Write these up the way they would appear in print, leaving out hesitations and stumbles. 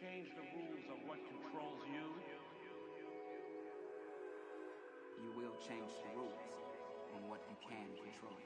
change the rules of what controls you, you will change the rules on what you can control.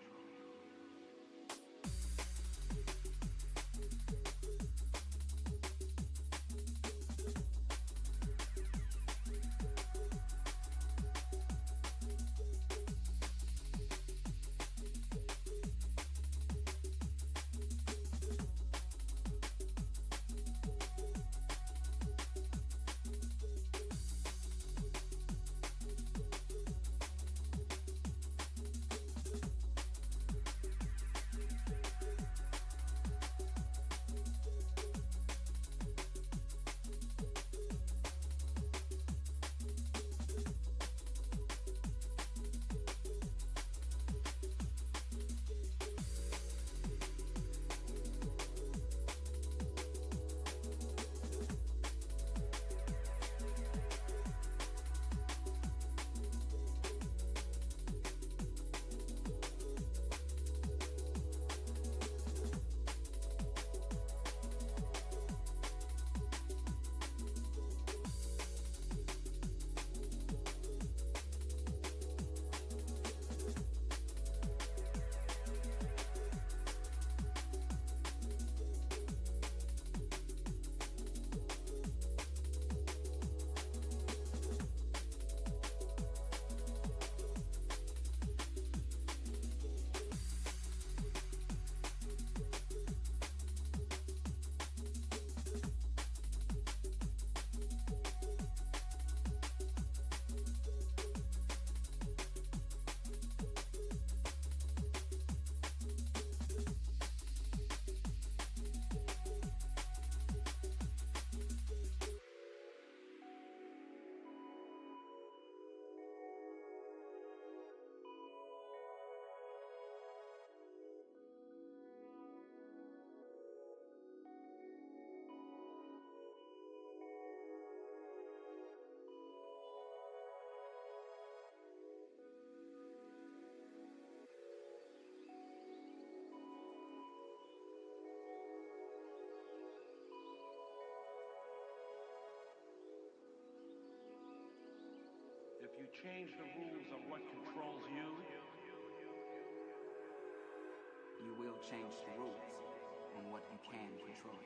if you change the rules of what controls you, you will change the rules on what you can control.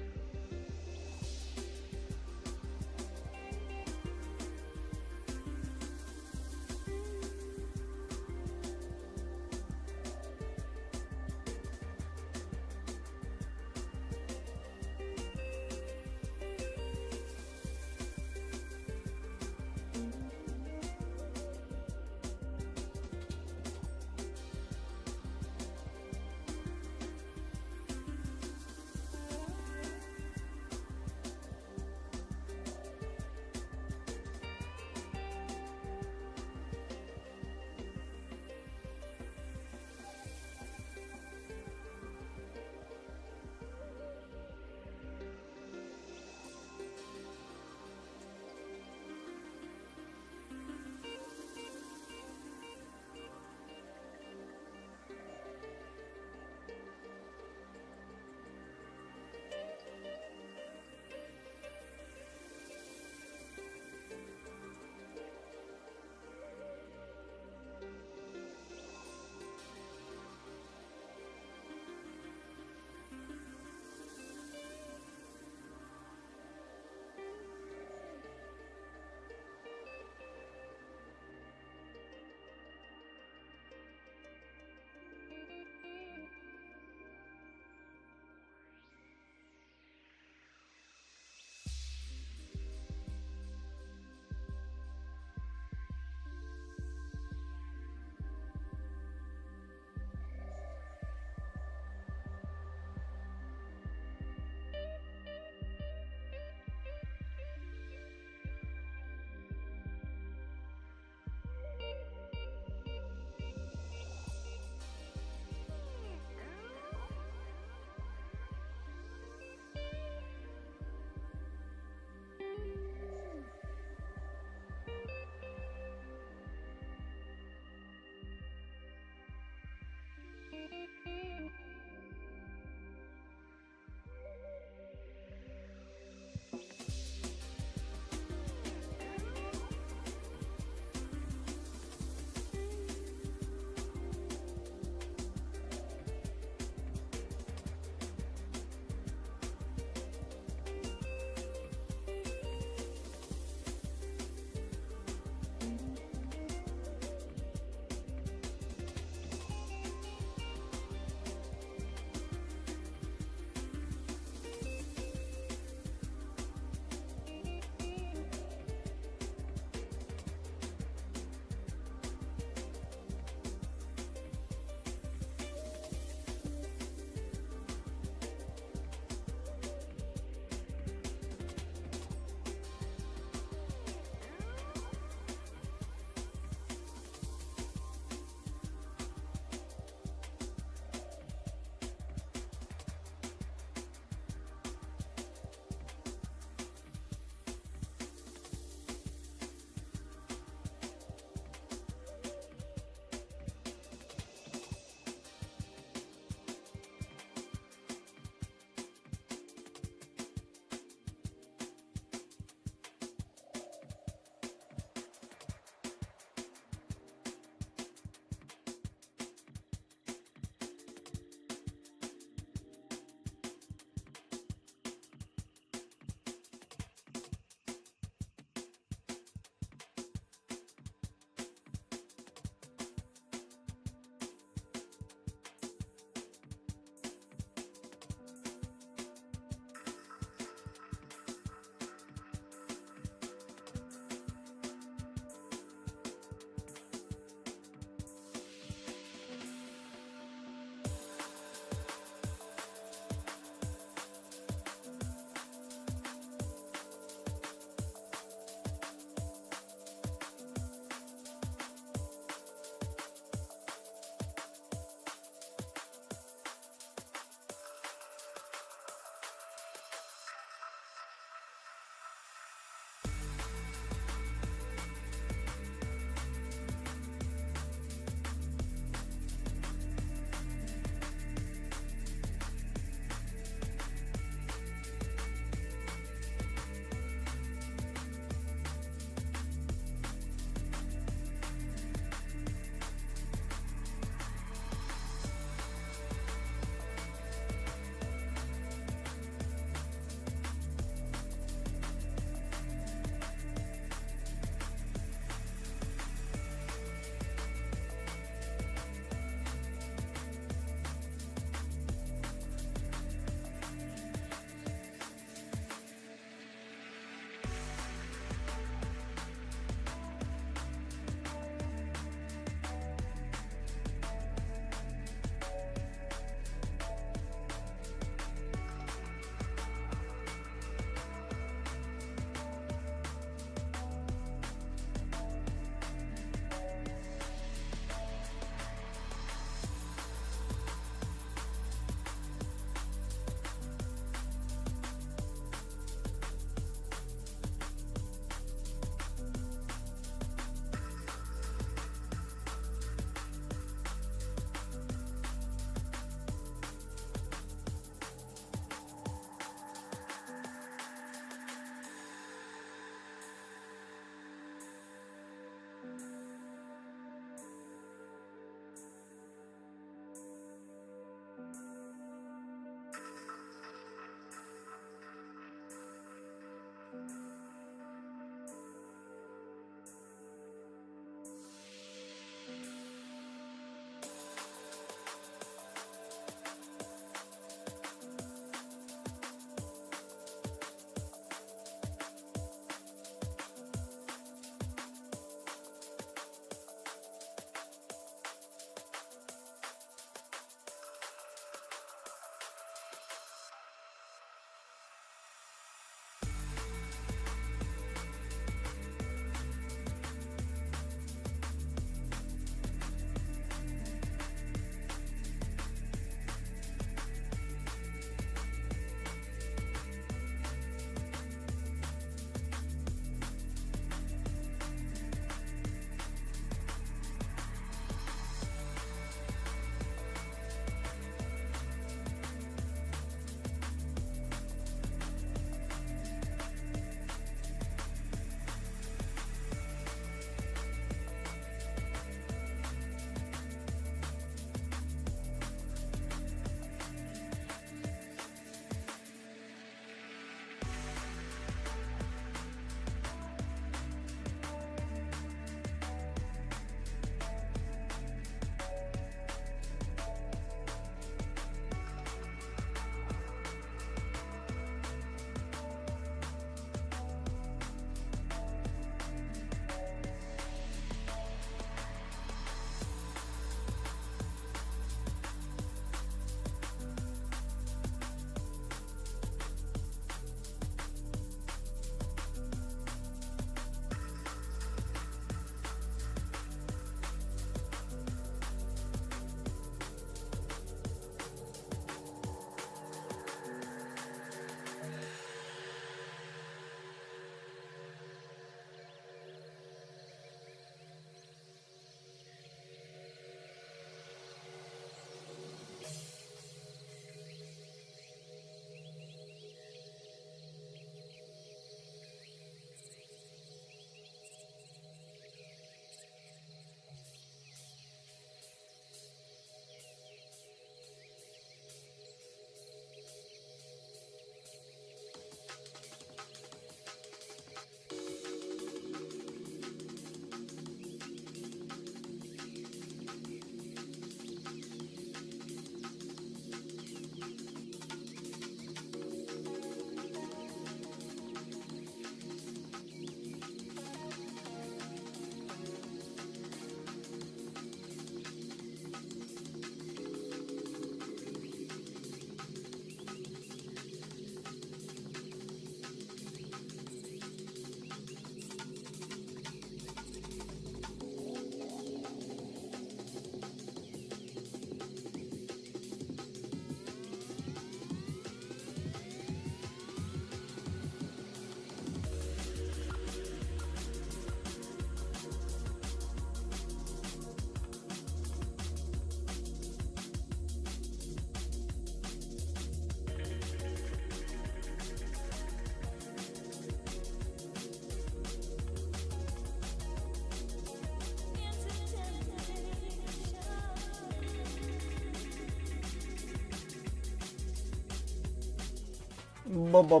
Hello,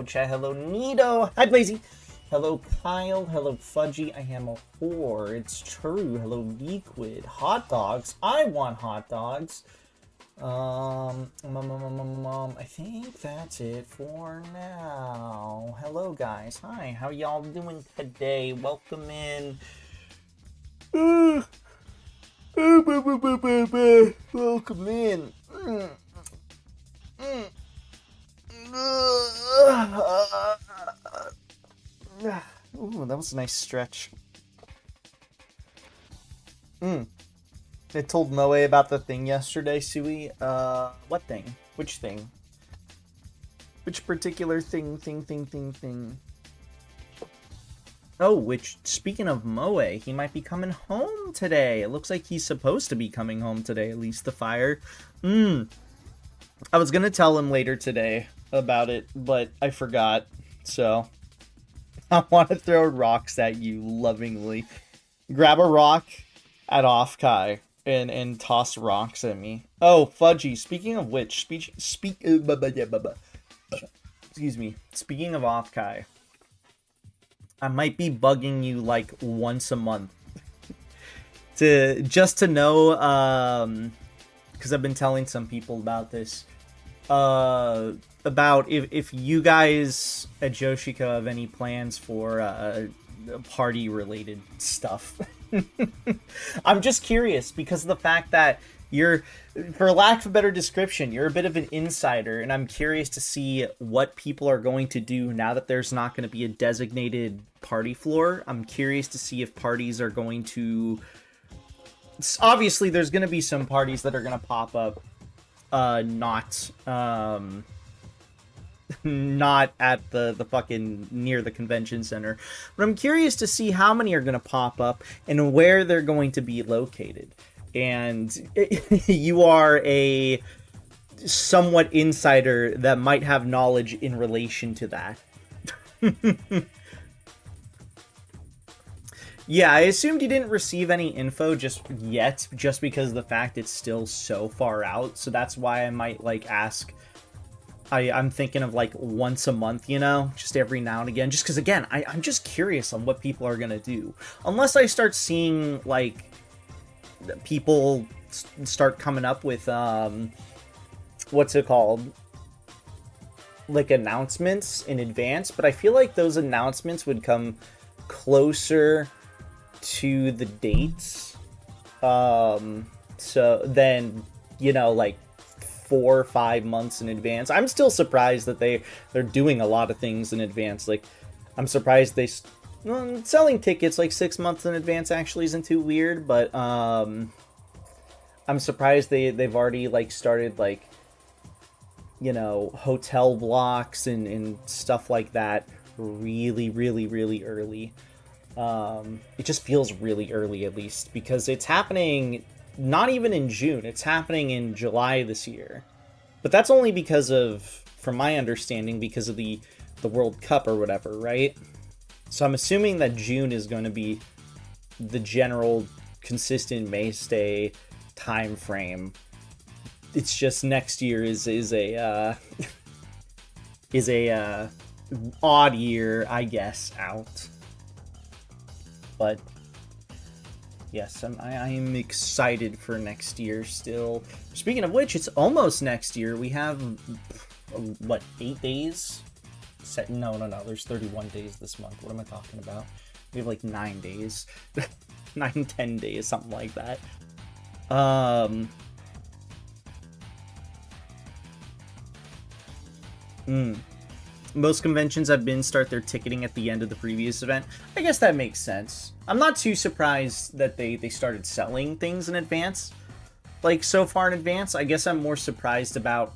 chat. Hello, Nito. Hi, Blazy. Hello, Kyle. Hello, Fudgy. I am a whore. It's true. Hello, Liquid. Hot dogs. I want hot dogs. I think that's it for now. Hello, guys. Hi. How y'all doing today? Welcome in. Welcome in. Ooh, that was a nice stretch. I told Moe about the thing yesterday, Sui. What thing? Which thing? Which particular thing? Oh, which, speaking of Moe, he might be coming home today. It looks like he's supposed to be coming home today, at least the fire. I was gonna tell him later today about it, but I forgot, so I want to throw rocks at you lovingly. Grab a rock at Offkai and toss rocks at me. Oh, Fudgy, speaking of which, excuse me, speaking of Offkai, I might be bugging you like once a month to know, because I've been telling some people about this, about if you guys at Joshiko have any plans for party related stuff. I'm just curious because of the fact that you're, for lack of a better description, you're a bit of an insider, and I'm curious to see what people are going to do now that there's not going to be a designated party floor. I'm curious to see if parties are going to... Obviously, there's going to be some parties that are going to pop up, not at the fucking near the convention center, but I'm curious to see how many are going to pop up and where they're going to be located. And you are a somewhat insider that might have knowledge in relation to that. Yeah, I assumed you didn't receive any info just yet, just because of the fact it's still so far out. So that's why I might like ask. I'm thinking of like once a month, you know, just every now and again, just because again, I'm just curious on what people are gonna do. Unless I start seeing like people start coming up with what's it called, like announcements in advance, but I feel like those announcements would come closer to the dates, so then, you know, like 4 or 5 months in advance. I'm still surprised that they're doing a lot of things in advance. Like, I'm surprised selling tickets like 6 months in advance actually isn't too weird, but I'm surprised they've already like started like, you know, hotel blocks and stuff like that really early. It just feels really early, at least, because it's happening not even in June, it's happening in July this year. But that's only because of, from my understanding, because of the World Cup or whatever, right? So I'm assuming that June is going to be the general consistent mainstay time frame. It's just next year is a odd year, I guess, out. But yes, I am excited for next year still. Speaking of which, it's almost next year. We have, what, 8 days? No, there's 31 days this month. What am I talking about? We have like 9 days. 10 days, something like that. Most conventions I've been start their ticketing at the end of the previous event. I guess that makes sense. I'm not too surprised that they started selling things in advance, like so far in advance. I guess I'm more surprised about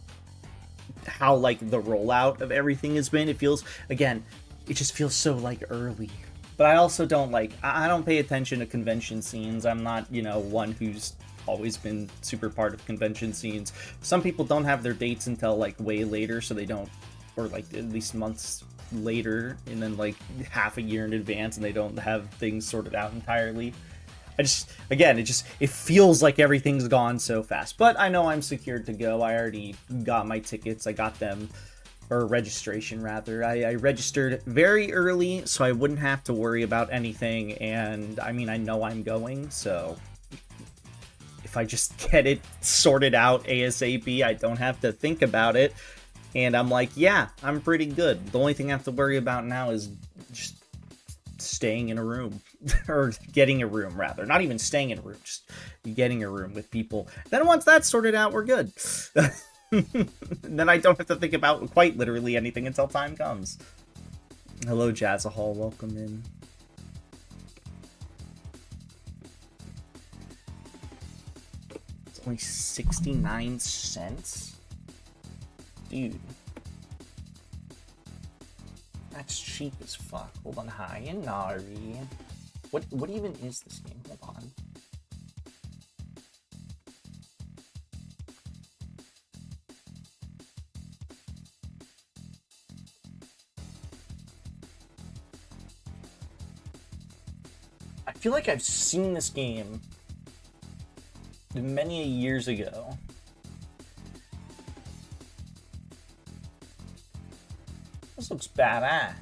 how like the rollout of everything has been. It feels, again, it just feels so like early. But I also don't like, I don't pay attention to convention scenes. I'm not, you know, one who's always been super part of convention scenes. Some people don't have their dates until like way later, so they don't, or like at least months later, and then like half a year in advance, and they don't have things sorted out entirely. it feels like everything's gone so fast. But I know I'm secured to go. I already got my tickets. I got them, or registration rather. I registered very early so I wouldn't have to worry about anything. And I mean, I know I'm going, so if I just get it sorted out ASAP, I don't have to think about it. And I'm like, yeah, I'm pretty good. The only thing I have to worry about now is just staying in a room. Or getting a room, rather. Not even staying in a room, just getting a room with people. Then once that's sorted out, we're good. Then I don't have to think about quite literally anything until time comes. Hello, Jazzahall. Welcome in. It's only 69 cents? Dude. That's cheap as fuck. Hold on, hi, Inari. What even is this game? Hold on. I feel like I've seen this game many years ago. This looks badass.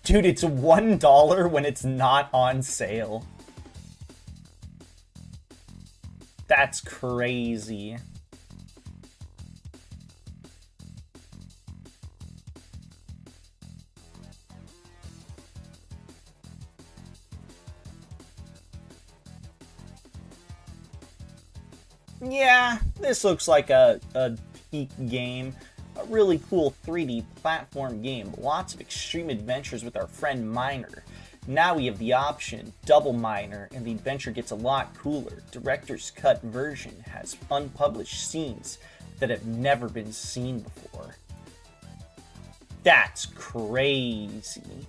Dude, it's $1 when it's not on sale. That's crazy. Yeah, this looks like a peak game. A really cool 3D platform game. Lots of extreme adventures with our friend Miner. Now we have the option, Double Miner, and the adventure gets a lot cooler. Director's Cut version has unpublished scenes that have never been seen before. That's crazy.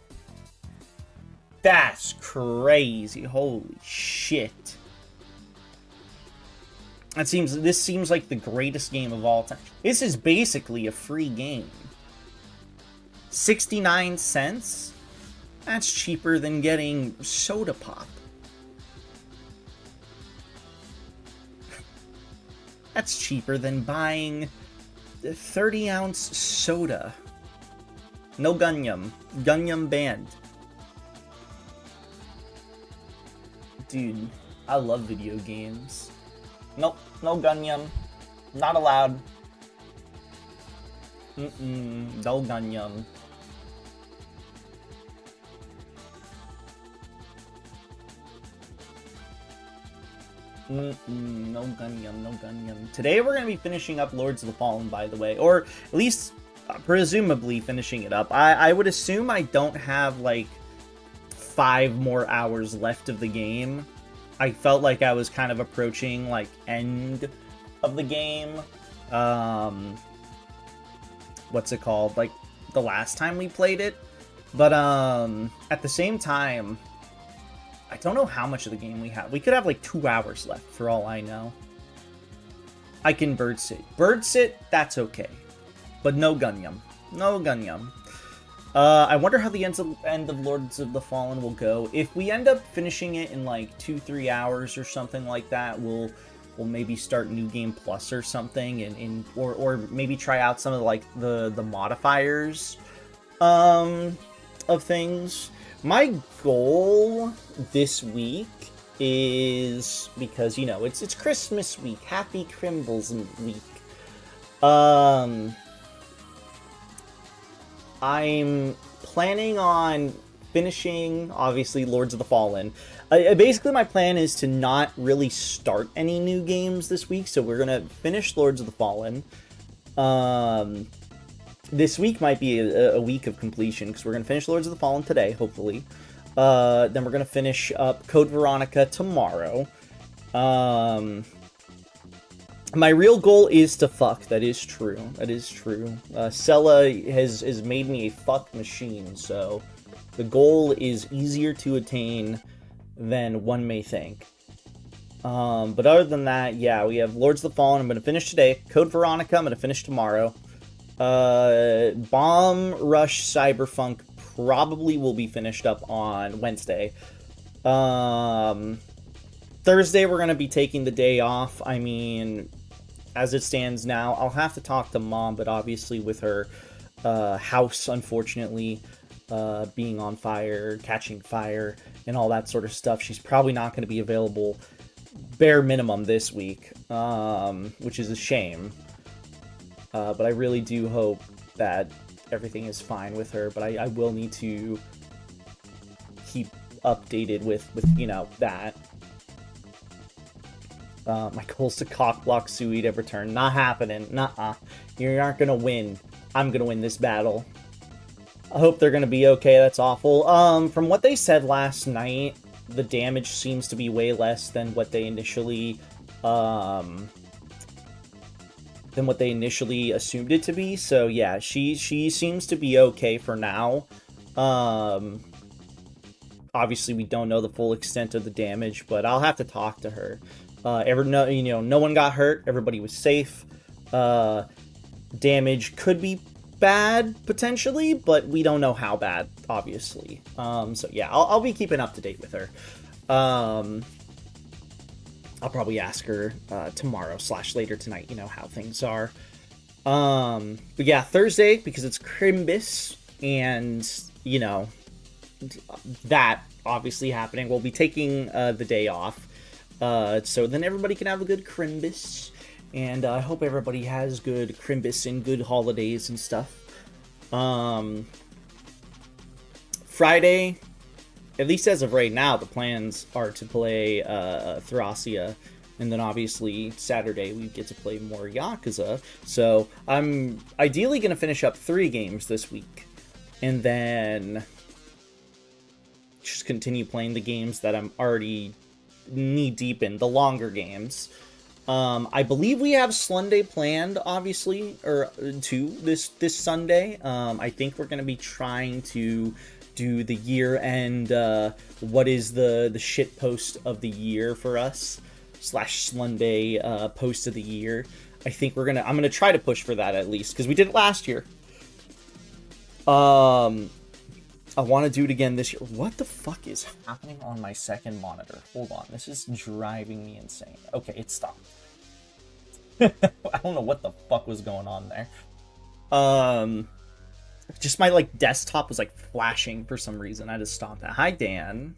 That's crazy. Holy shit. This seems like the greatest game of all time. This is basically a free game. 69 cents? That's cheaper than getting soda pop. That's cheaper than buying 30-ounce soda. No Gunyum. Gunyum banned. Dude, I love video games. Nope, no Gunyum. Not allowed. No Gunyum. No Gunyum, no Gunyum. Today we're going to be finishing up Lords of the Fallen, by the way. Or at least, presumably, finishing it up. I would assume I don't have, like, 5 more hours left of the game. I felt like I was kind of approaching, like, end of the game. What's it called? Like, the last time we played it. But, at the same time, I don't know how much of the game we have. We could have, like, 2 hours left, for all I know. I can bird sit. Bird sit, that's okay. But no Gunyum. No Gunyum. I wonder how the end of Lords of the Fallen will go. If we end up finishing it in like 2-3 hours or something like that, we'll maybe start New Game Plus or something, or maybe try out some of like the modifiers of things. My goal this week is, because you know it's Christmas week, Happy Crimbles week. I'm planning on finishing, obviously, Lords of the Fallen. Basically, my plan is to not really start any new games this week, so we're going to finish Lords of the Fallen. This week might be a week of completion, because we're going to finish Lords of the Fallen today, hopefully. Then we're going to finish up Code Veronica tomorrow. My real goal is to fuck. That is true. That is true. Sella has made me a fuck machine, so the goal is easier to attain than one may think. But other than that, yeah, we have Lords of the Fallen. I'm going to finish today. Code Veronica, I'm going to finish tomorrow. Bomb Rush Cyberpunk probably will be finished up on Wednesday. Thursday, we're going to be taking the day off. I mean, as it stands now, I'll have to talk to Mom, but obviously with her house, unfortunately, being on fire, catching fire, and all that sort of stuff, she's probably not going to be available bare minimum this week, which is a shame. But I really do hope that everything is fine with her, but I will need to keep updated with you know, that. My goal's to cockblock Sui to return. Not happening. Nuh-uh. You aren't gonna win. I'm gonna win this battle. I hope they're gonna be okay. That's awful. From what they said last night, the damage seems to be way less than what they initially assumed it to be. So yeah, she seems to be okay for now. Obviously we don't know the full extent of the damage, but I'll have to talk to her. No one got hurt. Everybody was safe. Damage could be bad potentially, but we don't know how bad, obviously. So yeah, I'll be keeping up to date with her. I'll probably ask her tomorrow / later tonight, you know, how things are. But yeah, Thursday, because it's Crimbus, and you know, that obviously happening, we'll be taking the day off. So then everybody can have a good Crimbus, and I hope everybody has good Crimbus and good holidays and stuff. Friday, at least as of right now, the plans are to play Thracia, and then obviously Saturday we get to play more Yakuza. So I'm ideally going to finish up 3 games this week, and then just continue playing the games that I'm already knee deep in, the longer games. I believe we have Slunday planned, obviously, or 2 this Sunday. I think we're going to be trying to do the year-end, what is the shit post of the year for us, / Slunday post of the year. I think I'm gonna try to push for that at least, because we did it last year. I want to do it again this year. What the fuck is happening on my second monitor? Hold on, this is driving me insane. Okay, it stopped. I don't know what the fuck was going on there. Just my like desktop was like flashing for some reason. I just stopped that. Hi, Dan.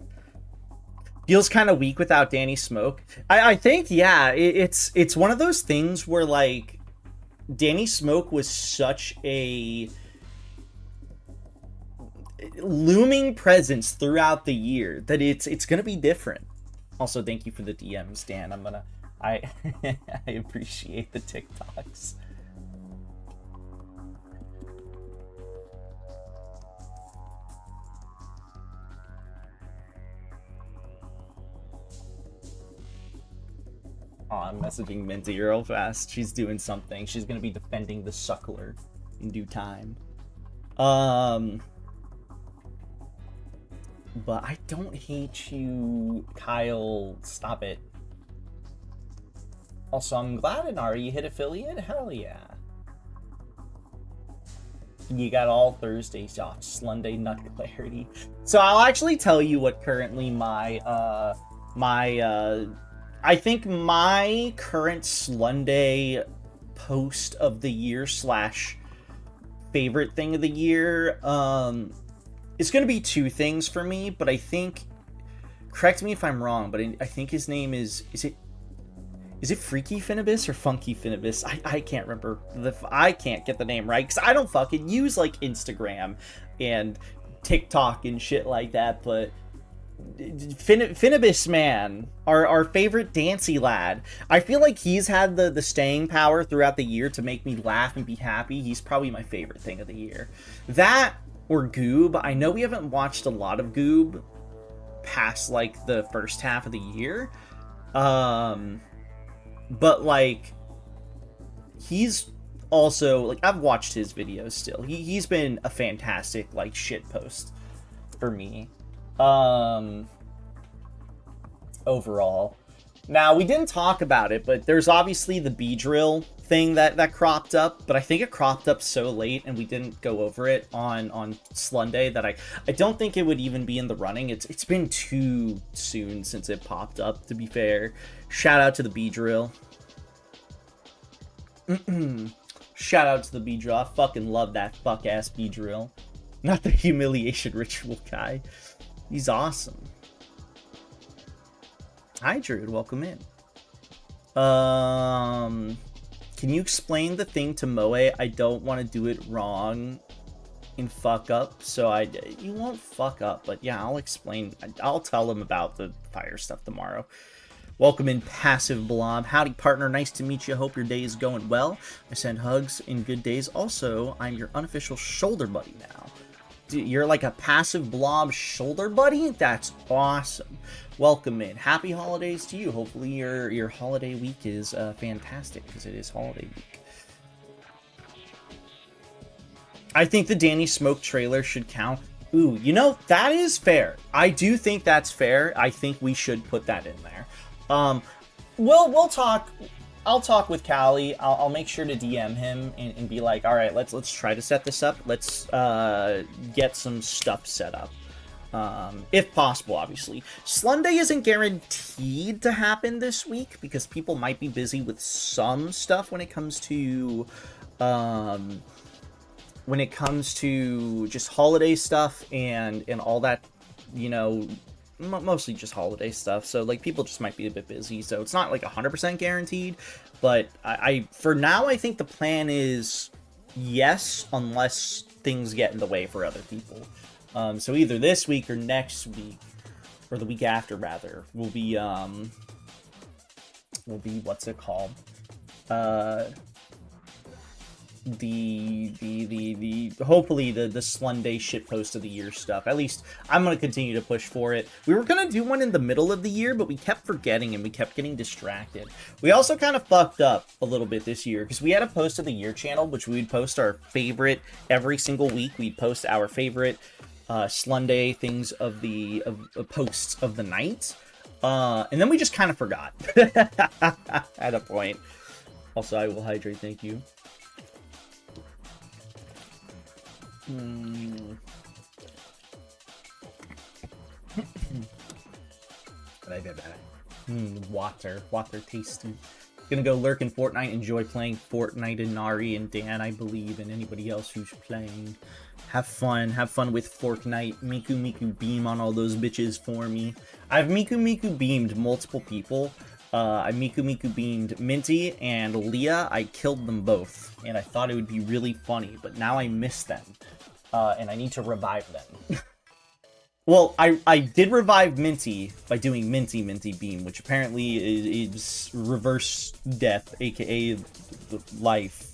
Feels kind of weak without Danny Smoke. I think, yeah, it's one of those things where like Danny Smoke was such a looming presence throughout the year that it's gonna be different. Also, thank you for the DMs, Dan. I appreciate the TikToks. Oh, I'm messaging Minty real fast. She's doing something. She's gonna be defending the Suckler in due time. But I don't hate you, Kyle. Stop it. Also, I'm glad Inari hit affiliate. Hell yeah. You got all Thursdays off. Slunday nut clarity. So I'll actually tell you what currently I think my current Slunday post of the year / favorite thing of the year, it's going to be 2 things for me, but I think, correct me if I'm wrong, but I think his name is it Freaky Finibus or Funky Finibus? I can't remember. I can't get the name right, because I don't fucking use, like, Instagram and TikTok and shit like that, but Finibus, man, our favorite Dancy lad. I feel like he's had the staying power throughout the year to make me laugh and be happy. He's probably my favorite thing of the year. That or Goob. I know we haven't watched a lot of Goob past like the first half of the year, but like he's also like, I've watched his videos still. He's been a fantastic like shit post for me overall. Now, we didn't talk about it, but there's obviously the Beedrill thing that cropped up, but I think it cropped up so late and we didn't go over it on Slunday that I don't think it would even be in the running. It's been too soon since it popped up, to be fair. Shout out to the B-Drill. Shout out to the B-Drill. I fucking love that fuck-ass B-Drill. Not the humiliation ritual guy. He's awesome. Hi, Druid. Welcome in. Can you explain the thing to Moe? I don't want to do it wrong and fuck up, so you won't fuck up, but yeah, I'll explain. I'll tell him about the fire stuff tomorrow. Welcome in, Passive Blob. Howdy, partner. Nice to meet you. Hope your day is going well. I send hugs in good days. Also, I'm your unofficial shoulder buddy now. Dude, you're like a Passive Blob shoulder buddy? That's awesome. Welcome in. Happy holidays to you. Hopefully your holiday week is fantastic, because it is holiday week. I think the Danny Smoke trailer should count. Ooh, you know, that is fair. I do think that's fair. I think we should put that in there. We'll talk. I'll talk with Callie. I'll make sure to DM him and be like, all right, let's try to set this up. Let's get some stuff set up. If possible, obviously. Slunday isn't guaranteed to happen this week because people might be busy with some stuff when it comes to just holiday stuff and all that, you know, mostly just holiday stuff. So like people just might be a bit busy. So it's not like 100% guaranteed, but I for now, I think the plan is yes, unless things get in the way for other people. So either this week or next week, or the week after rather, will be what's it called? Hopefully the Slunday shitpost of the year stuff. At least I'm gonna continue to push for it. We were gonna do one in the middle of the year, but we kept forgetting and we kept getting distracted. We also kind of fucked up a little bit this year because we had a post of the year channel, which we would post our favorite every single week. We'd post our favorite Slunday things of the posts of the night, and then we just kind of forgot at a point. Also, I will hydrate. Thank you. Water tasty. Gonna go lurk in Fortnite. Enjoy playing Fortnite and Nari and Dan, I believe, and anybody else who's playing. Have fun with Fortnite. Miku beam on all those bitches for me. I've Miku beamed multiple people. I Miku beamed Minty and Leah. I killed them both, and I thought it would be really funny, but now I miss them, and I need to revive them. Well, I did revive Minty by doing Minty beam, which apparently is reverse death, aka life.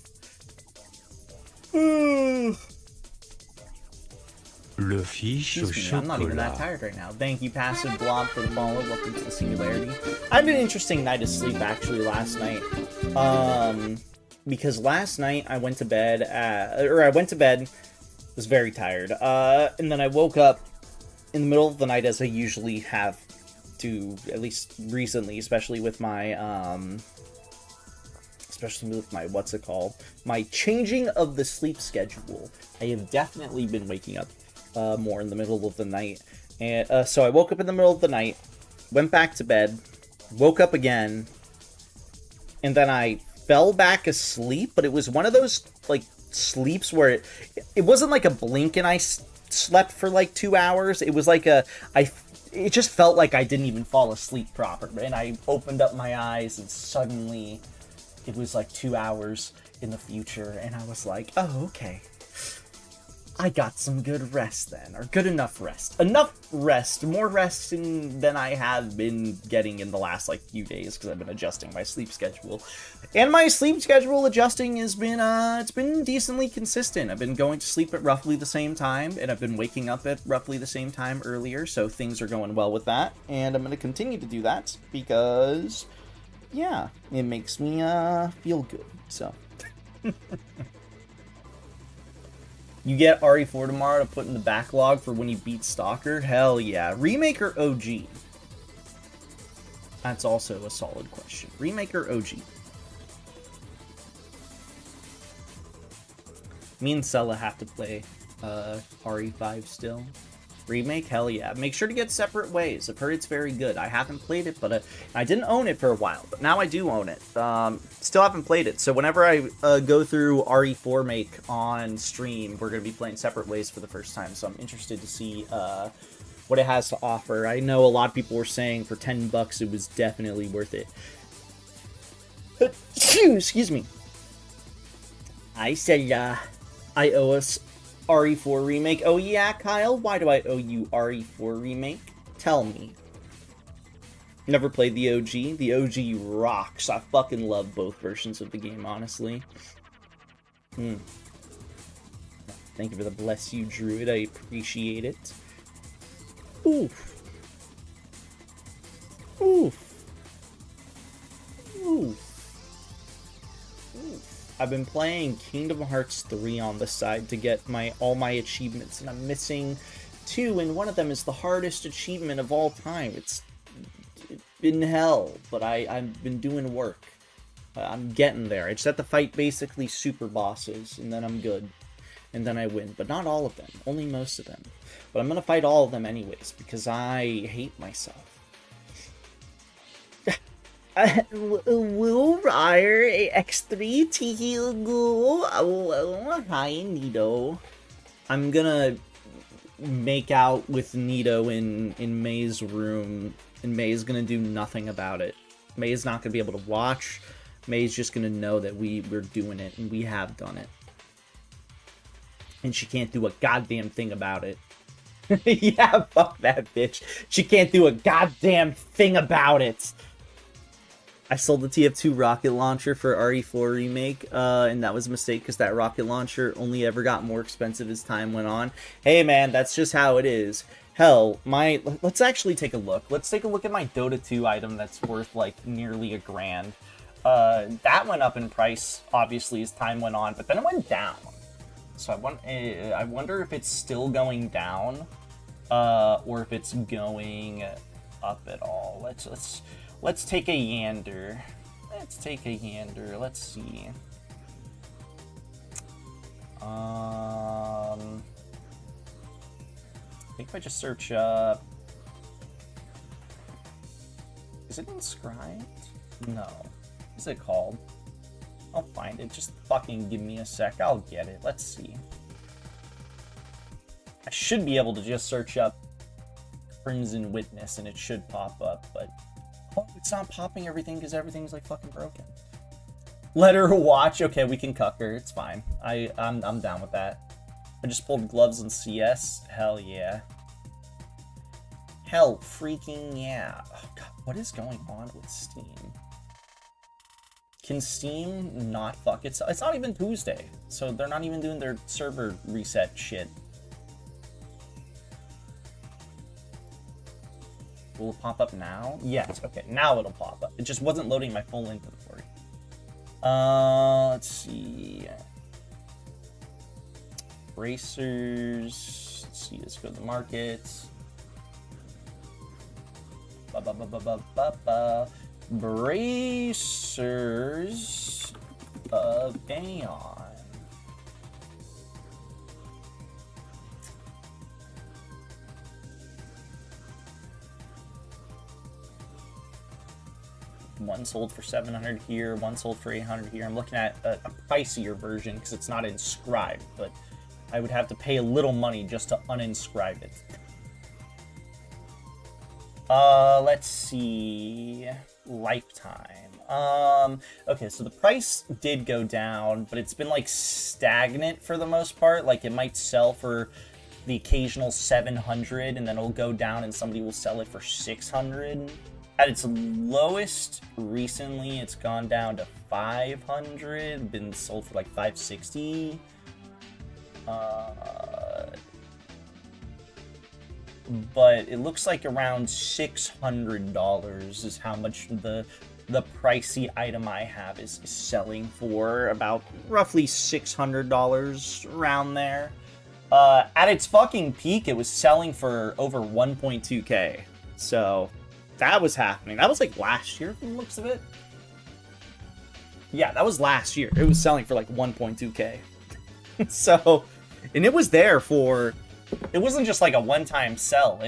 Le fiche au chocolat. I'm not even that tired right now. Thank you, Passive Blob, for the follow. Welcome to the Singularity. I had an interesting night of sleep, actually, last night. Because last night I went to bed, was very tired. And then I woke up in the middle of the night, as I usually have to, at least recently, especially with my, what's it called? My changing of the sleep schedule. I have definitely been waking up more in the middle of the night. And so I woke up in the middle of the night, went back to bed, woke up again, and then I fell back asleep, but it was one of those, like, sleeps where it wasn't like a blink and I slept for like 2 hours. It was like it just felt like I didn't even fall asleep proper. And I opened up my eyes and suddenly it was like 2 hours in the future. And I was like, oh, okay. I got some good rest then, or good enough rest. Enough rest, more rest than I have been getting in the last like few days because I've been adjusting my sleep schedule. And my sleep schedule adjusting has been, it's been decently consistent. I've been going to sleep at roughly the same time, and I've been waking up at roughly the same time earlier, so things are going well with that. And I'm going to continue to do that because, yeah, it makes me feel good, so... You get RE4 tomorrow to put in the backlog for when you beat Stalker? Hell yeah. Remake or OG? That's also a solid question. Remake or OG? Me and Sella have to play RE5 still. Remake? Hell yeah. Make sure to get Separate Ways. I've heard it's very good. I haven't played it, but I didn't own it for a while, but now I do own it. Still haven't played it, so whenever I go through RE4 Make on stream, we're going to be playing Separate Ways for the first time, so I'm interested to see what it has to offer. I know a lot of people were saying for $10 it was definitely worth it. Excuse me. I said, I owe us RE4 Remake. Oh yeah, Kyle? Why do I owe you RE4 Remake? Tell me. Never played the OG? The OG rocks. I fucking love both versions of the game, honestly. Thank you for the bless you, Druid. I appreciate it. Oof. Oof. Oof. I've been playing Kingdom Hearts 3 on the side to get all my achievements, and I'm missing 2, and one of them is the hardest achievement of all time. It's been hell, but I've been doing work. I'm getting there. I just have to fight basically super bosses, and then I'm good. And then I win, but not all of them. Only most of them. But I'm gonna fight all of them anyways, because I hate myself. Woo Ryer X3 Teal. Hi Nito. I'm gonna make out with Nito in May's room, and May's gonna do nothing about it. May's not gonna be able to watch. May's just gonna know that we're doing it, and we have done it. And she can't do a goddamn thing about it. Yeah, fuck that bitch. She can't do a goddamn thing about it. I sold the TF2 rocket launcher for RE4 Remake, and that was a mistake because that rocket launcher only ever got more expensive as time went on. Hey man, that's just how it is. Hell, let's actually take a look. Let's take a look at my Dota 2 item that's worth like nearly $1,000. That went up in price, obviously, as time went on, but then it went down. So I wonder if it's still going down, or if it's going up at all. Let's take a yander. Let's take a yander. Let's see. I think if I just search up, is it inscribed? No. What is it called? I'll find it. Just fucking give me a sec. I'll get it. Let's see. I should be able to just search up Crimson Witness and it should pop up, but oh, it's not popping everything because everything's like fucking broken. Let her watch. Okay, we can cuck her. It's fine. I'm down with that. I just pulled gloves in CS. Hell yeah. Hell freaking yeah. Oh god, what is going on with Steam? Can Steam not fuck it? It's not even Tuesday, so they're not even doing their server reset shit. Will it pop up now? Yes, okay, now it'll pop up. It just wasn't loading my full inventory. Let's see. Bracers. Let's see, let's go to the markets. Bracers of Aeon. One sold for 700 here, one sold for 800 here. I'm looking at a pricier version because it's not inscribed, but I would have to pay a little money just to uninscribe it. Let's see. Lifetime. Okay, so the price did go down, but it's been like stagnant for the most part. Like it might sell for the occasional 700 and then it'll go down and somebody will sell it for 600. At its lowest recently, it's gone down to 500, been sold for like 560. But it looks like around $600 is how much the pricey item I have is selling for. About roughly $600 around there. At its fucking peak, it was selling for over 1.2k. So that was happening. That was like last year from the looks of it. Yeah, that was last year. It was selling for like 1.2k. So, and it was there for, it wasn't just like a one-time sell.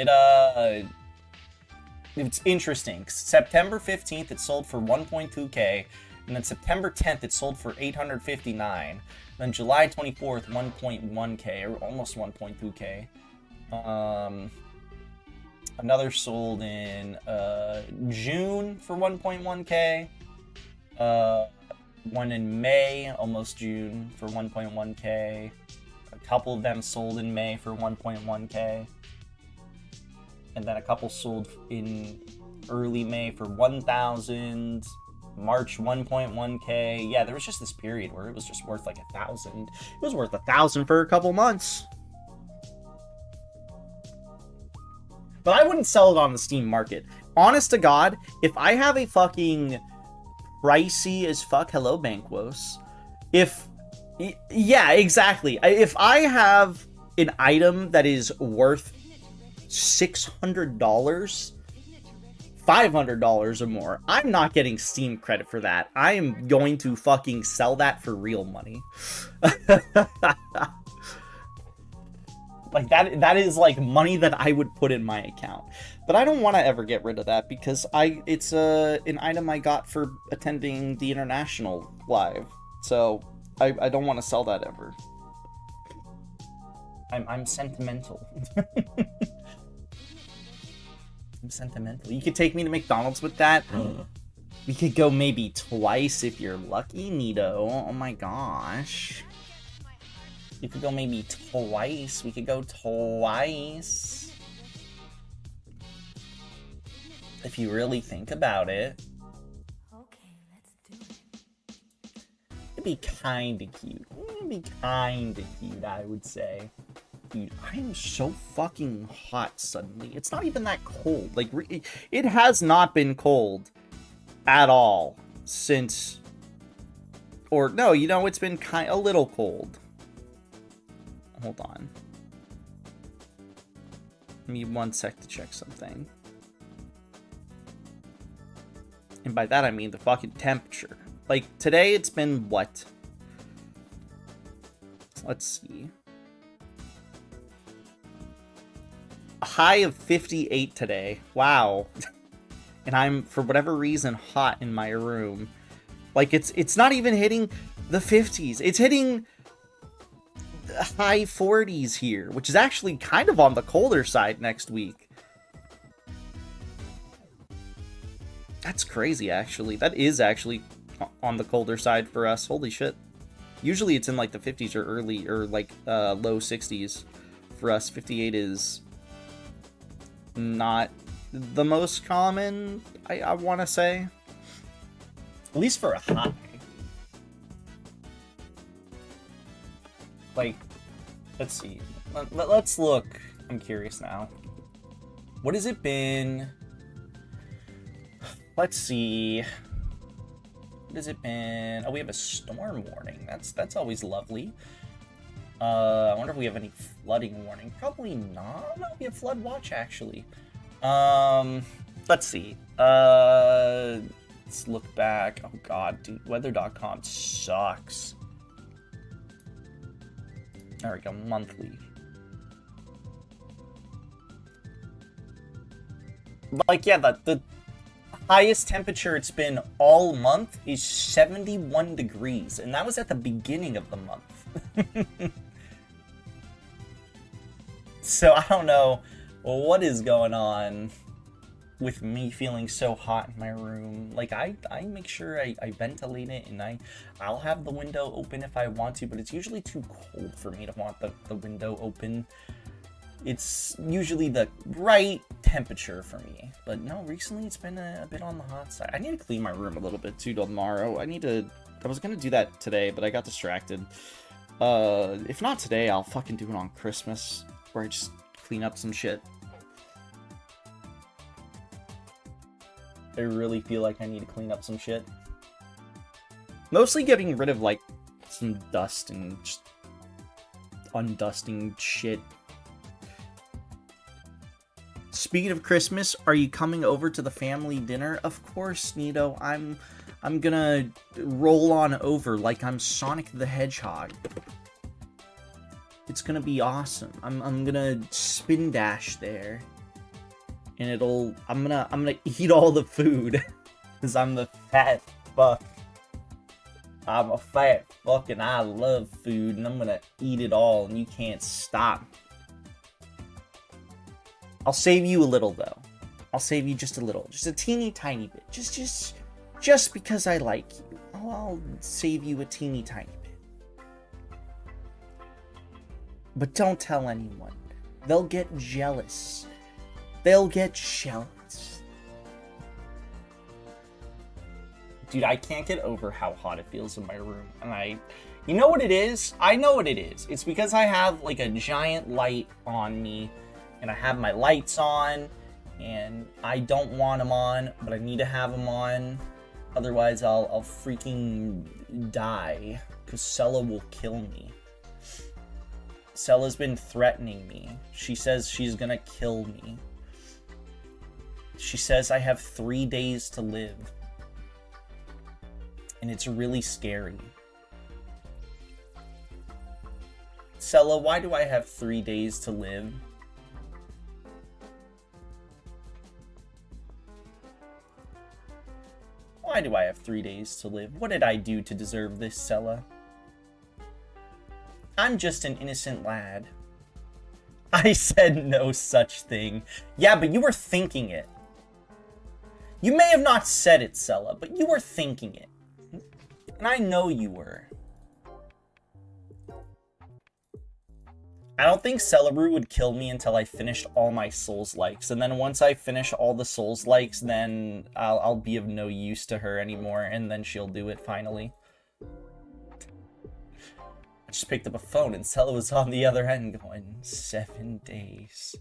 It's interesting. September 15th, it sold for 1.2K, and then September 10th, it sold for 859. Then July 24th, 1.1K, or almost 1.2K. Another sold in June for 1.1K. One in May, almost June, for 1.1K. A couple of them sold in May for 1.1K. And then a couple sold in early May for 1,000. March 1.1K. Yeah, there was just this period where it was just worth like 1,000. It was worth 1,000 for a couple months. But I wouldn't sell it on the Steam market. Honest to God, if I have a fucking pricey as fuck, hello Banquos. Yeah, exactly. If I have an item that is worth $600, $500 or more, I'm not getting Steam credit for that. I am going to fucking sell that for real money. Like, that is, like, money that I would put in my account. But I don't want to ever get rid of that, because it's an item I got for attending the International Live. So, I don't want to sell that ever. I'm sentimental. I'm sentimental. You could take me to McDonald's with that. We could go maybe twice if you're lucky, Nito. Oh my gosh. You could go maybe twice. We could go twice. If you really think about it. Okay, let's do it. It'd be kinda cute. It'd be kinda cute, I would say. Dude, I am so fucking hot suddenly. It's not even that cold. Like, it has not been cold at all since... Or, no, you know, it's been a little cold. Hold on. Give me 1 sec to check something. And by that I mean the fucking temperature. Like, today it's been what? Let's see. A high of 58 today. Wow. And I'm, for whatever reason, hot in my room. Like, it's not even hitting the 50s. It's hitting high 40s here, which is actually kind of on the colder side next week. That's crazy, actually. That is actually on the colder side for us. Holy shit. Usually it's in like the 50s or early or like low 60s. For us, 58 is not the most common, I want to say. At least for a high. Like, let's see. Let's look. I'm curious now. What has it been? Let's see. What has it been? Oh, we have a storm warning. That's always lovely. I wonder if we have any flooding warning. Probably not. No, we have flood watch actually. Let's see. Let's look back. Oh god, dude, weather.com sucks. There we go, monthly. Like, yeah, the highest temperature it's been all month is 71 degrees, and that was at the beginning of the month. So I don't know what is going on with me feeling so hot in my room. Like, I make sure I ventilate it, and I'll have the window open if I want to, but it's usually too cold for me to want the window open. It's usually the right temperature for me. But no, recently it's been a bit on the hot side. I need to clean my room a little bit too tomorrow. I was gonna do that today, but I got distracted. If not today, I'll fucking do it on Christmas, where I just clean up some shit. I really feel like I need to clean up some shit. Mostly getting rid of, like, some dust and just undusting shit. Speaking of Christmas, are you coming over to the family dinner? Of course, Nito. I'm gonna roll on over like I'm Sonic the Hedgehog. It's gonna be awesome. I'm gonna spin dash there. And I'm gonna eat all the food. Because I'm the fat fuck. I'm a fat fuck and I love food and I'm gonna eat it all and you can't stop. I'll save you a little though. I'll save you just a little. Just a teeny tiny bit. Just because I like you. I'll save you a teeny tiny bit. But don't tell anyone. They'll get jealous. They'll get jealous. Dude, I can't get over how hot it feels in my room. And you know what it is? I know what it is. It's because I have like a giant light on me. And I have my lights on. And I don't want them on, but I need to have them on. Otherwise, I'll freaking die. Because Sella will kill me. Sella's been threatening me. She says she's gonna kill me. She says I have 3 days to live. And it's really scary. Sella, why do I have 3 days to live? Why do I have 3 days to live? What did I do to deserve this, Sella? I'm just an innocent lad. I said no such thing. Yeah, but you were thinking it. You may have not said it, Sella, but you were thinking it. And I know you were. I don't think Celebroo would kill me until I finished all my Souls-likes. And then once I finish all the Souls-likes, then I'll be of no use to her anymore. And then she'll do it finally. I just picked up a phone and Cella was on the other end going, 7 days.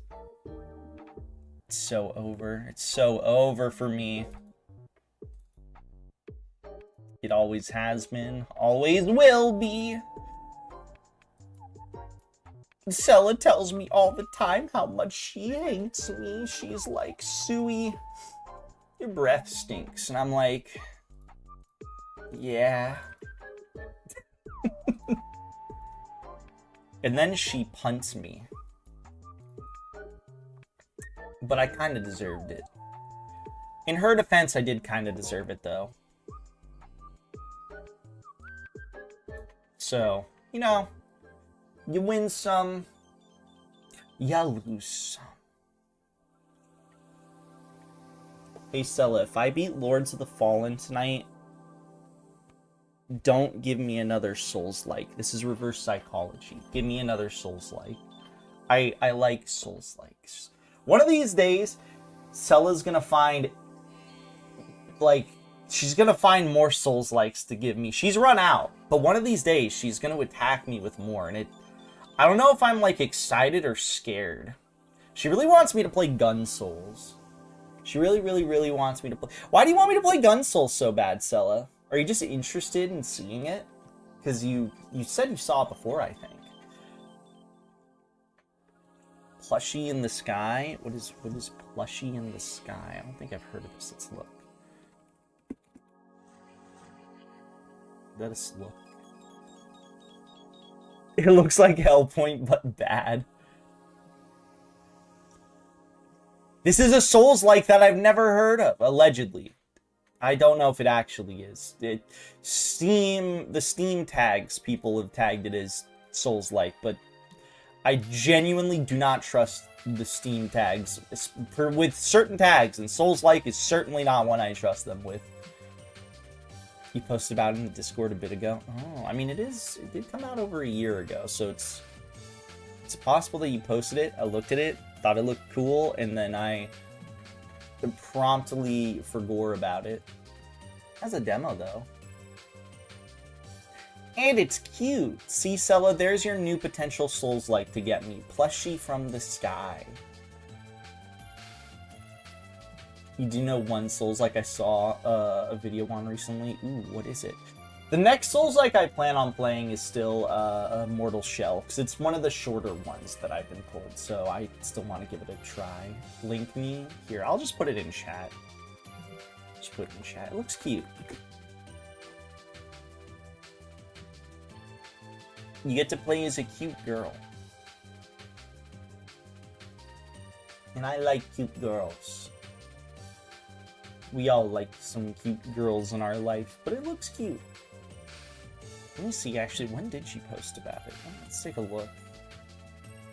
It's so over. It's so over for me. It always has been. Always will be. Cella tells me all the time how much she hates me. She's like, Sui, your breath stinks. And I'm like, yeah. And then she punts me. But I kind of deserved it. In her defense, I did kind of deserve it, though. So, you know, you win some, you lose some. Hey, Sella, if I beat Lords of the Fallen tonight, don't give me another Souls-like. This is reverse psychology. Give me another Souls-like. I like Souls-likes. One of these days, Sella's gonna find, like, she's gonna find more Souls-likes to give me. She's run out, but one of these days, she's gonna attack me with more, and I don't know if I'm, like, excited or scared. She really wants me to play Gun Souls. She really, really, really wants me to play. Why do you want me to play Gun Souls so bad, Sella? Are you just interested in seeing it? Because you said you saw it before, I think. Plushie in the Sky? What is Plushie in the Sky? I don't think I've heard of this. Let's look. Let us look. It looks like Hellpoint, but bad. This is a Souls-like that I've never heard of, allegedly. I don't know if it actually is. The Steam tags, people have tagged it as Souls-like, but I genuinely do not trust the Steam tags with certain tags, and Souls-like is certainly not one I trust them with. He posted about it in the Discord a bit ago. Oh, I mean, it did come out over a year ago, so it's possible that you posted it. I looked at it, thought it looked cool, and then I promptly forgot about it. As a demo, though. And it's cute. See, Sella, there's your new potential Souls-like to get me. Plushie from the Sky. You do know one Souls-like I saw a video on recently? Ooh, what is it? The next Souls-like I plan on playing is still Mortal Shell, because it's one of the shorter ones that I've been told, so I still want to give it a try. Link me. Here, I'll just put it in chat. Just put it in chat. It looks cute. You get to play as a cute girl. And I like cute girls. We all like some cute girls in our life, but it looks cute. Let me see, actually, when did she post about it? Let's take a look.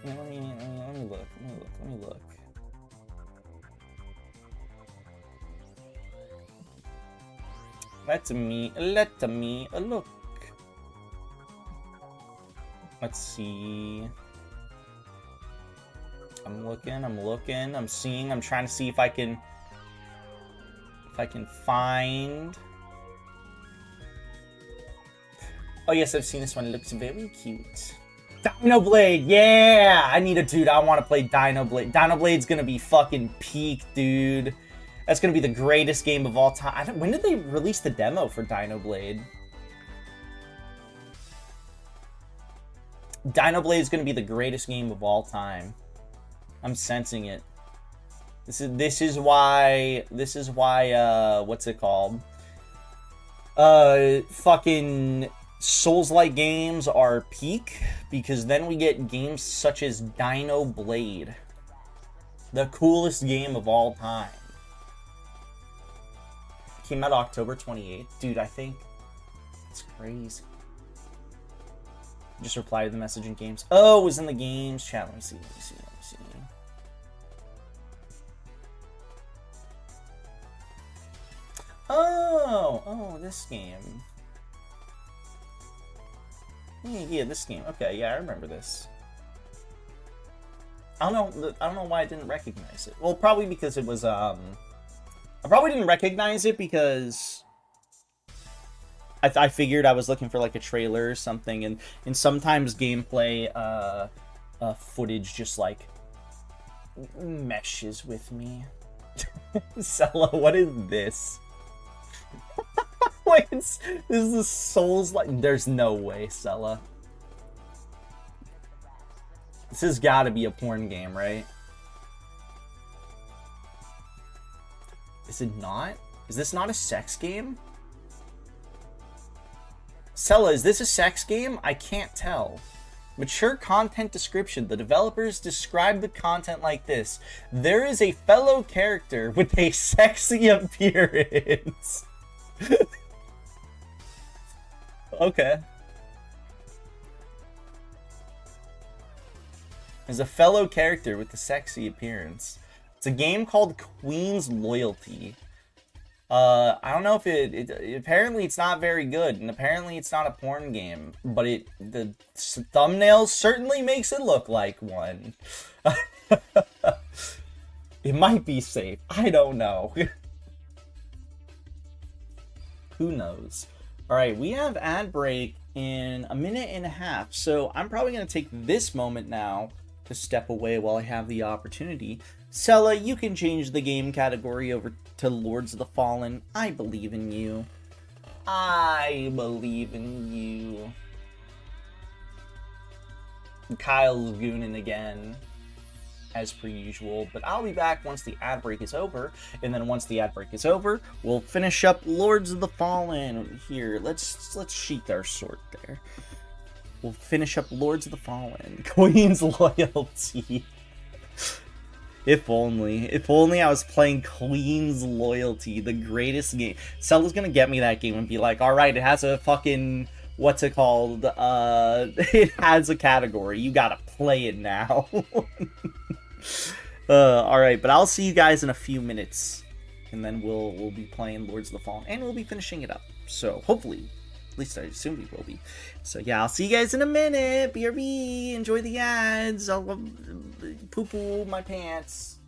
Yeah, let me look. Let me look. Let's see. I'm looking, I'm seeing, I'm trying to see if I can find. Oh yes, I've seen this one. It looks very cute. Dino Blade, yeah! I want to play Dino Blade. Dino Blade's gonna be fucking peak, dude. That's gonna be the greatest game of all time. When did they release the demo for Dino Blade? Dino Blade is gonna be the greatest game of all time. I'm sensing it. This is why what's it called? Fucking Souls-like games are peak, because then we get games such as Dino Blade. The coolest game of all time. Came out October 28th. Dude, I think it's crazy. Just reply to the message in games. Oh, it was in the games chat. Let me see. Oh, this game. Yeah, this game. Okay, yeah, I remember this. I don't know why I didn't recognize it. Well, probably because it was I probably didn't recognize it because I figured I was looking for like a trailer or something, and sometimes gameplay footage just like meshes with me. Sella, what is this? Wait, this is the Souls like. There's no way, Sella. This has got to be a porn game, right? Is it not? Is this not a sex game? Sella, is this a sex game? I can't tell. Mature content description. The developers describe the content like this. There is a fellow character with a sexy appearance. Okay. There's a fellow character with a sexy appearance. It's a game called Queen's Loyalty. I don't know if it apparently it's not very good, and apparently it's not a porn game, but the thumbnail certainly makes it look like one. It might be safe. I don't know. Who knows? All right, we have ad break in a minute and a half, so I'm probably going to take this moment now to step away while I have the opportunity. Sella, you can change the game category over to Lords of the Fallen. I believe in you. I believe in you. Kyle's gooning again, as per usual, but I'll be back once the ad break is over, and then once the ad break is over, we'll finish up Lords of the Fallen. Here, let's sheath our sword there. We'll finish up Lords of the Fallen. Queen's Loyalty. If only I was playing Queen's Loyalty, the greatest game. Sella's gonna get me that game and be like, alright, it has a fucking, what's it called? It has a category. You gotta play it now. Alright, but I'll see you guys in a few minutes. And then we'll be playing Lords of the Fallen. And we'll be finishing it up. So, hopefully. At least I assume we will be. So, yeah, I'll see you guys in a minute. BRB. Enjoy the ads. I'll poo-poo my pants.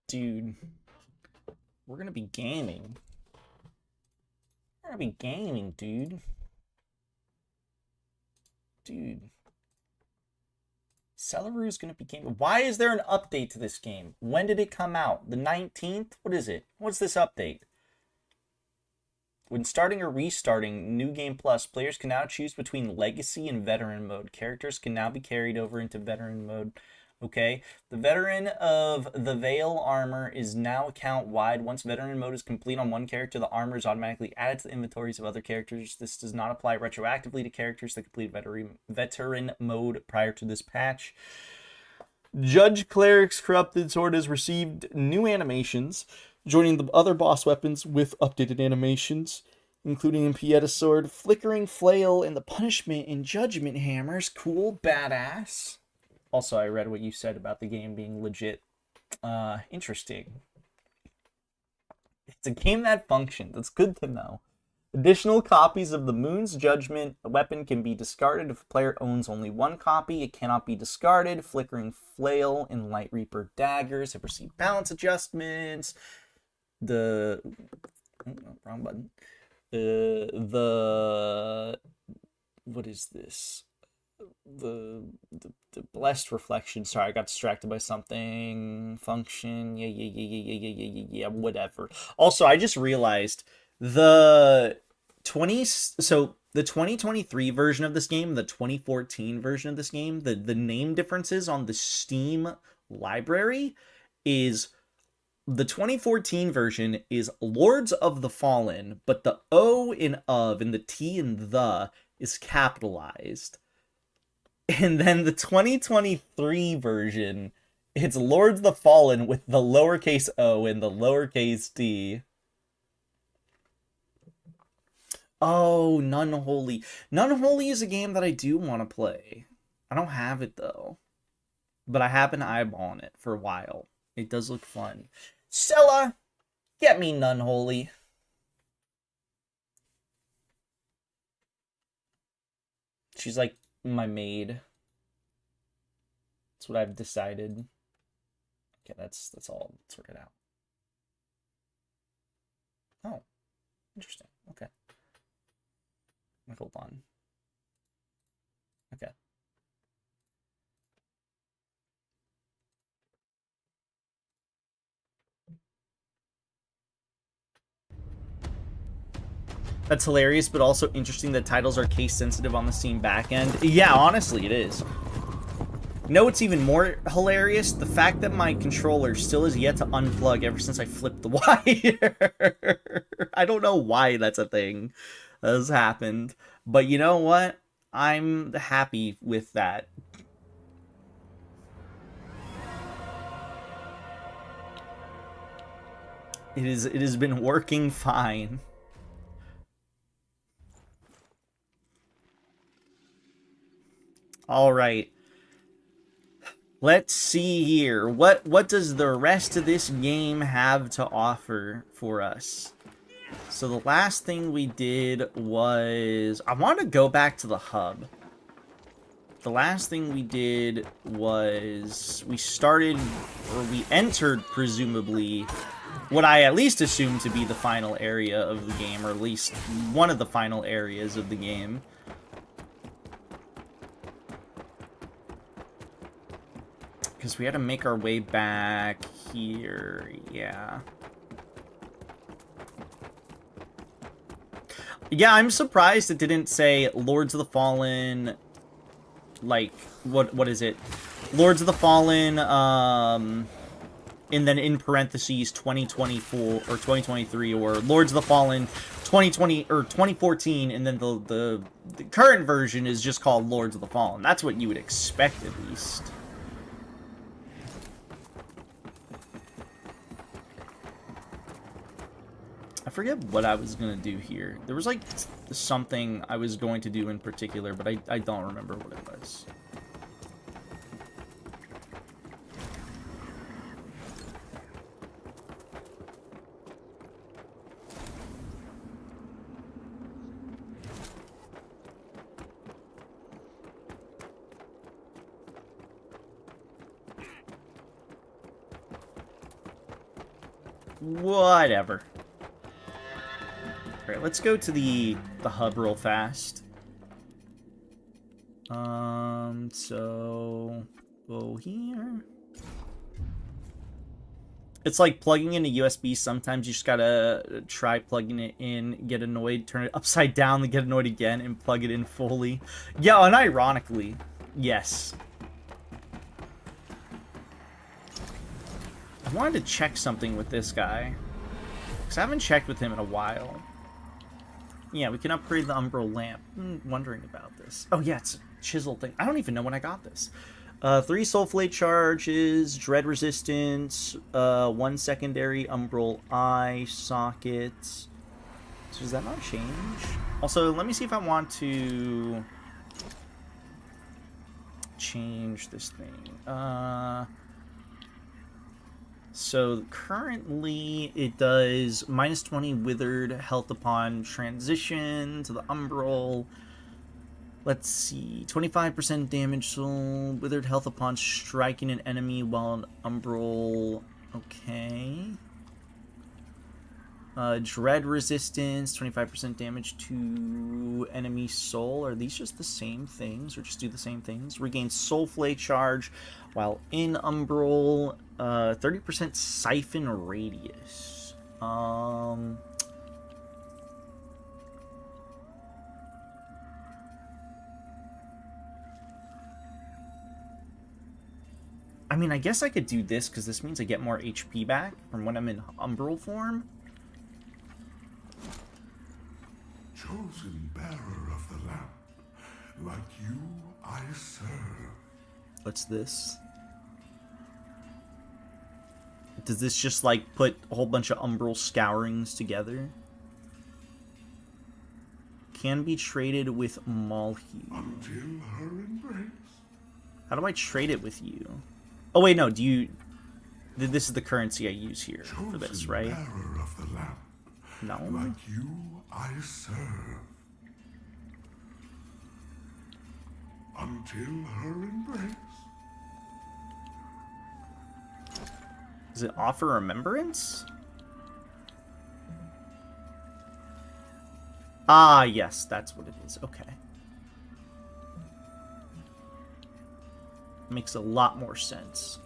Dude, we're gonna be gaming. We're gonna be gaming, dude. Dude. Celeru's gonna be gaming. Why is there an update to this game? When did it come out? The 19th? What is it? What's this update? When starting or restarting New Game Plus, players can now choose between Legacy and Veteran mode. Characters can now be carried over into Veteran mode. Okay, the Veteran of the Veil armor is now account-wide. Once Veteran mode is complete on one character, the armor is automatically added to the inventories of other characters. This does not apply retroactively to characters that complete Veteran mode prior to this patch. Judge Cleric's Corrupted Sword has received new animations, joining the other boss weapons with updated animations, including Impieta Sword, Flickering Flail, and the Punishment and Judgment Hammers. Cool, badass. Also, I read what you said about the game being legit. Interesting. It's a game that functions. That's good to know. Additional copies of the Moon's Judgment weapon can be discarded if a player owns only one copy. It cannot be discarded. Flickering Flail and Light Reaper daggers have received balance adjustments. Wrong button. What is this? The Blessed Reflection. Sorry, I got distracted by something. Function. Yeah, whatever. Also, I just realized the 2023 version of this game, the 2014 version of this game, the name differences on the Steam library is the 2014 version is Lords of the Fallen, but the O in of and the T in the is capitalized. And then the 2023 version, it's Lords of the Fallen with the lowercase o and the lowercase d. Oh, None Holy. None Holy is a game that I do want to play. I don't have it, though. But I have been eyeballing it for a while. It does look fun. Scylla, get me None Holy. She's like my maid. That's what I've decided. Okay, that's all sorted out. Oh, interesting. Okay. Hold on. Okay. That's hilarious, but also interesting that titles are case sensitive on the Steam backend. Yeah, honestly, it is. No, it's even more hilarious. The fact that my controller still has yet to unplug ever since I flipped the wire. I don't know why that's a thing that has happened. But you know what? I'm happy with that. It has been working fine. All right. Let's see here. What does the rest of this game have to offer for us? So the last thing we did was... I want to go back to the hub. The last thing we did was... we entered, presumably, what I at least assume to be the final area of the game, or at least one of the final areas of the game. Because we had to make our way back here, yeah. Yeah, I'm surprised it didn't say Lords of the Fallen, like, what is it? Lords of the Fallen, and then in parentheses 2024 or 2023, or Lords of the Fallen 2020 or 2014, and then the current version is just called Lords of the Fallen. That's what you would expect, at least. I forget what I was gonna do here. There was like something I was going to do in particular, but I don't remember what it was. Whatever. Alright, let's go to the hub real fast. So go here. It's like plugging in a USB. Sometimes you just gotta try plugging it in, get annoyed, turn it upside down, then get annoyed again, and plug it in fully. Yeah, unironically, yes. I wanted to check something with this guy, because I haven't checked with him in a while. Yeah, we can upgrade the Umbral lamp. I'm wondering about this. Oh yeah, it's a chisel thing. I don't even know when I got this. 3 Soulflake charges, Dread Resistance, 1 secondary Umbral Eye socket. So does that not change? Also, let me see if I want to change this thing. So currently it does -20 withered health upon transition to the Umbral. Let's see, 25% damage, so withered health upon striking an enemy while an Umbral. Okay. Dread resistance, 25% damage to enemy soul. Are these just the same things, or just do the same things? Regain Soulflake charge while in Umbral. 30% siphon radius. I mean, I guess I could do this, because this means I get more HP back from when I'm in Umbral form. Chosen bearer of the lamp, like you I serve. What's this? Does this just, like, put a whole bunch of Umbral scourings together? Can be traded with Malhue. Until her embrace. How do I trade it with you? Oh, wait, no, do you... This is the currency I use here for this, Chosen right? bearer of the lamp, No? like you I serve. Until her embrace. Does it offer remembrance? Ah, yes, that's what it is. Okay. Makes a lot more sense.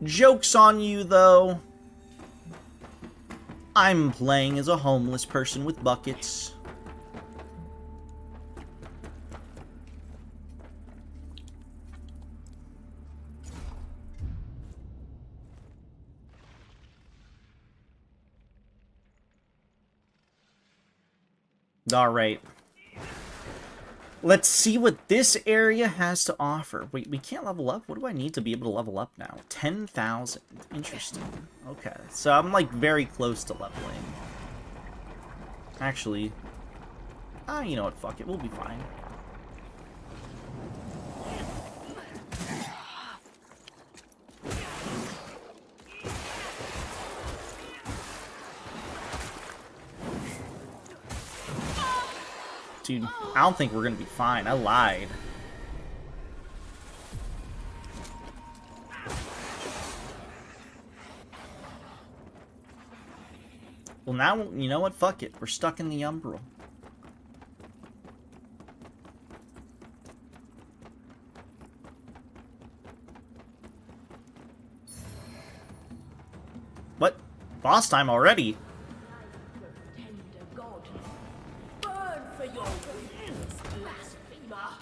Joke's on you, though. I'm playing as a homeless person with buckets. Alright. Let's see what this area has to offer. Wait, we can't level up? What do I need to be able to level up now? 10,000. Interesting. Okay, so I'm, like, very close to leveling. Actually... you know what? Fuck it. We'll be fine. Dude, I don't think we're gonna be fine. I lied. Well, now, you know what? Fuck it. We're stuck in the Umbral. What? Boss time already? Tender God, burn for your wickedness, blasphemer.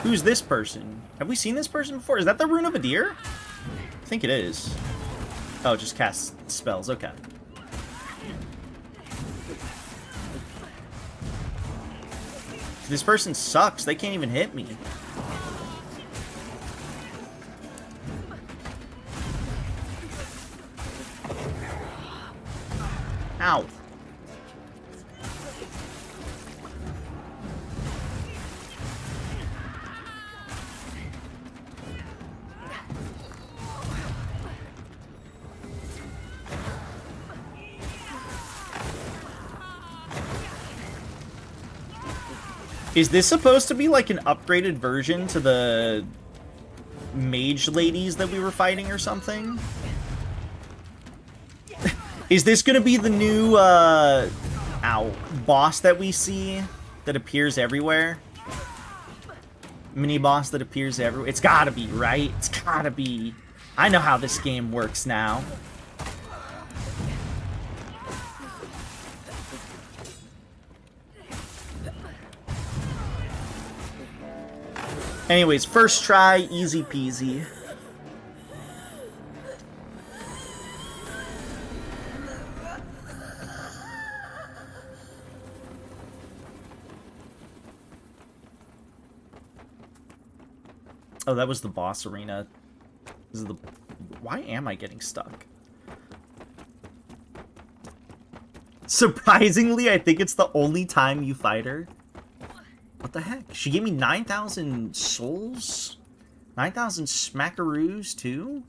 Who's this person? Have we seen this person before? Is that the Rune of Adir? I think it is. Oh, it just casts spells. Okay. This person sucks. They can't even hit me. Ow. Is this supposed to be like an upgraded version to the mage ladies that we were fighting or something? Is this gonna be the new, boss that we see that appears everywhere? Mini-boss that appears everywhere? It's gotta be, right? It's gotta be. I know how this game works now. Anyways, first try, easy peasy. Oh, that was the boss arena. This is the... Why am I getting stuck? Surprisingly, I think it's the only time you fight her. What the heck? She gave me 9,000 souls? 9,000 smackaroos, too?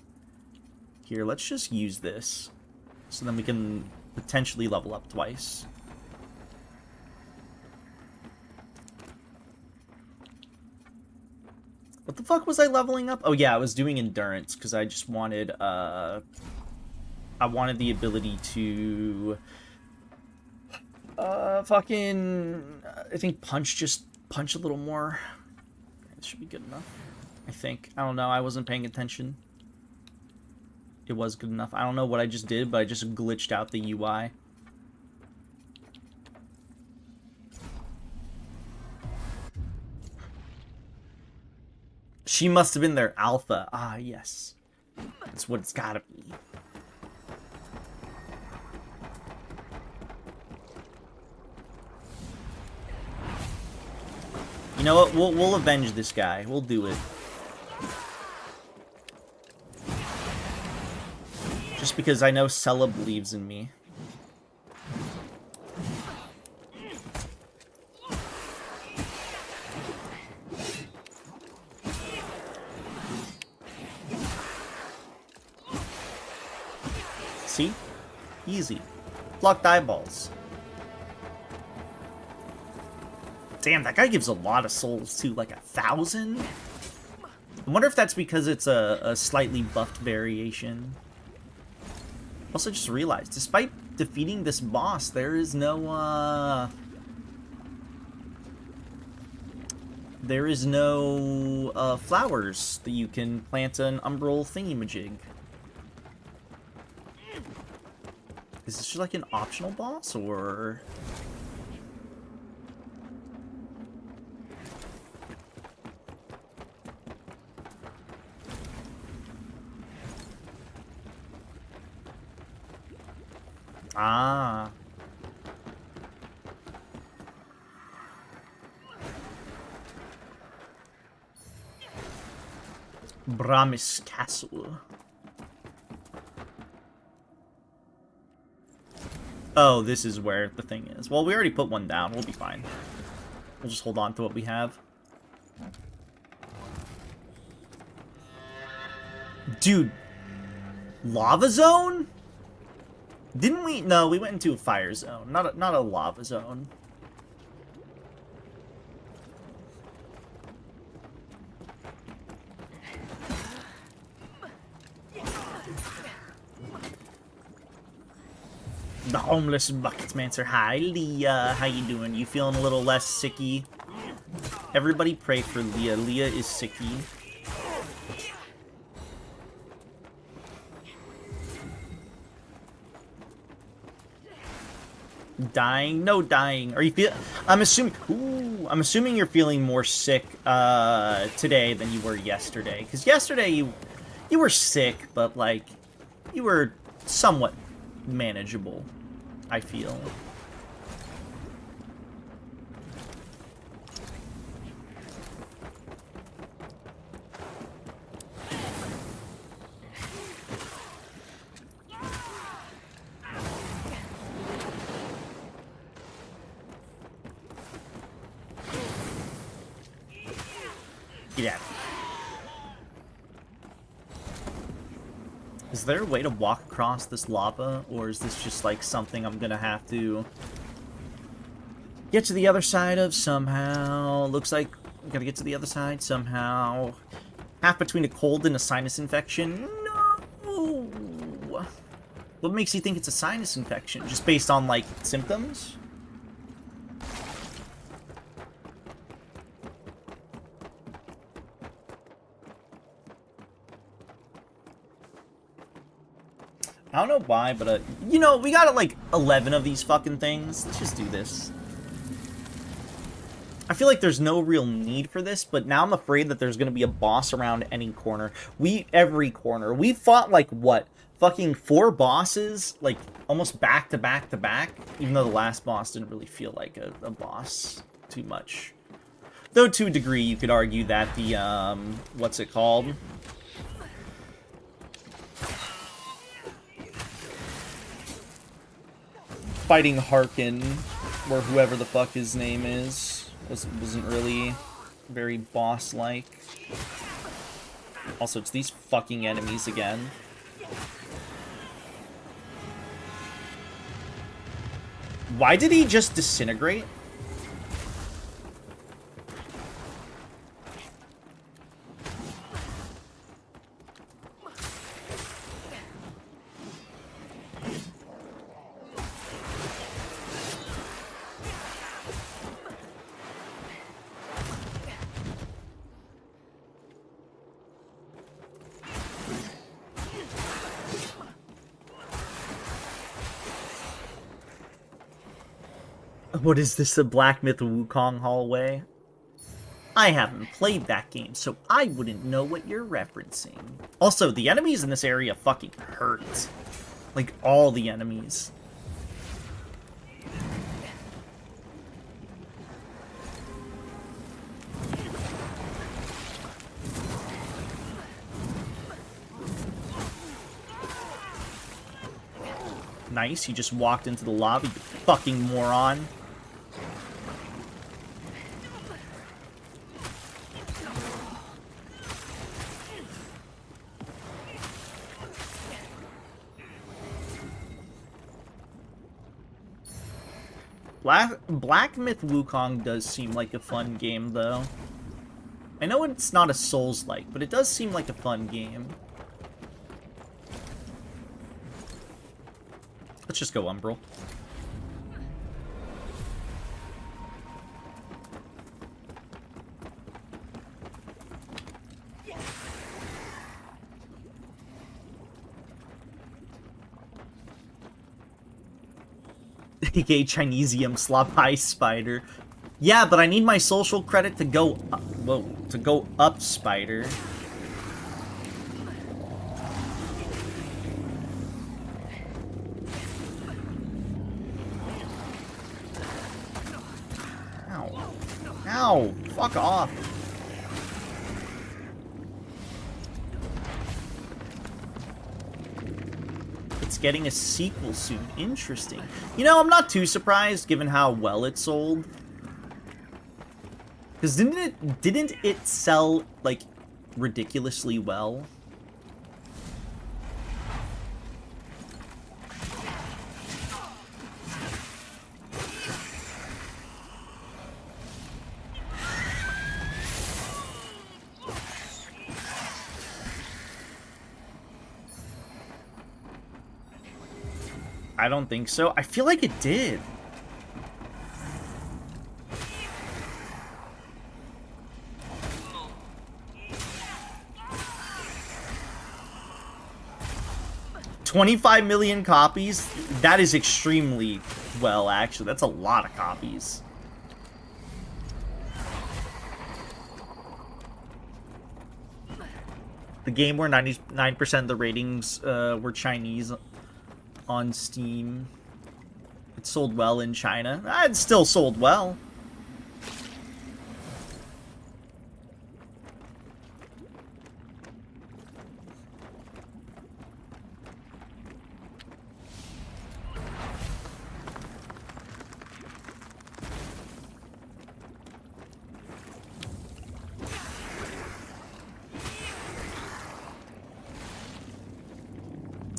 Here, let's just use this. So then we can potentially level up twice. What the fuck was I leveling up? Oh yeah, I was doing endurance, because I just wanted, I wanted the ability to... I think punch a little more. This should be good enough. I think. I don't know. I wasn't paying attention. It was good enough. I don't know what I just did, but I just glitched out the UI. She must have been their alpha. Ah, yes. That's what it's gotta be. You know what? We'll avenge this guy. We'll do it. Just because I know Sella believes in me. See? Easy. Blocked eyeballs. Damn, that guy gives a lot of souls too, like 1,000? I wonder if that's because it's a slightly buffed variation. Also just realized, despite defeating this boss, there is no, flowers that you can plant an umbral thingy-majig. Is this just like an optional boss, or...? Ah. Bramis Castle. Oh, this is where the thing is. Well, we already put one down. We'll be fine. We'll just hold on to what we have. Dude. Lava zone? Didn't we? No, we went into a fire zone. Not a lava zone. The homeless bucketsmancer. Hi, Leah. How you doing? You feeling a little less sicky? Everybody pray for Leah. Leah is sicky. Dying? No dying. Are you feel? I'm assuming. Ooh, I'm assuming you're feeling more sick today than you were yesterday. Because yesterday you were sick, but like you were somewhat manageable. I feel. Yeah. Is there a way to walk across this lava, or is this just like something I'm gonna have to get to the other side of somehow? Looks like we gotta get to the other side somehow. Half between a cold and a sinus infection? No! What makes you think it's a sinus infection? Just based on like symptoms? I don't know why, but, you know, we got, like, 11 of these fucking things. Let's just do this. I feel like there's no real need for this, but now I'm afraid that there's gonna be a boss around any corner. Every corner. We fought, like, what? Fucking 4 bosses, like, almost back to back to back, even though the last boss didn't really feel like a boss too much. Though, to a degree, you could argue that the, what's it called? Fighting Harkin, or whoever the fuck his name is, wasn't really very boss-like. Also, it's these fucking enemies again. Why did he just disintegrate? What is this, a Black Myth Wukong hallway? I haven't played that game, so I wouldn't know what you're referencing. Also, the enemies in this area fucking hurt. Like, all the enemies. Nice, you just walked into the lobby, you fucking moron. Black Myth Wukong does seem like a fun game, though. I know it's not a Souls-like, but it does seem like a fun game. Let's just go Umbral. aka Chinesium Slop Ice Spider. Yeah, but I need my social credit to go up, whoa, to go up, Spider. Ow. Ow, fuck off. Getting a sequel soon. Interesting. You know, I'm not too surprised given how well it sold. Because didn't it sell like ridiculously well? I don't think so. I feel like it did. $25 million copies? That is extremely well, actually. That's a lot of copies. The game where 99% of the ratings were Chinese on Steam. It sold well in China. It still sold well.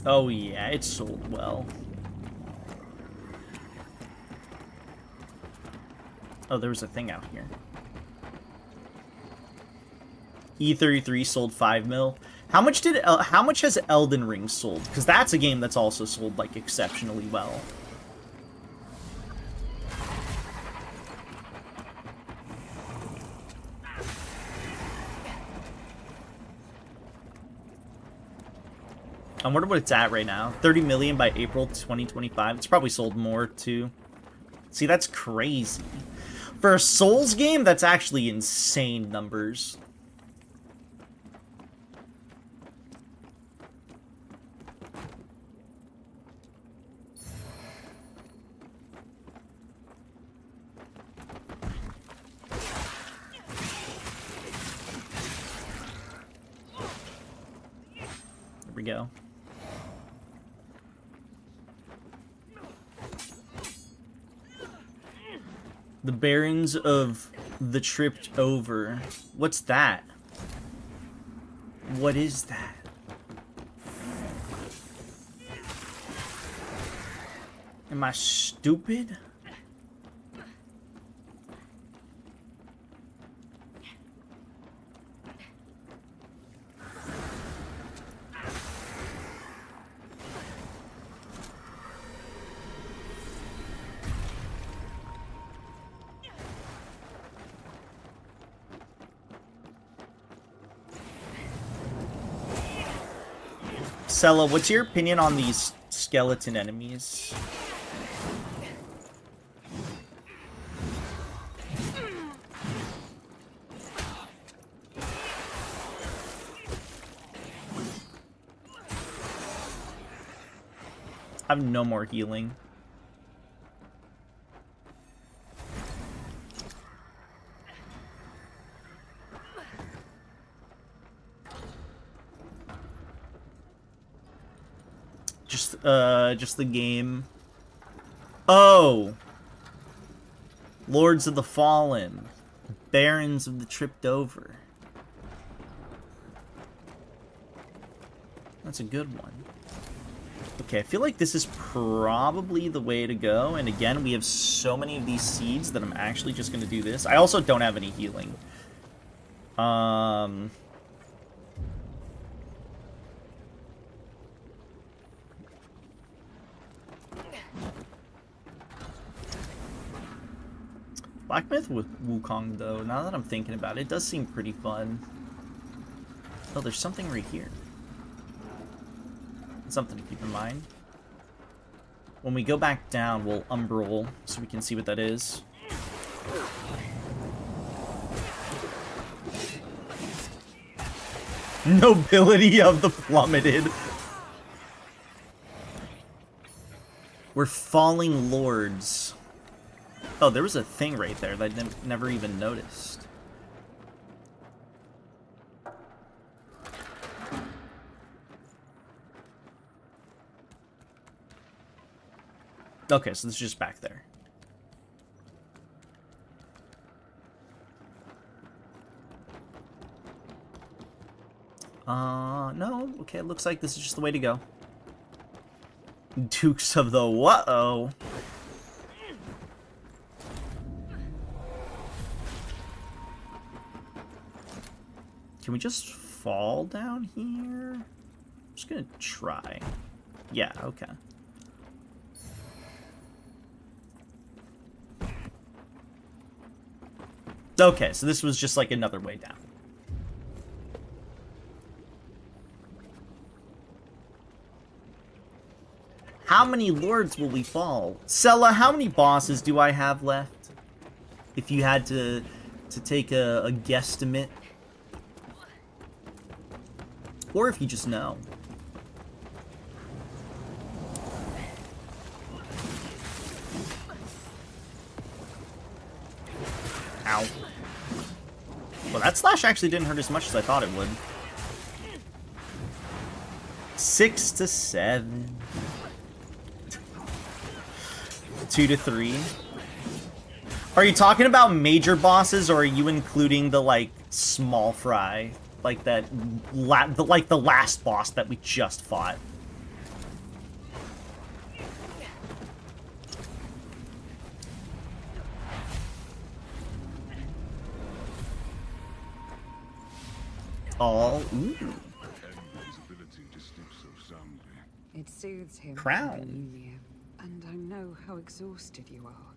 Oh yeah, it sold well. Oh, there was a thing out here. E33 sold 5 mil. How much has Elden Ring sold? Because that's a game that's also sold like exceptionally well. I wonder what it's at right now. 30 million by April 2025. It's probably sold more, too. See, that's crazy. For a Souls game, that's actually insane numbers. There we go. The Barons of the Tripped Over. What's that? What is that? Am I stupid? Sella, what's your opinion on these skeleton enemies? I have no more healing. Just the game. Oh! Lords of the Fallen. Barons of the Tripped Over. That's a good one. Okay, I feel like this is probably the way to go. And again, we have so many of these seeds that I'm actually just going to do this. I also don't have any healing. Black Myth with Wukong, though, now that I'm thinking about it, it does seem pretty fun. Oh, there's something right here. Something to keep in mind. When we go back down, we'll umbral so we can see what that is. Nobility of the Plummeted. We're falling lords. Oh, there was a thing right there that I never even noticed. Okay, so this is just back there. No. Okay, it looks like this is just the way to go. Dukes of the Whoa. Can we just fall down here? I'm just gonna try. Yeah, okay. Okay, so this was just like another way down. How many lords will we fall? Sella, how many bosses do I have left? If you had to take a guesstimate. Or if you just know. Ow. Well, that slash actually didn't hurt as much as I thought it would. 6 to 7. 2 to 3. Are you talking about major bosses, or are you including the, like, small fry? Like that, like the last boss that we just fought. All ooh. It soothes him. Crown. Amelia, and I know how exhausted you are.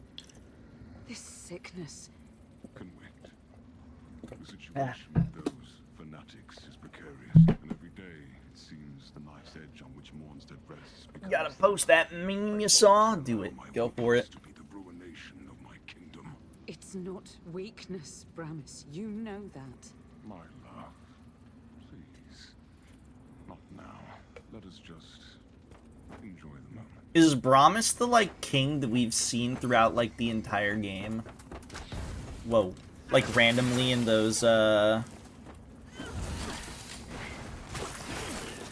This sickness. Can wait. The situation with those fanatics is precarious, and every day it seems the knife's edge on which mourns dead rests. You gotta post that meme you saw. Do it. Go for it. To be the ruination of my kingdom. It's not weakness, Bramis. You know that. My love, please, not now. Let us just enjoy the moment. Is Bramis the, like, king that we've seen throughout, like, the entire game? Whoa. Like, randomly in those,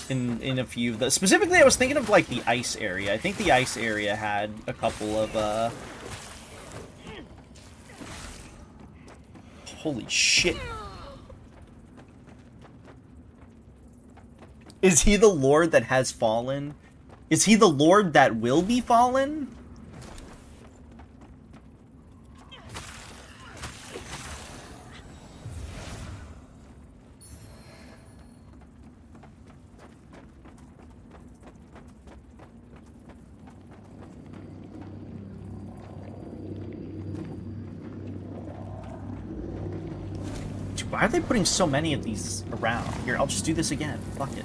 in a few of the... Specifically, I was thinking of, like, the ice area. I think the ice area had a couple of, Holy shit. Is he the lord that has fallen? Is he the lord that will be fallen? Dude, why are they putting so many of these around? Here, I'll just do this again. Fuck it.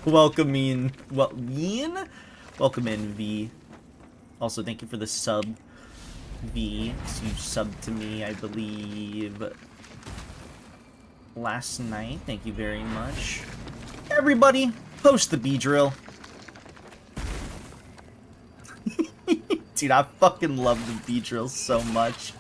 Welcome in, welcome in, V. Also, thank you for the sub, V. So you subbed to me, I believe, last night. Thank you very much. Everybody, post the Beedrill. Dude, I fucking love the Beedrill so much.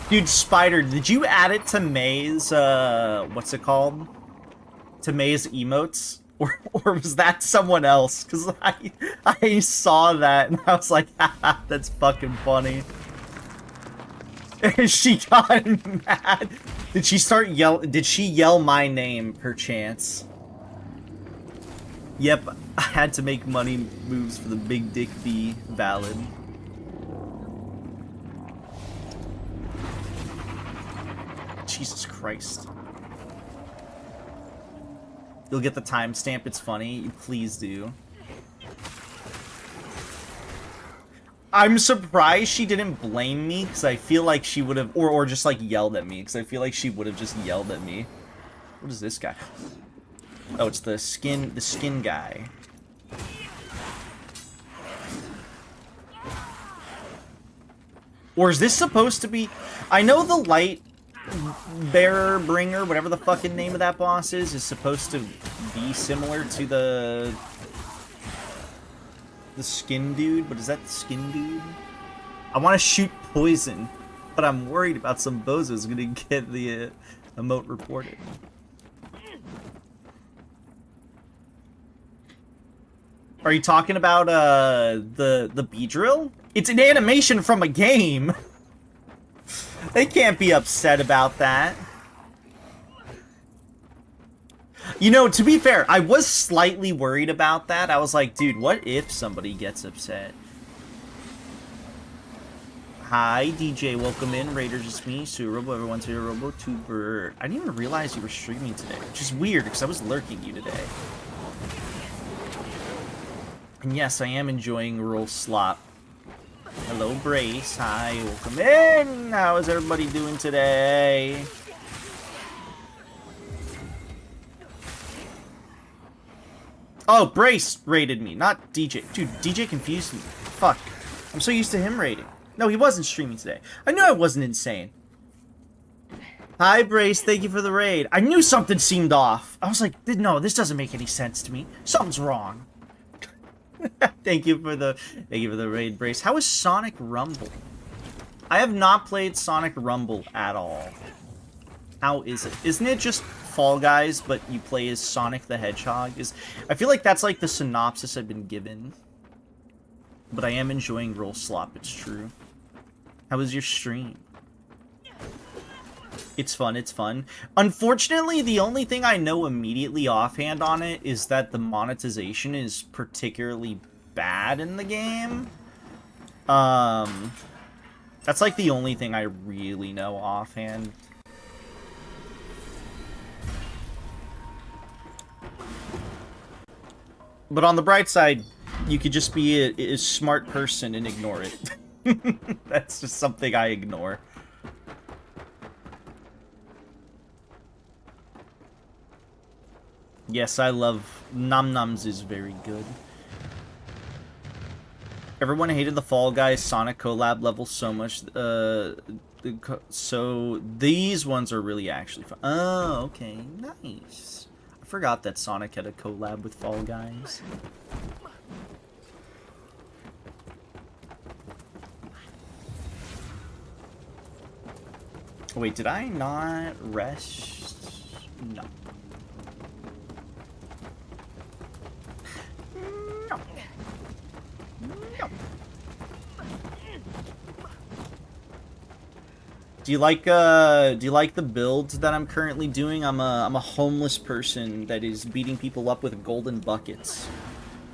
Dude, Spider, did you add it to May's, what's it called? To May's emotes? Or was that someone else? Because I saw that and I was like, haha, that's fucking funny. She got mad. Did she yell my name, perchance? Yep, I had to make money moves for the big dick B. Valid. Jesus Christ. You'll get the timestamp, it's funny. Please do. I'm surprised she didn't blame me, because I feel like she would have, or just like yelled at me, because I feel like she would have just yelled at me. What is this guy? Oh, it's the skin guy. Or is this supposed to be, I know the light bearer bringer, whatever the fucking name of that boss is supposed to be similar to the skin dude, but is that the skin dude? I want to shoot poison, but I'm worried about some bozos gonna get the emote reported. Are you talking about the Beedrill? It's an animation from a game. They can't be upset about that. You know, to be fair, I was slightly worried about that. I was like, dude, what if somebody gets upset? Hi, DJ, welcome in. Raiders, it's me, Surobo, everyone's here, RoboTuber. I didn't even realize you were streaming today, which is weird, because I was lurking you today. And yes, I am enjoying Roll Slop. Hello, Brace. Hi, welcome in. How is everybody doing today? Oh, Brace raided me, not DJ. Dude, DJ confused me. Fuck. I'm so used to him raiding. No, he wasn't streaming today. I knew I wasn't insane. Hi, Brace. Thank you for the raid. I knew something seemed off. I was like, no, this doesn't make any sense to me. Something's wrong. Thank you for the raid, Brace. How is Sonic Rumble? I have not played Sonic Rumble at all. How is it? Isn't it just Fall Guys, but you play as Sonic the Hedgehog? I feel like that's like the synopsis I've been given. But I am enjoying Roll Slop, it's true. How was your stream? It's fun, it's fun. Unfortunately, the only thing I know immediately offhand on it is that the monetization is particularly bad in the game. That's like the only thing I really know offhand. But on the bright side, you could just be a smart person and ignore it. That's just something I ignore. Yes, I love Nom Noms is very good. Everyone hated the Fall Guys Sonic collab level so much. So these ones are really actually fun. Oh, okay, nice. I forgot that Sonic had a collab with Fall Guys. Wait, did I not rest? No. No. No. Do you like the builds that I'm currently doing? I'm a homeless person that is beating people up with golden buckets.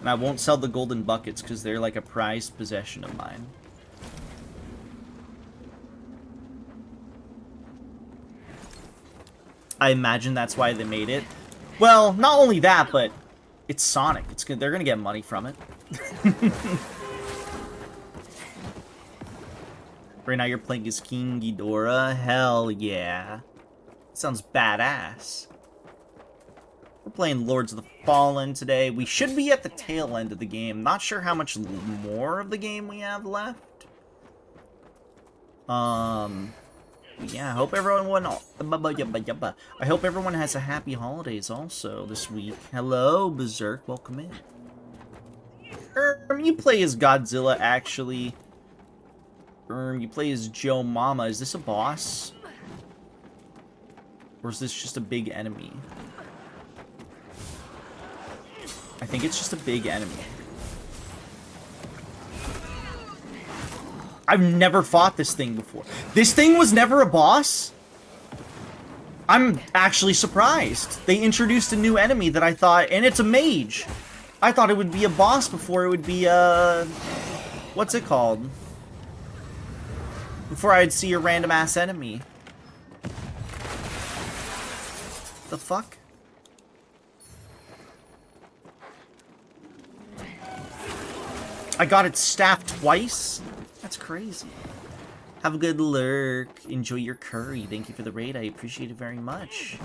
And I won't sell the golden buckets because they're like a prized possession of mine. I imagine that's why they made it. Well, not only that, but it's Sonic. It's good. They're gonna get money from it. Right now you're playing as King Ghidorah? Hell yeah. Sounds badass. We're playing Lords of the Fallen today. We should be at the tail end of the game. Not sure how much more of the game we have left. Yeah, I hope everyone I hope everyone has a happy holidays also this week. Hello, Berserk, welcome in. You play as Godzilla actually. You play as Joe Mama. Is this a boss? Or is this just a big enemy? I think it's just a big enemy. I've never fought this thing before. This thing was never a boss? I'm actually surprised. They introduced a new enemy that I thought, and it's a mage. I thought it would be a boss before it would be what's it called? Before I'd see a random ass enemy. The fuck? I got its staff twice? That's crazy. Have a good lurk. Enjoy your curry. Thank you for the raid. I appreciate it very much.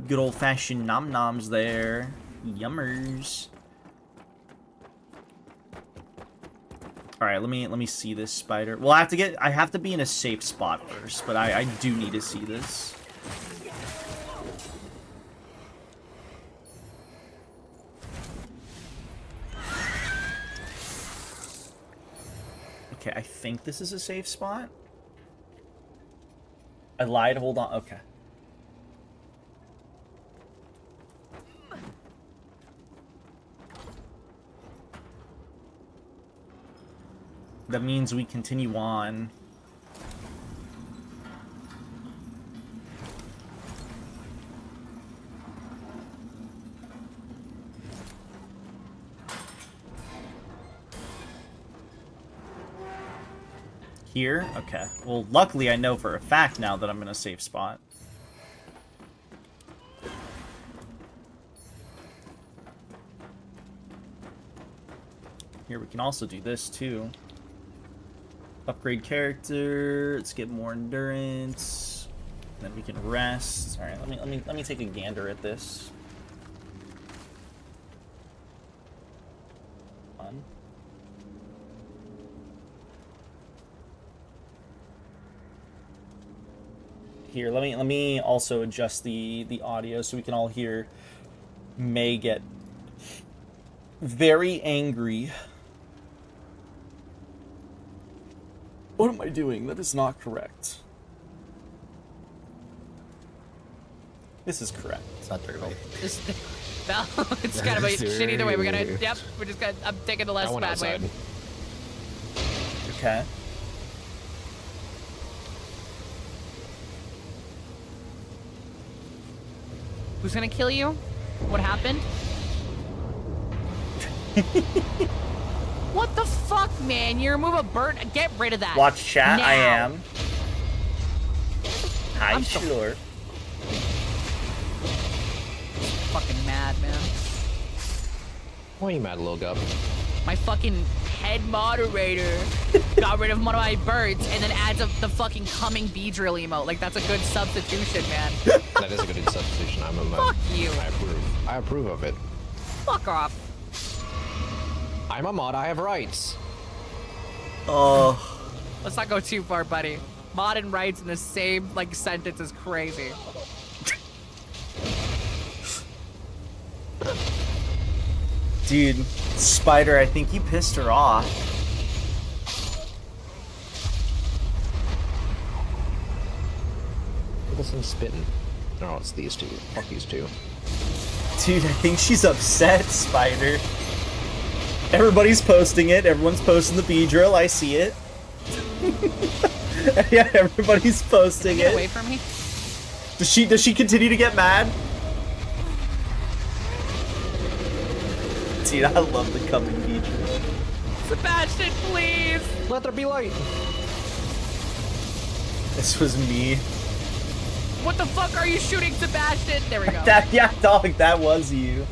Good old-fashioned nom-noms there. Yummers. Alright, let me see this spider. Well, I have to be in a safe spot first, but I do need to see this. Okay, I think this is a safe spot. I lied, hold on, okay. That means we continue on. Here? Okay. Well, luckily I know for a fact now that I'm in a safe spot. Here we can also do this too. Upgrade character. Let's get more endurance. Then we can rest. All right, let me take a gander at this. Fun. Here, let me also adjust the audio so we can all hear May get very angry. What am I doing? That is not correct. This is correct. It's not turtle. No, it's kind of a shit either way. We're gonna, yep, we're just gonna, I'm taking the less bad way. Okay. Who's gonna kill you? What happened? What the fuck, man? You remove a bird? Get rid of that. Watch chat. Now. I am. Hi, I'm so sure. Fucking mad, man. Why are you mad, little gup? My fucking head moderator got rid of one of my birds and then adds the fucking coming bee drill emote. Like, that's a good substitution, man. That is a good substitution. Fuck you. I approve. I approve of it. Fuck off. I'm a mod. I have rights. Oh. Let's not go too far, buddy. Mod and rights in the same, like, sentence is crazy. Dude, Spider, I think you pissed her off. Look at some spitting. No, it's these two. Fuck these two. Dude, I think she's upset, Spider. Everybody's posting it. Everyone's posting the bee drill. I see it. Yeah, everybody's posting Get it. away from me. Does she continue to get mad? Dude, I love the coming bee drill. Sebastian, please. Let there be light. This was me. What the fuck are you shooting, Sebastian? There we go. Yeah, dog, that was you.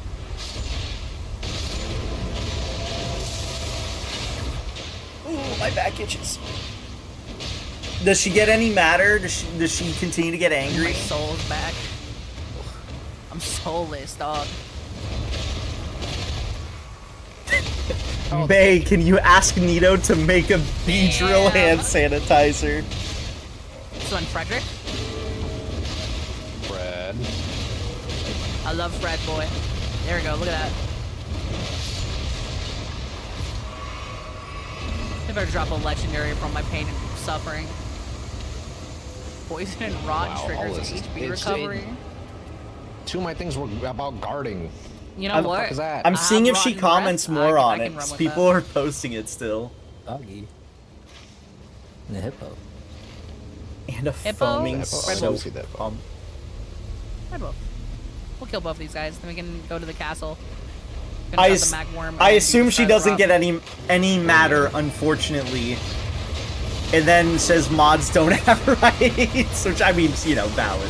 My back itches. Does she get any madder? Does she continue to get My angry? soul's back. I'm soulless, dog. Bay, can you ask Nito to make a Beedrill Damn. hand sanitizer? This one, Frederick. Fred. I love Fred, boy. There we go. Look at that. I better drop a legendary from my pain and suffering. Poison and rot Wow, all triggers this is- HP it's- recovery. Two of my things were about guarding. You know what? Fuck is that? I'm seeing if she rotten comments breath. more I on can it. run 'Cause with people that. are posting it still. Doggy. And the hippo. And a Hippo? foaming Hippo? I soap don't see that. pump. Try both. We'll kill both these guys, then we can go to the castle. I, Finish as- out the Magworm, I and assume do she the doesn't Rob. get any matter, unfortunately. And then says mods don't have rights, which I mean, you know, valid.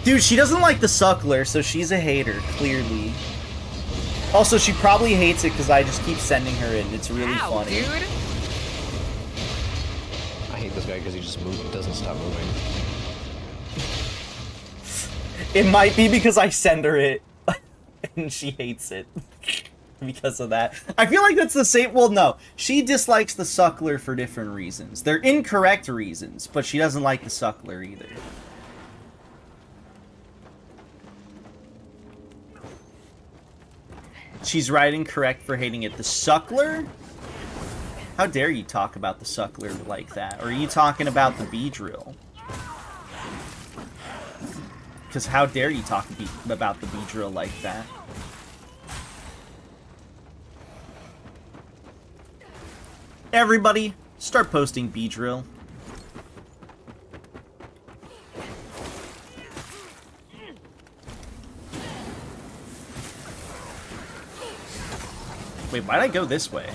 Dude, she doesn't like the suckler, so she's a hater, clearly. Also, she probably hates it because I just keep sending her in. It's really Ow, funny. dude. I hate this guy because he just doesn't stop moving. It might be because I send her it, and she hates it because of that. I feel like that's the same. Well, no, she dislikes the suckler for different reasons. They're incorrect reasons, but she doesn't like the suckler either. She's right and correct for hating it. The suckler? How dare you talk about the suckler like that? Or are you talking about the Beedrill? Because how dare you talk about the Beedrill like that? Everybody, start posting Beedrill. Wait, why'd I go this way?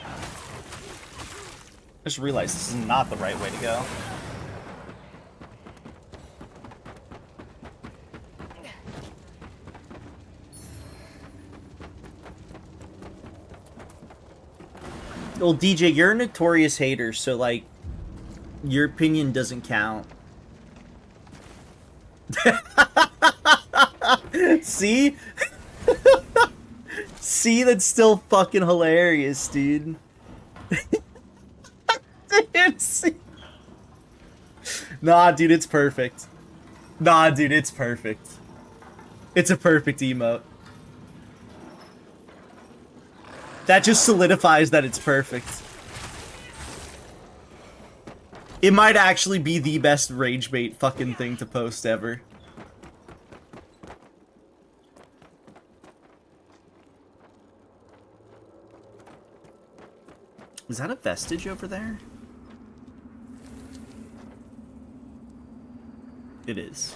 I just realized this is not the right way to go. Well, DJ, you're a notorious hater, so, like, your opinion doesn't count. See? See, that's still fucking hilarious, dude. Dude, see? Nah, dude, it's perfect. Nah, dude, it's perfect. It's a perfect emote. That just solidifies that it's perfect. It might actually be the best rage bait fucking thing to post ever. Is that a vestige over there? It is.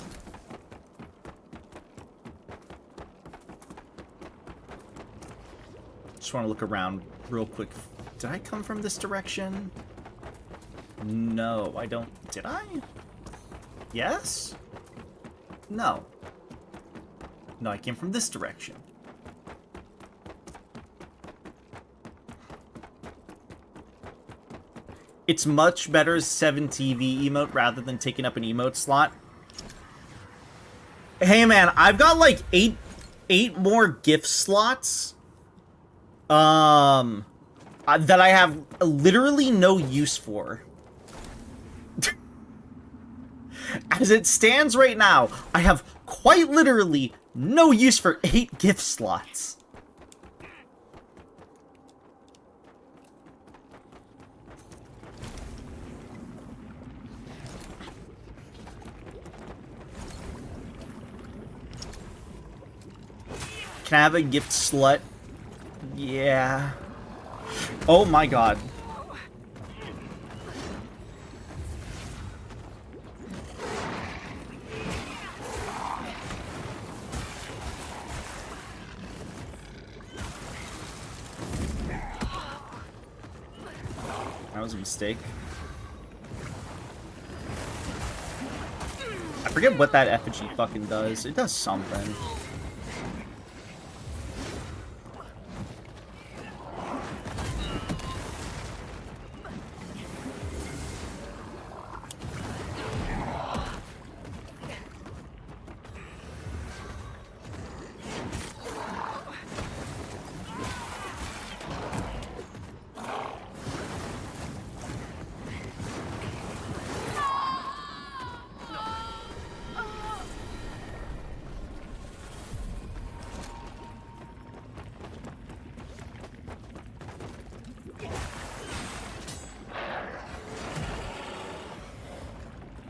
Just want to look around real quick. Did I come from this direction? No, I don't. Did I? Yes? No. No, I came from this direction. It's much better as 7TV emote rather than taking up an emote slot. Hey man, I've got like eight more gift slots. That I have literally no use for. As it stands right now, I have quite literally no use for 8 gift slots. Can I have a gift slut? Yeah. Oh my god. That was a mistake. I forget what that effigy fucking does. It does something.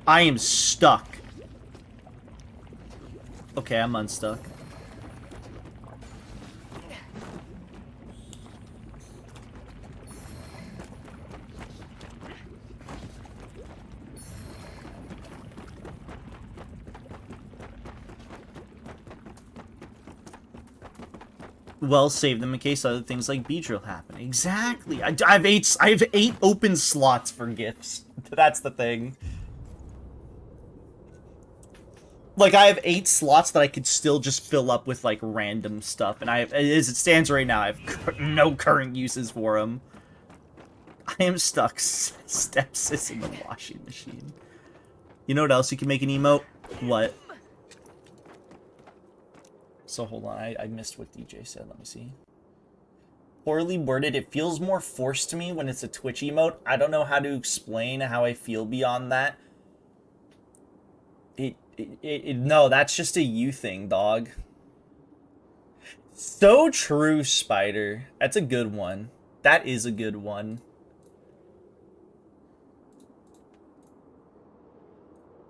I am stuck. Okay, I'm unstuck. Well, save them in case other things like Beedrill happen. Exactly. I have 8 open slots for gifts. That's the thing. Like, I have 8 slots that I could still just fill up with, like, random stuff. And as it stands right now, I have no current uses for them. I am stuck. Stepsis in the washing machine. You know what else you can make an emote? What? So, hold on. I missed what DJ said. Let me see. Poorly worded. It feels more forced to me when it's a Twitch emote. I don't know how to explain how I feel beyond that. No, that's just a you thing, dog. So true, Spider. That's a good one. That is a good one.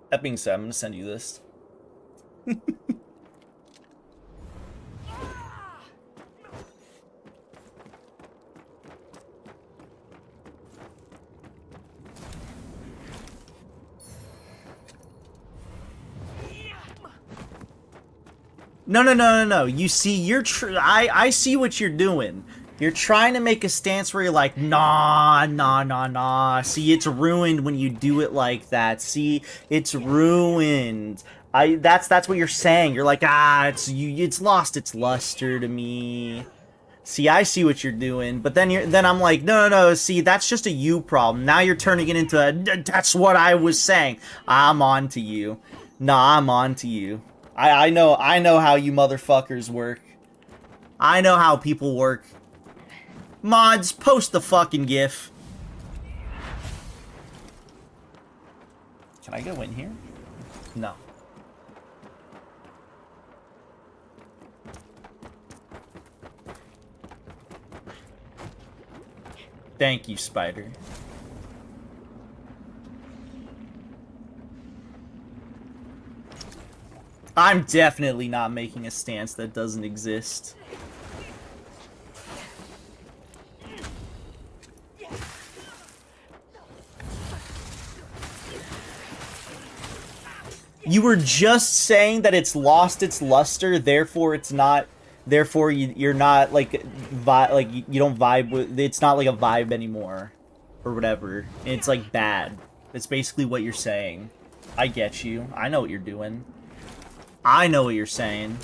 That being said, I'm gonna send you this. No. You see, I see what you're doing. You're trying to make a stance where you're like, nah. See, it's ruined when you do it like that. See, it's ruined. That's what you're saying. You're like, it's lost its luster to me. See, I see what you're doing, but then I'm like, no. See, that's just a you problem. Now you're turning it into a, that's what I was saying. I'm on to you. Nah, I'm on to you. I know how you motherfuckers work. I know how people work. Mods, post the fucking GIF. Can I go in here? No. Thank you, Spider. I'm definitely not making a stance that doesn't exist. You were just saying that it's lost its luster, therefore it's not. Therefore, you're not like you don't vibe with. It's not like a vibe anymore, or whatever. And it's like bad. That's basically what you're saying. I get you. I know what you're doing. I know what you're saying.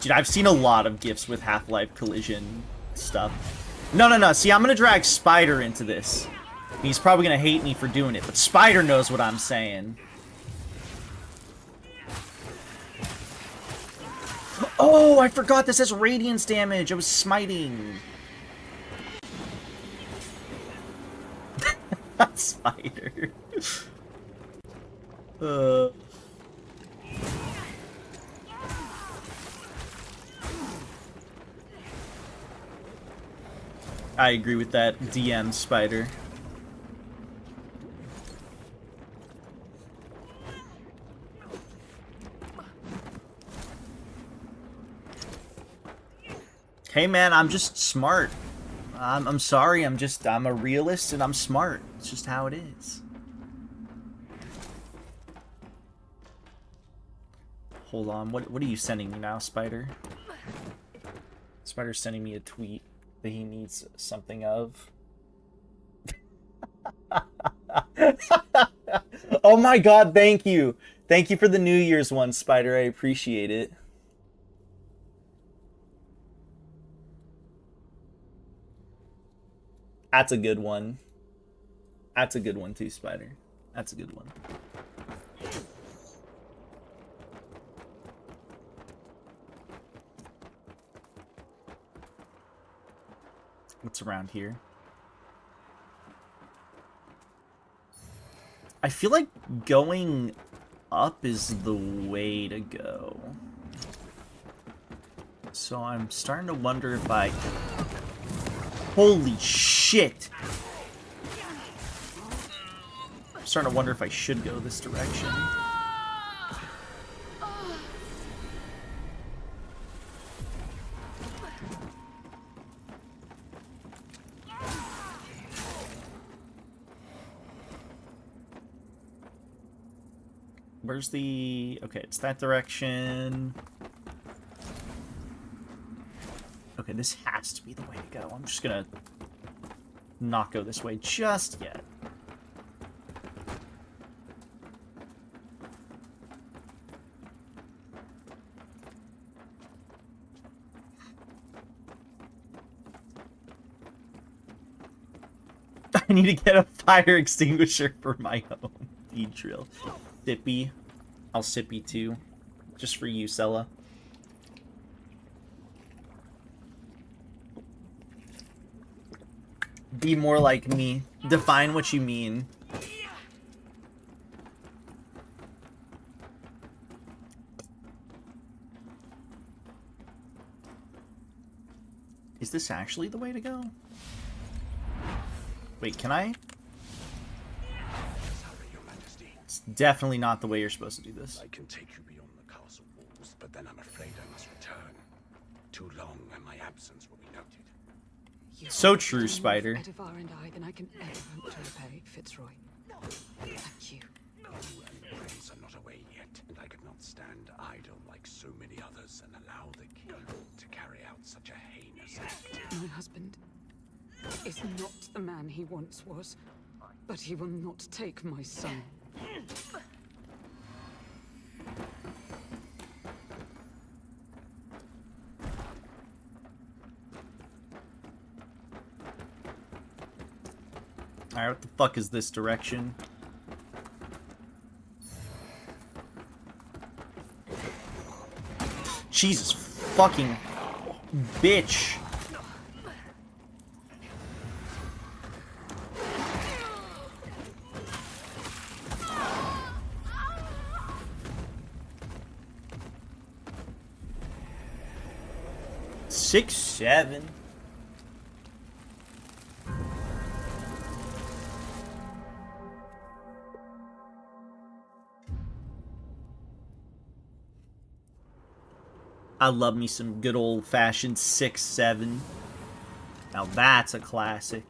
Dude, I've seen a lot of GIFs with Half-Life Collision stuff. No. See, I'm gonna drag Spider into this. He's probably gonna hate me for doing it, but Spider knows what I'm saying. Oh, I forgot this has radiance damage. I was smiting. Spider. I agree with that, DM Spider. Hey man, I'm just smart. I'm sorry, I'm a realist and I'm smart. It's just how it is. Hold on, what are you sending me now, Spider? Spider's sending me a tweet that he needs something of. Oh my god, thank you. Thank you for the New Year's one, Spider. I appreciate it. That's a good one. That's a good one too, Spider. That's a good one. What's around here? I feel like going up is the way to go. So I'm starting to wonder if I... Holy shit! I'm starting to wonder if I should go this direction. Where's the... Okay, it's that direction. Okay, this has to be the way to go. I'm just gonna not go this way just yet. I need to get a fire extinguisher for my own drill. Sippy. I'll sippy too. Just for you, Sella. Be more like me. Define what you mean. Is this actually the way to go? Wait, can I? It's definitely not the way you're supposed to do this. I can take you beyond the castle walls, but then I'm afraid I must return. Too long and my absence will be noted. So true, Spider. Edivar and I than I can ever hope to repay, Fitzroy. Thank you. You and the prince are not away yet, and I could not stand idle like so many others and allow the king to carry out such a heinous act. My husband is not the man he once was, but he will not take my son. Alright, what the fuck is this direction? Jesus fucking bitch. Six, 7. I love me some good old-fashioned 6-7. Now that's a classic.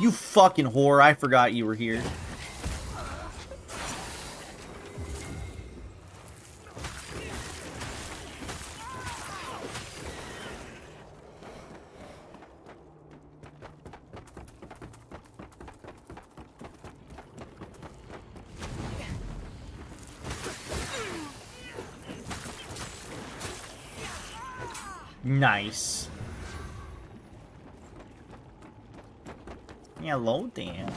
You fucking whore, I forgot you were here. Nice. Yeah, low damn.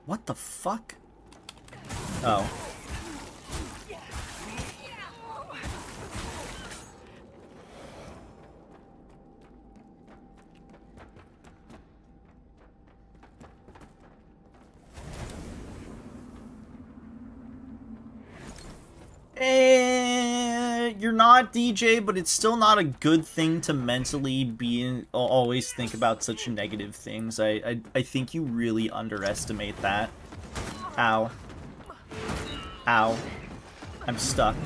What the fuck? Oh. You're not DJ, but it's still not a good thing to mentally be in, always think about such negative things. I think you really underestimate that. Ow. Ow. I'm stuck.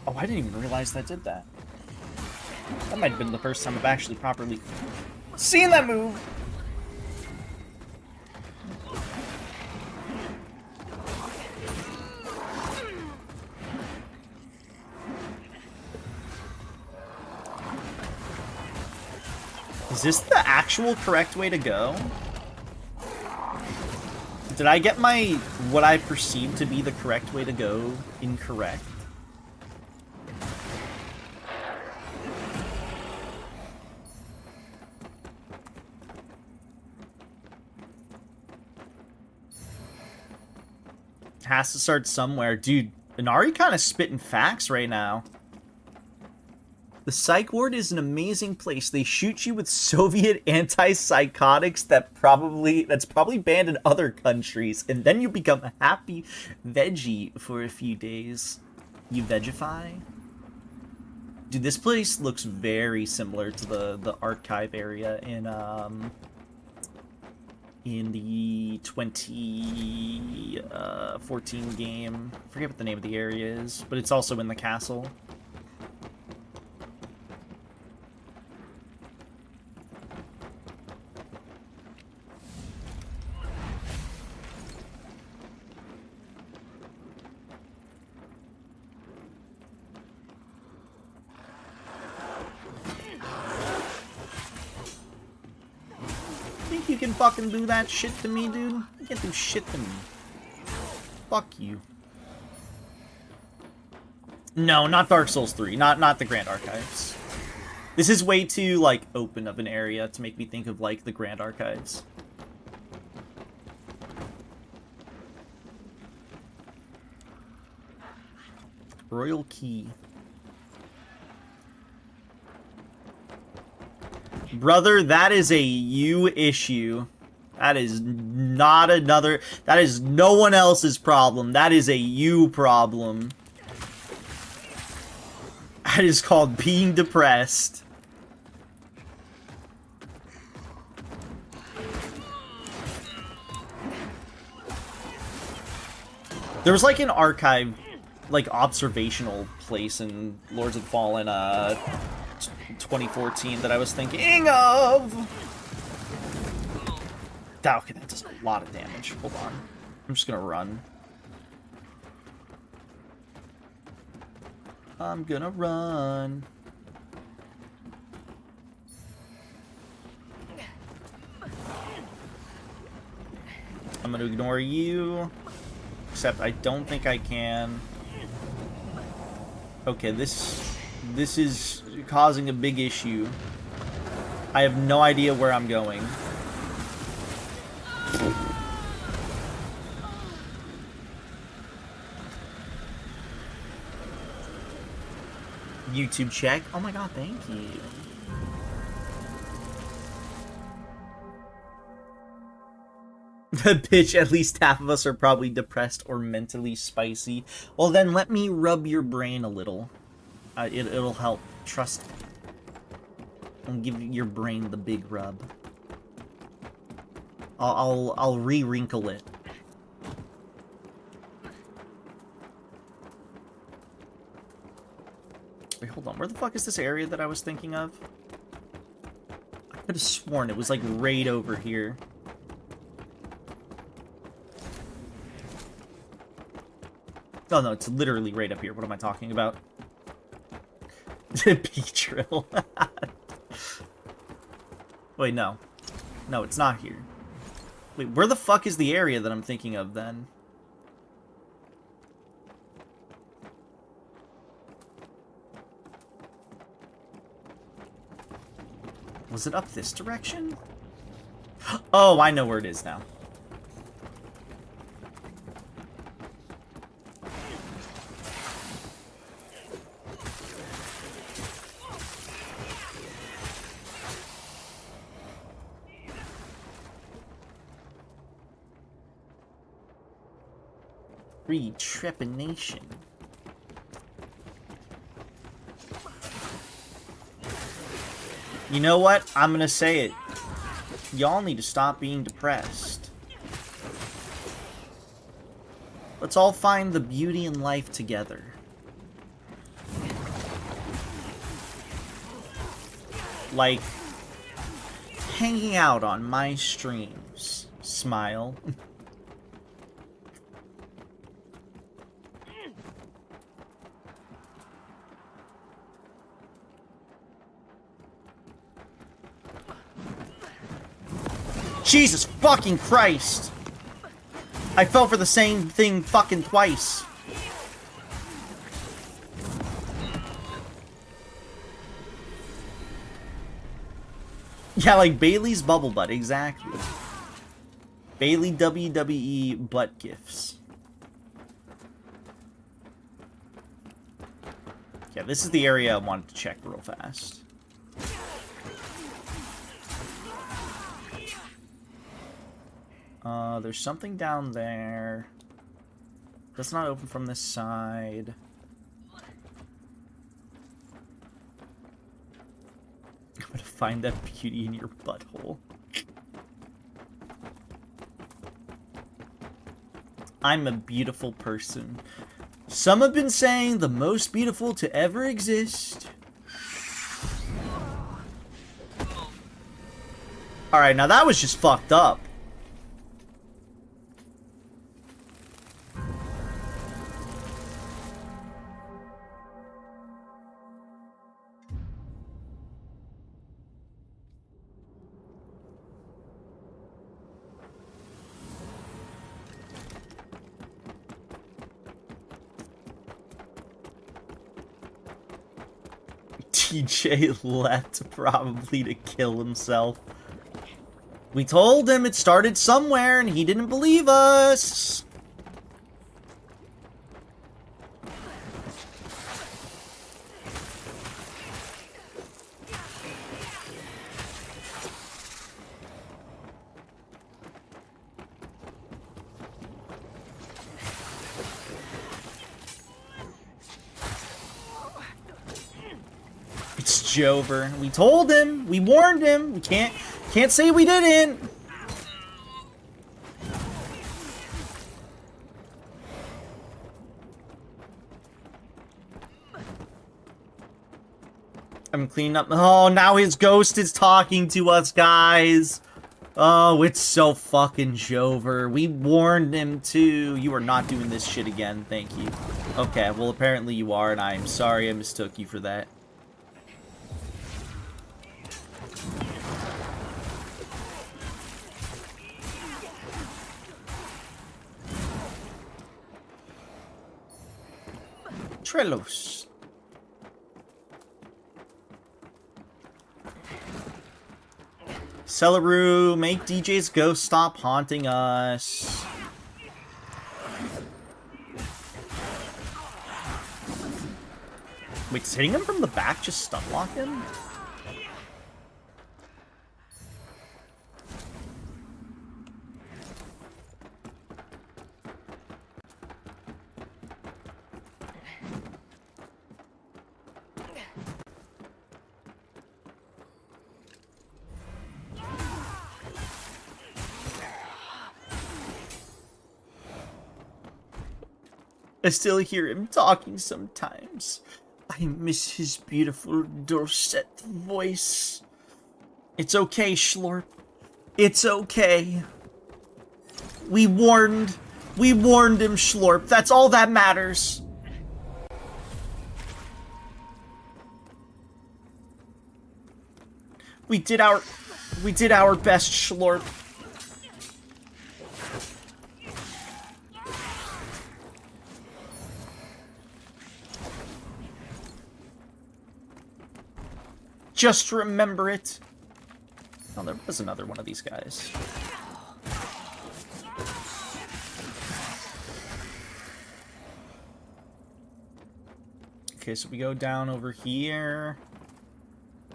Oh, I didn't even realize that did that. That might have been the first time I've actually properly seen that move. Is this the actual correct way to go? Did I get my, what I perceived to be the correct way to go, incorrect? Has to start somewhere. Dude, Inari kind of spitting facts right now. The psych ward is an amazing place. They shoot you with Soviet antipsychotics that's probably banned in other countries, and then you become a happy veggie for a few days. You vegify? Dude, this place looks very similar to the archive area in the 2014 game. I forget what the name of the area is, but it's also in the castle. You can fucking do that shit to me, dude? You can't do shit to me. Fuck you. No, not Dark Souls 3. Not the Grand Archives. This is way too, like, open of an area to make me think of, like, the Grand Archives. Royal Key. Brother, that is a you issue. That is not another... That is no one else's problem. That is a you problem. That is called being depressed. There was like an archive, like observational place in Lords of the Fallen, 2014 that I was thinking of. Okay, that does a lot of damage. Hold on. I'm just gonna run. I'm gonna run. I'm gonna ignore you. Except I don't think I can. Okay, this is causing a big issue. I have no idea where I'm going. YouTube check. Oh my god, thank you. Bitch, at least half of us are probably depressed or mentally spicy. Well then, let me rub your brain a little. It'll help. Trust me. I'll give your brain the big rub. I'll re-wrinkle it. Wait, hold on. Where the fuck is this area that I was thinking of? I could have sworn it was like right over here. Oh no, it's literally right up here. What am I talking about? Beatrill. Wait, no. No, it's not here. Wait, where the fuck is the area that I'm thinking of then? Was it up this direction? Oh, I know where it is now. Trepanation. You know what? I'm gonna say it. Y'all need to stop being depressed. Let's all find the beauty in life together. Like hanging out on my streams. Smile. Jesus fucking Christ! I fell for the same thing fucking twice. Yeah, like Bailey's bubble butt, exactly. Bailey WWE butt gifts. Yeah, this is the area I wanted to check real fast. There's something down there. That's not open from this side. I'm gonna find that beauty in your butthole. I'm a beautiful person. Some have been saying the most beautiful to ever exist. Alright, now that was just fucked up. TJ left probably to kill himself. We told him it started somewhere and he didn't believe us. It's Jover. We told him. We warned him. We can't say we didn't. I'm cleaning up. Oh, now his ghost is talking to us, guys. Oh, it's so fucking Jover. We warned him too. You are not doing this shit again. Thank you. Okay, well apparently you are, and I am sorry I mistook you for that. Trelos. Celeru, make DJ's ghost stop haunting us. Wait, does hitting him from the back just stun lock him? I still hear him talking sometimes. I miss his beautiful Dorset voice. It's okay, Schlorp. It's okay. We warned him, Schlorp. That's all that matters. We did our best, Schlorp. Just remember it. Oh, there was another one of these guys. Okay, so we go down over here.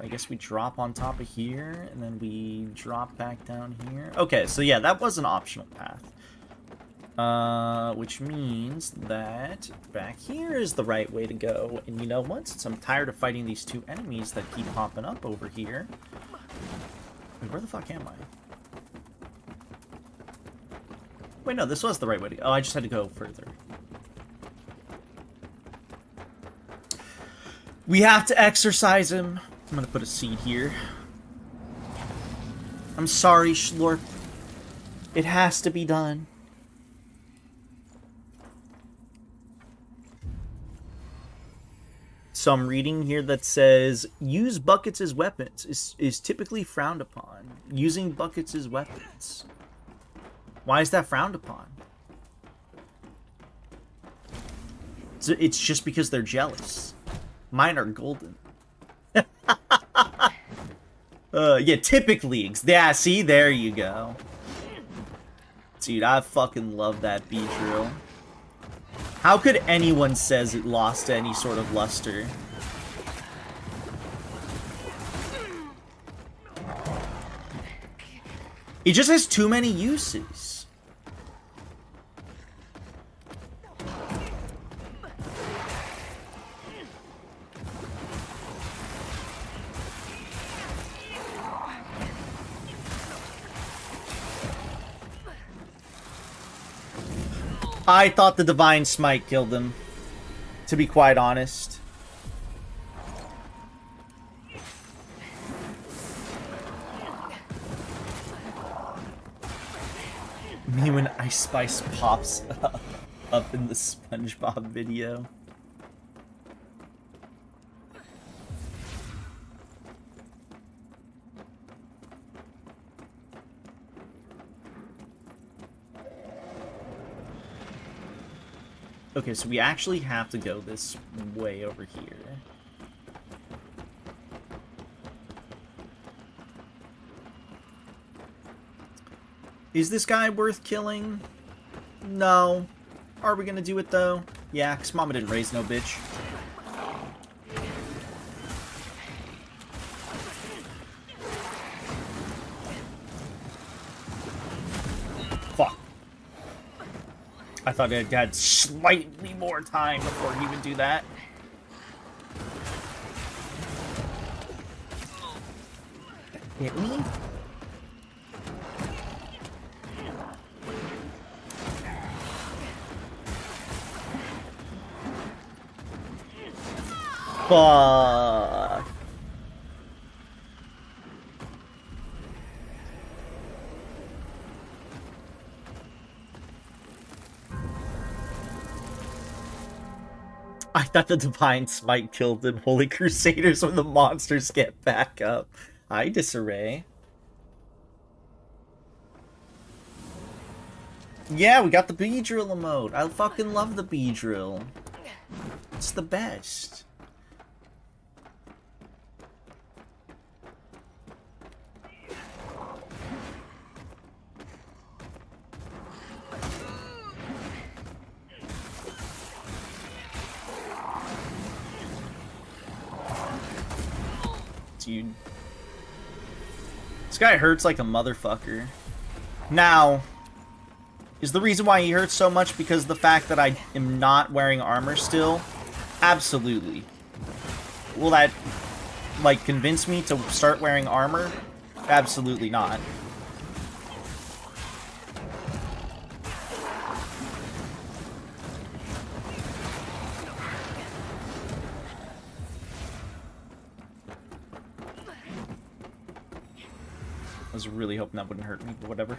I guess we drop on top of here, and then we drop back down here. Okay, so yeah, that was an optional path. Which means that back here is the right way to go. And you know what? Since I'm tired of fighting these two enemies that keep popping up over here. Wait, where the fuck am I? Wait, no, this was the right way to go. Oh, I just had to go further. We have to exercise him. I'm gonna put a seed here. I'm sorry, Schlorp. It has to be done. So I'm reading here that says, use buckets as weapons is typically frowned upon. Using buckets as weapons. Why is that frowned upon? It's just because they're jealous. Mine are golden. Yeah, typically. Yeah, see? There you go. Dude, I fucking love that Beedrill. How could anyone says it lost any sort of luster? It just has too many uses. I thought the Divine Smite killed him, to be quite honest. Me when Ice Spice pops up in the SpongeBob video. Okay, so we actually have to go this way over here. Is this guy worth killing? No. Are we gonna do it though? Yeah, because Mama didn't raise no bitch. Fuck. I thought I had slightly more time before he would do that. Hit me? Fuck. I thought the Divine Smite killed them. Holy Crusaders when the monsters get back up. Hi, Disarray. Yeah, we got the Beedrill emote. I fucking love the Beedrill. It's the best. Dude. This guy hurts like a motherfucker. Now, is the reason why he hurts so much because of the fact that I am not wearing armor still? Absolutely. Will that, like, convince me to start wearing armor? Absolutely not. I was really hoping that wouldn't hurt me, but whatever.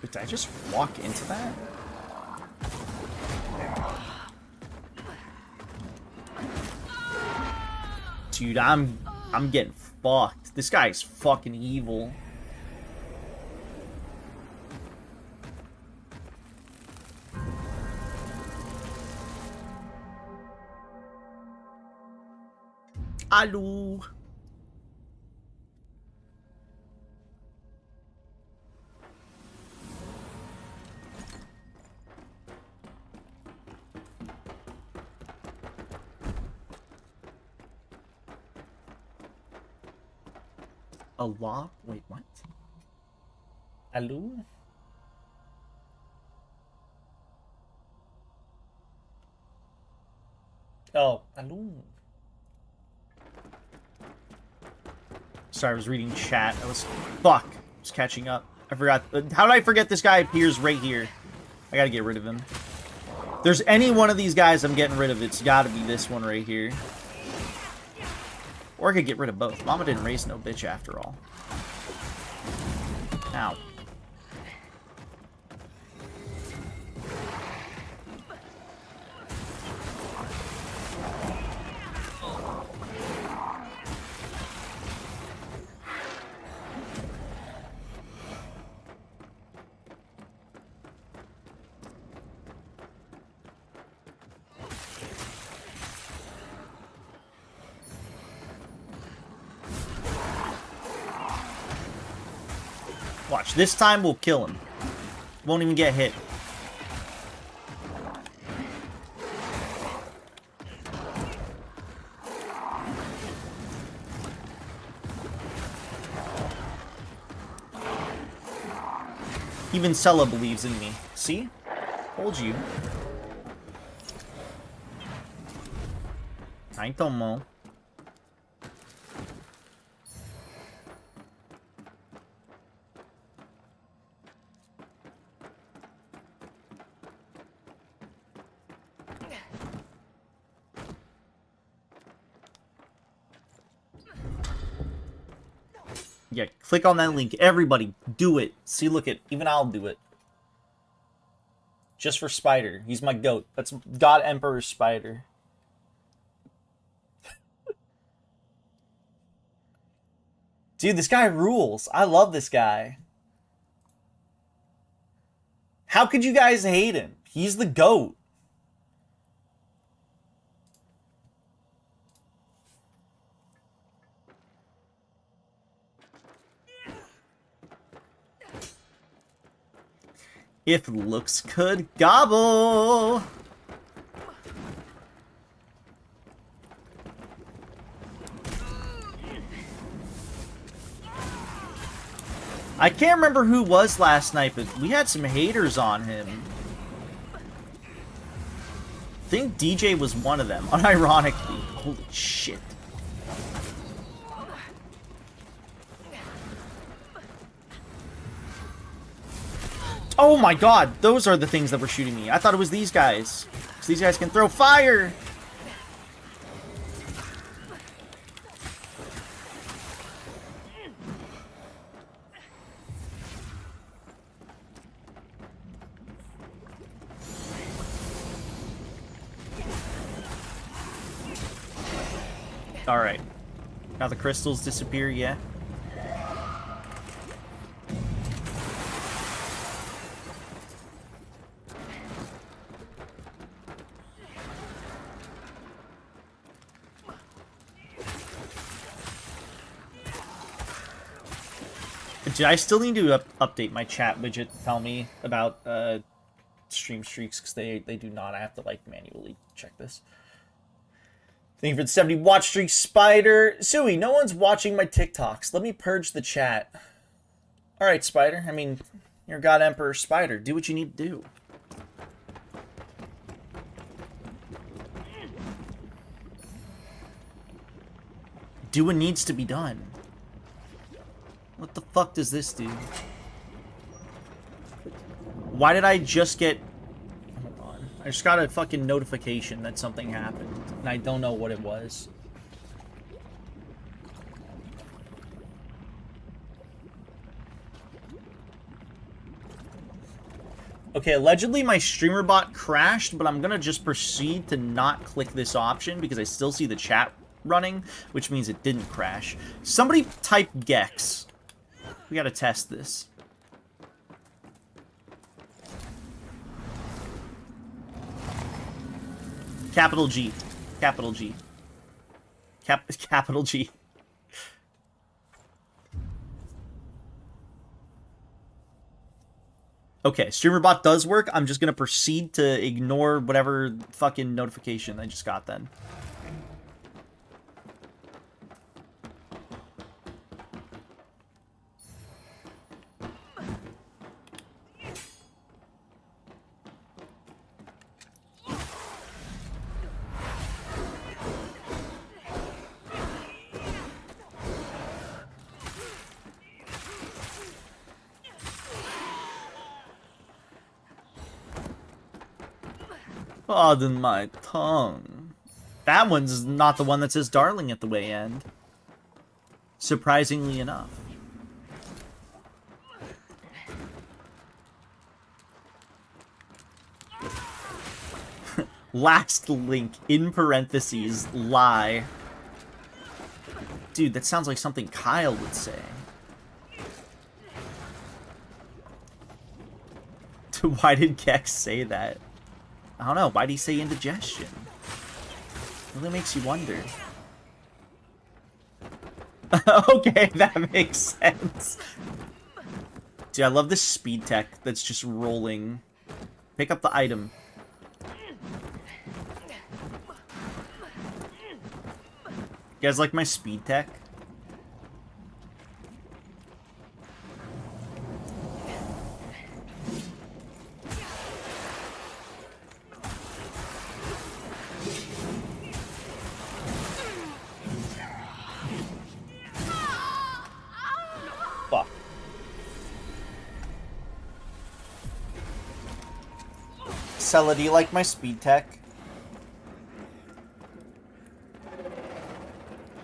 Did I just walk into that? Dude, I'm getting fucked. This guy's fucking evil. Hello. Allah? Wait, what? Hello? Oh, hello. Sorry, I was reading chat. Fuck. I was catching up. I forgot. How did I forget this guy appears right here? I gotta get rid of him. If there's any one of these guys I'm getting rid of, it's gotta be this one right here. Or I could get rid of both. Mama didn't raise no bitch after all. Ow. Watch, this time we'll kill him. Won't even get hit. Even Sella believes in me. See? Told you. I tomo. Yeah, click on that link. Everybody, do it. See, look at, even I'll do it. Just for Spider. He's my goat. That's God Emperor Spider. Dude, this guy rules. I love this guy. How could you guys hate him? He's the GOAT. If looks could gobble. I can't remember who was last night, but we had some haters on him. I think DJ was one of them, unironically. Holy shit. Oh my god, those are the things that were shooting me. I thought it was these guys. Because these guys can throw fire! Alright. Now the crystals disappear, yeah? I still need to update my chat widget to tell me about stream streaks, because they do not. I have to, like, manually check this. Thank you for the 70 watch streak, Spider. Suey, no one's watching my TikToks. Let me purge the chat. Alright, Spider. I mean, you're God Emperor Spider. Do what you need to do. Do what needs to be done. What the fuck does this do? Why did I just get... Hold on. I just got a fucking notification that something happened, and I don't know what it was. Okay, allegedly my streamer bot crashed, but I'm gonna just proceed to not click this option because I still see the chat running, which means it didn't crash. Somebody type Gex. We gotta test this. Capital G. Capital G. Capital G. Okay, StreamerBot does work. I'm just gonna proceed to ignore whatever fucking notification I just got then. Pardon my tongue. That one's not the one that says darling at the way end. Surprisingly enough. Last link, in parentheses, lie. Dude, that sounds like something Kyle would say. Why did Gex say that? I don't know. Why did he say indigestion? Really makes you wonder. Okay, that makes sense. Dude, I love this speed tech that's just rolling. Pick up the item. You guys like my speed tech? Fuck. Sella, do you like my speed tech?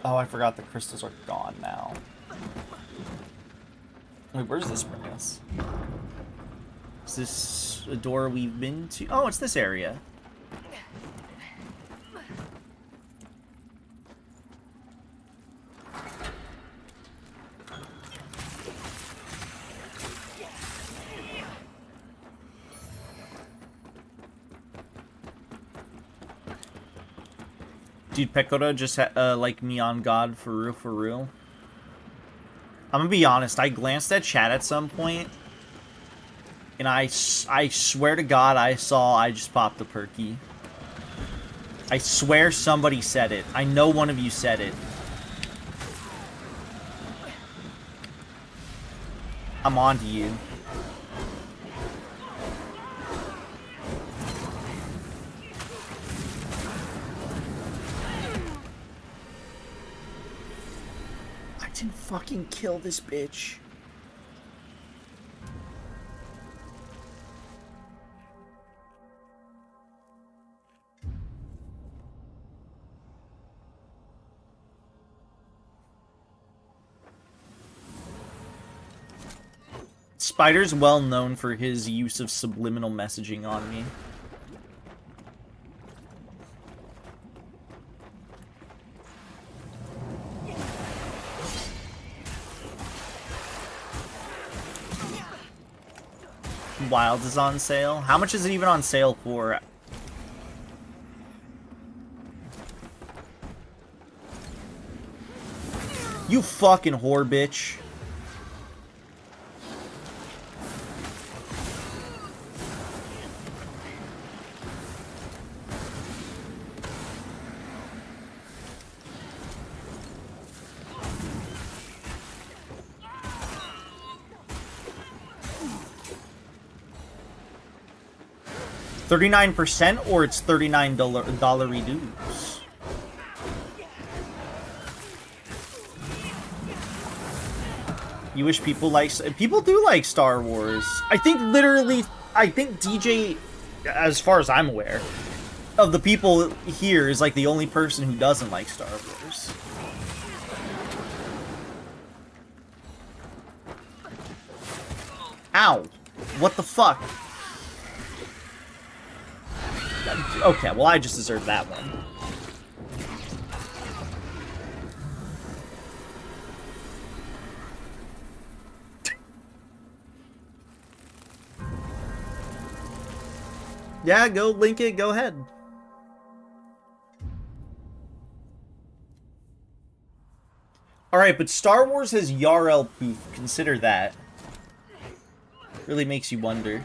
Oh, I forgot the crystals are gone now. Wait, where's this bring us? Is this a door we've been to? Oh, it's this area. Dude, Pecora just like me on God for real, for real. I'm gonna be honest, I glanced at chat at some point, and I swear to God I just popped the perky. I swear somebody said it. I know one of you said it. I'm on to you. Didn't fucking kill this bitch. Spider's well known for his use of subliminal messaging on me. Wilds is on sale. How much is it even on sale for? You fucking whore bitch. $39% or it's $39 reduce. You wish people do like Star Wars. I think DJ, as far as I'm aware, of the people here is like the only person who doesn't like Star Wars. Ow. What the fuck? Okay, well, I just deserved that one. Yeah, go link it, go ahead. Alright, but Star Wars has Yarl poof. Consider that. Really makes you wonder.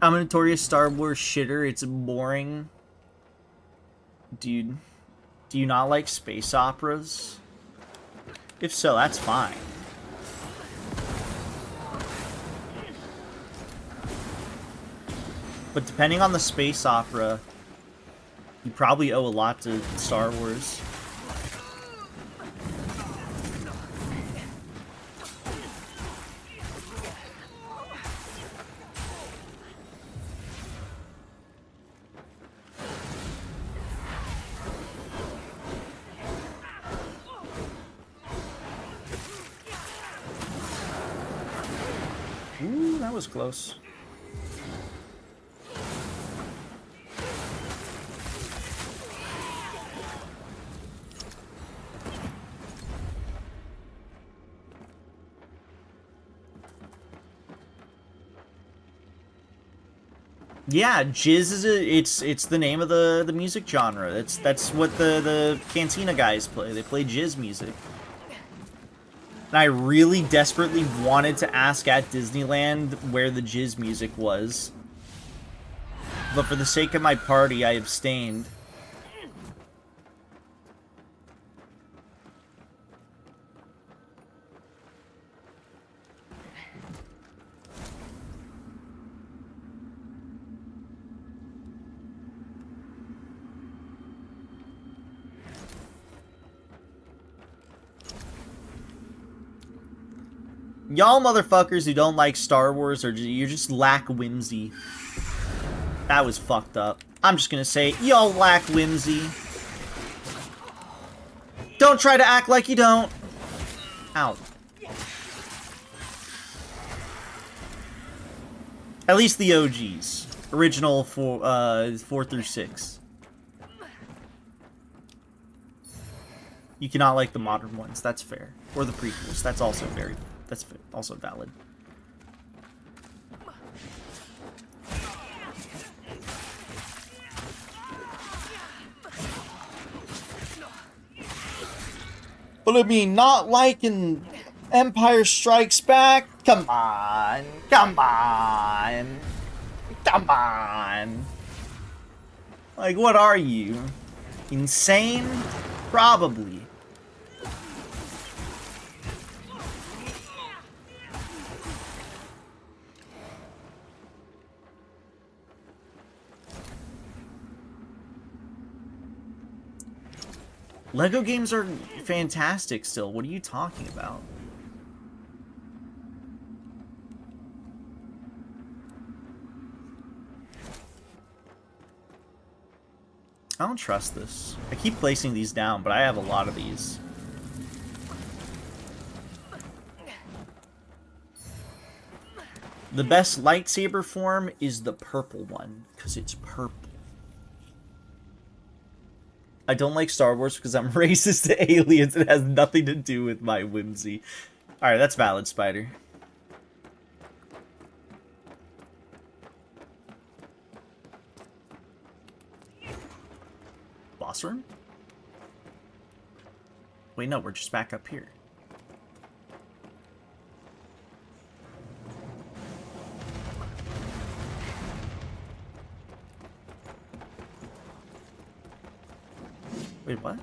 I'm a notorious Star Wars shitter. It's boring. Dude, do you not like space operas? If so, that's fine. But depending on the space opera, you probably owe a lot to Star Wars. Ooh, that was close. Yeah, jizz is it's the name of the music genre. That's what the Cantina guys play. They play jizz music. And I really desperately wanted to ask at Disneyland where the jizz music was. But for the sake of my party, I abstained. Y'all motherfuckers who don't like Star Wars, you just lack whimsy. That was fucked up. I'm just gonna say, y'all lack whimsy. Don't try to act like you don't. Ow. At least the OGs. Original 4 through 6. You cannot like the modern ones, that's fair. Or the prequels, that's also very... That's also valid. But I mean, not liking Empire Strikes Back? Come on. Come on. Come on. Like, what are you? Insane? Probably. Lego games are fantastic still. What are you talking about? I don't trust this. I keep placing these down, but I have a lot of these. The best lightsaber form is the purple one, because it's purple. I don't like Star Wars because I'm racist to aliens. It has nothing to do with my whimsy. Alright, that's valid, Spider. Boss room? Wait, no, we're just back up here. Wait, what?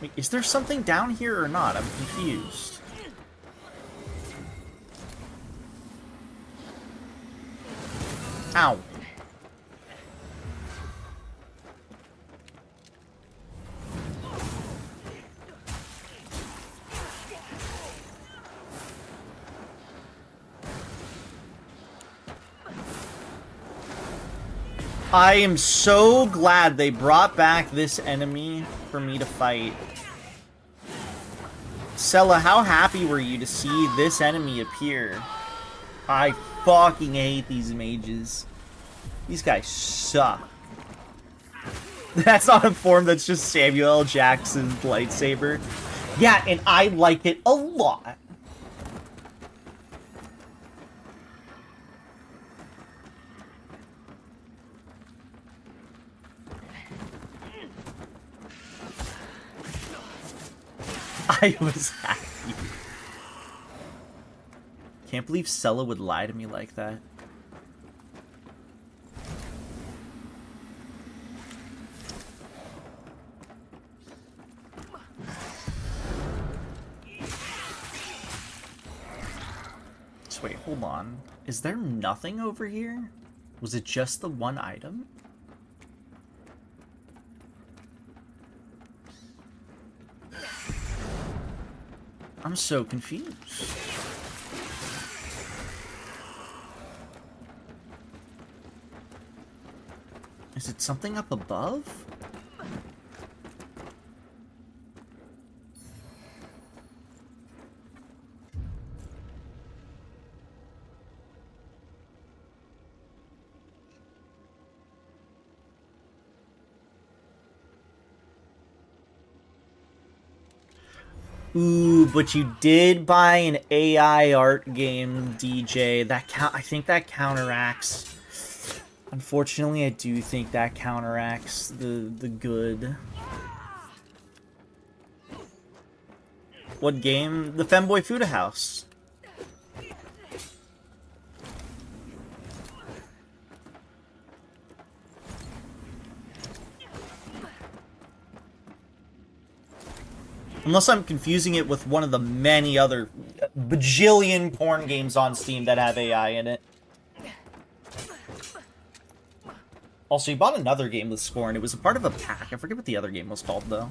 Wait, is there something down here or not? I'm confused. Ow. I am so glad they brought back this enemy for me to fight. Sella, how happy were you to see this enemy appear? I fucking hate these mages. These guys suck. That's not a form, that's just Samuel L. Jackson's lightsaber. Yeah, and I like it a lot. I was happy. Can't believe Sella would lie to me like that. So wait, hold on. Is there nothing over here? Was it just the one item? I'm so confused. Is it something up above? Ooh, but you did buy an AI art game, DJ. I think that counteracts. Unfortunately, I do think that counteracts the good. What game? The Femboy Fuda House. Unless I'm confusing it with one of the many other bajillion porn games on Steam that have AI in it. Also, you bought another game with Scorn. It was a part of a pack. I forget what the other game was called, though.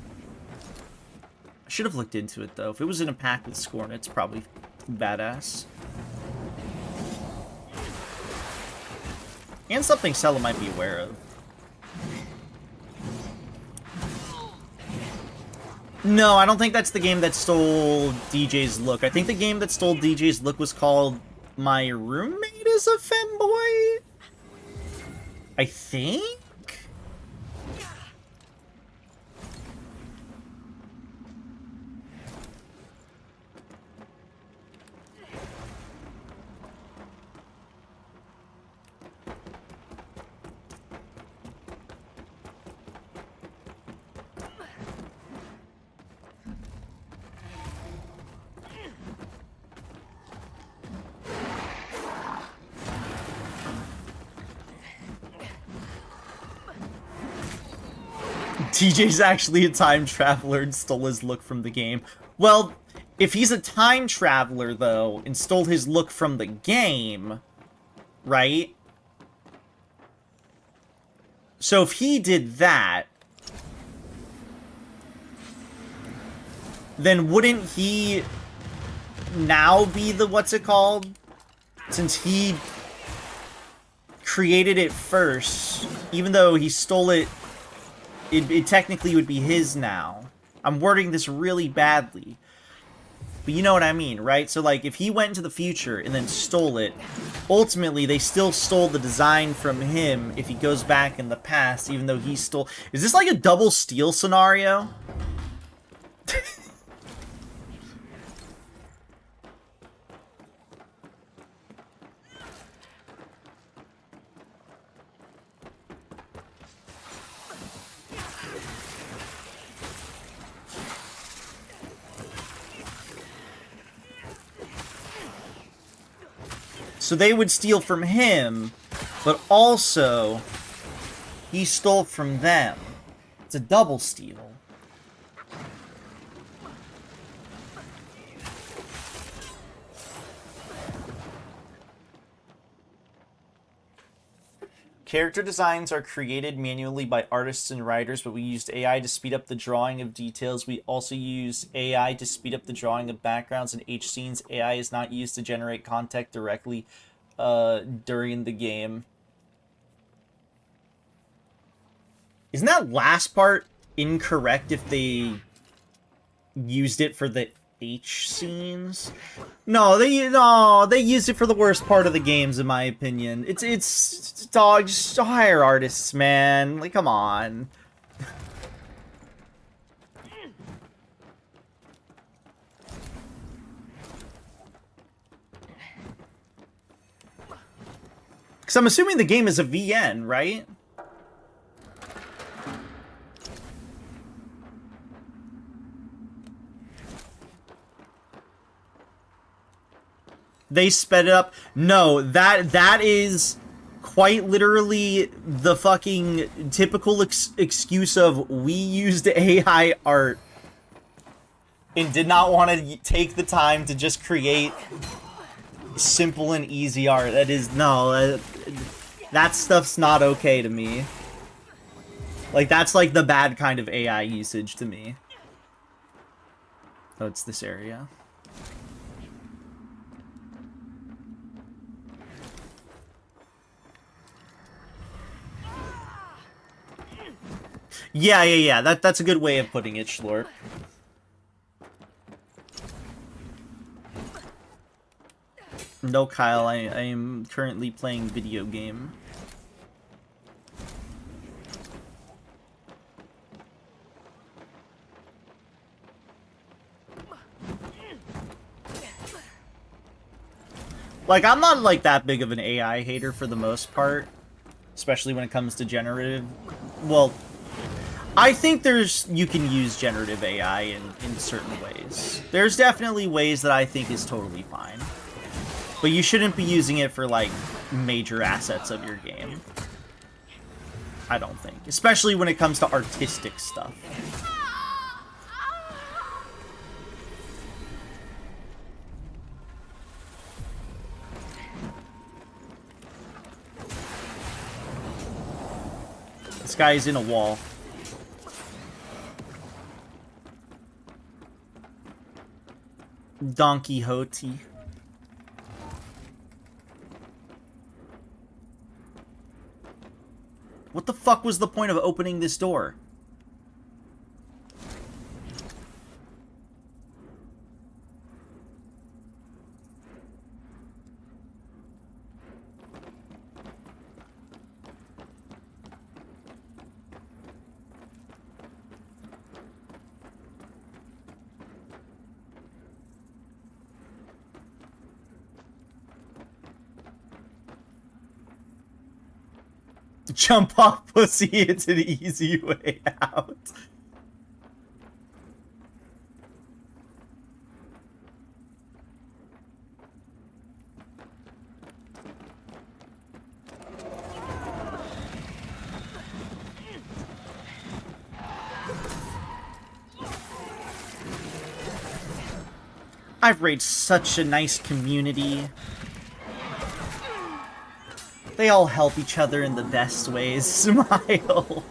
I should have looked into it, though. If it was in a pack with Scorn, it's probably badass. And something Sella might be aware of. No, I don't think that's the game that stole DJ's look. I think the game that stole DJ's look was called My Roommate is a Femboy? I think? TJ's actually a time traveler and stole his look from the game. Well, if he's a time traveler, though, and stole his look from the game, right? So if he did that, then wouldn't he now be the what's it called? Since he created it first, even though he stole it, it technically would be his now. I'm wording this really badly. But you know what I mean, right? So, like, if he went into the future and then stole it, ultimately, they still stole the design from him if he goes back in the past, even though he stole... Is this like a double steal scenario? So they would steal from him, but also he stole from them. It's a double steal. Character designs are created manually by artists and writers, but we used AI to speed up the drawing of details. We also use AI to speed up the drawing of backgrounds and H scenes. AI is not used to generate content directly during the game. Isn't that last part incorrect if they used it for the H scenes? No, they used it for the worst part of the games, in my opinion. It's dog, just hire artists, man. Like, come on. Because I'm assuming the game is a VN, right? They sped it up. No, that is quite literally the fucking typical excuse of we used AI art and did not want to take the time to just create simple and easy art. That is, no, that stuff's not okay to me. Like, that's like the bad kind of AI usage to me. Oh, it's this area. Yeah. That's a good way of putting it, Schlorp. No, Kyle, I am currently playing video game. Like, I'm not, like, that big of an AI hater for the most part. Especially when it comes to generative... Well, I think you can use generative AI in certain ways. There's definitely ways that I think is totally fine. But you shouldn't be using it for, like, major assets of your game. I don't think. Especially when it comes to artistic stuff. This guy is in a wall. Don Quixote. What the fuck was the point of opening this door? Jump off, pussy, it's an easy way out. I've raised such a nice community. They all help each other in the best ways. Smile.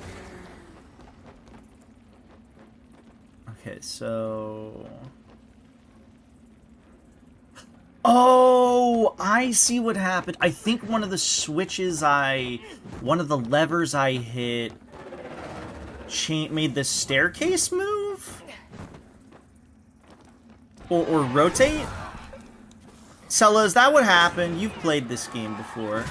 Okay, so... Oh, I see what happened. I think one of the switches one of the levers I hit made the staircase move? Or rotate? Sella, is that what happened? You've played this game before.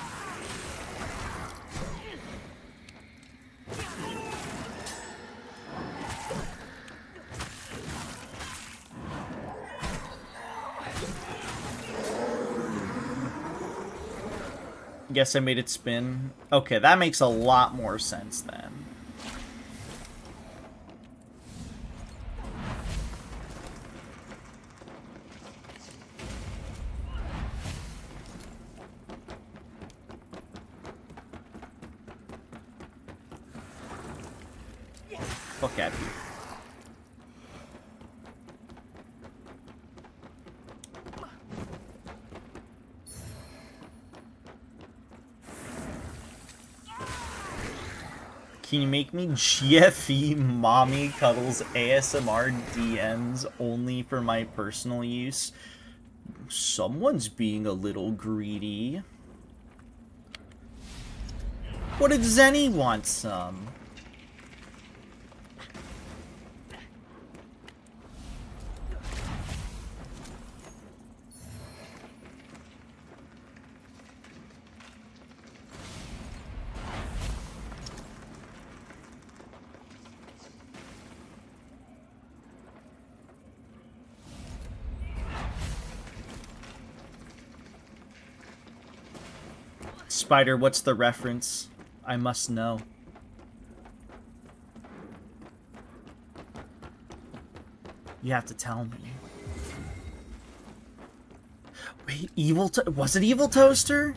Guess I made it spin. Okay, that makes a lot more sense then. Fuck out of here. Can you make me Jeffy mommy cuddles ASMR DMs only for my personal use? Someone's being a little greedy. What did Zenny want some? Spider, what's the reference? I must know. You have to tell me. Wait, Was it Evil Toaster?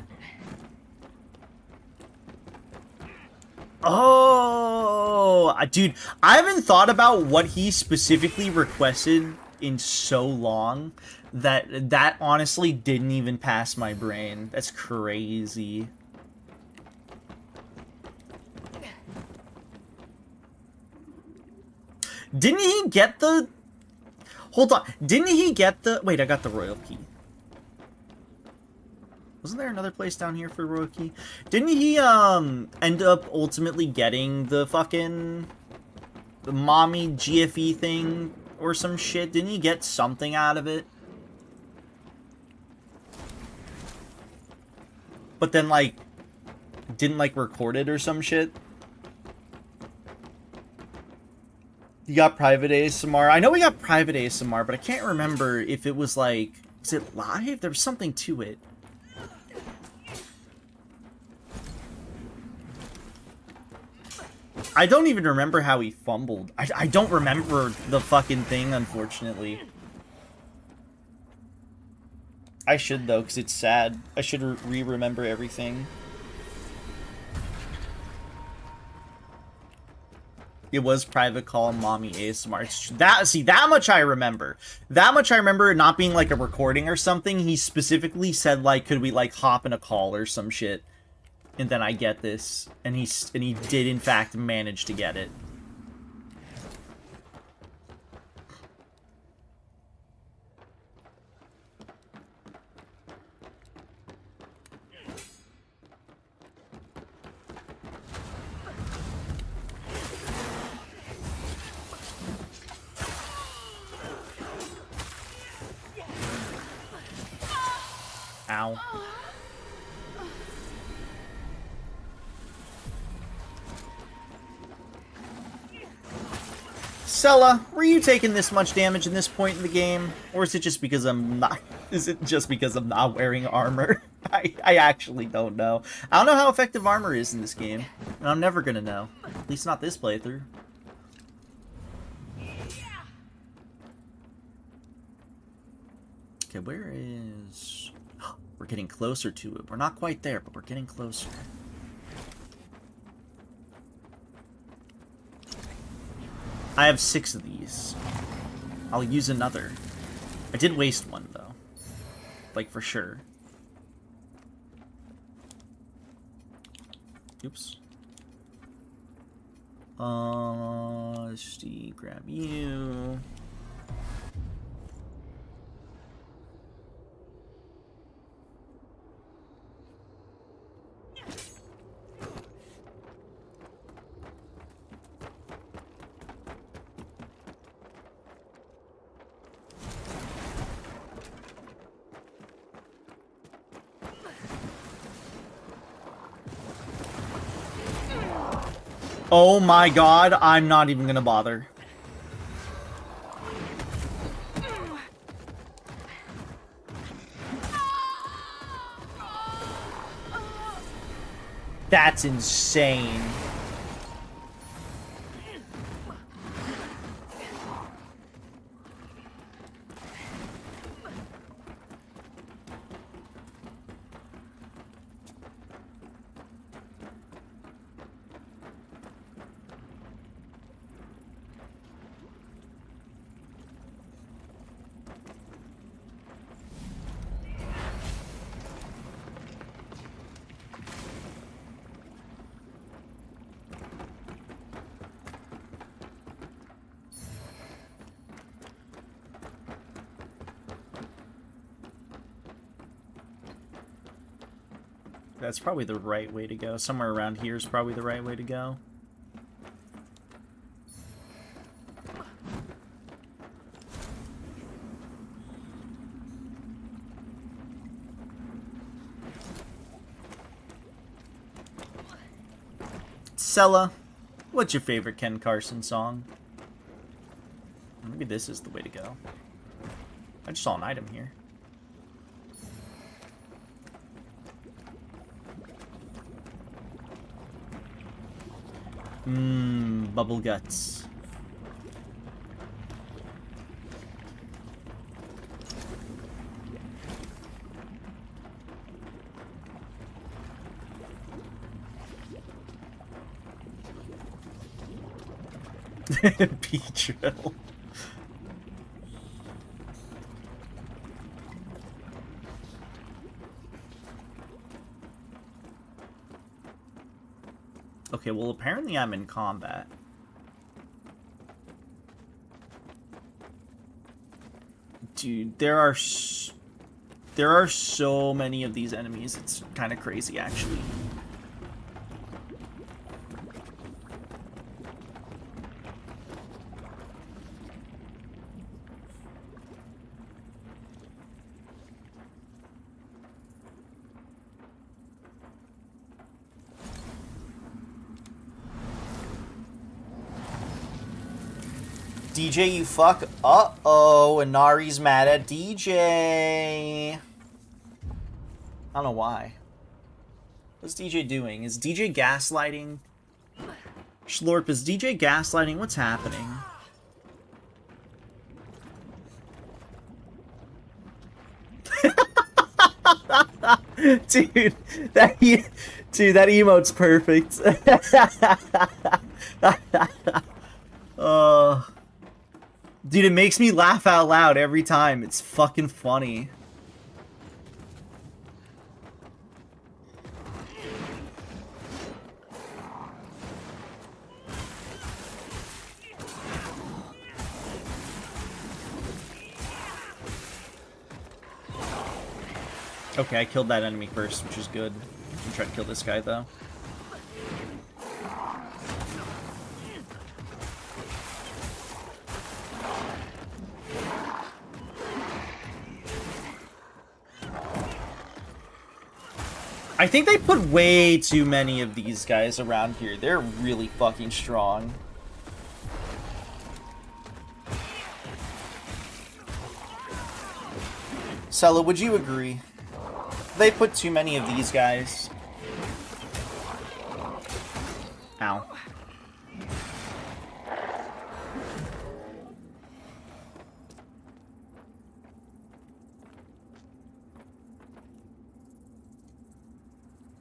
Oh, dude, I haven't thought about what he specifically requested in so long that honestly didn't even pass my brain. That's crazy. Didn't he get the... Hold on. Didn't he get the... Wait, I got the royal key. Wasn't there another place down here for royal key? Didn't he, end up ultimately getting the fucking... the mommy GFE thing or some shit? Didn't he get something out of it? But then, like, didn't, like, record it or some shit? You got private ASMR. I know we got private ASMR, but I can't remember if it was like... Was it live? There was something to it. I don't even remember how he fumbled. I don't remember the fucking thing, unfortunately. I should, though, because it's sad. I should re-remember everything. It was private call mommy ASMR. See, that much I remember. That much I remember it not being like a recording or something. He specifically said, like, could we, like, hop in a call or some shit? And then I get this. And he did, in fact, manage to get it. Ow. Sella, were you taking this much damage in this point in the game? Or is it just because I'm not... Is it just because I'm not wearing armor? I actually don't know. I don't know how effective armor is in this game. And I'm never gonna know. At least not this playthrough. Okay, where is... We're getting closer to it. We're not quite there, but we're getting closer. I have 6 of these. I'll use another. I did waste one, though. Like, for sure. Oops. Let's see, grab you. Oh my god, I'm not even gonna bother. That's insane. That's probably the right way to go. Somewhere around here is probably the right way to go. Sella, what's your favorite Ken Carson song? Maybe this is the way to go. I just saw an item here. Bubble guts. Beedrill. Okay, well apparently I'm in combat. Dude, there are so many of these enemies. It's kind of crazy, actually. DJ, you fuck. Uh-oh, Inari's mad at DJ. I don't know why. What's DJ doing? Is DJ gaslighting? Schlorp, is DJ gaslighting? What's happening? Dude, that emote's perfect. Dude, it makes me laugh out loud every time. It's fucking funny. Okay, I killed that enemy first, which is good. I'm trying to kill this guy, though. I think they put way too many of these guys around here. They're really fucking strong. Sella, would you agree? They put too many of these guys. Ow.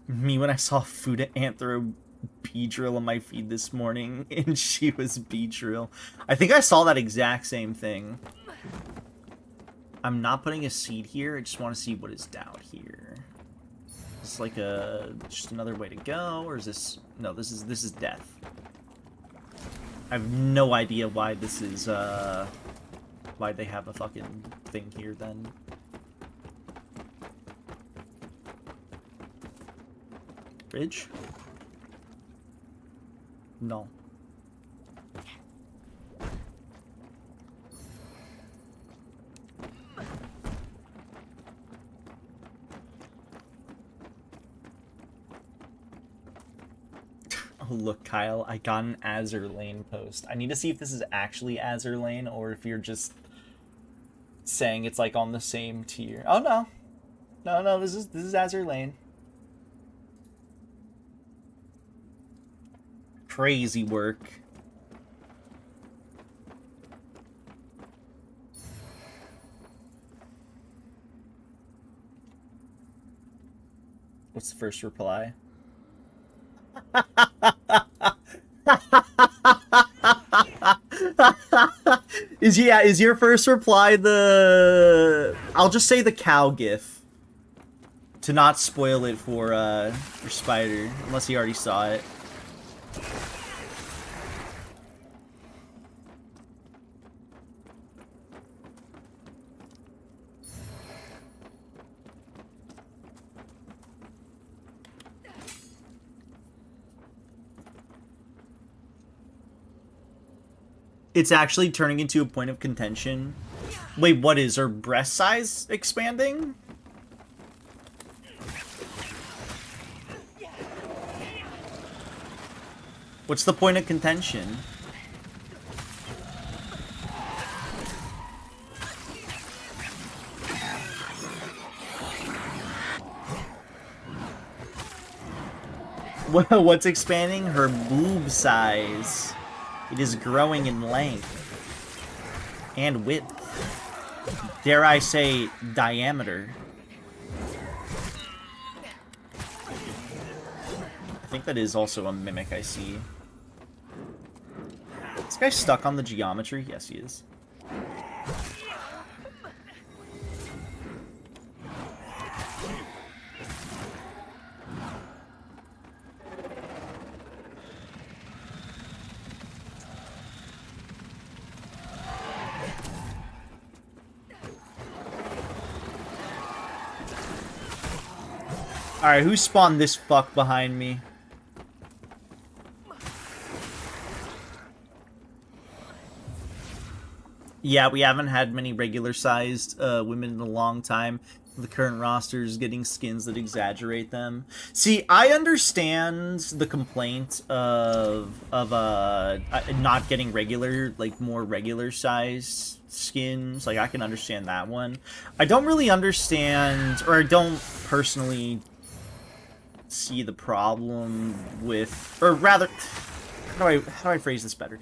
Me when I saw Fuda Anthro Beedrill on my feed this morning, and she was Beedrill. I think I saw that exact same thing. I'm not putting a seed here. I just want to see what is down here. Is this like just another way to go, or is this? No, this is death. I have no idea why this is why they have a fucking thing here then. Bridge? No. Oh, look, Kyle, I got an Azur Lane post. I need to see if this is actually Azur Lane or if you're just saying it's like on the same tier. Oh no. No, this is Azur Lane. Crazy work. What's the first reply? Is your first reply the... I'll just say the cow gif. To not spoil it for Spider, unless he already saw it. It's actually turning into a point of contention. Wait, what is her breast size expanding? What's the point of contention? What's expanding? Her boob size. It is growing in length and width. Dare I say, diameter. I think that is also a mimic I see. It's guy's stuck on the geometry? Yes, he is. Alright, who spawned this fuck behind me? Yeah, we haven't had many regular-sized women in a long time. The current roster is getting skins that exaggerate them. See, I understand the complaint of not getting regular, like, more regular-sized skins. Like, I can understand that one. I don't really understand, or I don't personally see the problem with, or rather, how do I phrase this better?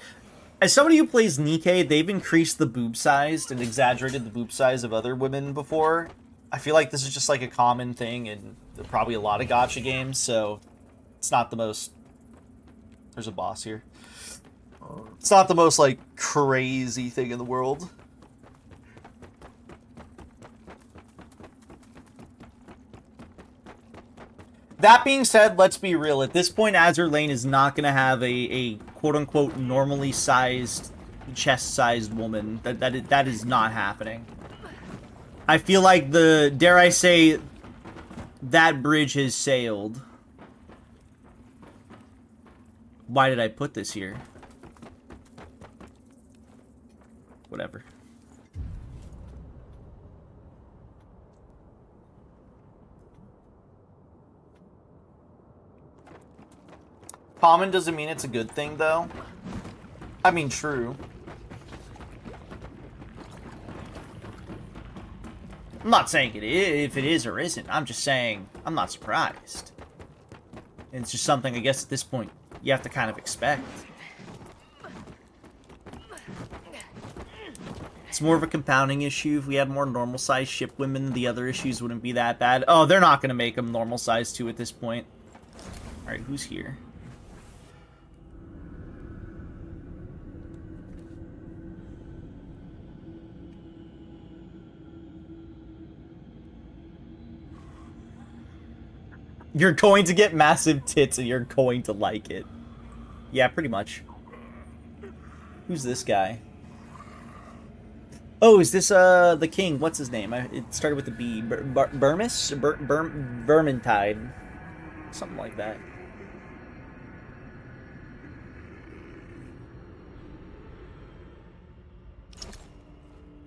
As somebody who plays Nikke, they've increased the boob size and exaggerated the boob size of other women before. I feel like this is just like a common thing in probably a lot of gacha games, so it's not the most... There's a boss here. It's not the most, like, crazy thing in the world. That being said, let's be real. At this point, Azur Lane is not going to have a quote-unquote normally sized, chest-sized woman. That is not happening. I feel like dare I say, that bridge has sailed. Why did I put this here? Whatever. Common doesn't mean it's a good thing, though. I mean, true. I'm not saying it is, if it is or isn't. I'm just saying I'm not surprised. And it's just something, I guess, at this point, you have to kind of expect. It's more of a compounding issue. If we had more normal-sized ship women, the other issues wouldn't be that bad. Oh, they're not going to make them normal-sized, too, at this point. Alright, who's here? You're going to get massive tits and you're going to like it. Yeah, pretty much. Who's this guy? Oh, is this the king? What's his name? It started with a B. Burmis? Vermintide. Something like that.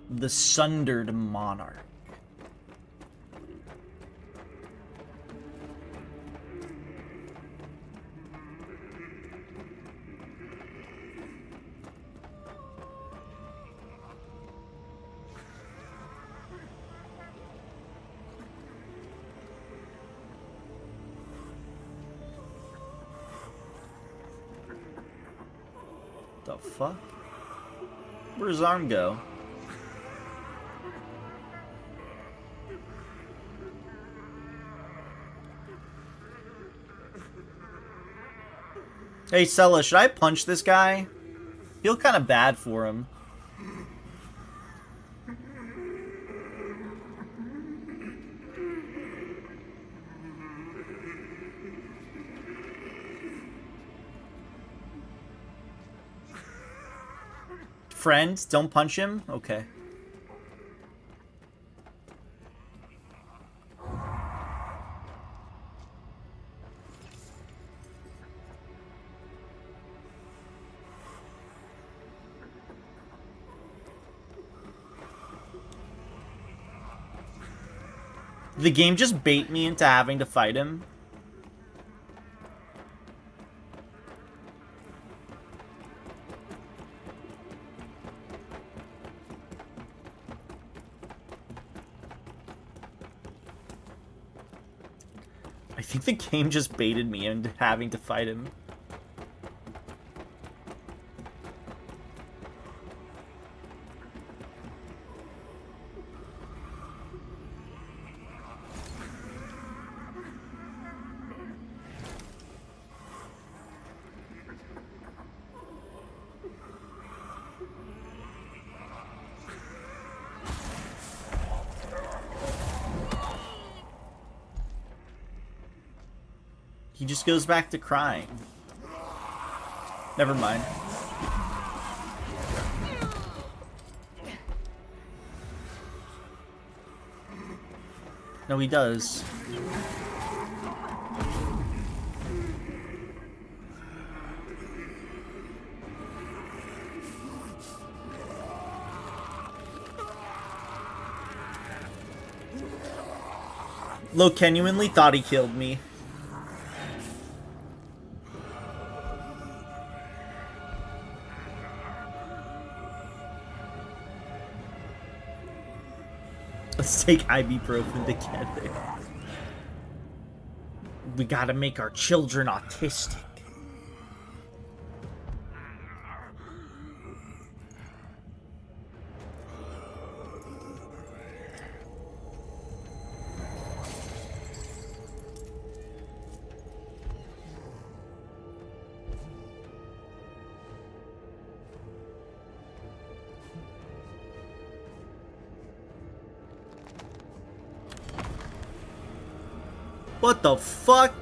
The Sundered Monarch. The fuck? Where'd his arm go? Hey, Sella, should I punch this guy? I feel kind of bad for him. Friend, don't punch him? Okay. The game just bait me into having to fight him. I think the game just baited me into having to fight him. He just goes back to crying. Never mind. No, he does. Lo genuinely thought he killed me. Let's take ibuprofen together. We gotta make our children autistic. What the fuck?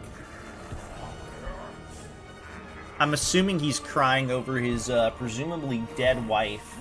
I'm assuming he's crying over his presumably dead wife.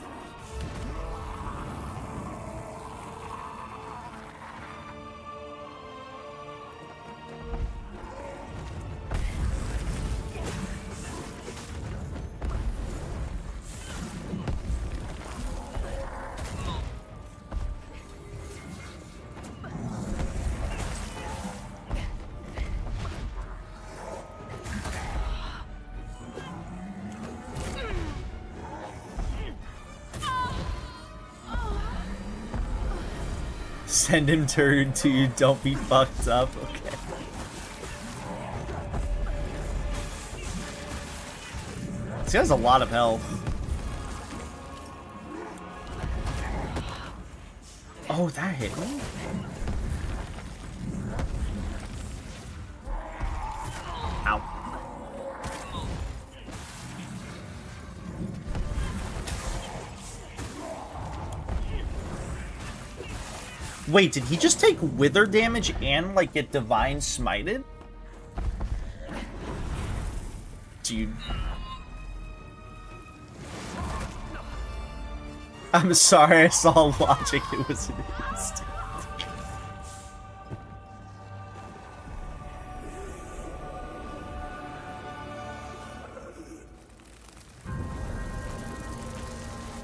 Send him turn to don't be fucked up. Okay. This guy has a lot of health. Oh, that hit me? Ow. Wait, did he just take wither damage and, like, get divine smited? Dude. I'm sorry, I saw logic. It was an instinct.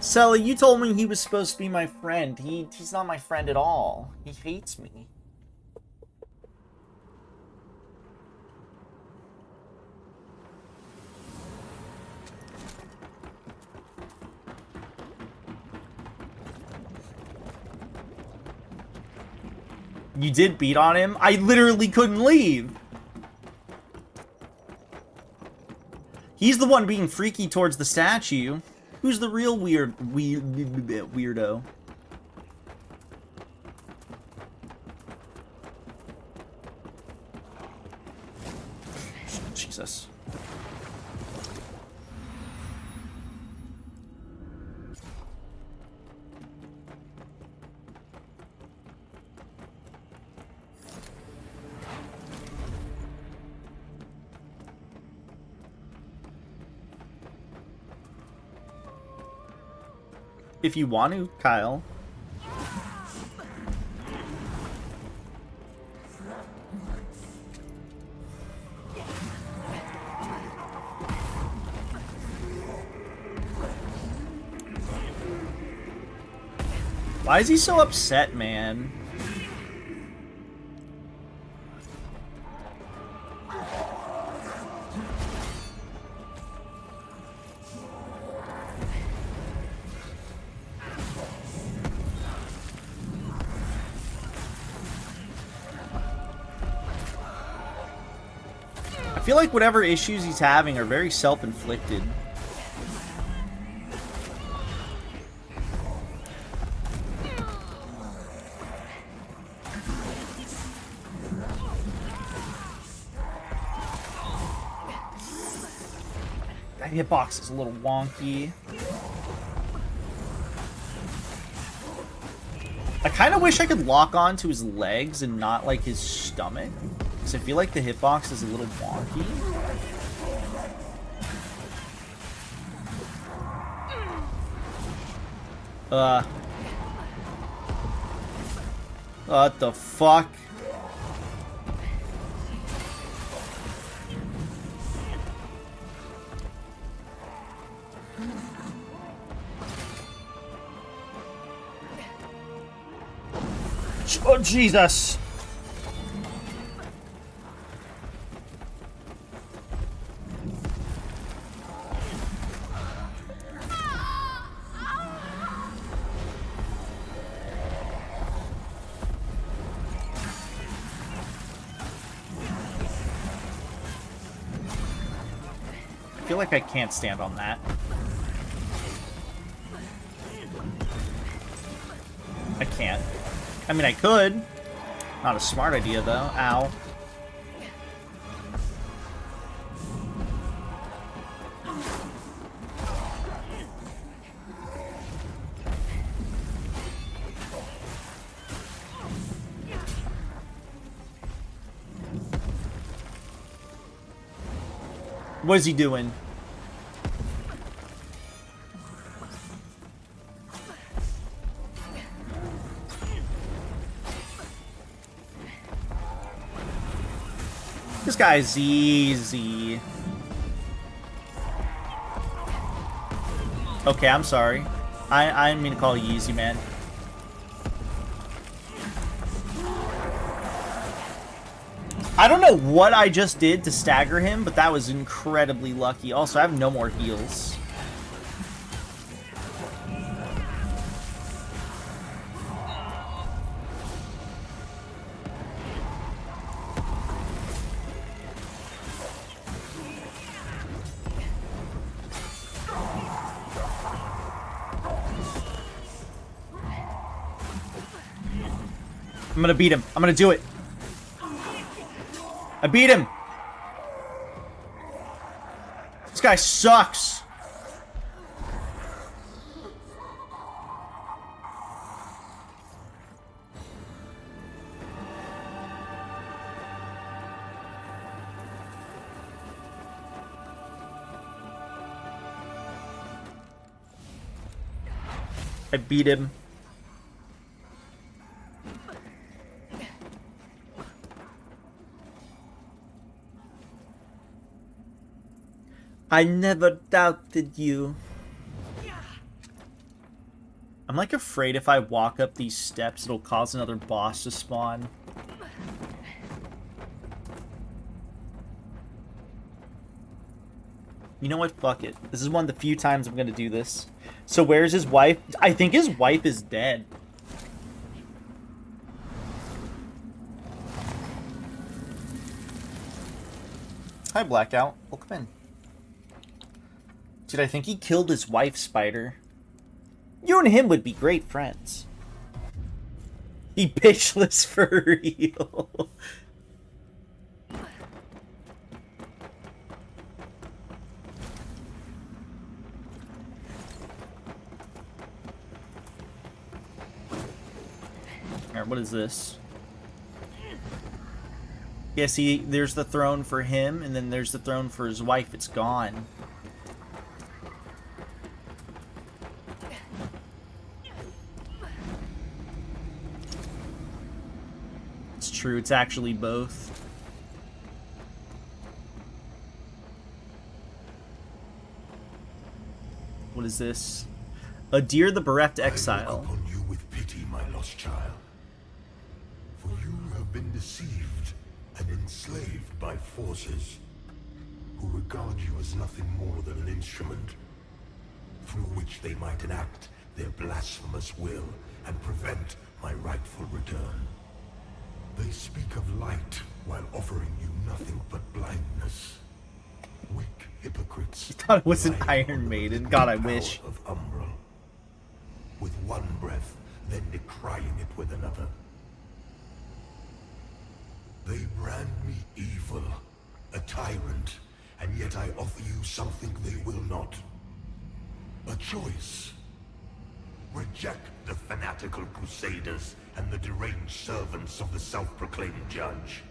Sally, you told me he was supposed to be my friend. He's not my friend at all. He hates me. You did beat on him? I literally couldn't leave. He's the one being freaky towards the statue. Who's the real weirdo? Jesus. If you want to, Kyle. Why is he so upset, man? I feel like whatever issues he's having are very self-inflicted. That hitbox is a little wonky. I kind of wish I could lock on to his legs and not like his stomach. Because I feel like the hitbox is a little wonky. What the fuck? Oh, Jesus! I feel like I can't stand on that. I can't. I mean, I could. Not a smart idea, though. Ow. What is he doing? This guy's easy. Okay, I'm sorry. I didn't mean to call you easy, man. I don't know what I just did to stagger him, but that was incredibly lucky. Also, I have no more heals. I'm gonna beat him. I'm gonna do it. I beat him. This guy sucks. I beat him. I never doubted you. I'm like afraid if I walk up these steps, it'll cause another boss to spawn. You know what? Fuck it. This is one of the few times I'm gonna do this. So where's his wife? I think his wife is dead. Hi, Blackout. Welcome in. Dude, I think he killed his wife, Spider. You and him would be great friends. He pitchless for real. Alright, what is this? Yeah, see, there's the throne for him, and then there's the throne for his wife. It's gone. True, it's actually both. What is this? Adir the bereft exile. I look upon you with pity, my lost child. For you have been deceived and enslaved by forces who regard you as nothing more than an instrument through which they might enact their blasphemous will and prevent my rightful return. They speak of light while offering you nothing but blindness. Weak hypocrites. I thought it was an Iron Maiden. God, I wish. Of Umbral. With one breath, then decrying it with another. They brand me evil, a tyrant, and yet I offer you something they will not. A choice. Reject the fanatical crusaders and the deranged servants of the self-proclaimed judge.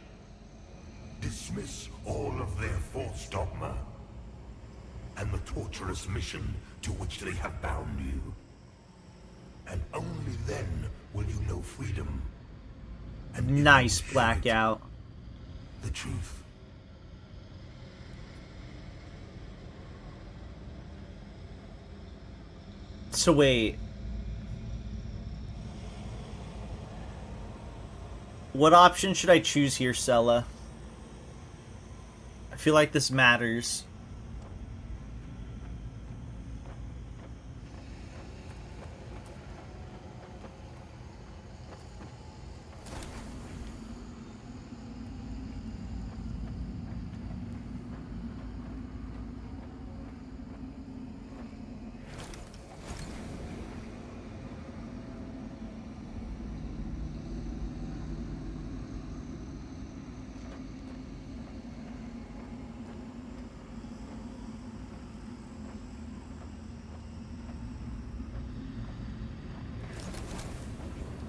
dismiss all of their false dogma and the torturous mission to which they have bound you. And only then will you know freedom. And Nice blackout. the truth. So wait. What option should I choose here, Sella? I feel like this matters.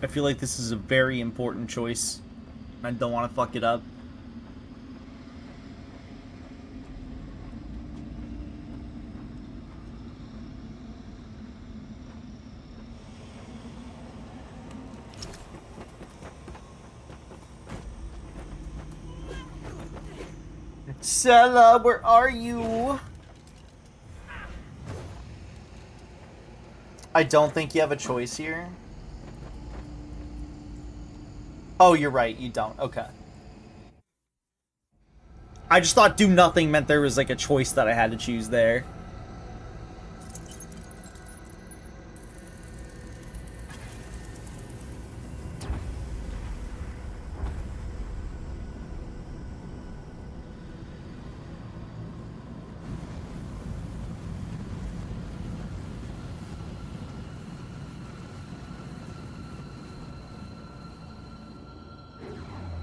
I feel like this is a very important choice. I don't want to fuck it up. Sella, where are you? I don't think you have a choice here. Oh, you're right, you don't. Okay. I just thought do nothing meant there was like a choice that I had to choose there.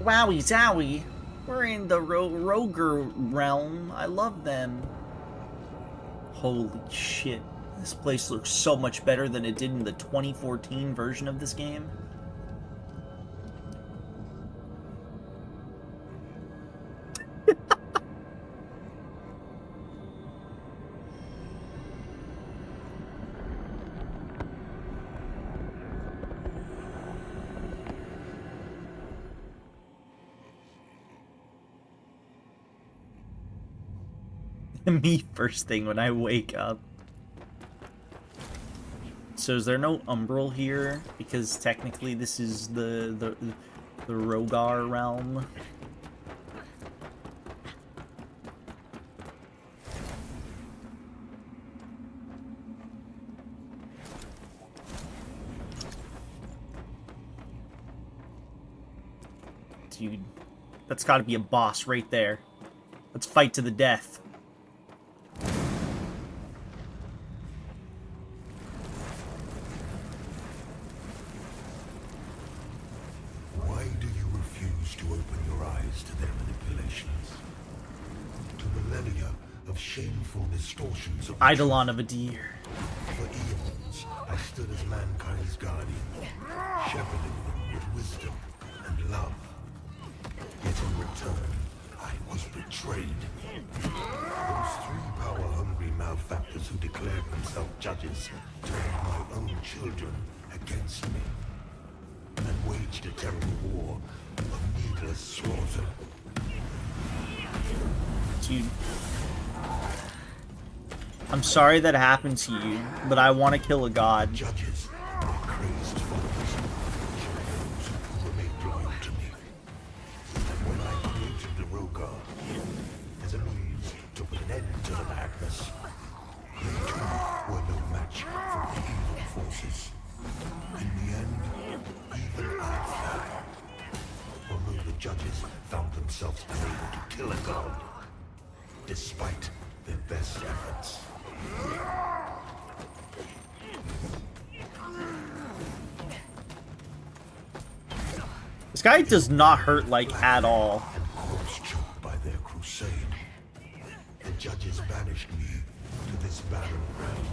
Wowie zowie. We're in the Roger realm. I love them. Holy shit. This place looks so much better than it did in the 2014 version of this game. Me first thing when I wake up. So is there no Umbral here? Because technically this is the Rogar realm. Dude, that's gotta be a boss right there. Let's fight to the death. Eidolon of Adir. For eons, I stood as mankind's guardian, shepherding them with wisdom and love. Yet in return, I was betrayed. Those three power-hungry malefactors who declared themselves judges turned my own children against me and waged a terrible war of needless slaughter. Dude. I'm sorry that happened to you, but I want to kill a god. Judges, crazed followers, who remained loyal to me. And when I created the Rogar, as a means to put an end to the madness, they too were no match for the evil forces. In the end, even I fell. Although the judges found themselves unable to kill a god, despite their best efforts. This guy does not hurt like at all. And corpse choked by their crusade. The judges banished me to this barren realm,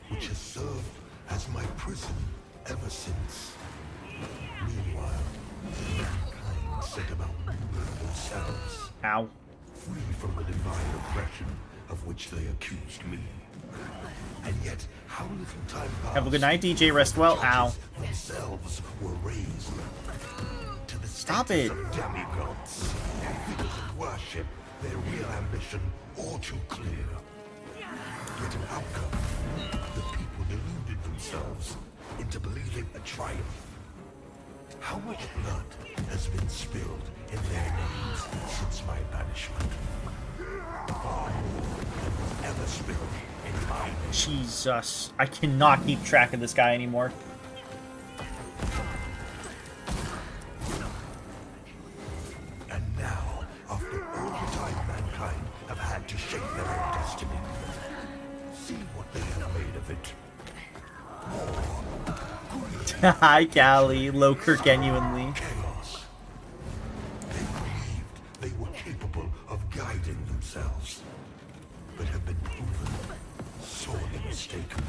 which has served as my prison ever since. Meanwhile, mankind and set about ruling themselves, Ow. free from the divine oppression of which they accused me. And yet, how little time passed. Have a good night, DJ. Rest well. Ow. Themselves were raised to the Stop status it. of demigods, figures of worship, their real ambition all too clear. Yet an outcome, the people deluded themselves into believing a triumph. How much blood has been spilled in their names since my banishment? Far more than was ever spilled in my name. Jesus. I cannot keep track of this guy anymore. And now, after all the time mankind have had to shape their own destiny, see what they have made of it. Hi, Callie. Loker genuinely. Chaos. They believed they were capable of guiding themselves, but have been proven sorely mistaken.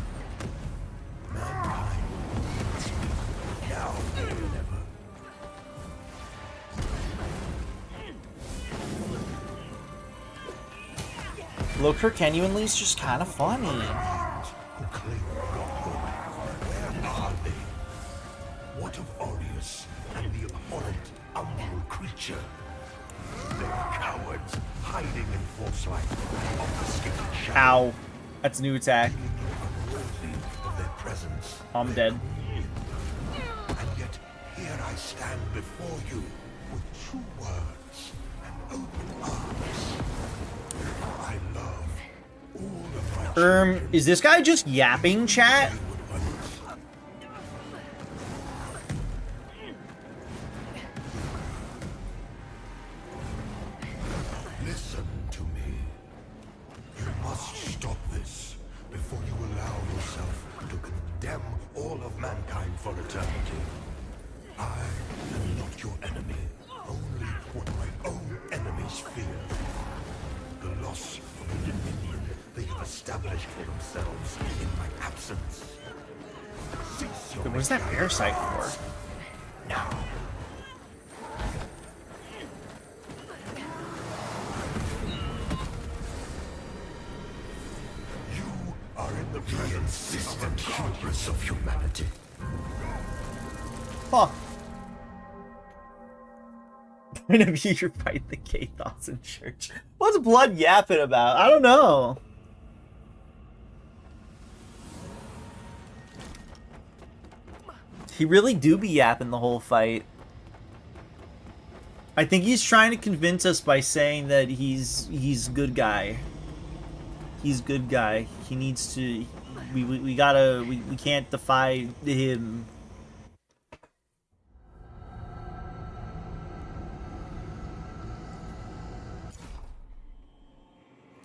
Mankind needs me now more than ever. Loker genuinely is just kind of funny. Who claim godhood, where are they? What of Aureus and the abhorrent umbral creature? They are cowards, hiding in false light, obfuscating shadow. Ow. That's a new attack. Unworthy of their presence. I'm dead. And yet, here I stand before you with true words and open arms. I love all of my children. Is this guy just yapping, chat? Listen to me. You must stop this before you allow yourself to condemn all of mankind for eternity. I am not your enemy, only what my own enemies fear. The loss of the dominion they have established for themselves in my absence. Cease your What is that parasite for? now. You are in the presence of a Congress of humanity. Huh. Point of view, you're fighting the gay thoughts in church. What's Blood yapping about? I don't know. He really do be yapping the whole fight. I think he's trying to convince us by saying that he's good guy. He's good guy. He needs to. We gotta. We can't defy him.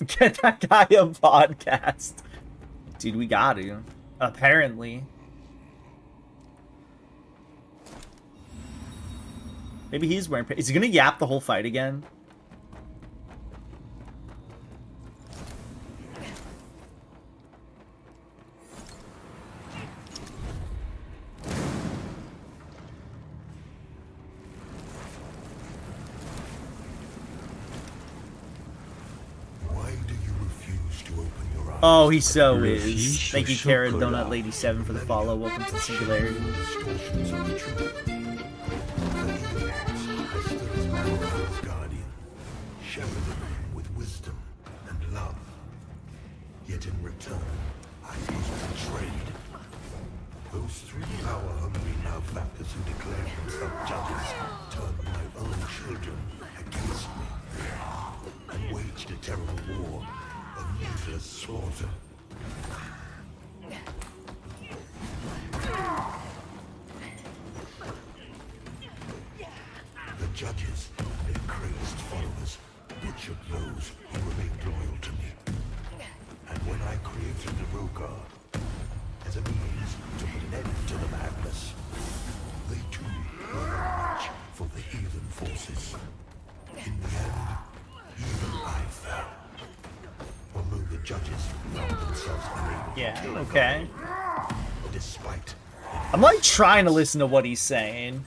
Get that guy a podcast. Dude, we got to. Apparently. Maybe he's wearing... Is he gonna yap the whole fight again? Oh, he so is. Thank you, Kara Donut Lady 7 for the follow. Welcome to Singularity. With wisdom and love. Yet in return, I was betrayed. Those three power-hungry malefactors who declared themselves judges turned my own children against me and waged a terrible war of needless slaughter. The judges and their crazed followers butchered those who remained loyal to me. And when I created the Rogar as a means to put an end to the madness, they too were no match for the heathen forces. In the end, even I fell. Although the judges found themselves unable to kill okay. Despite I'm like trying to listen to what he's saying.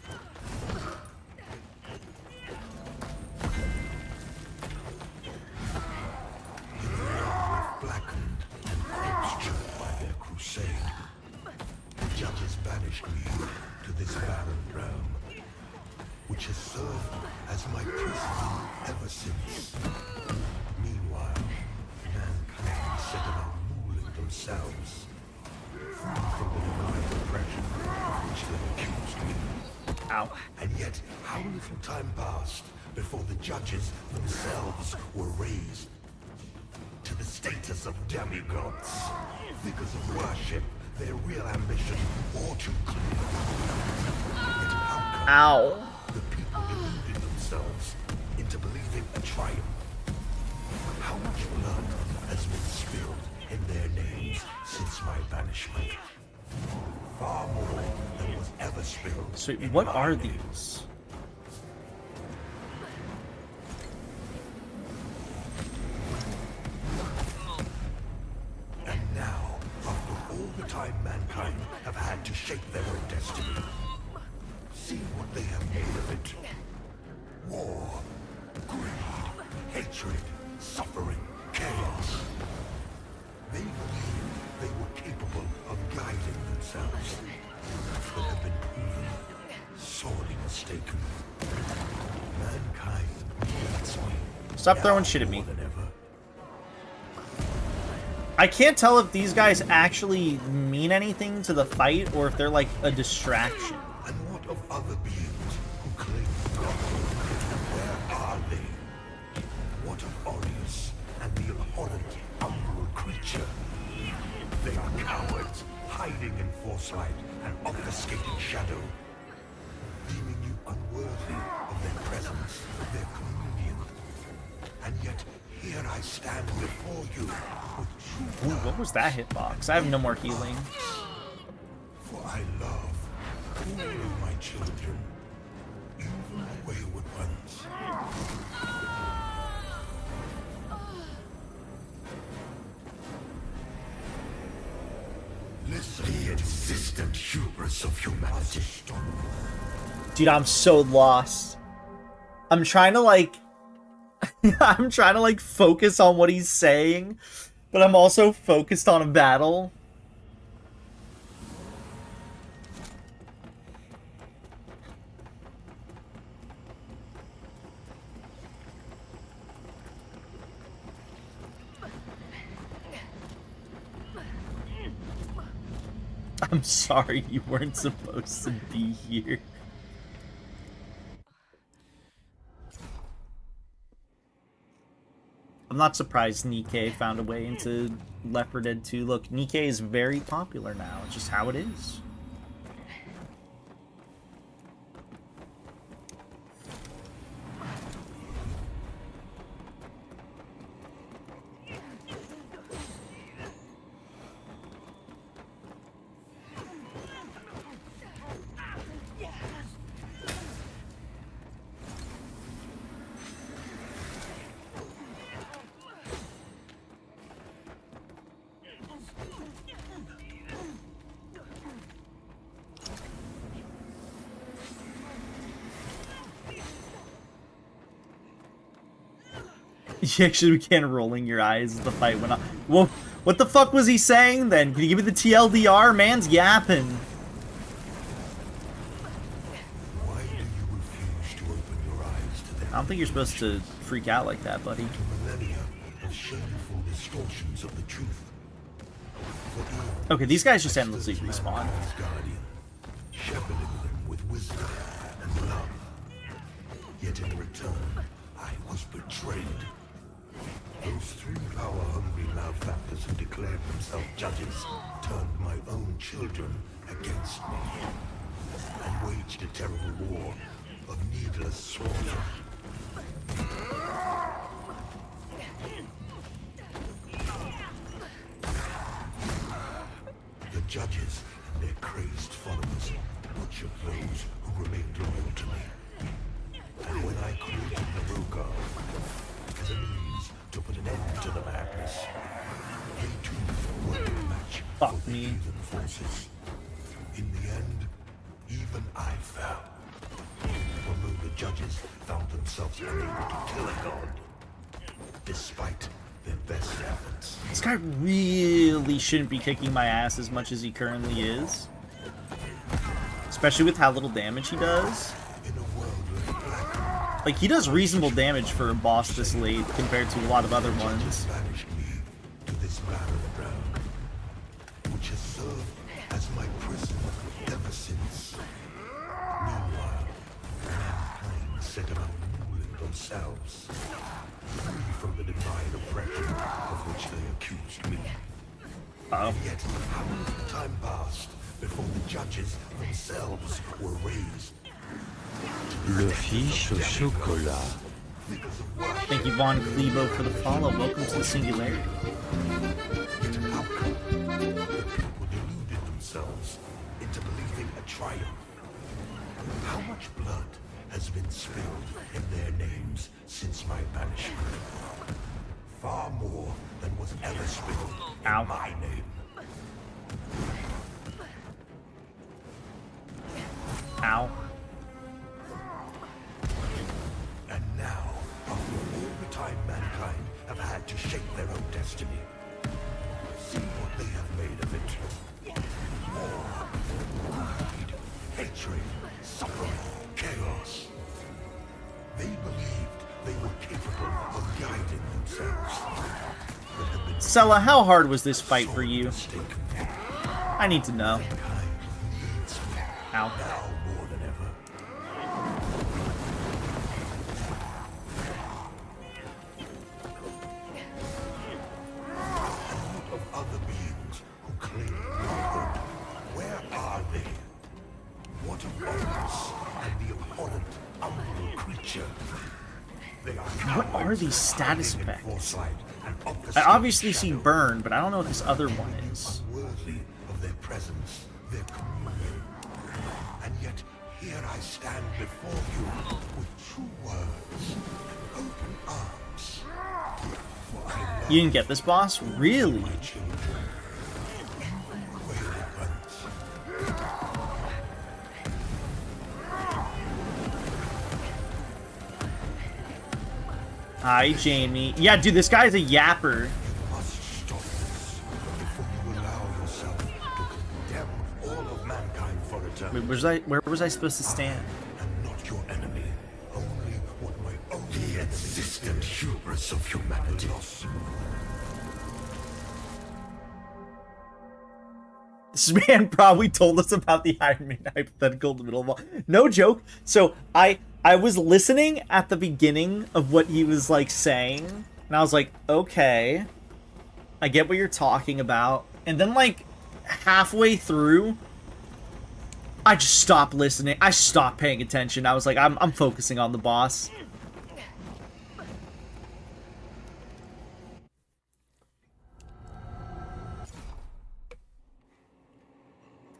judges themselves were raised to the status of demigods. Figures of worship, their real ambition, all too clear. Yet how come Ow. the people deluded themselves into believing a triumph? How much blood has been spilled in their names since my banishment? Far more than was ever spilled. So in what my are name. these? And now, after all the time mankind have had to shape their own destiny, see what they have made of it. War, greed, hatred, suffering, chaos. They believed they were capable of guiding themselves, but have been proven sorely mistaken. Mankind needs me. Stop throwing now shit at me. more than ever. I can't tell if these guys actually mean anything to the fight or if they're like a distraction. And what of other beings who claim godhood? Where are they? What of Aureus and the abhorrent umbral creature? They are cowards, hiding in foresight and obfuscating shadow, deeming you unworthy of their presence, their communion. And yet, here I stand before you with true Ooh, what was that hitbox? I have no more healing. For I love all of my children, even the wayward ones. Listen, the insistent hubris of humanity. Dude, I'm so lost. I'm trying to like I'm trying to like focus on what he's saying, but I'm also focused on a battle. I'm sorry you weren't supposed to be here. I'm not surprised Nikke found a way into Left 4 Dead 2. Look, Nikke is very popular now. It's just how it is. You actually began rolling your eyes as the fight went on. Well, what the fuck was he saying then? Can you give me the TLDR? Man's yapping. Why do you refuse to open your eyes to them? I don't think you're supposed to freak out like that, buddy. To millennia of shameful distortions of the truth. For eons, Okay, these guys just I endlessly stood as respawn. mankind's guardian, shepherding them with wisdom and love. Yet in return, I was betrayed. Those three power-hungry malefactors who declared themselves judges turned my own children against me and waged a terrible war of needless slaughter. The judges and their crazed followers butchered those who remained loyal to me. And when I created the Rogar as a means to put an end to the madness, they too were no match Fuck for the me. heathen forces. In the end, even I fell. Although the judges found themselves unable to kill a god, despite their best efforts. This guy really shouldn't be kicking my ass as much as he currently is. Especially with how little damage he does. In a world left black, Like, he does reasonable damage for a boss this late compared to a lot of other ones. banished me to this barren ground, which has served as my prison ever since. Meanwhile, mankind set about ruling the themselves, free from the divine oppression of which they accused me. And yet, how little time passed before the judges themselves were raised. Le fiche au chocolat. Thank you, Von Clebo, for the follow. Welcome to the Singularity. Yet how come the people deluded themselves into believing a triumph? How much blood has been spilled in their names since my banishment? Far more than was ever spilled in my name. Ow. And now, after all the time mankind have had to shape their own destiny, see what they have made of it. War, greed, hatred, suffering, chaos. They believed they were capable of guiding themselves. But have been Sella, how hard was this fight for you? mistaken. I need to know. Mankind needs me Ow. now more than ever. Of other beings who claim brotherhood, where are they? What of Oris and the abhorrent umbral creature? They are What are these status hiding in effects? foresight and I obfuscating obviously see shadow. Burn, but I don't know what this other one is. Unworthy of their presence, their communion. And yet, here I stand before you with true words, open arms. For I love You didn't get this boss? Really? my children. You wailed once. Hi, Jamie. Yeah, dude, this guy's a yapper. You must stop this before you allow yourself to condemn all of mankind for eternity. Where was I supposed to stand? And not your enemy, only what my own the existent hubris of humanity. This man probably told us about the Iron Man hypothetical in the middle of all. No joke. So I was listening at the beginning of what he was like saying, and I was like, okay, I get what you're talking about. And then like halfway through, I just stopped listening. I stopped paying attention. I was like, I'm focusing on the boss.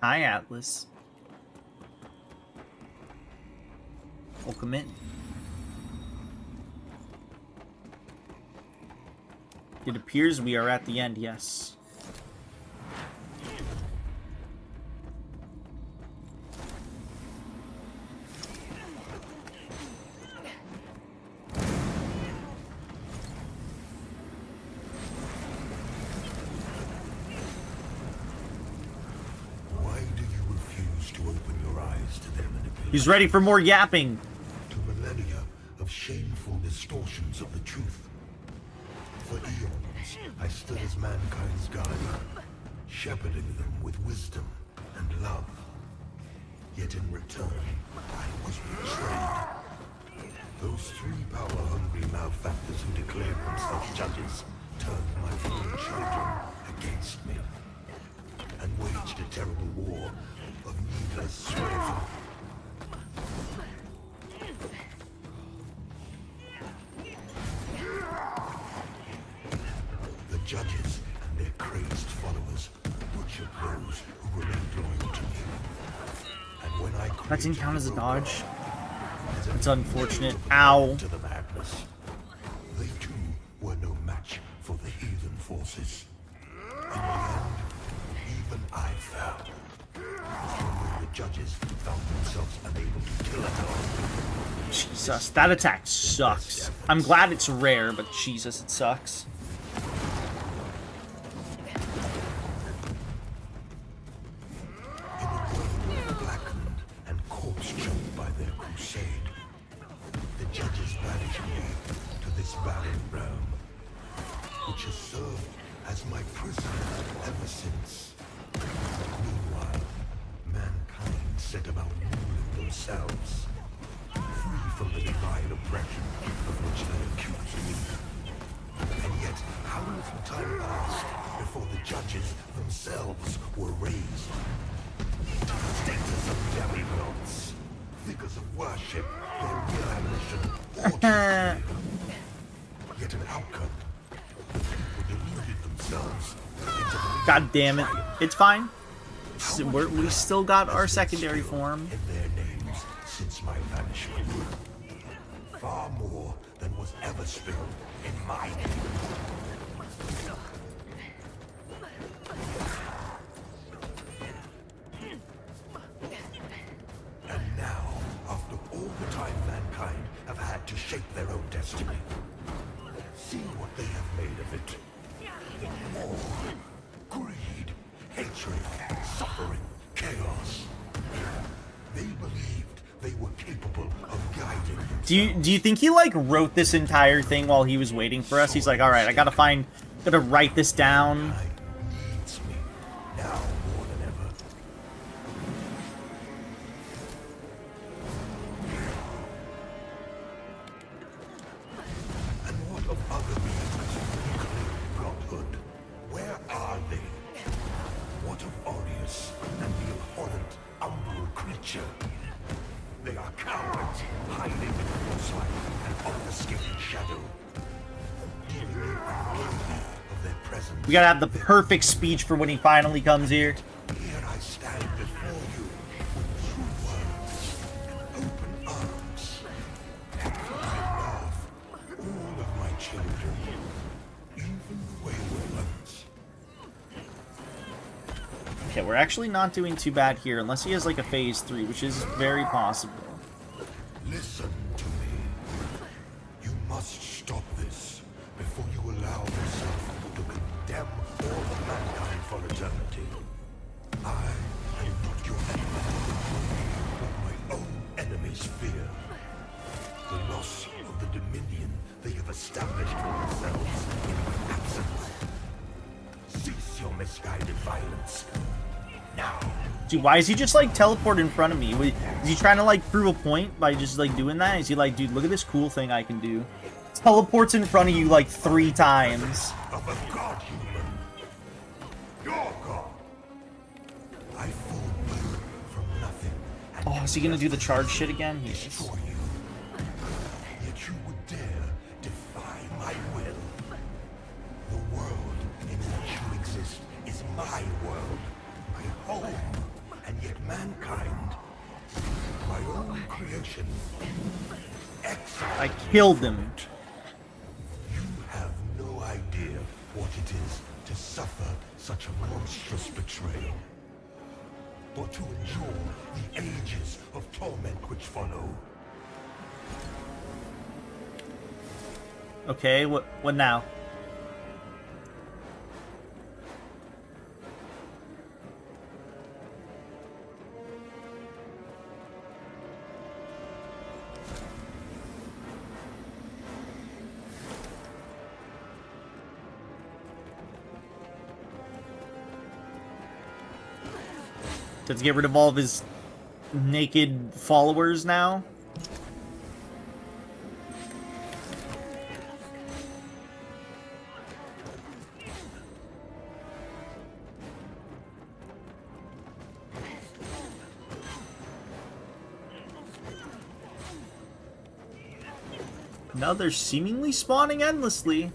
Hi, Atlas. Welcome in. It appears we are at the end, yes. Why do you refuse to open your eyes to their manipulation? He's ready for more yapping. To millennia of shameful distortions of the truth. For eons, I stood as mankind's guardian, shepherding them with wisdom and love. Yet in return, I was betrayed. Those three power-hungry malefactors who declared themselves judges turned my own children against me and waged a terrible war of needless slaughter. The judges and their crazed followers butchered those who remained loyal to me. And when I That didn't count as a dodge. as It's unfortunate. Ow. to the madness, they too were no match for the heathen forces. In the end, even I fell. When the judges found themselves unable to kill at all. Jesus, that attack sucks. I'm glad it's rare, but Jesus, it sucks. In a world blackened and corpse-choked by their crusade, the judges banished me to this barren realm, which has served as my prison ever since. Meanwhile, mankind set about ruling themselves, free from the divine oppression of which they accuse me. And yet, how little time passed before the judges themselves were raised. Status of demigods, figures of worship, their real ambition, yet an outcome. The people deluded themselves into believing God damn it. It's fine. We still got our secondary form. in their names since my vanishment. Far more than was ever spilled in my name. And now, after all the time mankind have had to shape their own destiny, see what they have made of it. War, greed, hatred, suffering, chaos. They believed they were capable of guiding themselves. Do you think he like wrote this entire thing while he was waiting for us? He's like, all right, I gotta write this down. Needs me now more than ever. And what of other beings including Bloodhood? Where are they? What of Aureus and the abhorrent umbral creature? They are cowards, hiding in foresight and obfuscating shadow. Giving you unworthy of their presence. We gotta have the perfect speech for when he finally comes here. Here I stand before you with true words, open arms. I love all of my children, even the wayward ones. Okay, we're actually not doing too bad here, unless he has like a phase 3, which is very possible. Listen to me. You must stop this before you allow yourself to condemn all of mankind for eternity. I am not your enemy, but my own enemy's fear. The loss of the dominion they have established for themselves in my absence. Cease your misguided violence. Now. Dude, why is he just like teleport in front of me? Is he trying to like prove a point by just like doing that? Is he like, dude, look at this cool thing I can do? Teleports in front of you like 3 times. Of a god human. Your god. I formed you from nothing. And Oh, is he gonna do the charge shit again? He is. destroy you. Yet you would dare defy my will. The world in which you exist is my world, my home, and yet mankind, my own creation, exile. I killed him. You have no idea what it is to suffer such a monstrous betrayal, or to endure the ages of torment which follow. Okay, what now? Does he get rid of all of his naked followers now? Now they're seemingly spawning endlessly.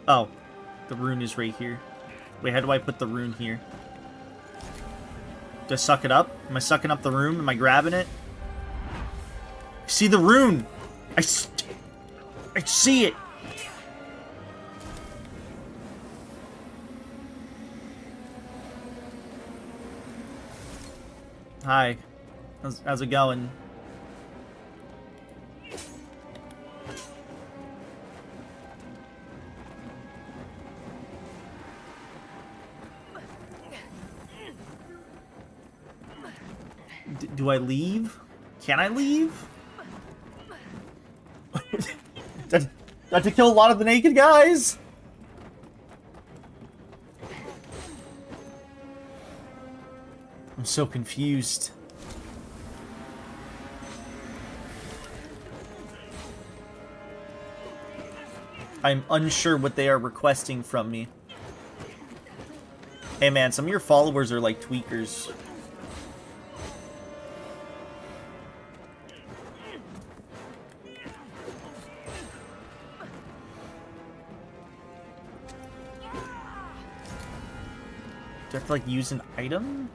Oh, the rune is right here. Wait, how do I put the rune here? Do I suck it up? Am I sucking up the rune? Am I grabbing it? See the rune! I see it! Hi. How's it going? Do I leave? Can I leave? Got to kill a lot of the naked guys. I'm so confused. I'm unsure what they are requesting from me. Hey man, some of your followers are like tweakers. Do I have to like use an item?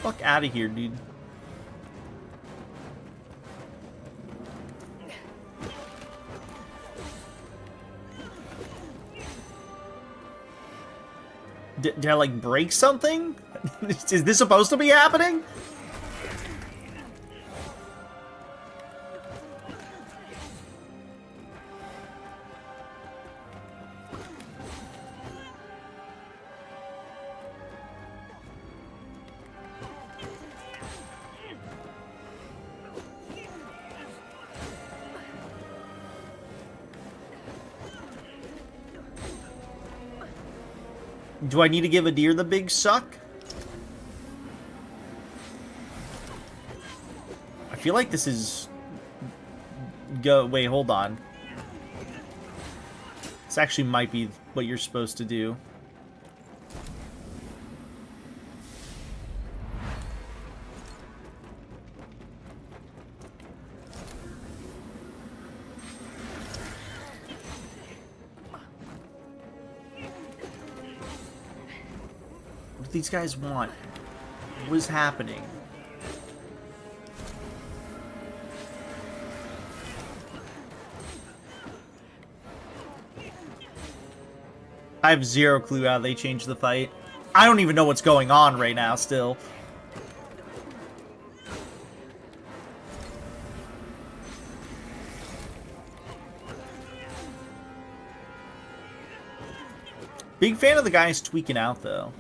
Fuck out of here, dude. Did I like break something? Is this supposed to be happening? Do I need to give a deer the big suck? I feel like this is... Wait, hold on. This actually might be what you're supposed to do. What do these guys want? What is happening? I have zero clue how they changed the fight. I don't even know what's going on right now still. Big fan of the guys tweaking out though.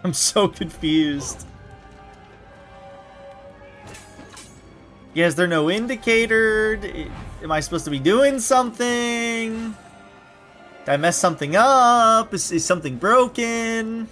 I'm so confused. Yeah, is there no indicator? Am I supposed to be doing something? Did I mess something up? Is something broken?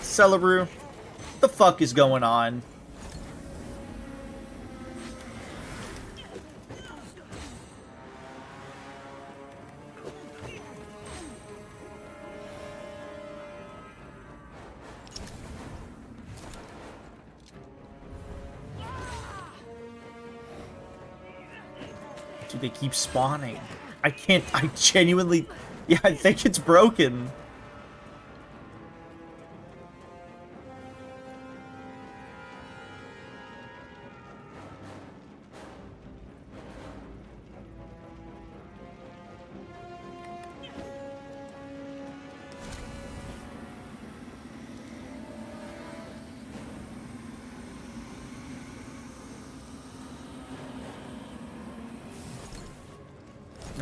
Celebroo, the fuck is going on? Dude, they keep spawning. I can't, I genuinely, yeah, I think it's broken.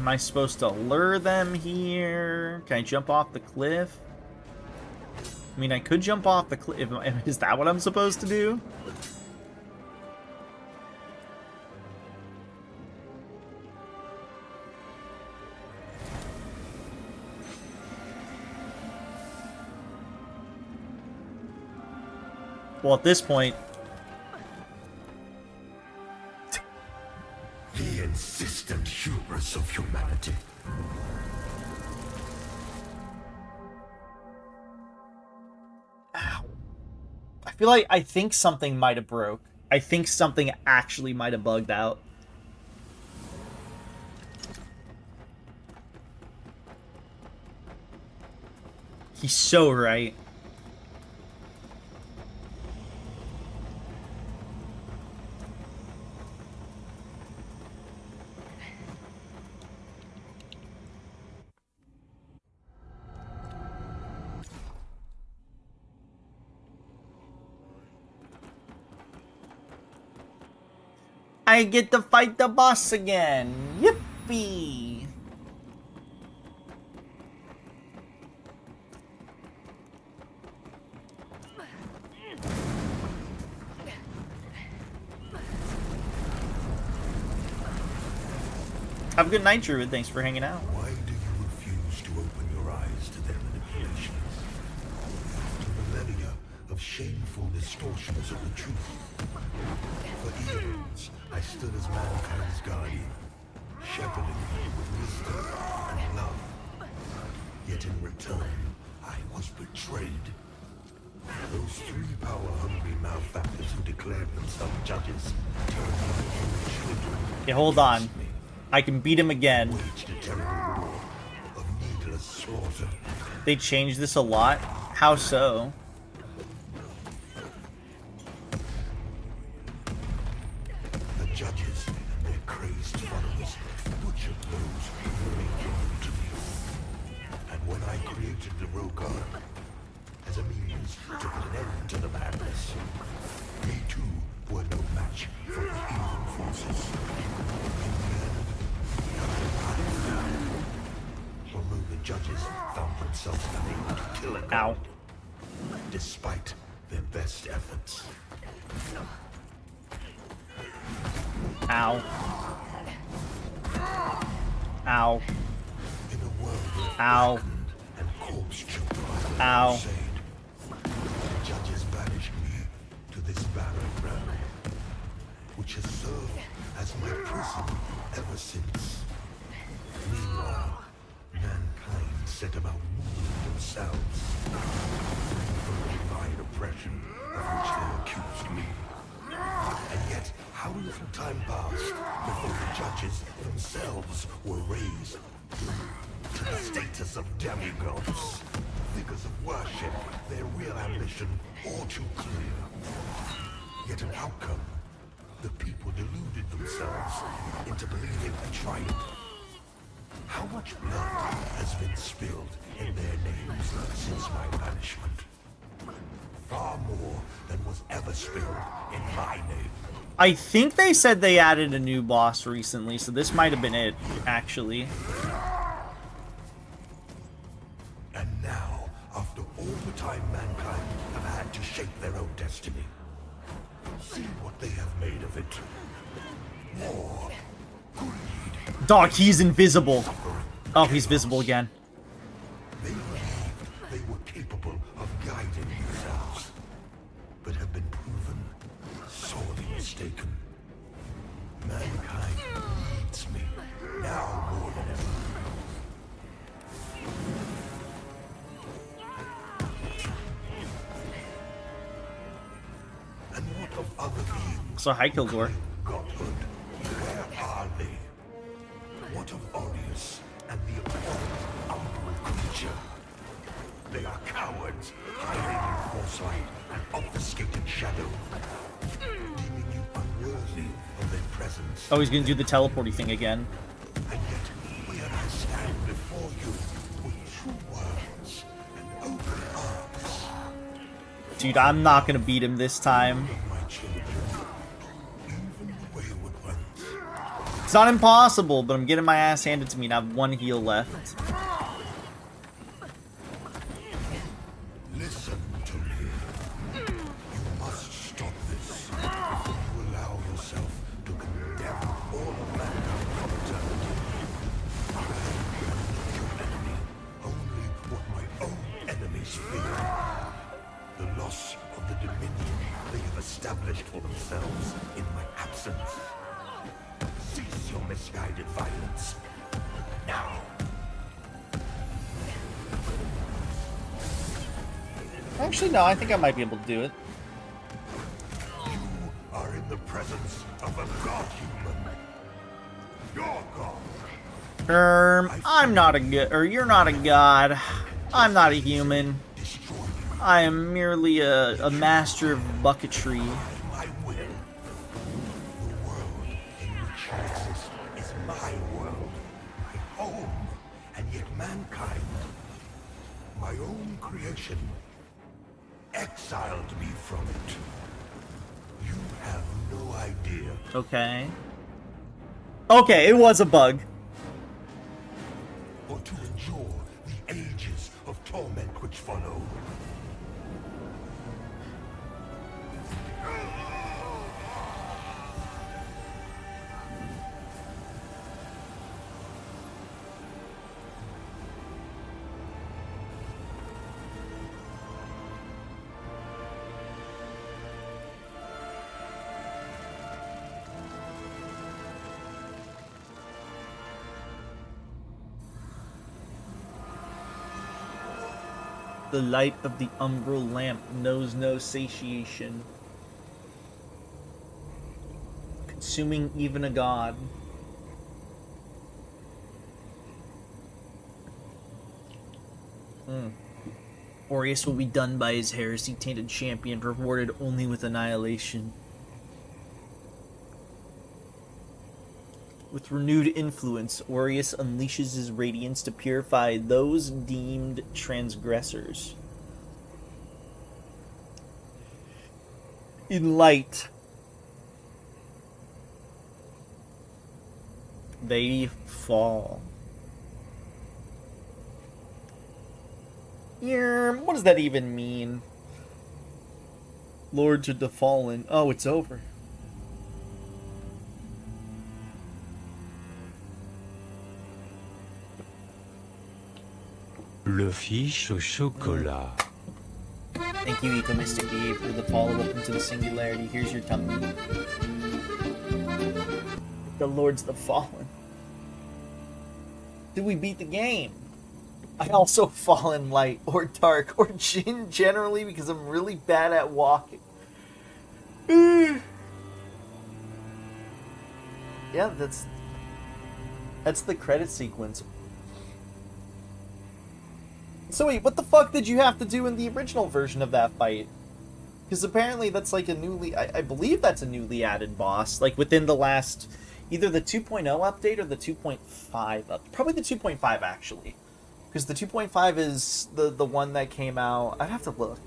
Am I supposed to lure them here? Can I jump off the cliff? I mean, I could jump off the cliff. Is that what I'm supposed to do? Well, at this point... The insistent hubris of humanity. Ow. I think something might have broke. I think something actually might have bugged out. He's so right. I get to fight the boss again. Yippee! Have a good night, Druid. Thanks for hanging out. Why do you refuse to open your eyes to their manipulations? To millennia of shameful distortions of the truth. For eons, I stood as mankind's guardian, shepherding you with wisdom and love. Yet in return, I was betrayed. Those three power-hungry malefactors who declared themselves judges turned my own children. Okay, hold on. I can beat him again. Waged a terrible war of needless slaughter. They changed this a lot. How so? The judges and their crazed followers butchered those who remained loyal to me. And when I created the Rogar as a means to put an end to the madness, they too were no match for the evil forces. Although the judges found themselves unable to kill a god, despite their best efforts. Ow. Ow. In a world Ow. and corpse choked by the Ow. crusade, the judges banished me to this barren realm, which has served as my prison ever since. Meanwhile, mankind set about ruling themselves from the divine oppression of which they accused me. And yet, how little time passed before the judges themselves were raised to the status of demigods. Figures of worship, their real ambition all too clear. Yet an outcome, the people deluded themselves into believing a triumph. How much blood has been spilled in their names since my banishment? Far more than was ever spilled in my name. I think they said they added a new boss recently, so this might have been it, actually. And now, after all the time mankind have had to shape their own destiny, see what they have made of it. War, greed. Dog, he's invisible. Oh, he's visible again. They believed they were capable of guiding themselves, but have been proven sorely mistaken. Mankind needs me, now more than ever. And what of other beings? So hi, Kilgore. Godhood, where are they? What of Aureus and the abhorrent Umbral creature? They are cowards, hiding in foresight and obfuscating shadow, deeming you unworthy of their presence. Oh, he's gonna do the teleporting thing again. And yet, here I stand before you with true words and open arms. Dude, I'm not gonna beat him this time. My children, even the wayward ones, It's not impossible, but I'm getting my ass handed to me and I have one heal left. Listen to me. You must stop this. If you allow yourself to condemn all of mankind from eternity, I am your enemy. Only what my own enemies fear. The loss of the dominion they have established for themselves in my absence. Cease your misguided violence. Now. Actually, no, I think I might be able to do it. You are in the presence of a god-human. Your god. I'm not a good, or you're not a god. I'm not a human. I am merely a master of bucketry. My will. The world in which you exist is my world, my home, and yet mankind, my own creation, exiled me from it. You have no idea. Okay. Okay, it was a bug. Or to endure the ages of torment which follow. The light of the umbral lamp knows no satiation, consuming even a god. Aureus will be done by his heresy-tainted champion, rewarded only with annihilation. With renewed influence, Aureus unleashes his radiance to purify those deemed transgressors. In light, they fall. What does that even mean? Lords of the Fallen. Oh, it's over. Le fiche au chocolat. Thank you, Eco Mystic Gabe, for the follow-up into the singularity. Here's your tummy. The Lords of the Fallen. Did we beat the game? I also fall in light or dark or Jin generally because I'm really bad at walking. Yeah, that's the credit sequence. So wait, what the fuck did you have to do in the original version of that fight? Because apparently that's like a newly, I believe that's a newly added boss, like within the last, either the 2.0 update or the 2.5 up, probably the 2.5 actually. Because the 2.5 is the one that came out, I'd have to look.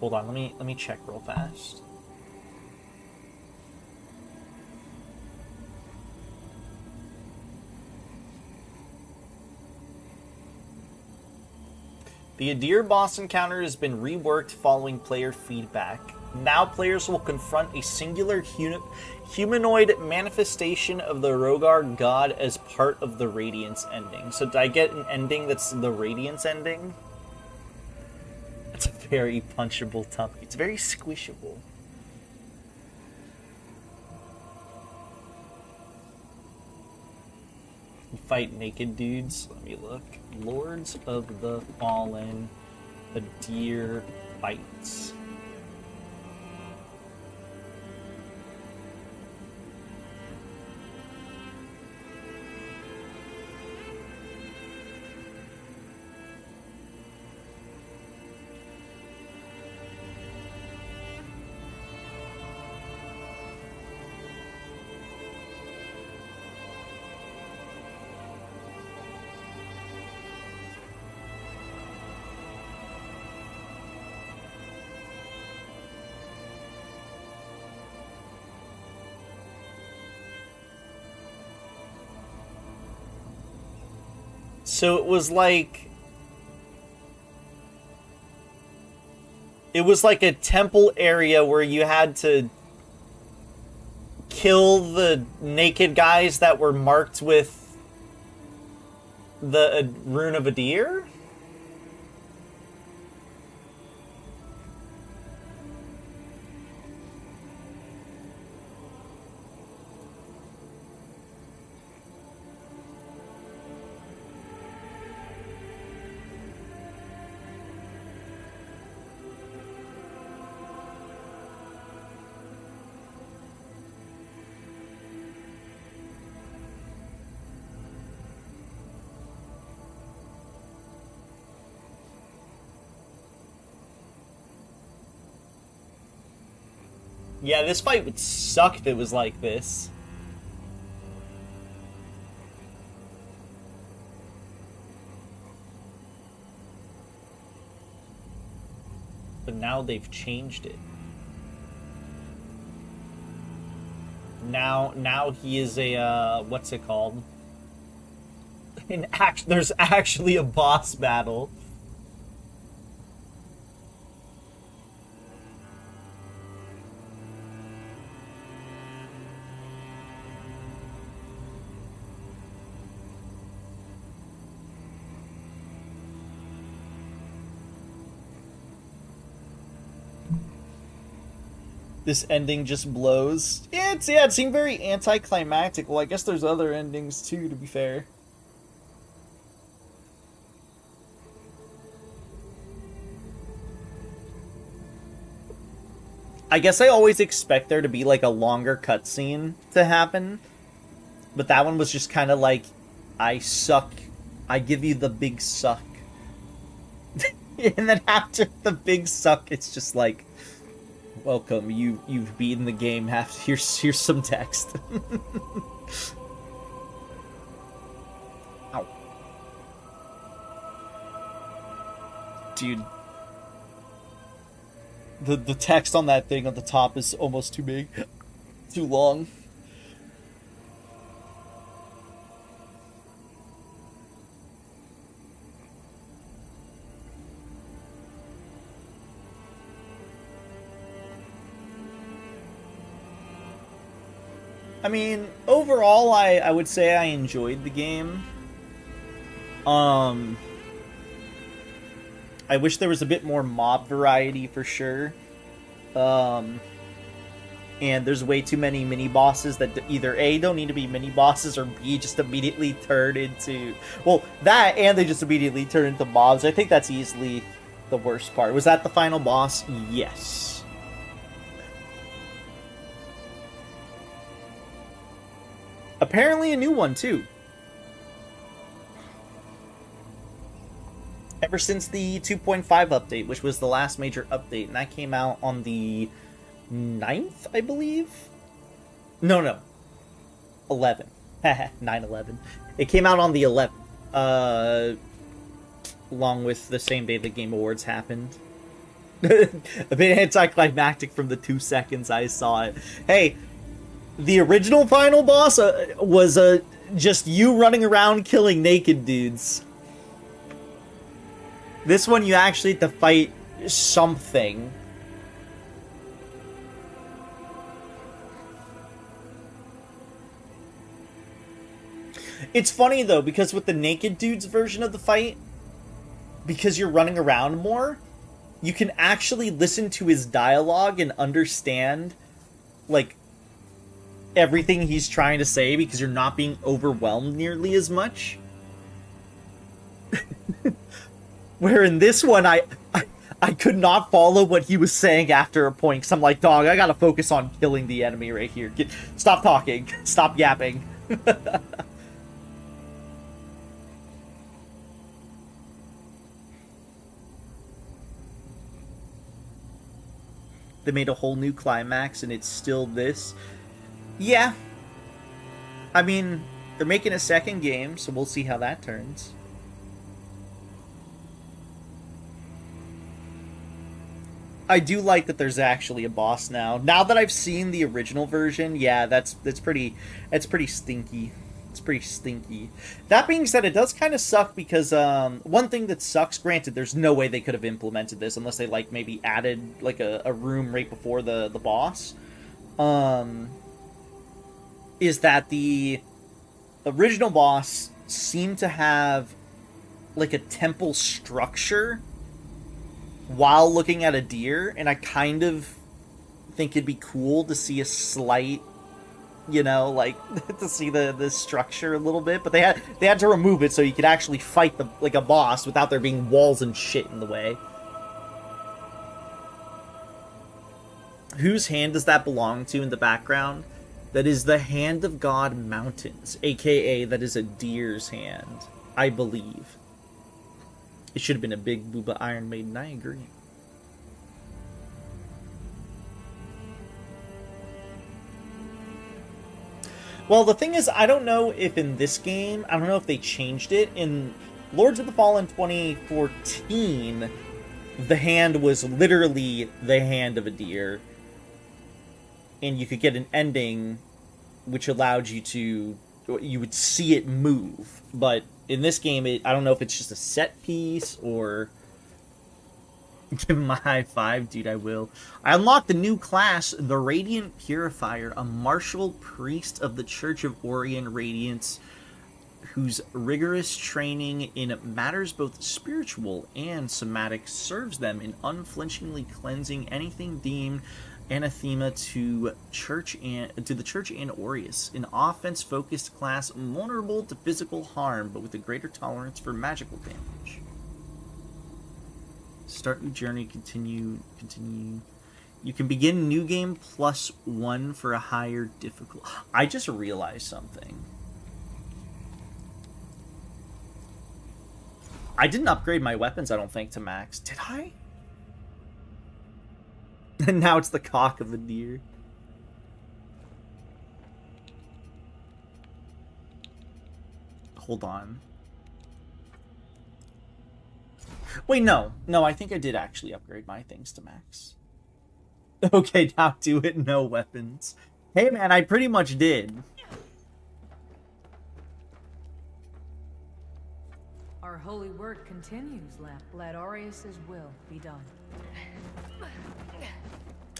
Hold on, let me check real fast. The Adir boss encounter has been reworked following player feedback. Now players will confront a singular humanoid manifestation of the Rogar god as part of the Radiance ending. So did I get an ending that's the Radiance ending? It's a very punchable tummy. It's very squishable. You fight naked dudes? Let me look. Lords of the Fallen, Adir fights. So it was like a temple area where you had to kill the naked guys that were marked with the rune of Adir? Yeah, this fight would suck if it was like this. But now they've changed it. Now he is a, what's it called? There's actually a boss battle. This ending just blows. Yeah, it seemed very anticlimactic. Well, I guess there's other endings too, to be fair. I guess I always expect there to be like a longer cutscene to happen. But that one was just kind of like, I suck. I give you the big suck. And then after the big suck, it's just like, welcome, you've beaten the game. Here's some text. Ow. Dude. The text on that thing on the top is almost too big. Too long. I mean, overall, I would say I enjoyed the game. I wish there was a bit more mob variety for sure. And there's way too many mini-bosses that either A, don't need to be mini-bosses, or B, just immediately turn into... Well, that, and they just immediately turn into mobs. I think that's easily the worst part. Was that the final boss? Yes. Apparently a new one, too. Ever since the 2.5 update, which was the last major update, and that came out on the 9th, I believe? No. 11. 9/11. It came out on the 11th. Along with the same day the Game Awards happened. A bit anticlimactic from the 2 seconds I saw it. Hey, the original final boss was just you running around killing naked dudes. This one you actually have to fight something. It's funny though, because with the naked dudes version of the fight, because you're running around more, you can actually listen to his dialogue and understand, like, everything he's trying to say because you're not being overwhelmed nearly as much. Where in this one, I could not follow what he was saying after a point, because I'm like, dog, I gotta focus on killing the enemy right here. Stop talking. Stop yapping. They made a whole new climax, and it's still this. Yeah. I mean, they're making a second game, so we'll see how that turns. I do like that there's actually a boss now. Now that I've seen the original version, yeah, that's pretty stinky. It's pretty stinky. That being said, it does kind of suck because one thing that sucks, granted, there's no way they could have implemented this unless they like maybe added like a room right before the boss. Is that the original boss seemed to have like a temple structure while looking at a deer, and I kind of think it'd be cool to see a slight, you know, like to see the structure a little bit, but they had to remove it so you could actually fight like a boss without there being walls and shit in the way. Whose hand does that belong to in the background? That is the Hand of God Mountains, aka that is a deer's hand, I believe. It should have been a big booba Iron Maiden, I agree. Well, the thing is, I don't know if in this game, I don't know if they changed it. In Lords of the Fallen 2014, the hand was literally the hand of a deer. And you could get an ending which allowed you to, you would see it move. But in this game, I don't know if it's just a set piece or... Give him a high five, dude, I will. I unlocked the new class, the Radiant Purifier, a martial priest of the Church of Orient Radiance, whose rigorous training in matters both spiritual and somatic serves them in unflinchingly cleansing anything deemed anathema to the Church and Aureus, an offense-focused class vulnerable to physical harm, but with a greater tolerance for magical damage. Start new journey, continue. You can begin new game +1 for a higher difficulty. I just realized something. I didn't upgrade my weapons, I don't think, to max. Did I? And now it's the cock of a deer. Hold on. Wait, no, I think I did actually upgrade my things to max. Okay, now do it, no weapons. Hey man, I pretty much did. Our holy work continues, let Aureus' will be done.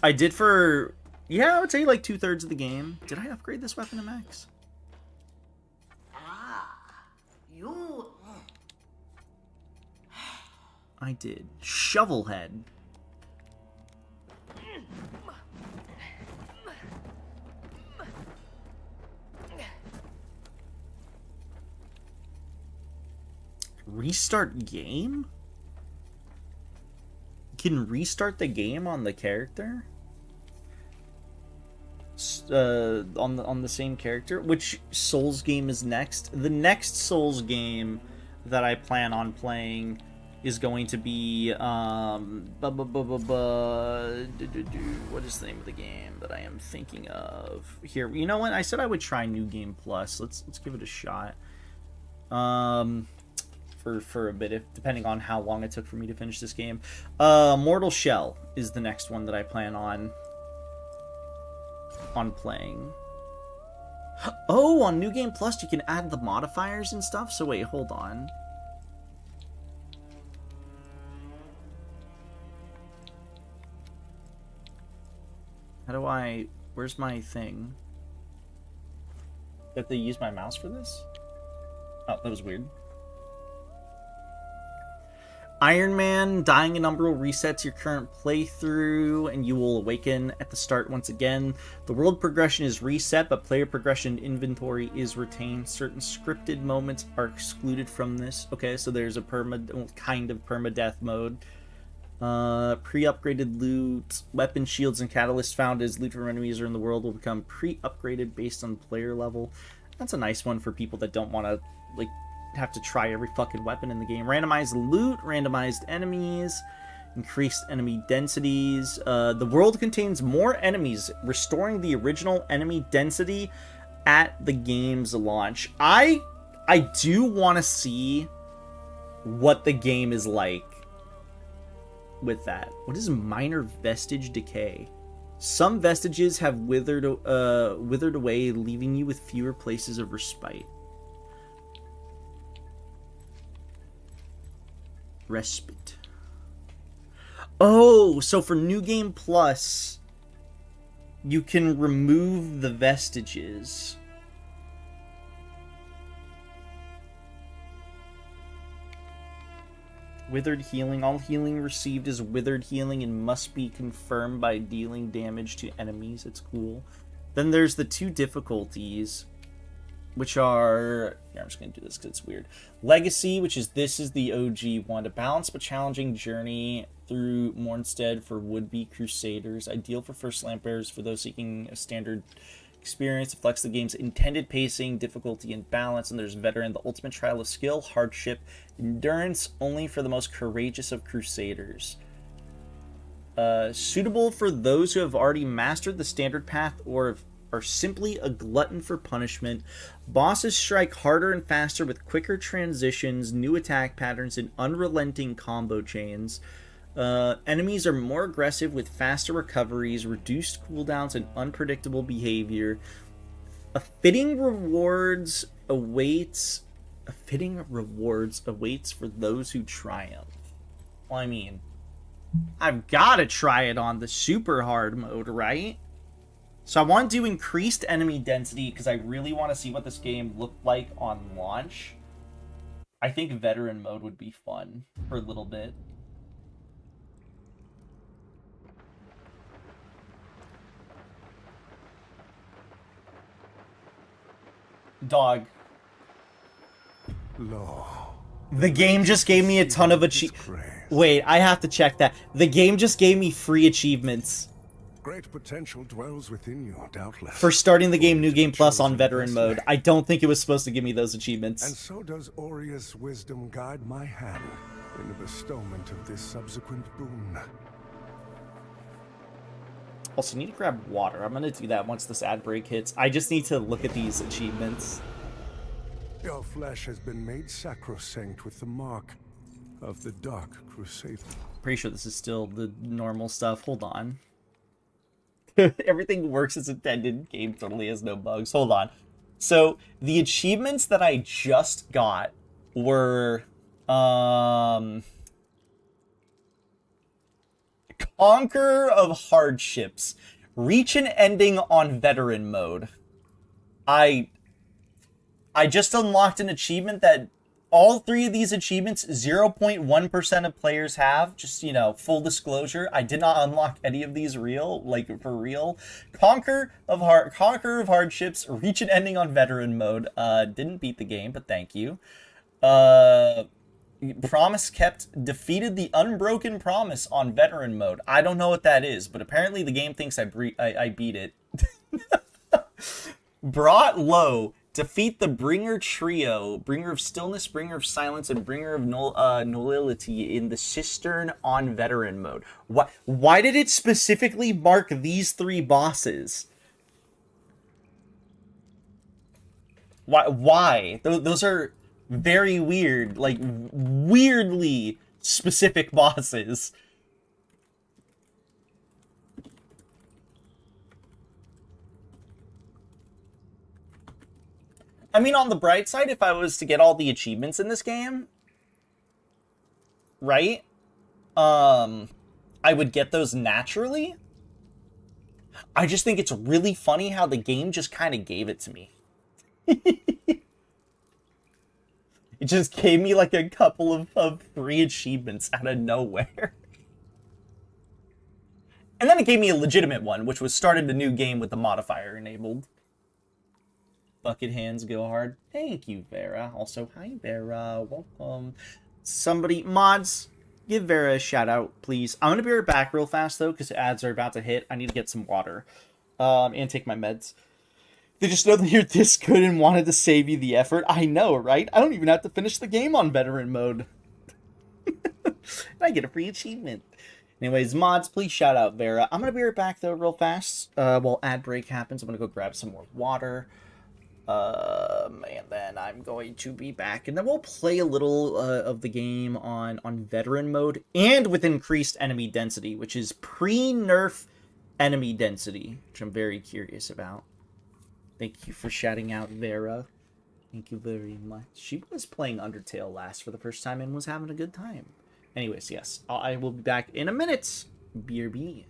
I did for, yeah, I would say like 2/3 of the game. Did I upgrade this weapon to max? You... I did. Shovelhead. Restart game? You can restart the game on the character? On the same character? Which Souls game is next? The next Souls game that I plan on playing is going to be what is the name of the game that I am thinking of here? You know what? I said I would try New Game Plus. Let's give it a shot. For a bit, depending on how long it took for me to finish this game. Mortal Shell is the next one that I plan on playing. Oh, on New Game Plus you can add the modifiers and stuff. So wait, hold on. How do I... Where's my thing? Do I have to use my mouse for this? Oh, that was weird. Iron Man, dying in Umbral resets your current playthrough, and you will awaken at the start once again. The world progression is reset, but player progression inventory is retained. Certain scripted moments are excluded from this. Okay, so there's a kind of permadeath mode. Pre-upgraded loot, weapon shields and catalysts found as loot from enemies or in the world will become pre-upgraded based on player level. That's a nice one for people that don't want to like have to try every fucking weapon in the game. Randomized loot, randomized enemies, increased enemy densities. The world contains more enemies, restoring the original enemy density at the game's launch. I do want to see what the game is like with that. What is minor vestige decay? Some vestiges have withered away, leaving you with fewer places of respite. Respite. Oh, so for New Game Plus, you can remove the vestiges. Withered healing. All healing received is withered healing and must be confirmed by dealing damage to enemies. It's cool. Then there's the 2 difficulties, which are... I'm just going to do this because it's weird. Legacy, which is this is the OG one. A balanced but challenging journey through Mornstead for would-be crusaders. Ideal for first lamp bearers, for those seeking a standard experience. It reflects the game's intended pacing, difficulty, and balance. And there's Veteran, the ultimate trial of skill, hardship, endurance, only for the most courageous of crusaders. Suitable for those who have already mastered the standard path or are simply a glutton for punishment. Bosses strike harder and faster with quicker transitions, new attack patterns, and unrelenting combo chains. Enemies are more aggressive with faster recoveries, reduced cooldowns, and unpredictable behavior. A fitting rewards awaits for those who triumph. Well, I mean, I've got to try it on the super hard mode, right? So I want to do increased enemy density because I really want to see what this game looked like on launch. I think veteran mode would be fun for a little bit. Dog. Law. The game just gave me a ton of achievements. Wait, I have to check that. The game just gave me free achievements. Great potential dwells within you, doubtless. For starting the game New Game Plus on veteran mode. I don't think it was supposed to give me those achievements. And so does Aureus' wisdom guide my hand in the bestowment of this subsequent boon. Also, need to grab water. I'm going to do that once this ad break hits. I just need to look at these achievements. Your flesh has been made sacrosanct with the mark of the Dark Crusader. Pretty sure this is still the normal stuff. Hold on. Everything works as intended. Game totally has no bugs. Hold on. So, the achievements that I just got were... Conqueror of Hardships. Reach an ending on veteran mode. I just unlocked an achievement that all 3 of these achievements, 0.1% of players have. Just, you know, full disclosure. I did not unlock any of these for real. Conqueror of Hardships. Reach an ending on veteran mode. Didn't beat the game, but thank you. Promise kept, defeated the unbroken promise on veteran mode. I don't know what that is, but apparently the game thinks I beat it. Brought low, defeat the Bringer trio, Bringer of Stillness, Bringer of Silence, and Bringer of Nullity in the Cistern on veteran mode. Why did it specifically mark these 3 bosses? Why? Those are... very weird, like, weirdly specific bosses. I mean, on the bright side, if I was to get all the achievements in this game, right, I would get those naturally. I just think it's really funny how the game just kind of gave it to me. It just gave me like a couple of free achievements out of nowhere. And then it gave me a legitimate one, which was started a new game with the modifier enabled. Bucket hands go hard. Thank you, Vera. Also, hi, Vera. Welcome. Somebody, mods, give Vera a shout out, please. I'm going to be right back real fast, though, because ads are about to hit. I need to get some water and take my meds. They just know that you're this good and wanted to save you the effort. I know, right? I don't even have to finish the game on veteran mode. And I get a free achievement. Anyways, mods, please shout out Vera. I'm going to be right back, though, real fast. While ad break happens, I'm going to go grab some more water. And then I'm going to be back. And then we'll play a little of the game on veteran mode and with increased enemy density, which is pre-nerf enemy density, which I'm very curious about. Thank you for shouting out Vera. Thank you very much. She was playing Undertale last for the first time and was having a good time. Anyways, yes, I will be back in a minute. BRB.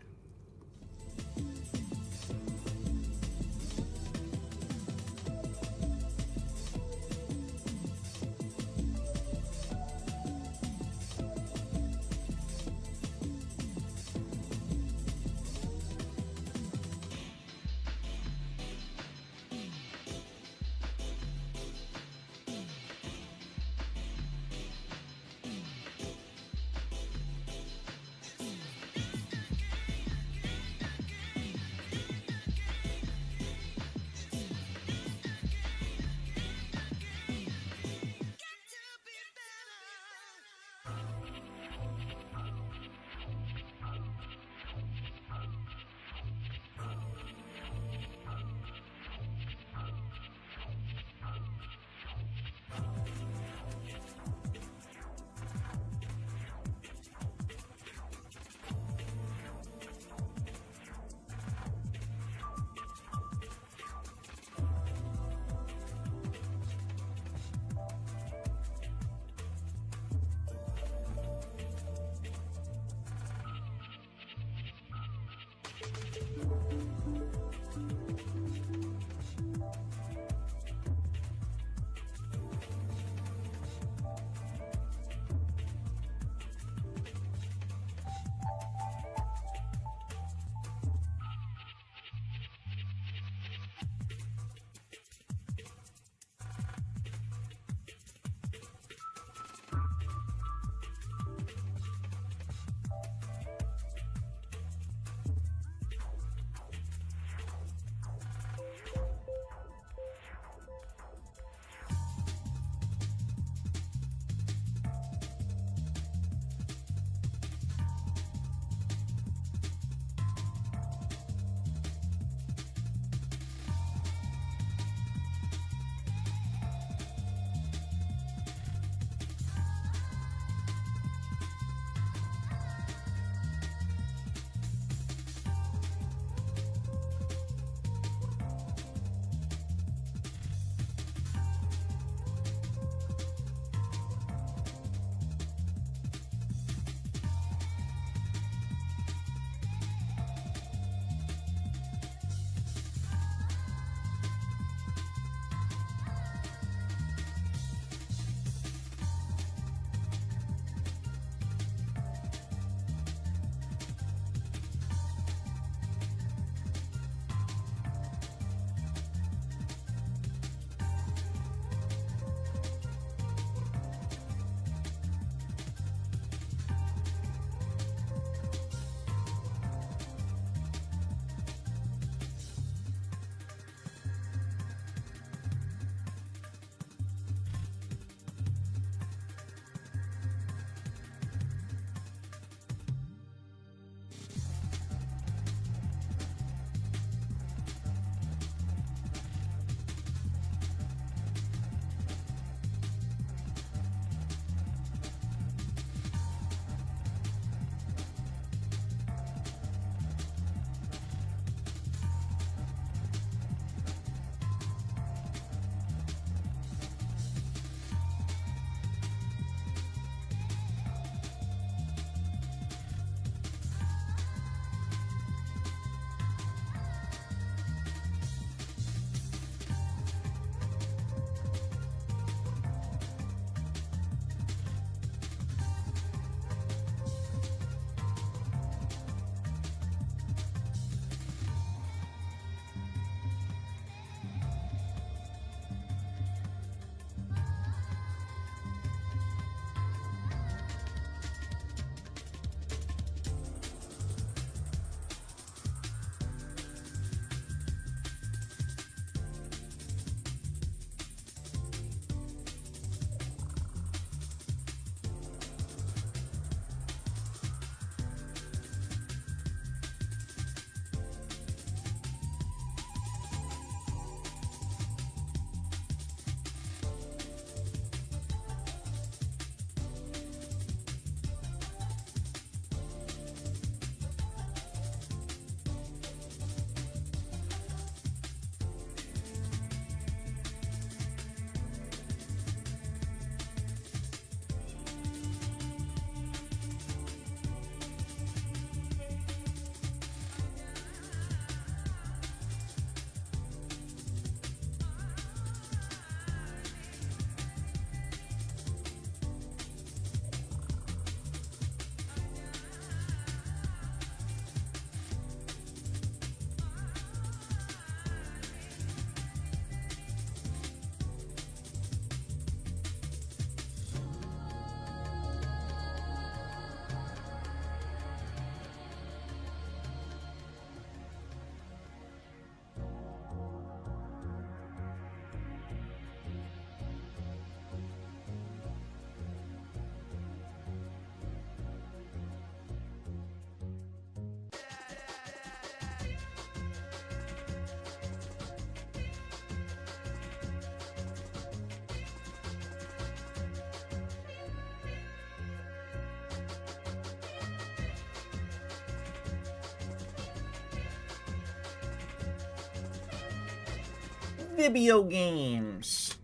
video games.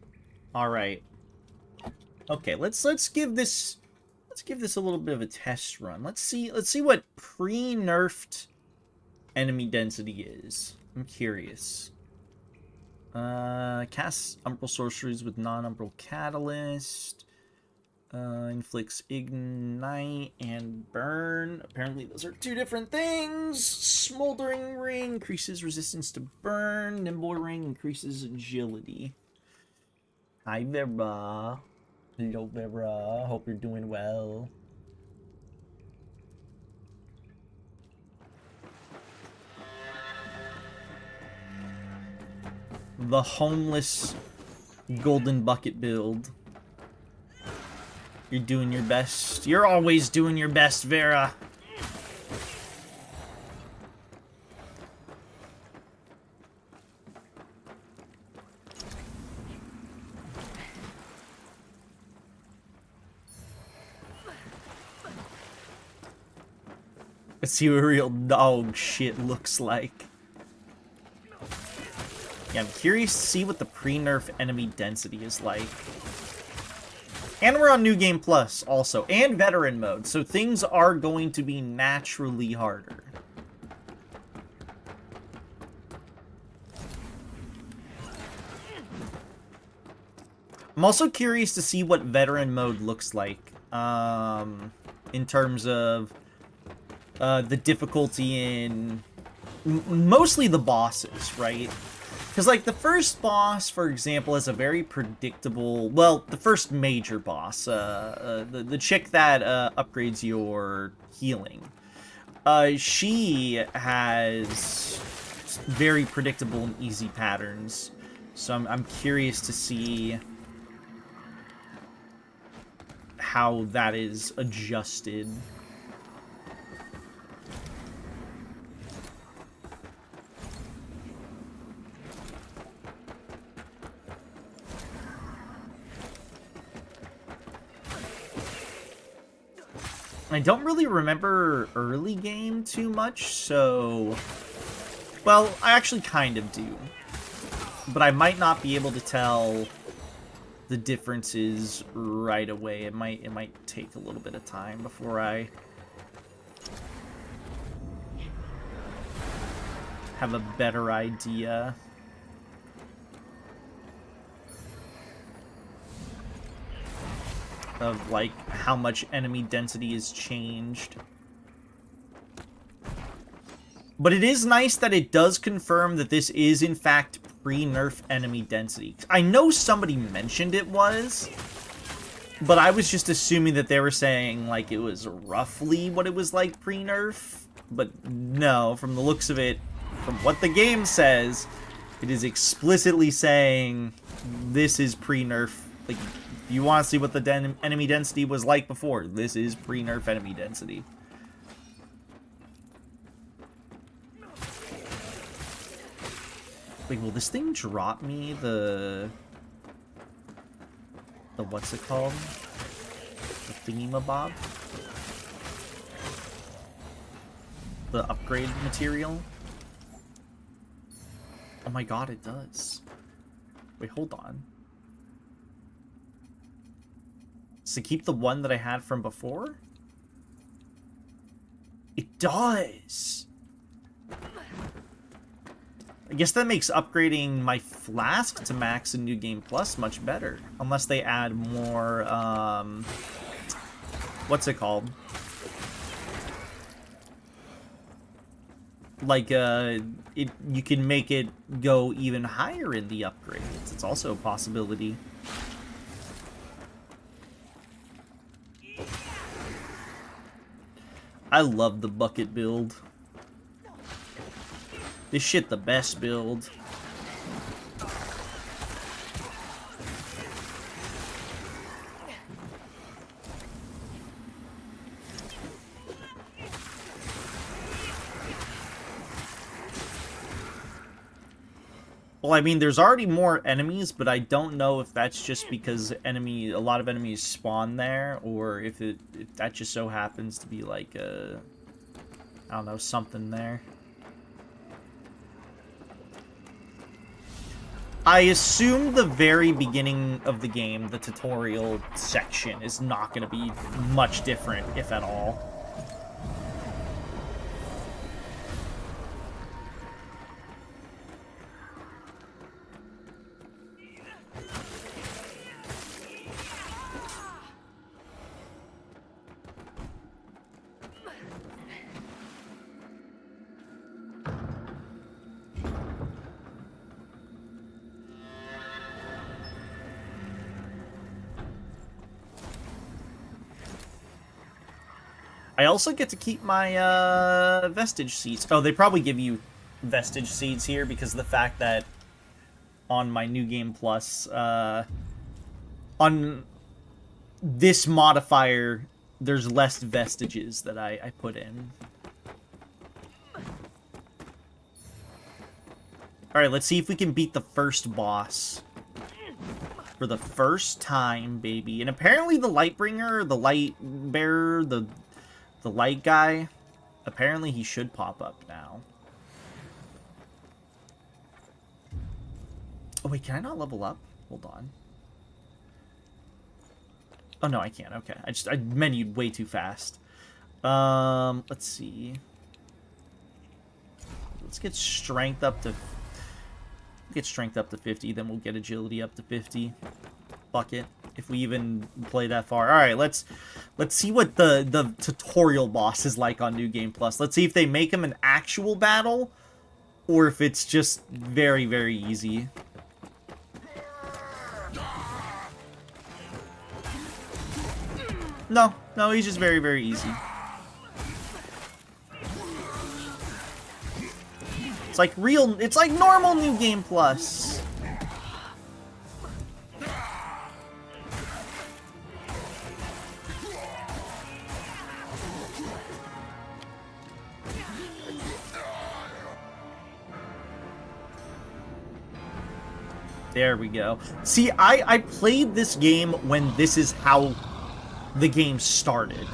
All right. Okay, let's give this a little bit of a test run. Let's see what pre-nerfed enemy density is. I'm curious. Cast Umbral Sorceries with non-Umbral Catalyst. Inflicts Ignite and Burn. Apparently those are two different things. Smoldering Ring increases resistance to burn. Nimble Ring increases agility. Hi Vera. Hello Vera. Hope you're doing well. The homeless golden bucket build. You're doing your best. You're always doing your best, Vera. Let's see what real dog shit looks like. Yeah, I'm curious to see what the pre-nerf enemy density is like. And we're on New Game Plus also, and Veteran Mode, so things are going to be naturally harder. I'm also curious to see what Veteran Mode looks like, in terms of the difficulty in mostly the bosses, right? Because, like, the first boss, for example, is a very predictable... Well, the first major boss, the chick that upgrades your healing. She has very predictable and easy patterns. So I'm curious to see how that is adjusted. I don't really remember early game too much, so... Well, I actually kind of do. But I might not be able to tell the differences right away. It might take a little bit of time before I have a better idea. Of, like, how much enemy density has changed. But it is nice that it does confirm that this is, in fact, pre-nerf enemy density. I know somebody mentioned it was, but I was just assuming that they were saying, like, it was roughly what it was like pre-nerf. But no, from the looks of it, from what the game says, it is explicitly saying this is pre-nerf. Like, you want to see what the enemy density was like before. This is pre-nerf enemy density. Wait, will this thing drop me the what's it called? The thingamabob? The upgrade material? Oh my god, it does. Wait, hold on. To keep the one that I had from before? It does! I guess that makes upgrading my flask to max in New Game Plus much better. Unless they add more, what's it called? Like, you can make it go even higher in the upgrades. It's also a possibility. I love the bucket build. This shit the best build. Well, I mean, there's already more enemies, but I don't know if that's just because a lot of enemies spawn there, or if that just so happens to be like I don't know, something there. I assume the very beginning of the game, the tutorial section, is not going to be much different, if at all. I also get to keep my vestige seeds. Oh, they probably give you vestige seeds here because of the fact that on my New Game Plus, on this modifier, there's less vestiges that I put in. Alright, let's see if we can beat the first boss. For the first time, baby. And apparently the Lightbringer, the Light Bearer, the light guy, apparently he should pop up now. Oh wait, can I not level up? Hold on. Oh no, I can't. Okay, I menued way too fast. Let's see. Let's get strength up to 50, then we'll get agility up to 50. Fuck it. If we even play that far. Alright, let's see what the tutorial boss is like on New Game Plus. Let's see if they make him an actual battle, or if it's just very, very easy. No, he's just very, very easy. It's like normal New Game Plus. There we go. See, I played this game when this is how the game started.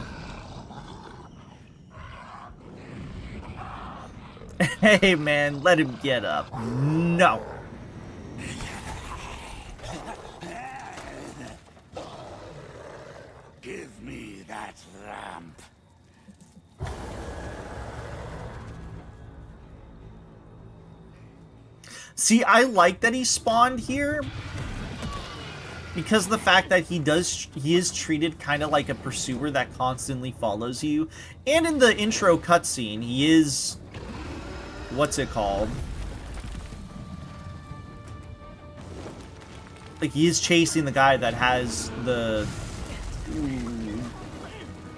Hey, man, let him get up. No. Give me that ramp. See, I like that he spawned here because the fact that he is treated kind of like a pursuer that constantly follows you. And in the intro cutscene, he is, what's it called? Like, he is chasing the guy that has the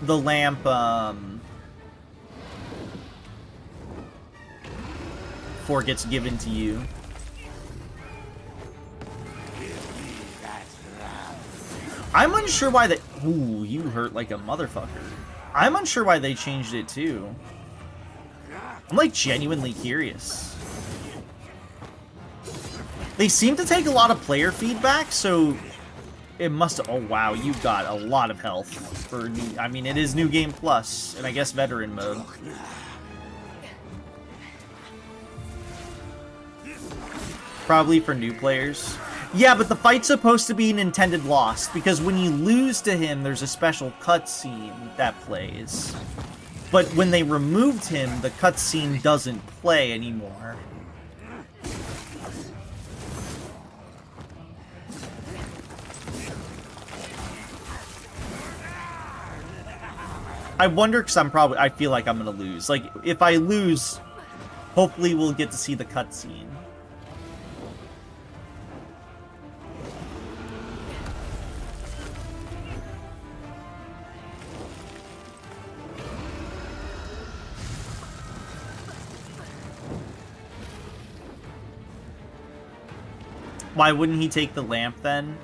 lamp, before it gets given to you. I'm unsure why they... Ooh, you hurt like a motherfucker. I'm unsure why they changed it, too. I'm, like, genuinely curious. They seem to take a lot of player feedback, so... It must... Oh, wow, you've got a lot of health for... I mean, it is New Game Plus, and I guess Veteran Mode. Probably for new players. Yeah, but the fight's supposed to be an intended loss, because when you lose to him, there's a special cutscene that plays. But when they removed him, the cutscene doesn't play anymore. I wonder, because I feel like I'm gonna lose. Like, if I lose, hopefully we'll get to see the cutscene. Why wouldn't he take the lamp then?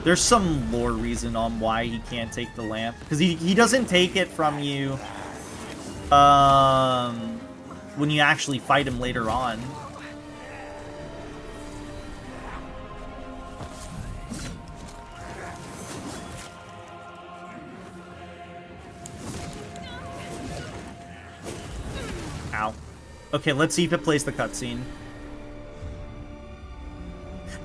There's some lore reason on why he can't take the lamp. Because he doesn't take it from you when you actually fight him later on. Ow. Okay, let's see if it plays the cutscene.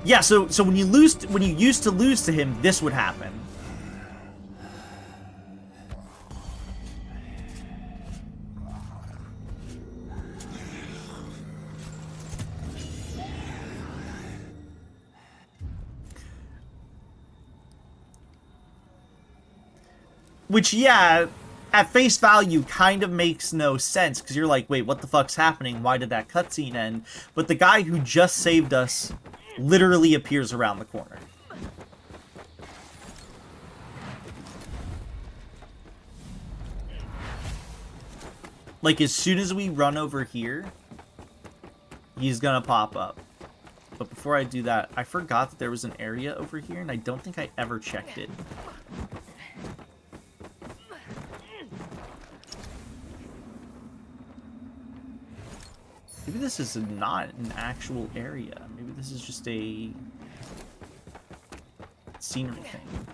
Yeah, so when you used to lose to him, this would happen. Which, yeah, at face value kind of makes no sense, because you're like, wait, what the fuck's happening? Why did that cutscene end? But the guy who just saved us literally appears around the corner. Like, as soon as we run over here, he's gonna pop up. But before I do that, I forgot that there was an area over here, and I don't think I ever checked it. Maybe this is not an actual area. Maybe this is just a scenery thing.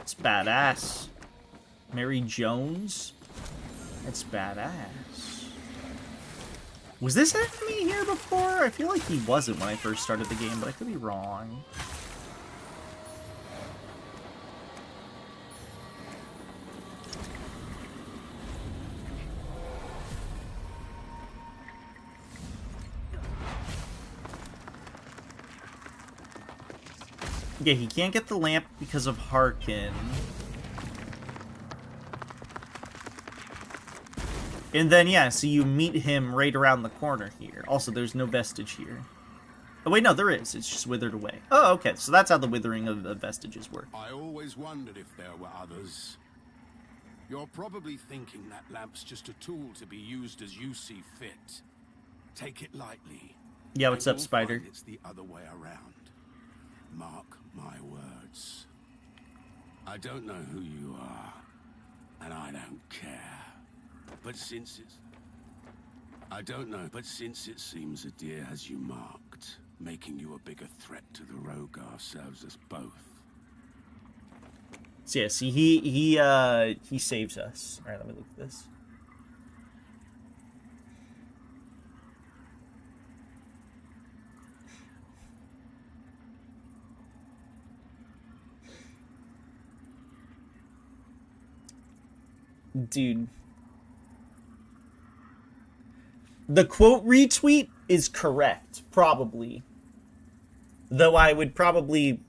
It's badass. Mary Jones? That's badass. Was this enemy here before? I feel like he wasn't when I first started the game, but I could be wrong. Yeah, he can't get the lamp because of Harkin. And then, yeah, so you meet him right around the corner here. Also, there's no vestige here. Oh, wait, no, there is. It's just withered away. Oh, okay, so that's how the withering of the vestiges work. I always wondered if there were others. You're probably thinking that lamp's just a tool to be used as you see fit. Take it lightly. Yeah, what's up, Spider? It's the other way around. Mark my words. I don't know who you are, and I don't care. But since it's... I don't know, but since it seems Adir has you marked, making you a bigger threat to the Rogar serves us both. So yeah, see, he saves us. Alright, let me look at this. Dude. The quote retweet is correct, probably. Though I would probably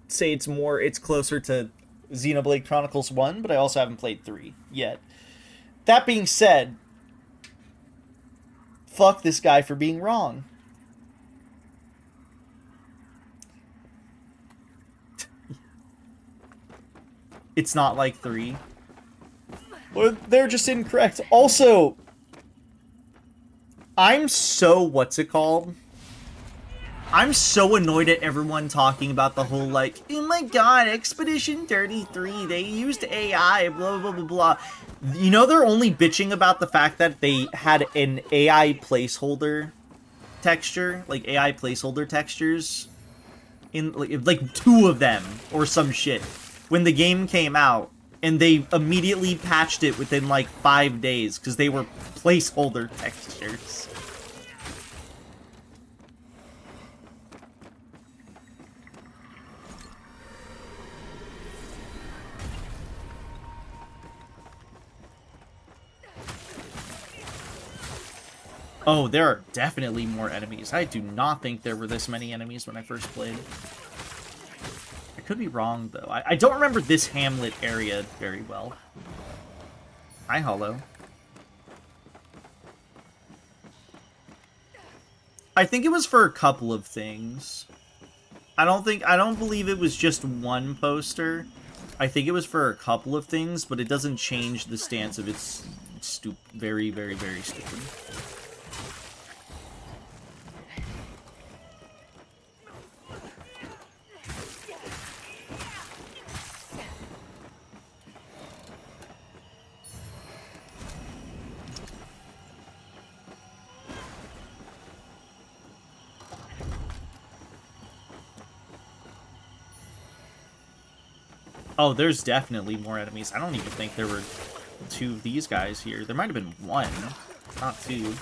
say it's closer to Xenoblade Chronicles 1, but I also haven't played 3 yet. That being said, fuck this guy for being wrong. It's not like 3. Well, they're just incorrect. Also, I'm so, what's it called? I'm so annoyed at everyone talking about the whole, like, oh my god, Expedition 33, they used AI, blah, blah, blah, blah. You know they're only bitching about the fact that they had an AI placeholder texture, like AI placeholder textures, in, like 2 of them, or some shit, when the game came out. And they immediately patched it within like 5 days because they were placeholder textures. Oh, there are definitely more enemies. I do not think there were this many enemies when I first played. I could be wrong, though. I don't remember this hamlet area very well. Hi, Hollow. I think it was for a couple of things. I don't believe it was just one poster. I think it was for a couple of things, but it doesn't change the stance of it's very, very, very stupid. Oh, there's definitely more enemies. I don't even think there were 2 of these guys here. There might have been 1. Not two.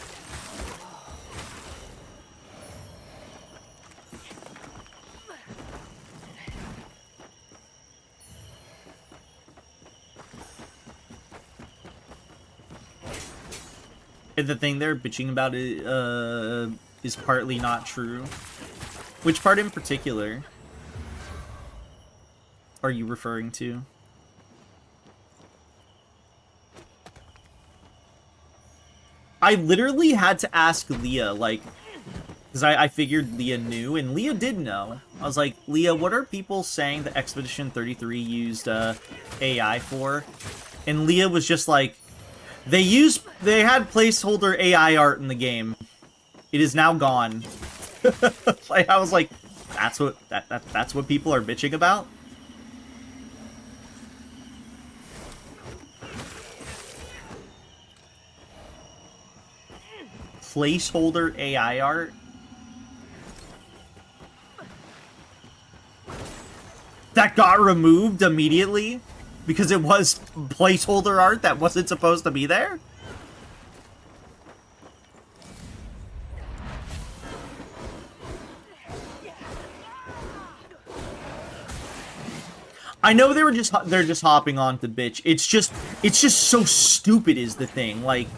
And the thing they're bitching about is partly not true. Which part in particular are you referring to? I literally had to ask Leah, like, because I figured Leah knew, and Leah did know. I was like, Leah, what are people saying that Expedition 33 used AI for? And Leah was just like, they had placeholder AI art in the game. It is now gone. Like, I was like, that's what people are bitching about? Placeholder AI art? That got removed immediately? Because it was placeholder art that wasn't supposed to be there? I know they're just hopping on to bitch. It's just so stupid is the thing. Like,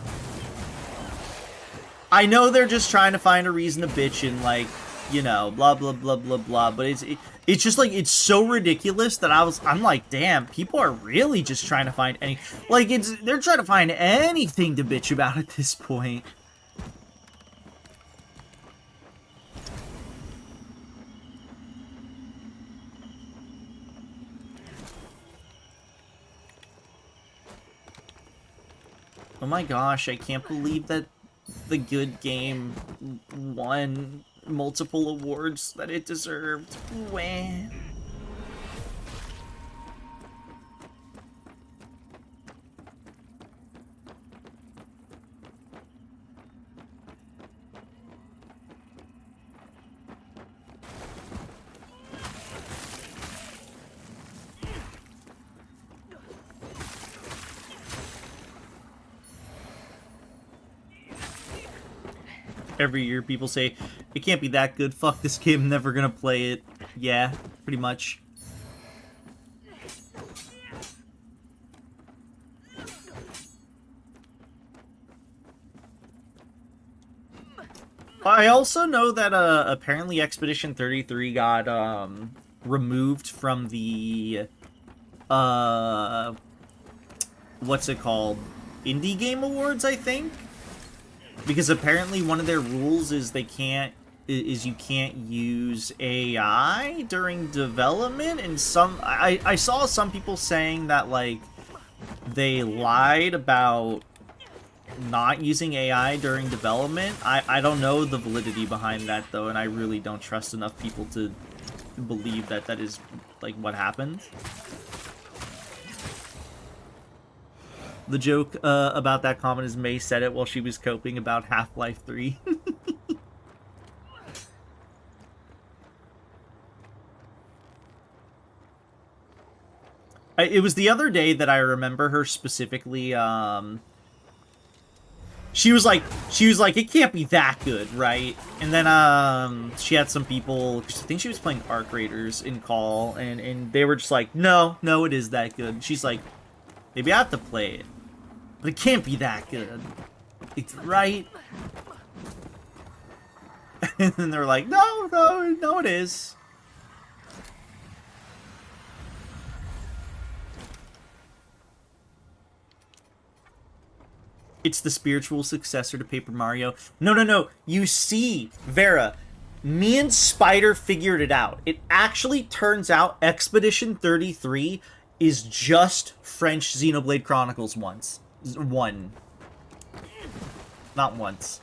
I know they're just trying to find a reason to bitch and, like, you know, blah blah blah blah blah, but it's just like, it's so ridiculous that I'm like, damn, people are really just trying to find any, like, they're trying to find anything to bitch about at this point. Oh my gosh, I can't believe that the good game won multiple awards that it deserved. Wah. Every year people say, it can't be that good, fuck this game, I'm never gonna play it. Yeah, pretty much. I also know that apparently Expedition 33 got removed from the what's it called? Indie Game Awards, I think? Because apparently one of their rules is you can't use AI during development, and I saw some people saying that, like, they lied about not using AI during development. I don't know the validity behind that though, and I really don't trust enough people to believe that that is, like, what happened. The joke about that comment is May said it while she was coping about Half-Life 3. It was the other day that I remember her specifically, she was like, it can't be that good, right? And then, she had some people, I think she was playing Arc Raiders in call, and they were just like, no, it is that good. She's like, maybe I have to play it, but it can't be that good. It's right. And then they're like, no, it is. It's the spiritual successor to Paper Mario. No. You see, Vera, me and Spider figured it out. It actually turns out Expedition 33 is just French Xenoblade Chronicles 1. Not once.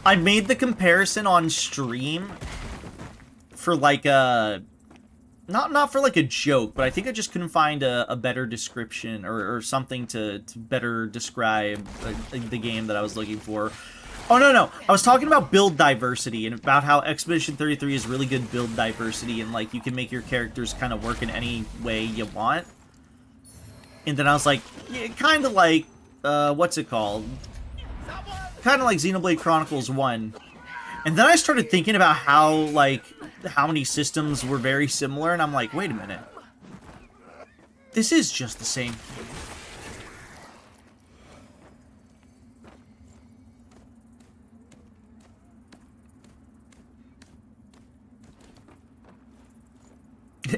I made the comparison on stream for like a... Not for like a joke, but I think I just couldn't find a better description or something to better describe the game that I was looking for. Oh, no. I was talking about build diversity and about how Expedition 33 is really good build diversity and, like, you can make your characters kind of work in any way you want. And then I was like, yeah, kind of like, what's it called? Kind of like Xenoblade Chronicles 1. And then I started thinking about how, like, how many systems were very similar, and I'm like, wait a minute. This is just the same thing.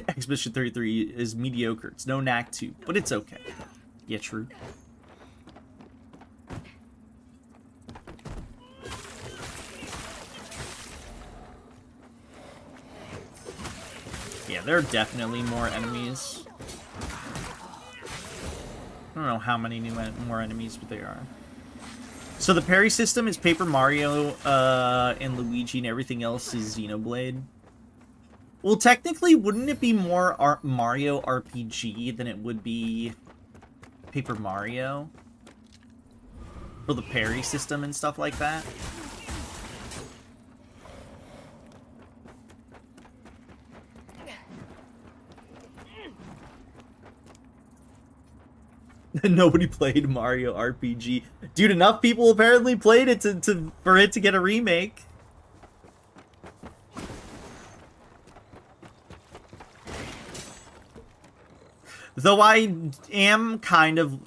Expedition 33 is mediocre. It's no Knack 2, but it's okay. Yeah, true. Yeah, there are definitely more enemies. I don't know how many more enemies, but there are. So the parry system is Paper Mario and Luigi, and everything else is Xenoblade. Well, technically, wouldn't it be more Mario RPG than it would be Paper Mario? For the parry system and stuff like that? Nobody played Mario RPG. Dude, enough people apparently played it for it to get a remake. Though I am kind of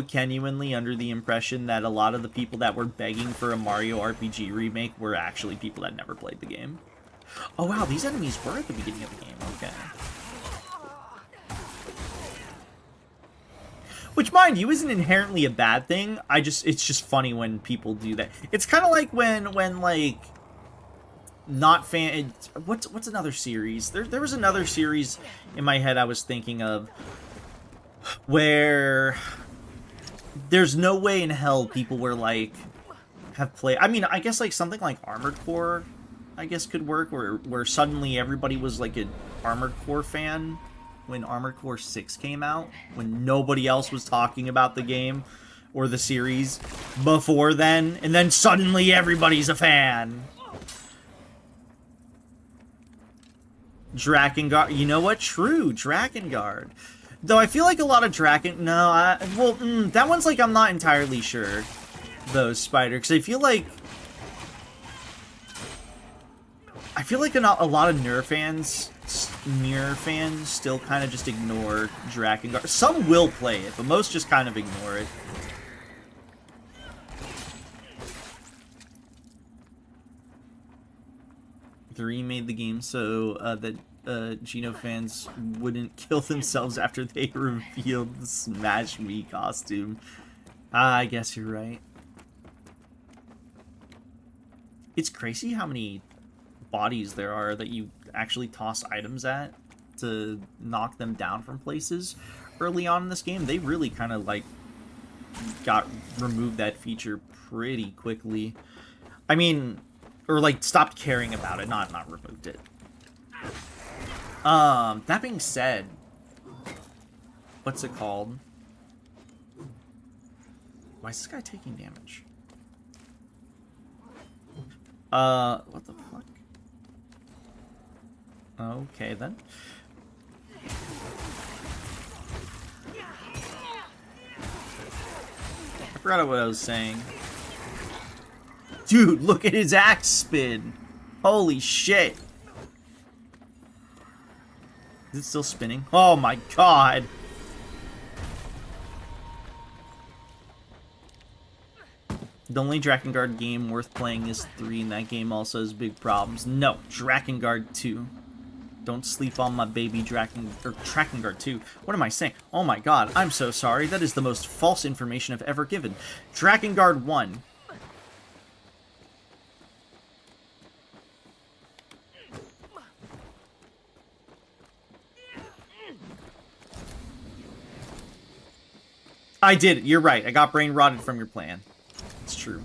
genuinely under the impression that a lot of the people that were begging for a Mario RPG remake were actually people that never played the game. Oh wow, these enemies were at the beginning of the game, okay. Which, mind you, isn't inherently a bad thing. It's just funny when people do that. It's kind of like when like, not fan... What's another series? There was another series in my head I was thinking of where there's no way in hell people were like, have played... I mean, I guess like something like Armored Core, I guess could work, where suddenly everybody was like an Armored Core fan when Armored Core 6 came out, when nobody else was talking about the game or the series before then, and then suddenly everybody's a fan. Drakengard, you know what? True, Drakengard. Though I feel like a lot of that one's like, I'm not entirely sure, though, Spider, because I feel like a lot of Nier fans still kind of just ignore Drakengard. Some will play it, but most just kind of ignore it. The remade the game so that Geno fans wouldn't kill themselves after they revealed the Smash Me costume. I guess you're right. It's crazy how many bodies there are that you actually toss items at to knock them down from places. Early on in this game, they really kind of like removed that feature pretty quickly. I mean, or like stopped caring about it, not removed it. That being said, what's it called? Why is this guy taking damage? What the fuck? Okay, then. I forgot what I was saying. Dude, look at his axe spin! Holy shit! Is it still spinning? Oh my god! The only Drakengard game worth playing is 3, and that game also has big problems. No, Drakengard 2. Don't sleep on my baby Drakengard 2. What am I saying? Oh my god, I'm so sorry. That is the most false information I've ever given. Drakengard 1. I did. You're right. I got brain rotted from your plan. It's true.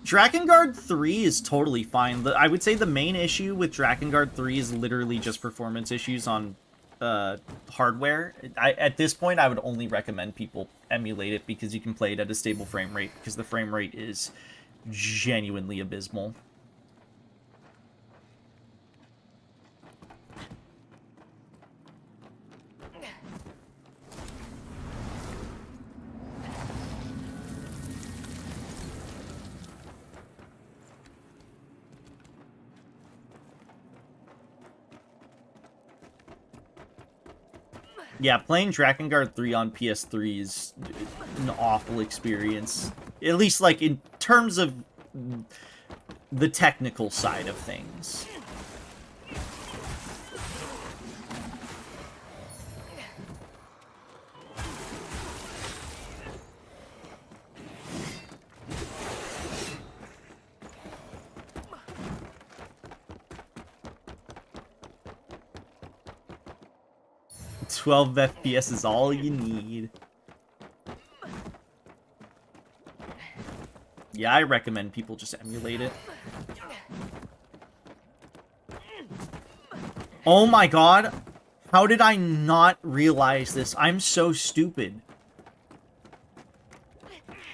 Drakengard 3 is totally fine. I would say the main issue with Drakengard 3 is literally just performance issues on hardware. At this point, I would only recommend people emulate it because you can play it at a stable frame rate, because the frame rate is genuinely abysmal. Yeah, playing Drakengard 3 on PS3 is an awful experience. At least, like, in terms of the technical side of things. .12 FPS is all you need. Yeah, I recommend people just emulate it. Oh my god! How did I not realize this? I'm so stupid.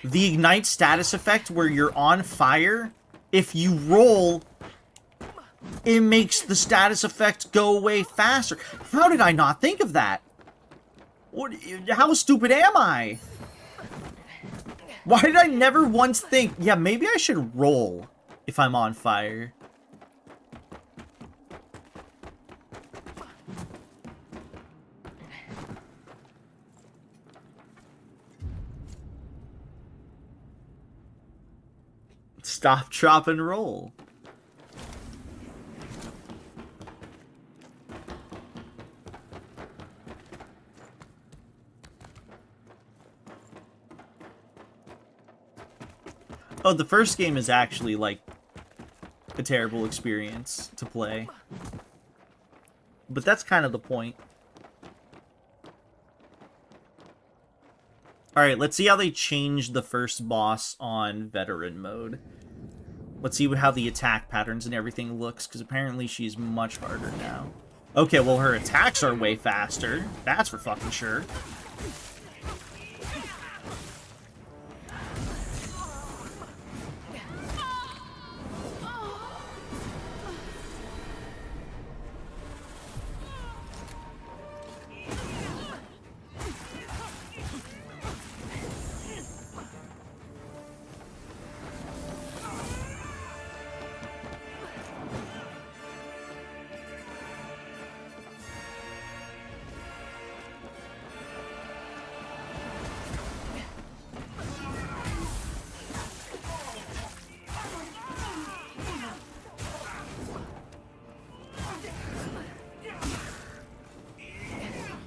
The Ignite status effect where you're on fire, if you roll, it makes the status effect go away faster. How did I not think of that? What? How stupid am I? Why did I never once think, yeah, maybe I should roll if I'm on fire? Stop, drop, and roll. Oh, the first game is actually, like, a terrible experience to play. But that's kind of the point. Alright, let's see how they changed the first boss on veteran mode. Let's see how the attack patterns and everything looks, because apparently she's much harder now. Okay, well, her attacks are way faster. That's for fucking sure.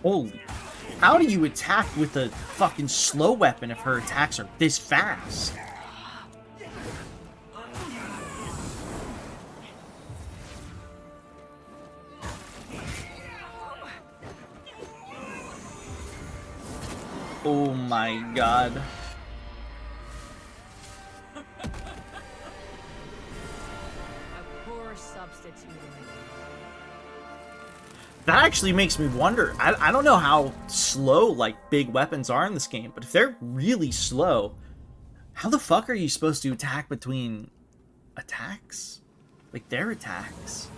Holy, how do you attack with a fucking slow weapon if her attacks are this fast? Oh my god. A poor substitute. That actually makes me wonder. I don't know how slow, like, big weapons are in this game, but if they're really slow, how the fuck are you supposed to attack between attacks? Like, their attacks?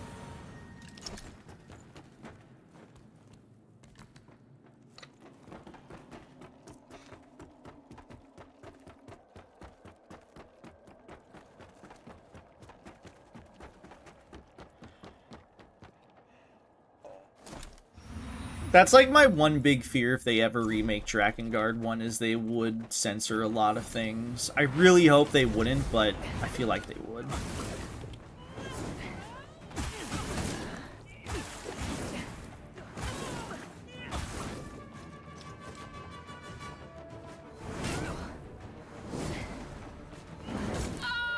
That's like my one big fear if they ever remake Drakengard 1 is they would censor a lot of things. I really hope they wouldn't, but I feel like they would.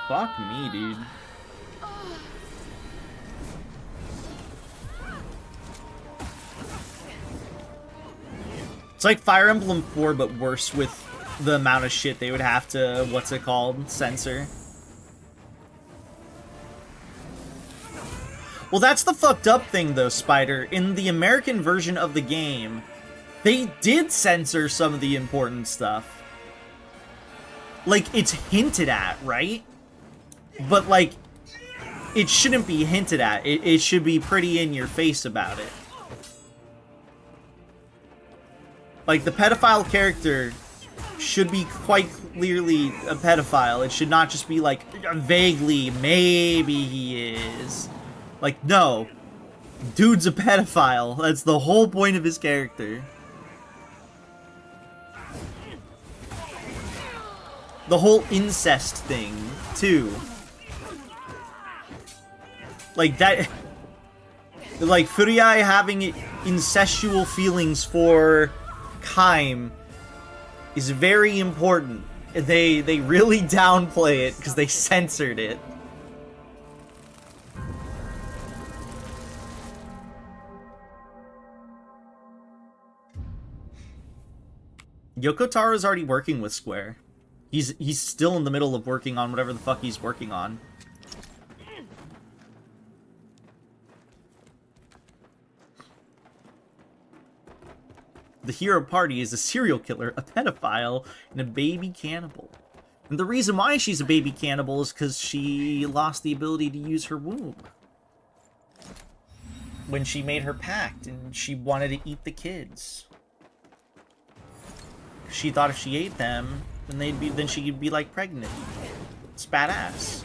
Fuck me, dude. It's like Fire Emblem 4, but worse with the amount of shit they would have to, what's it called, censor. Well, that's the fucked up thing, though, Spider. In the American version of the game, they did censor some of the important stuff. Like, it's hinted at, right? but like, it shouldn't be hinted at. It should be pretty in your face about it. Like, the pedophile character should be quite clearly a pedophile. It should not just be like, vaguely, maybe he is. Like, no. Dude's a pedophile. That's the whole point of his character. The whole incest thing, too. Like, that... Like, Furiai having incestual feelings for Kaim is very important. They really downplay it because they censored it. Yoko Taro's already working with Square. He's still in the middle of working on whatever the fuck he's working on. The hero party is a serial killer, a pedophile, and a baby cannibal. And the reason why she's a baby cannibal is because she lost the ability to use her womb. When she made her pact and she wanted to eat the kids. She thought if she ate them, then she'd be like pregnant. It's badass.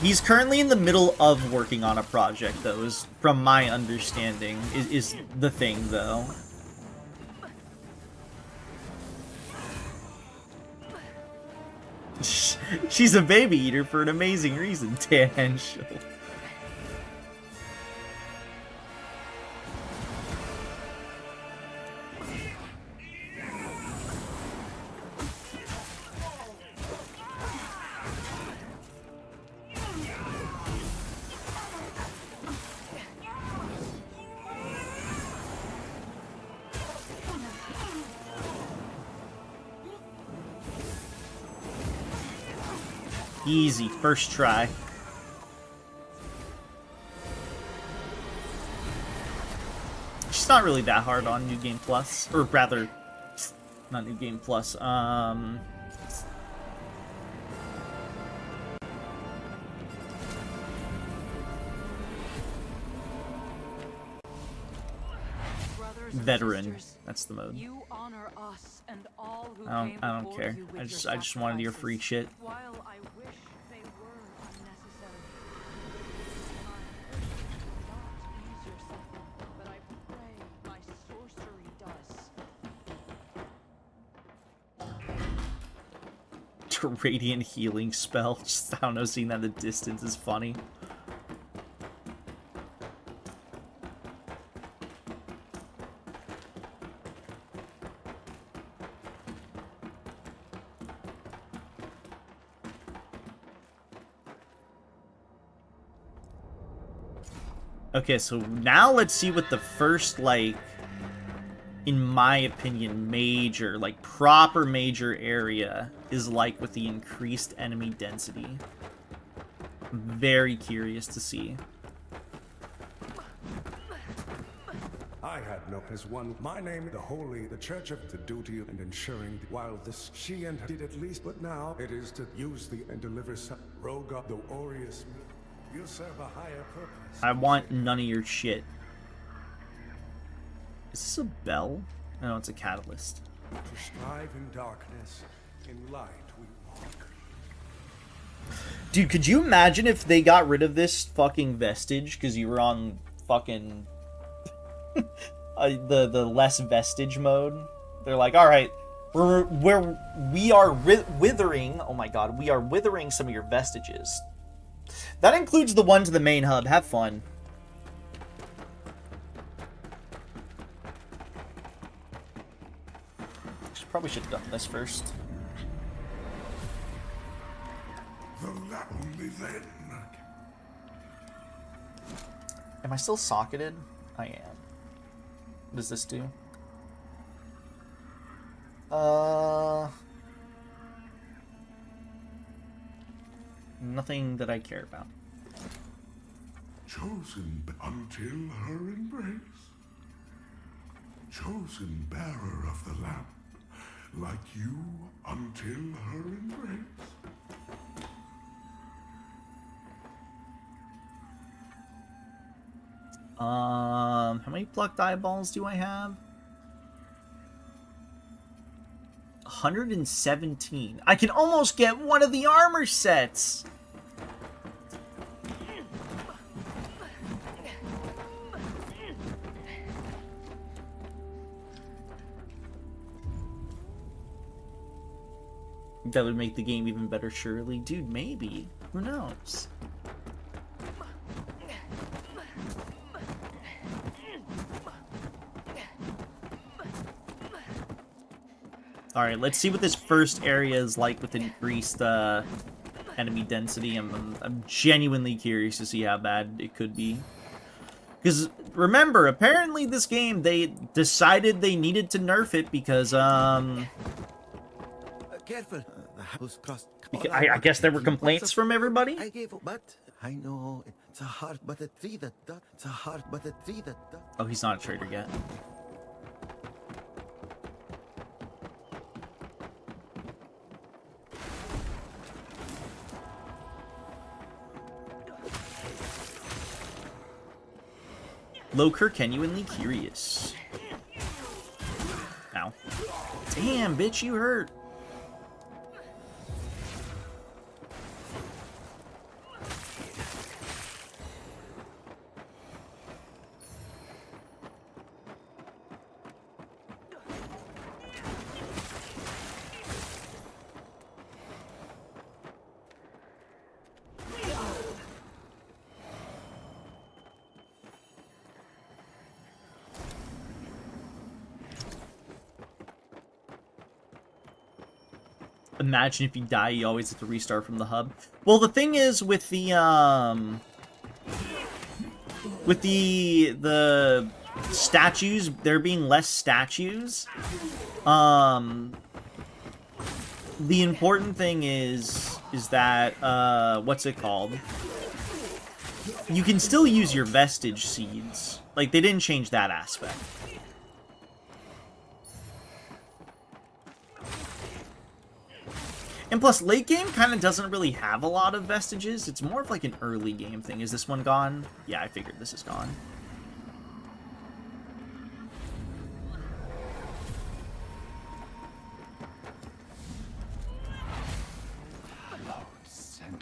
He's currently in the middle of working on a project, though, is, from my understanding, is the thing, though. She's a baby eater for an amazing reason, Dan Henshaw. Easy, first try. She's not really that hard on New Game Plus, or rather, not New Game Plus. Veteran. That's the mode. You honor us and all who I don't care. I just wanted your free shit. While I wish they were unnecessary. Not ease yourself, but I pray my sorcery does. Radiant healing spell. Just, I don't know, seeing that in the distance is funny. Okay, so now let's see what the first, like, in my opinion, major, like, proper major area is like with the increased enemy density. I'm very curious to see. I had no as one. My name, the Holy, the Church of the Duty and ensuring, while this she and did at least, but now it is to use the and deliver some Roga, the Aureus. You serve a higher purpose. I want none of your shit. Is this a bell? No, it's a catalyst. To strive in darkness, in light we walk. Dude, could you imagine if they got rid of this fucking vestige because you were on fucking the less vestige mode? They're like, all right, we are withering. Oh my god, we are withering some of your vestiges. That includes the one to the main hub. Have fun. Probably should have done this first. Only then. Am I still socketed? I am. What does this do? Nothing that I care about. Chosen until her embrace. chosen bearer of the lamp, like you until her embrace. How many plucked eyeballs do I have? 117. I can almost get one of the armor sets. That would make the game even better, surely. Dude, maybe. Who knows? Alright, let's see what this first area is like with increased enemy density. I'm genuinely curious to see how bad it could be. Because, remember, apparently this game, they decided they needed to nerf it because, Careful. The house crossed. I guess there were complaints from everybody? I gave up, but I know it's a heart, but a tree that does. It's a heart, but a tree that does. Oh, he's not a traitor yet. Loker, genuinely curious. Ow. Damn, bitch, you hurt. Imagine if you die, you always have to restart from the hub. Well, the thing is with the statues, there being less statues, the important thing is that what's it called? You can still use your vestige seeds. Like, they didn't change that aspect. And plus, late game kind of doesn't really have a lot of vestiges. It's more of like an early game thing. Is this one gone? Yeah, I figured this is gone.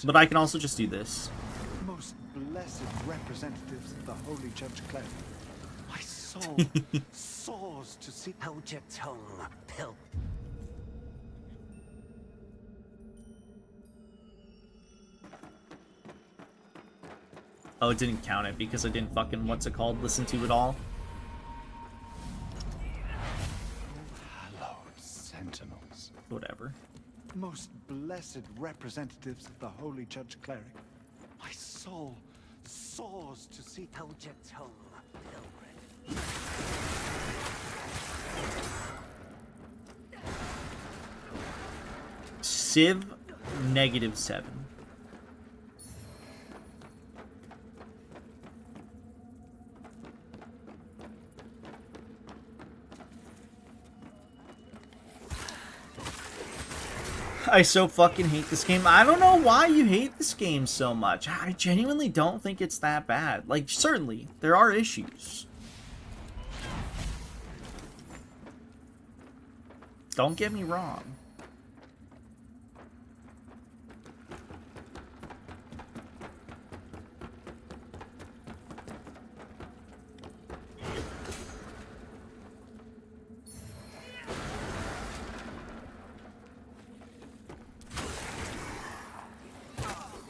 But I can also just do this. Most blessed representatives of the Holy Church Cleric. My soul soars to see. Hold your tongue, pill. Oh, it didn't count it because I didn't fucking, what's it called, listen to it all. Hallowed sentinels. Whatever. Most blessed representatives of the Holy Church Cleric. My soul soars to see. Hold your tongue, pilgrim. Civ -7. I so fucking hate this game. I don't know why you hate this game so much. I genuinely don't think it's that bad. Like, certainly, there are issues. Don't get me wrong.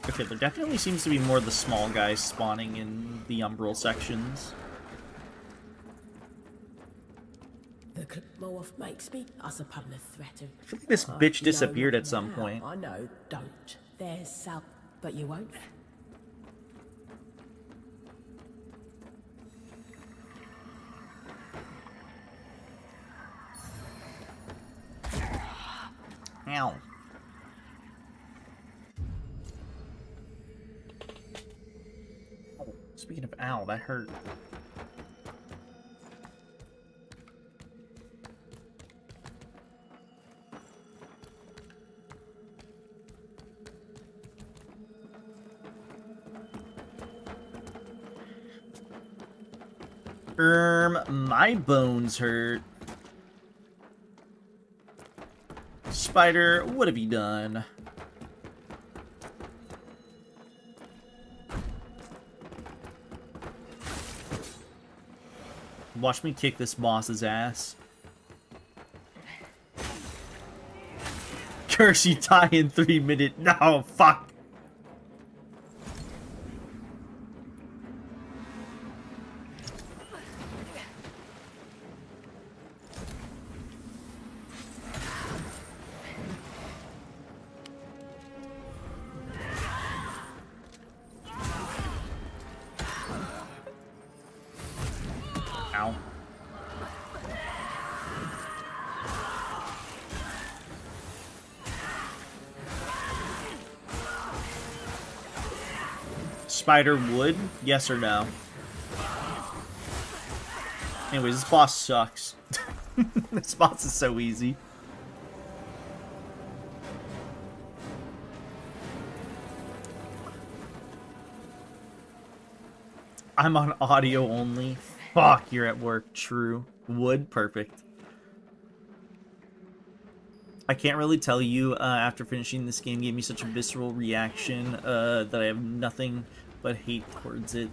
Okay, there definitely seems to be more of the small guys spawning in the umbral sections. The Morph makes me us upon the threat of. I feel like this bitch disappeared at some point. I know, don't. There's some, but you won't. Ow. Speaking of ow, that hurt. My bones hurt. Spider, what have you done? Watch me kick this boss's ass. Curse, you die in 3 minutes. No, fuck. Ow. Spider would? Yes or no? Anyways, this boss sucks. This boss is so easy. I'm on audio only. Fuck, you're at work. True. Would? Perfect. I can't really tell you, after finishing this game gave me such a visceral reaction that I have nothing but hate towards it.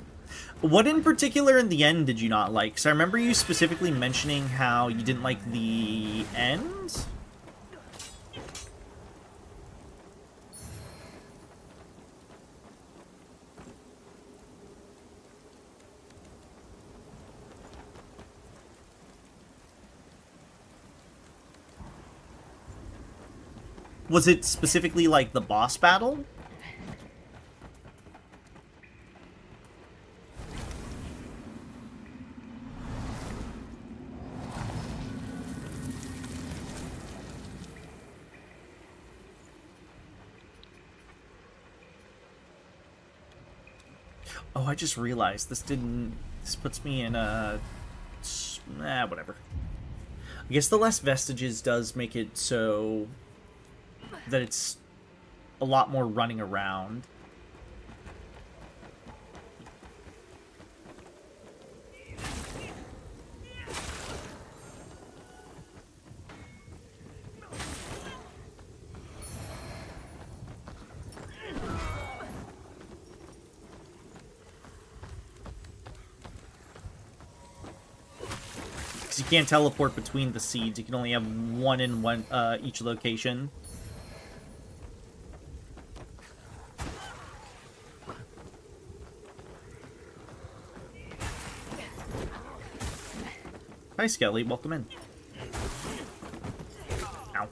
What in particular in the end did you not like? Because I remember you specifically mentioning how you didn't like the end? Was it specifically like the boss battle? Oh, I just realized this puts me in a... whatever. I guess the Less Vestiges does make it so that it's a lot more running around. Because you can't teleport between the seeds. You can only have one in each location. Hi, Skelly. Welcome in. Ow.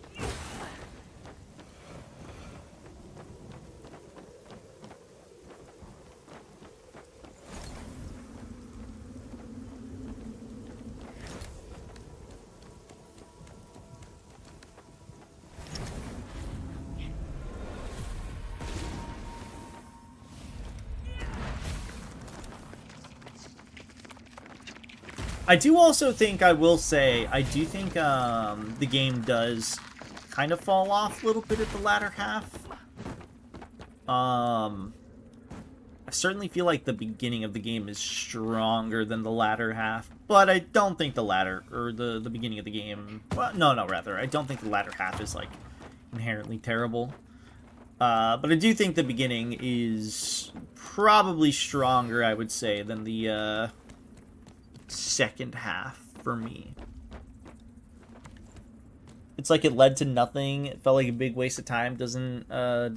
I do also think, I will say, I do think the game does kind of fall off a little bit at the latter half. I certainly feel like the beginning of the game is stronger than the latter half, but I don't think the latter, or the beginning of the game, well, no, rather, I don't think the latter half is, like, inherently terrible. But I do think the beginning is probably stronger, I would say, than the, second half for me. It's like it led to nothing. It felt like a big waste of time. Does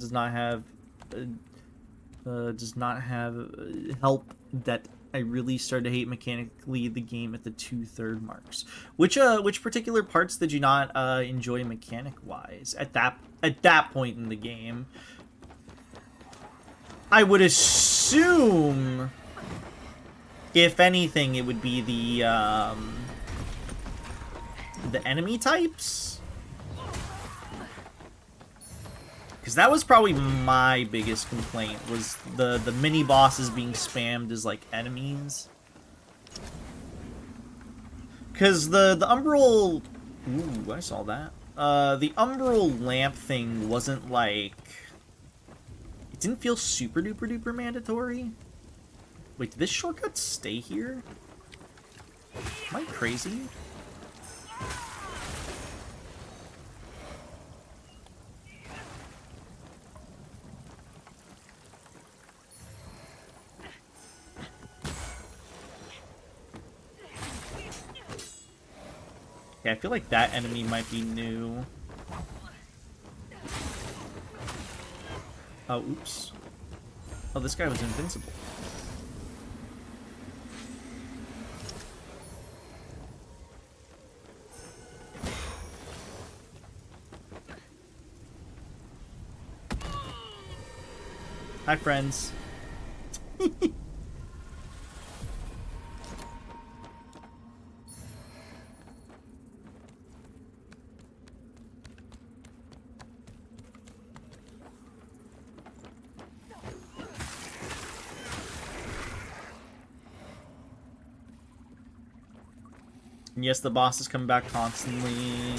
not have help that I really started to hate mechanically the game at the 2/3 marks. Which particular parts did you not enjoy mechanic wise at that point in the game? I would assume, if anything, it would be the enemy types. Because that was probably my biggest complaint, was the mini bosses being spammed as like enemies. Because the umbral, ooh, I saw that. The umbral lamp thing wasn't like, it didn't feel super duper duper mandatory. Wait, did this shortcut stay here? Am I crazy? Yeah, I feel like that enemy might be new. Oh, oops. Oh, this guy was invincible. Hi, friends. And yes, the boss is coming back constantly.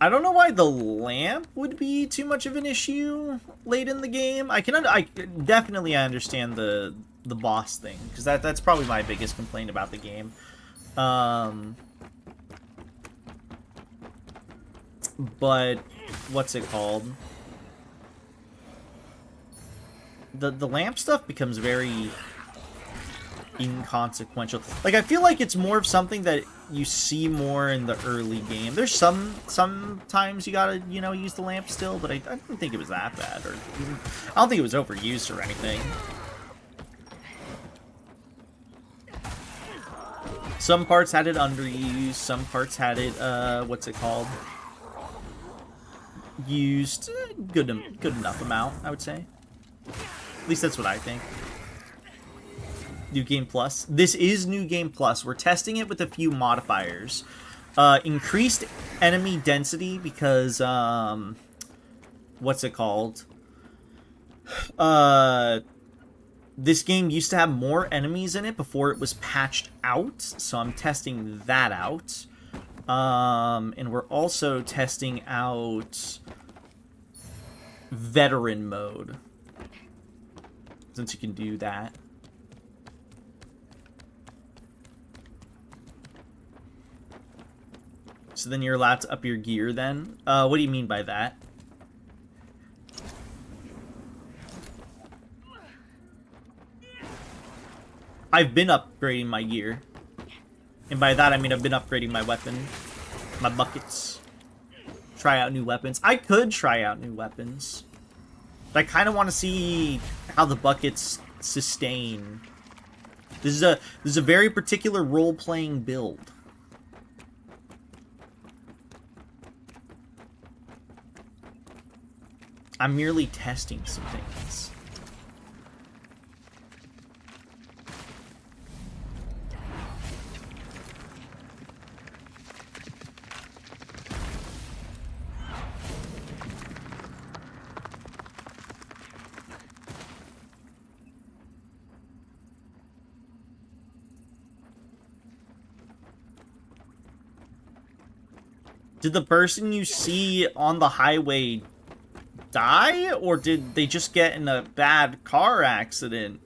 I don't know why the lamp would be too much of an issue late in the game. I definitely understand the boss thing, because that's probably my biggest complaint about the game. But what's it called? The lamp stuff becomes very inconsequential. Like, I feel like it's more of something that you see more in the early game. There's sometimes you gotta, you know, use the lamp still, but I didn't think it was that bad, or I don't think it was overused or anything. Some parts had it underused, some parts had it, what's it called? Used good enough amount, I would say. At least that's what I think. New Game Plus. This is New Game Plus. We're testing it with a few modifiers. Increased enemy density because, what's it called? This game used to have more enemies in it before it was patched out, so I'm testing that out. And we're also testing out veteran mode, since you can do that. So then you're allowed to up your gear then? What do you mean by that? I've been upgrading my gear. And by that I mean I've been upgrading my weapon. My buckets. Try out new weapons. I could try out new weapons. But I kind of want to see how the buckets sustain. This is a very particular role-playing build. I'm merely testing some things. Did the person you see on the highway die, or did they just get in a bad car accident?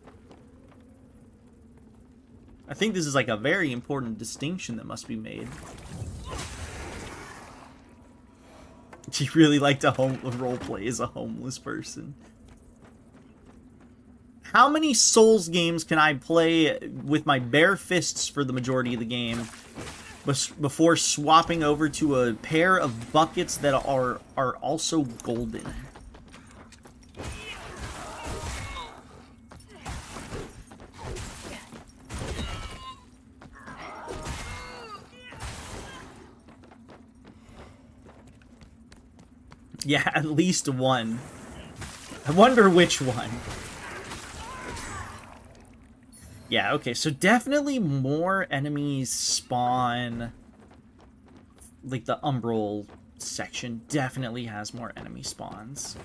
I think this is like a very important distinction that must be made. Do you really like to roleplay as a homeless person? How many Souls games can I play with my bare fists for the majority of the game before swapping over to a pair of buckets that are also golden? Yeah, at least one. I wonder which one. Yeah, okay, so definitely more enemies spawn. Like, the Umbral section definitely has more enemy spawns.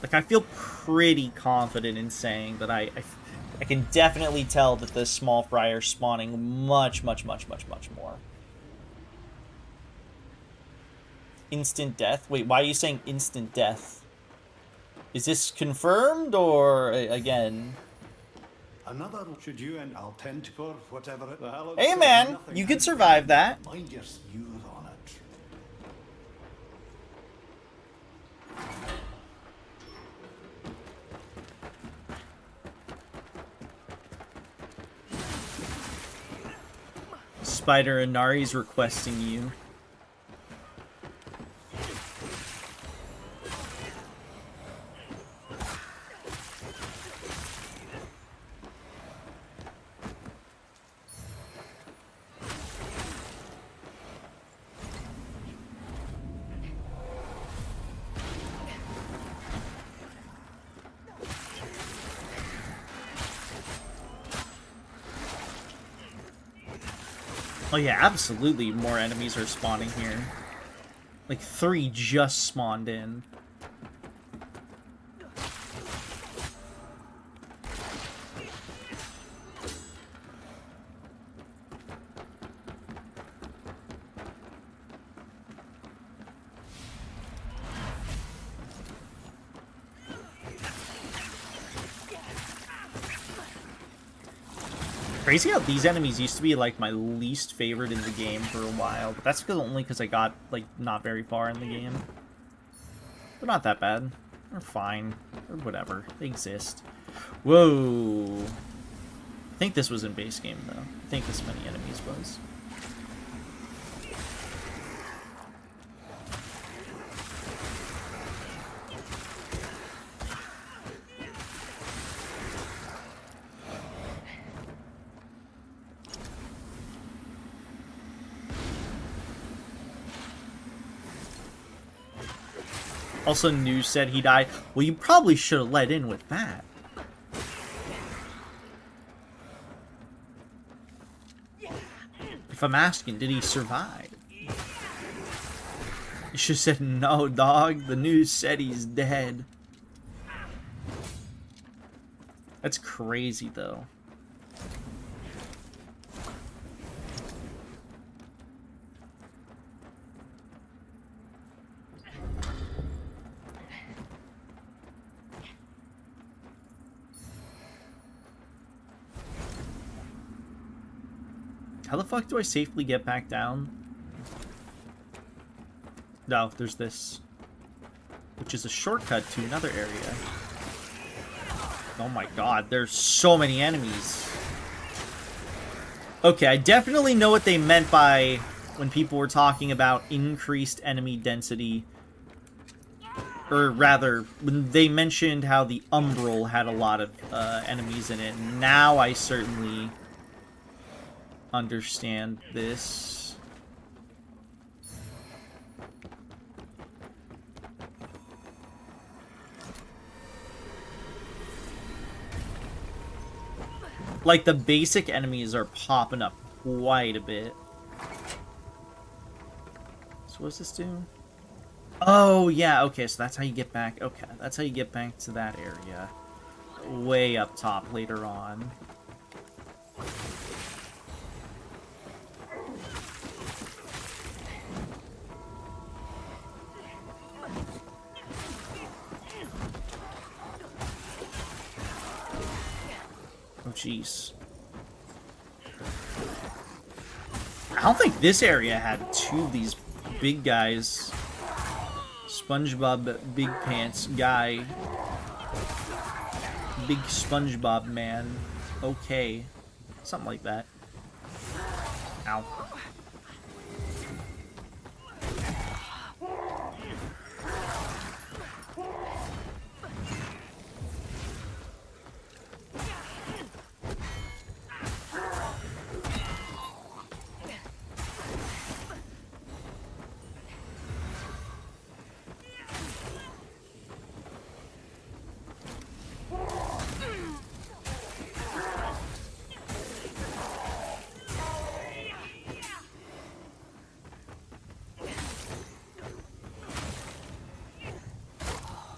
Like, I feel pretty confident in saying that I can definitely tell that the small fry are spawning much more. Instant death? Wait, why are you saying instant death? Is this confirmed or again? Another should you and I'll tend for whatever the hell. Hey man, you could survive that. Mind your youth on it. Spider Inari's requesting you. Oh yeah, absolutely more enemies are spawning here. Like 3 just spawned in. Crazy how these enemies used to be like my least favorite in the game for a while, but that's only because I got like not very far in the game. They're not that bad. They're fine. Or whatever. They exist. Whoa. I think this was in base game though. I think this many enemies was. Also, news said he died. Well, you probably should have let in with that. If I'm asking, did he survive? You should have said, no, dog. The news said he's dead. That's crazy, though. How the fuck do I safely get back down? No, there's this. Which is a shortcut to another area. Oh my god, there's so many enemies. Okay, I definitely know what they meant by when people were talking about increased enemy density. Or rather, when they mentioned how the Umbral had a lot of enemies in it. Now I certainly understand this. Like, the basic enemies are popping up quite a bit. So what does this do? Oh, yeah, okay, so that's how you get back. Okay, that's how you get back to that area. Way up top later on. Oh, jeez. I don't think this area had 2 of these big guys. SpongeBob Big Pants guy. Big SpongeBob man. Okay. Something like that. Ow.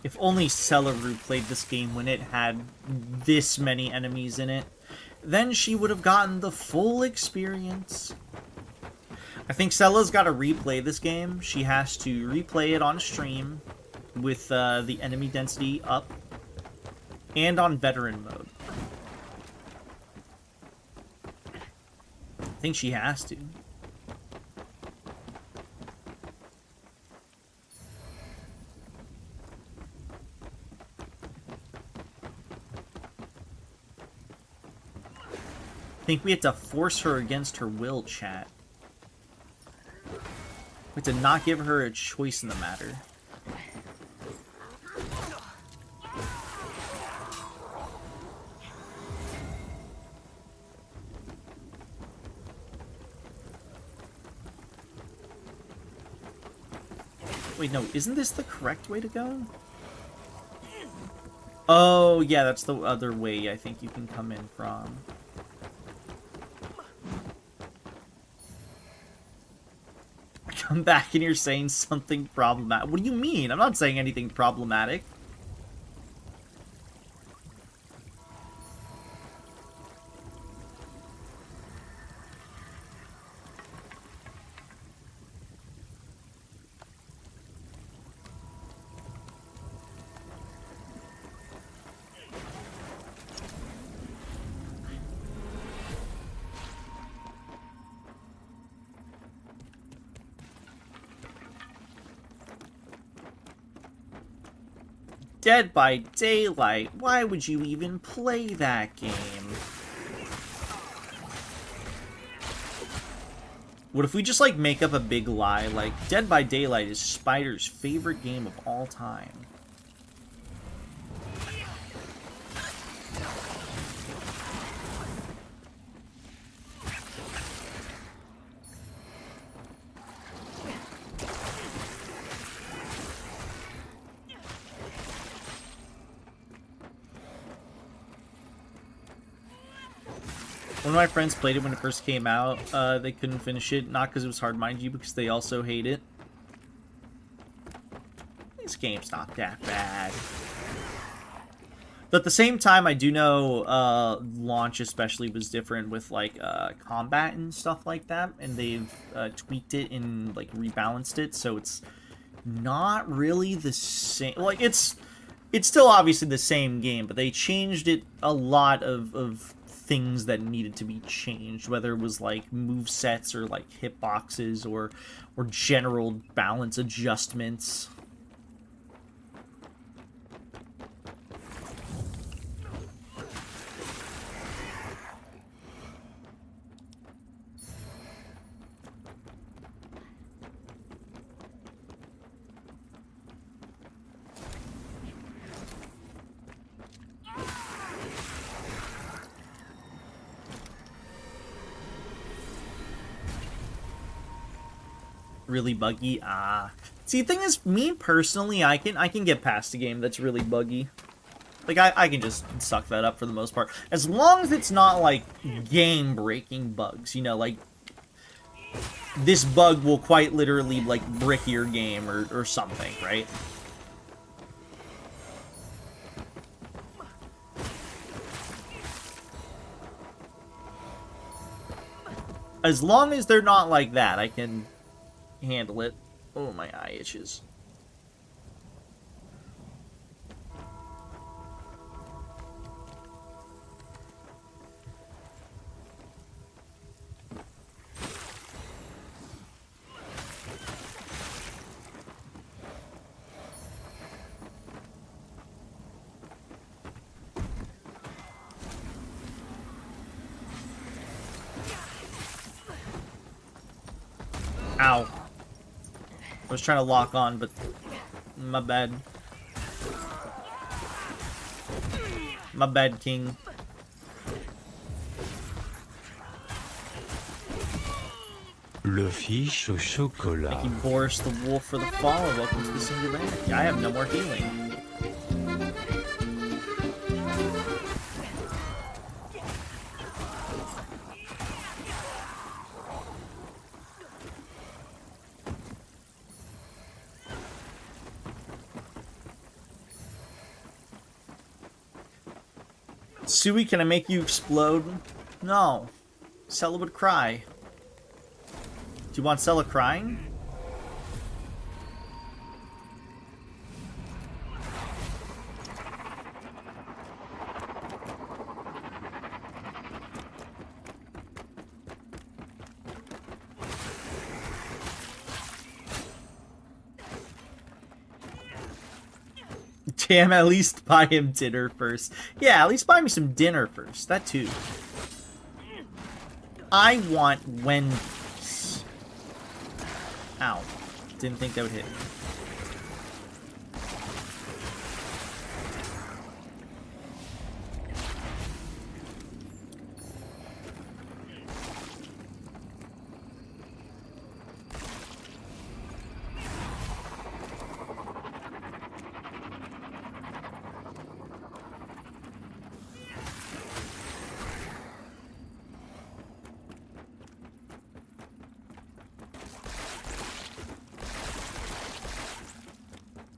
If only Celeru played this game when it had this many enemies in it, then she would have gotten the full experience. I think Cella's got to replay this game. She has to replay it on stream with the enemy density up and on veteran mode. I think she has to. I think we have to force her against her will, chat. We have to not give her a choice in the matter. Wait, no, isn't this the correct way to go? Oh, yeah, that's the other way I think you can come in from. Come back and you're saying something problematic. What do you mean? I'm not saying anything problematic. Dead by Daylight. Why would you even play that game? What if we just, like, make up a big lie? Like, Dead by Daylight is Spider's favorite game of all time. One of my friends played it when it first came out. They couldn't finish it, not because it was hard, mind you, because they also hate it. This game's not that bad. But at the same time, I do know launch especially was different with like combat and stuff like that, and they've tweaked it and like rebalanced it, so it's not really the same. Like it's still obviously the same game, but they changed it a lot of things that needed to be changed, whether it was like move sets or like hitboxes or general balance adjustments. Really buggy. See, the thing is, me personally, I can get past a game that's really buggy. Like I can just suck that up for the most part, as long as it's not like game-breaking bugs. You know, like this bug will quite literally like brick your game or something, right? As long as they're not like that, I can handle it. Oh, my eye itches. Ow. I was trying to lock on, but my bad. My bad, King. Le fiche au chocolat. Thank you, Boris the Wolf, for the follow. Welcome to the Singularity. I have no more healing. Sui, can I make you explode? No. Cella would cry. Do you want Sella crying? Damn, at least buy him dinner first. Yeah, at least buy me some dinner first. That too. I want Wendy's. Ow. Didn't think that would hit.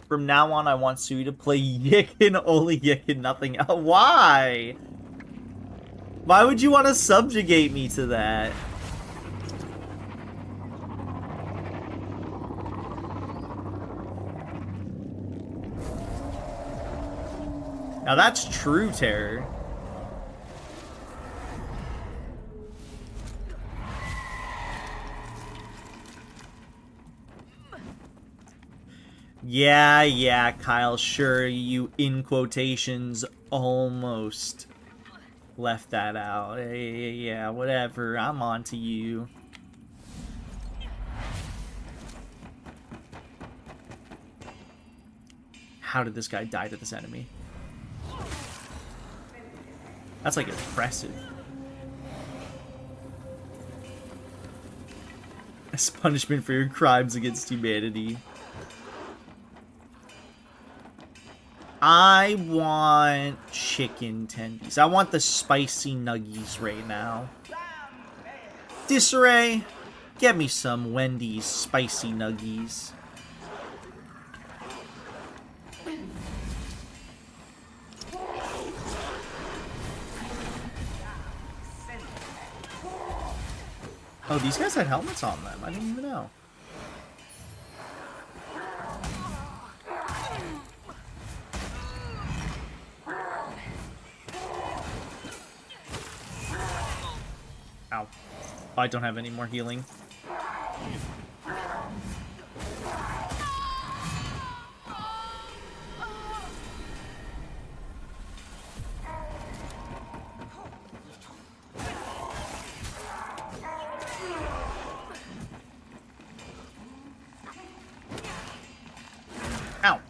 From now on, I want Sui to play Yikin, only Yikin, nothing else. Why? Why would you want to subjugate me to that? Now that's true terror. Yeah, Kyle, sure, you, in quotations, almost left that out. Yeah, whatever, I'm on to you. How did this guy die to this enemy? That's, like, impressive. As punishment for your crimes against humanity. I want chicken tendies. I want the spicy nuggies right now. Disarray, get me some Wendy's spicy nuggies. Oh, these guys had helmets on them. I didn't even know. Ow. Oh, I don't have any more healing. Ow.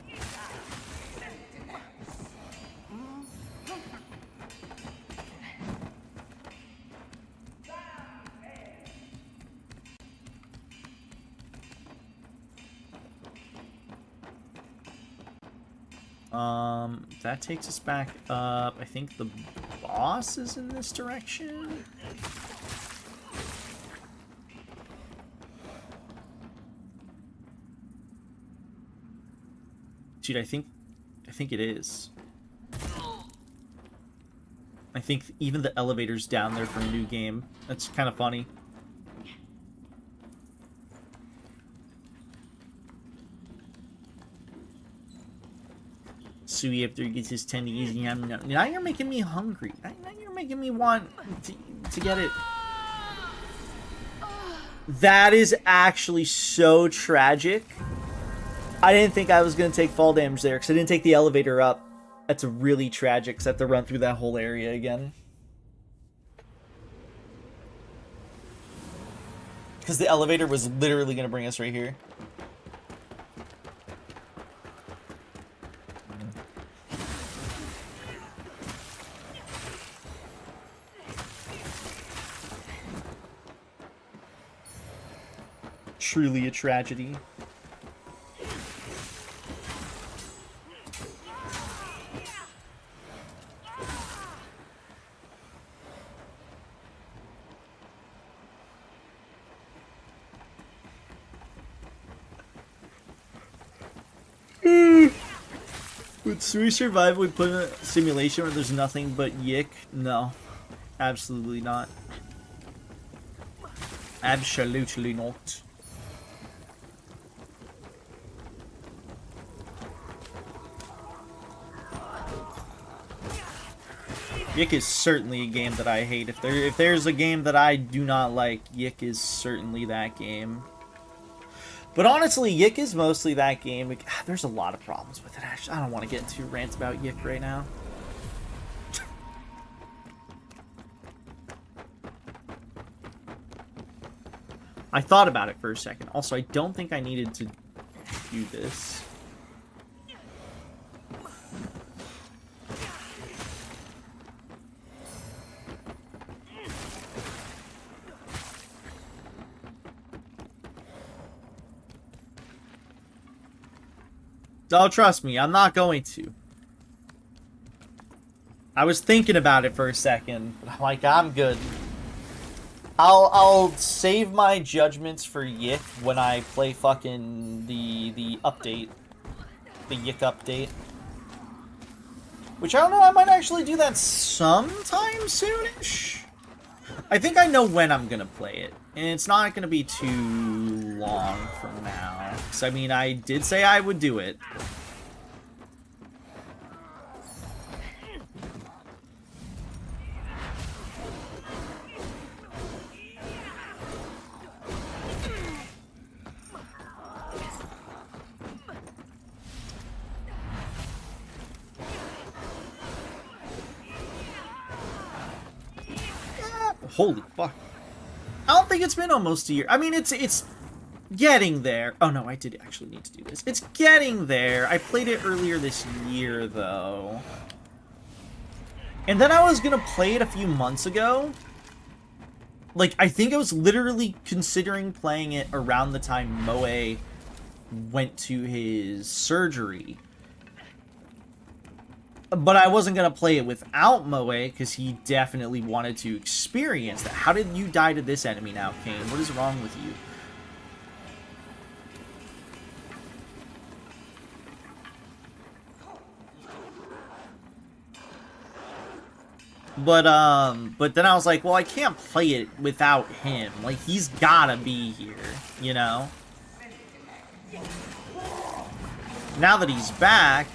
That takes us back up. I think the boss is in this direction. Dude, I think it is. I think even the elevator's down there for a new game. That's kind of funny. Sui after he gets his tendies, now you're making me hungry. Now you're making me want to get it. That is actually so tragic. I didn't think I was going to take fall damage there because I didn't take the elevator up. That's really tragic because I have to run through that whole area again. Because the elevator was literally going to bring us right here. Truly a tragedy. Would Sui survive we put in a simulation where there's nothing but Yik? No. Absolutely not. Absolutely not. Yik is certainly a game that I hate. If there's a game that I do not like, Yik is certainly that game. But honestly, Yik is mostly that game. There's a lot of problems with it. Actually, I don't want to get into rants about Yik right now. I thought about it for a second. Also, I don't think I needed to do this. Oh, trust me, I'm not going to. I was thinking about it for a second, but I'm like, I'm good. I'll save my judgments for Yik when I play fucking the update. The Yik update. Which, I don't know, I might actually do that sometime soonish. I think I know when I'm gonna play it. And it's not gonna be too long from now. Because, I mean, I did say I would do it. Holy fuck. I don't think it's been almost a year. I mean, it's getting there. Oh no, I did actually need to do this. It's getting there. I played it earlier this year, though. And then I was gonna play it a few months ago. Like, I think I was literally considering playing it around the time Moe went to his surgery. But I wasn't going to play it without Moe, because he definitely wanted to experience that. How did you die to this enemy now, Kane? What is wrong with you? But then I was like, well, I can't play it without him. Like, he's gotta be here, you know? Now that he's back,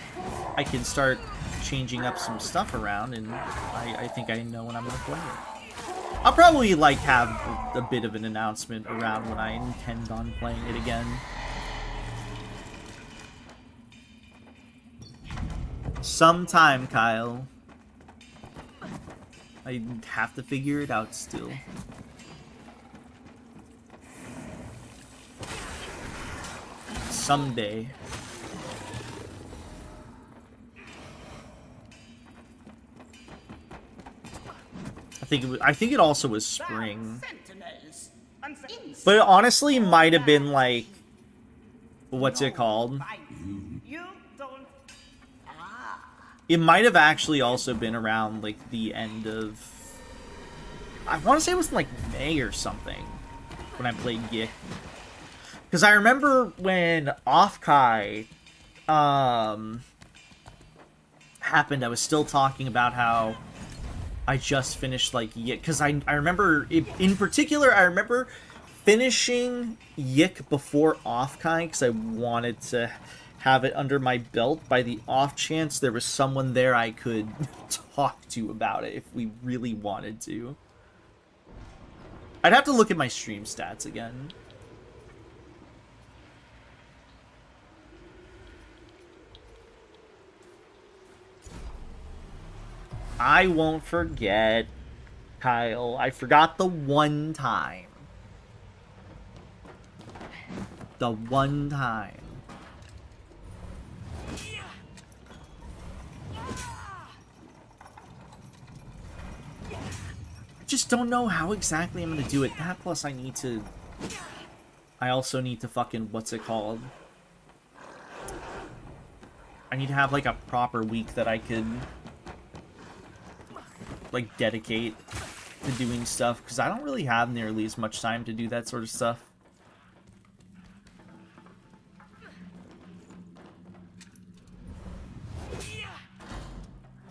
I can start changing up some stuff around, and I think I know when I'm gonna play it. I'll probably, like, have a bit of an announcement around when I intend on playing it again. Sometime, Kyle. I have to figure it out still. Someday. I think it also was spring. But it honestly might have been like, what's it called? It might have actually also been around like the end of, I want to say it was like May or something when I played Yik. Because I remember when Offkai happened, I was still talking about how I just finished, like, Yik, because I remember, in particular, I remember finishing Yik before Offkai, because I wanted to have it under my belt by the off chance there was someone there I could talk to about it if we really wanted to. I'd have to look at my stream stats again. I won't forget, Kyle. I forgot the one time. The one time. I just don't know how exactly I'm gonna do it. That plus I need to... I also need to fucking... What's it called? I need to have, like, a proper week that I could... like, dedicate to doing stuff, because I don't really have nearly as much time to do that sort of stuff.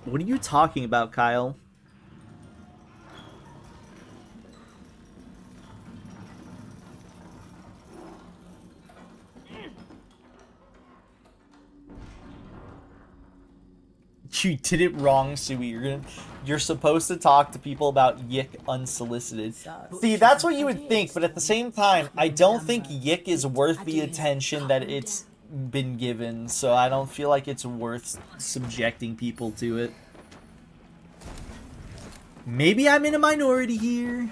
What are you talking about, Kyle? You did it wrong, Sui. You're supposed to talk to people about Yick unsolicited. See, that's what you would think, but at the same time, I don't think Yick is worth the attention that it's been given, so I don't feel like it's worth subjecting people to it. Maybe I'm in a minority here.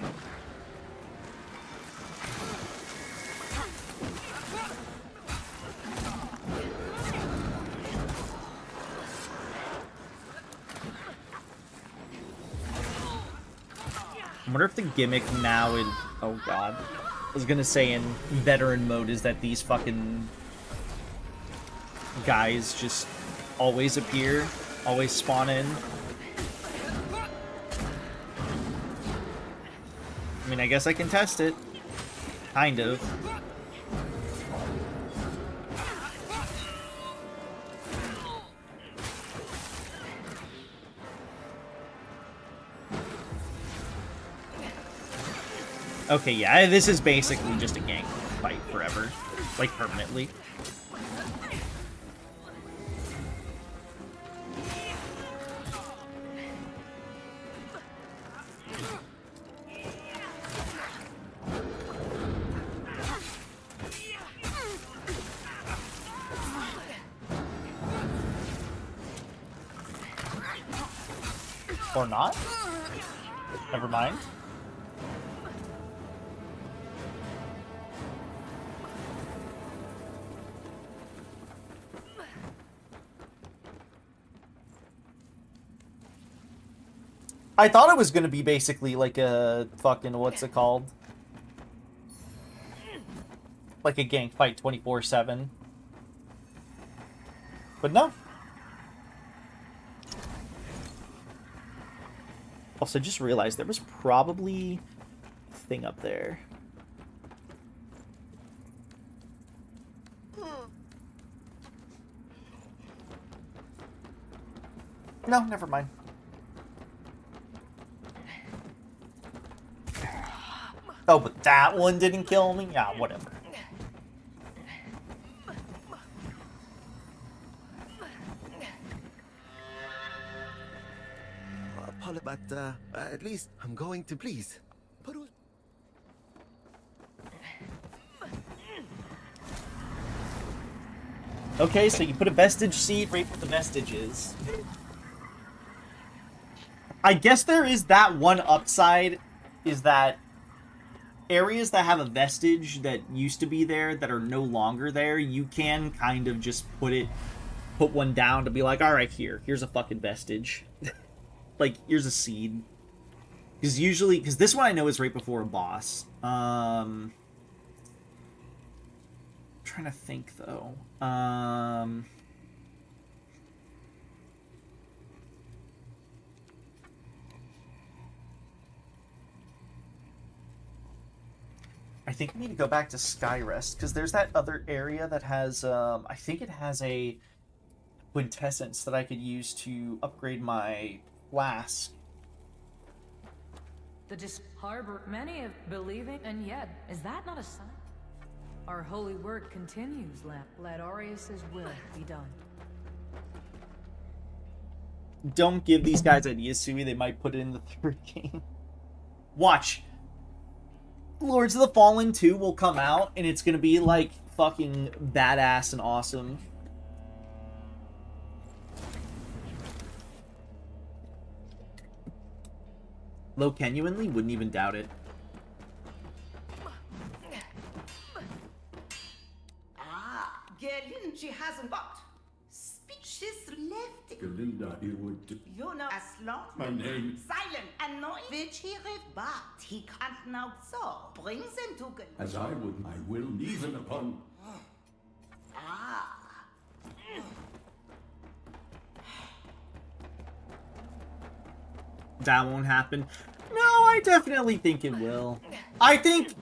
I wonder if the gimmick now in... Oh god. I was gonna say in veteran mode is that these fucking guys just always appear, always spawn in. I mean, I guess I can test it. Kind of. Okay, yeah, this is basically just a gang fight forever. Like, permanently. Or not? Never mind. I thought it was gonna be basically like a fucking, what's it called? Like a gang fight 24/7. But no. Also, just realized there was probably a thing up there. No, never mind. Oh, but that one didn't kill me? Yeah, whatever. But at least I'm going to please. Okay, so you put a vestige seed right where the vestige is. I guess there is that one upside, is that areas that have a vestige that used to be there that are no longer there, you can kind of just put one down to be like, alright, here's a fucking vestige. Like, here's a seed. Because this one I know is right before a boss. I'm trying to think, though. I think we need to go back to Skyrest, because there's that other area that has, I think it has a quintessence that I could use to upgrade my flask. The harbor many of believing, and yet, is that not a sign? Our holy work continues, let Aureus' will be done. Don't give these guys ideas, Sui. They might put it in the third game. Watch. Lords of the Fallen 2 will come out, and it's gonna be, like, fucking badass and awesome. Though genuinely, wouldn't even doubt it. Gerlin, she hasn't got speeches left. Galinda, it would do. You know, as long My name. silent and noise, which he read, but he can't now. So brings him to Galinda. As I would, I will, even upon. That won't happen. No, I definitely think it will. I think...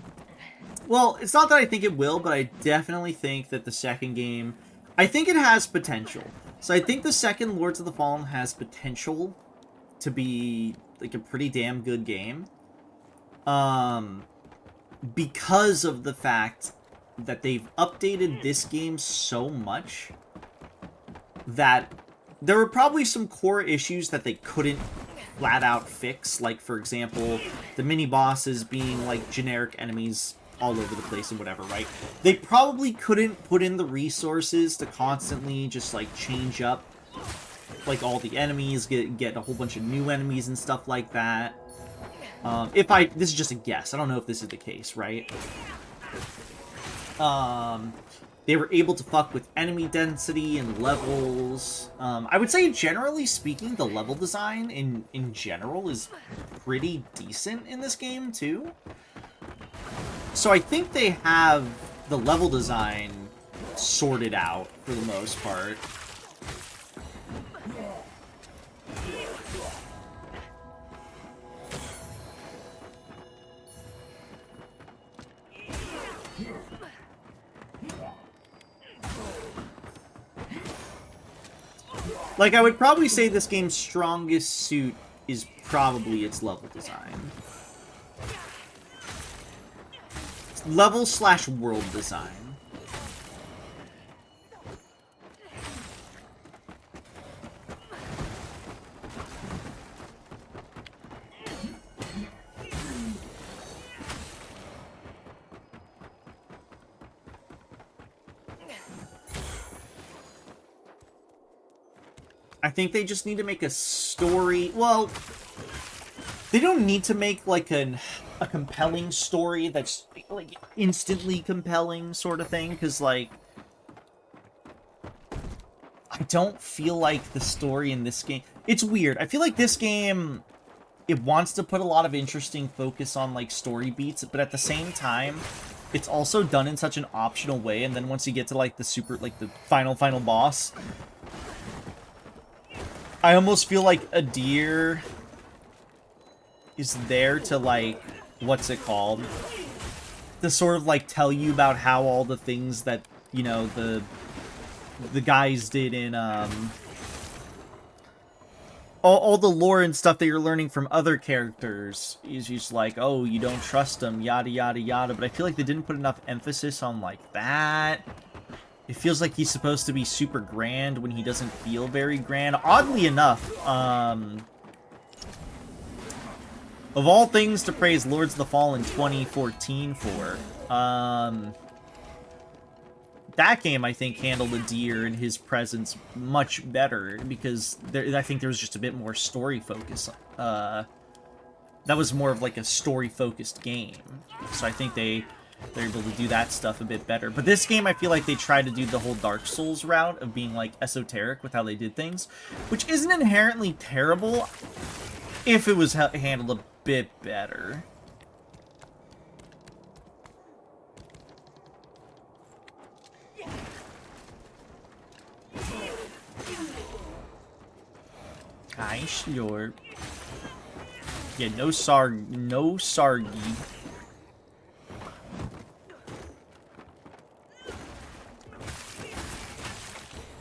Well, it's not that I think it will, but I definitely think that the second game... I think it has potential. So I think the second Lords of the Fallen has potential to be, like, a pretty damn good game. Because of the fact that they've updated this game so much that there were probably some core issues that they couldn't flat out fix, like for example, the mini bosses being like generic enemies all over the place and whatever, right? They probably couldn't put in the resources to constantly just like change up like all the enemies, get a whole bunch of new enemies and stuff like that. This is just a guess. I don't know if this is the case, right? They were able to fuck with enemy density and levels. I would say, generally speaking, the level design in general is pretty decent in this game, too. So I think they have the level design sorted out for the most part. Like, I would probably say this game's strongest suit is probably its level design. Level/world design. I think they just need to make a story. Well, they don't need to make like a compelling story that's like instantly compelling sort of thing, because like I don't feel like the story in this game, it's weird. I feel like this game, it wants to put a lot of interesting focus on like story beats, but at the same time it's also done in such an optional way, and then once you get to like the final boss, I almost feel like Adir is there to, like, what's it called? To sort of, like, tell you about how all the things that, you know, the guys did in, all the lore and stuff that you're learning from other characters is just like, oh, you don't trust them, yada, yada, yada. But I feel like they didn't put enough emphasis on, like, that. It feels like he's supposed to be super grand when he doesn't feel very grand. Oddly enough, of all things to praise Lords of the Fallen 2014 for, that game, I think, handled Adir and his presence much better, because I think there was just a bit more story focus. That was more of like a story-focused game. So I think they're able to do that stuff a bit better. But this game, I feel like they tried to do the whole Dark Souls route of being, like, esoteric with how they did things, which isn't inherently terrible if it was handled a bit better. Hi, Slurp. Yeah, no Sargi.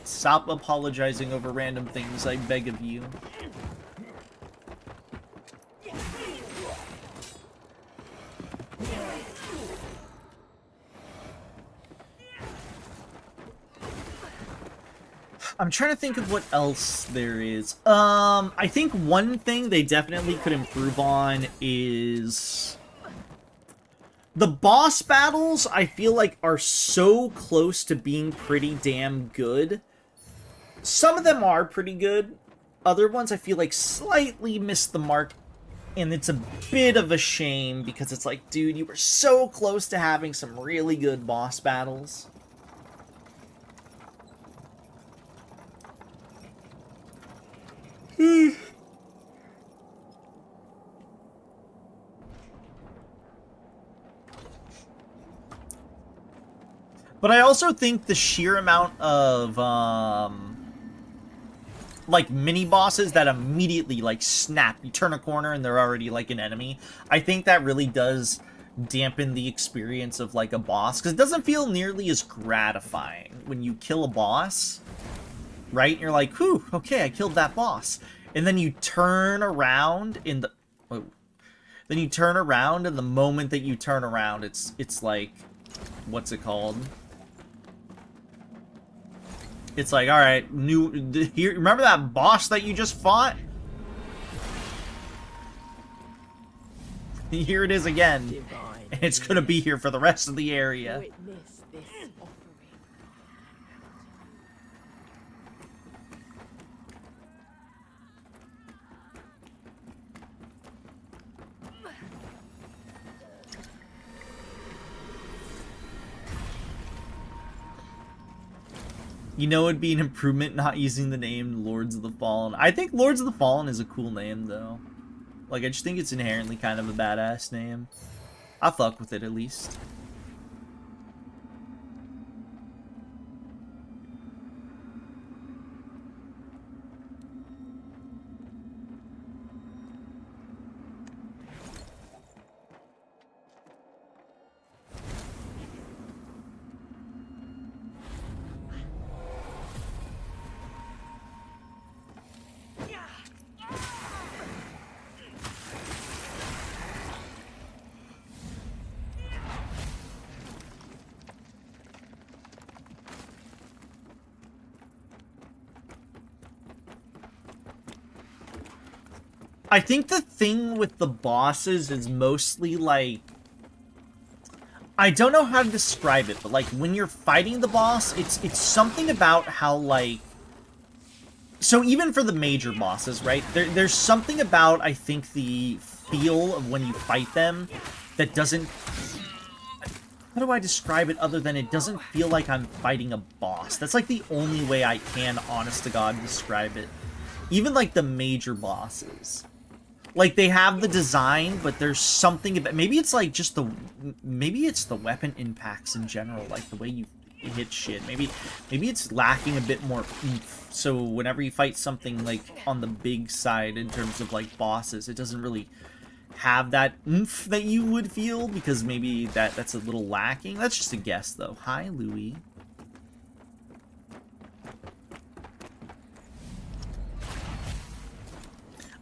Stop apologizing over random things, I beg of you. I'm trying to think of what else there is. I think one thing they definitely could improve on is the boss battles. I feel like are so close to being pretty damn good. Some of them are pretty good. Other ones I feel like slightly missed the mark. And it's a bit of a shame, because it's like, dude, you were so close to having some really good boss battles. But I also think the sheer amount of, like, mini-bosses that immediately, like, snap. You turn a corner and they're already, like, an enemy. I think that really does dampen the experience of, like, a boss. Because it doesn't feel nearly as gratifying when you kill a boss, right? And you're like, whew, okay, I killed that boss. And then you turn around in the... Whoa. Then you turn around, and the moment that you turn around, it's like... What's it called? It's like, all right, here. Remember that boss that you just fought? Here it is again, and it's gonna be here for the rest of the area. Witness this offering. You know, it'd be an improvement not using the name Lords of the Fallen. I think Lords of the Fallen is a cool name, though. Like, I just think it's inherently kind of a badass name. I fuck with it, at least. I think the thing with the bosses is mostly, like... I don't know how to describe it, but, like, when you're fighting the boss, it's something about how, like... So even for the major bosses, right? There's something about, I think, the feel of when you fight them that doesn't... How do I describe it other than it doesn't feel like I'm fighting a boss? That's, like, the only way I can, honest to God, describe it. Even, like, the major bosses. Like, they have the design, but there's something about... Maybe it's, like, just the... Maybe it's the weapon impacts in general, like, the way you hit shit. Maybe it's lacking a bit more oomph. So whenever you fight something, like, on the big side in terms of, like, bosses, it doesn't really have that oomph that you would feel, because maybe that's a little lacking. That's just a guess, though. Hi, Louis.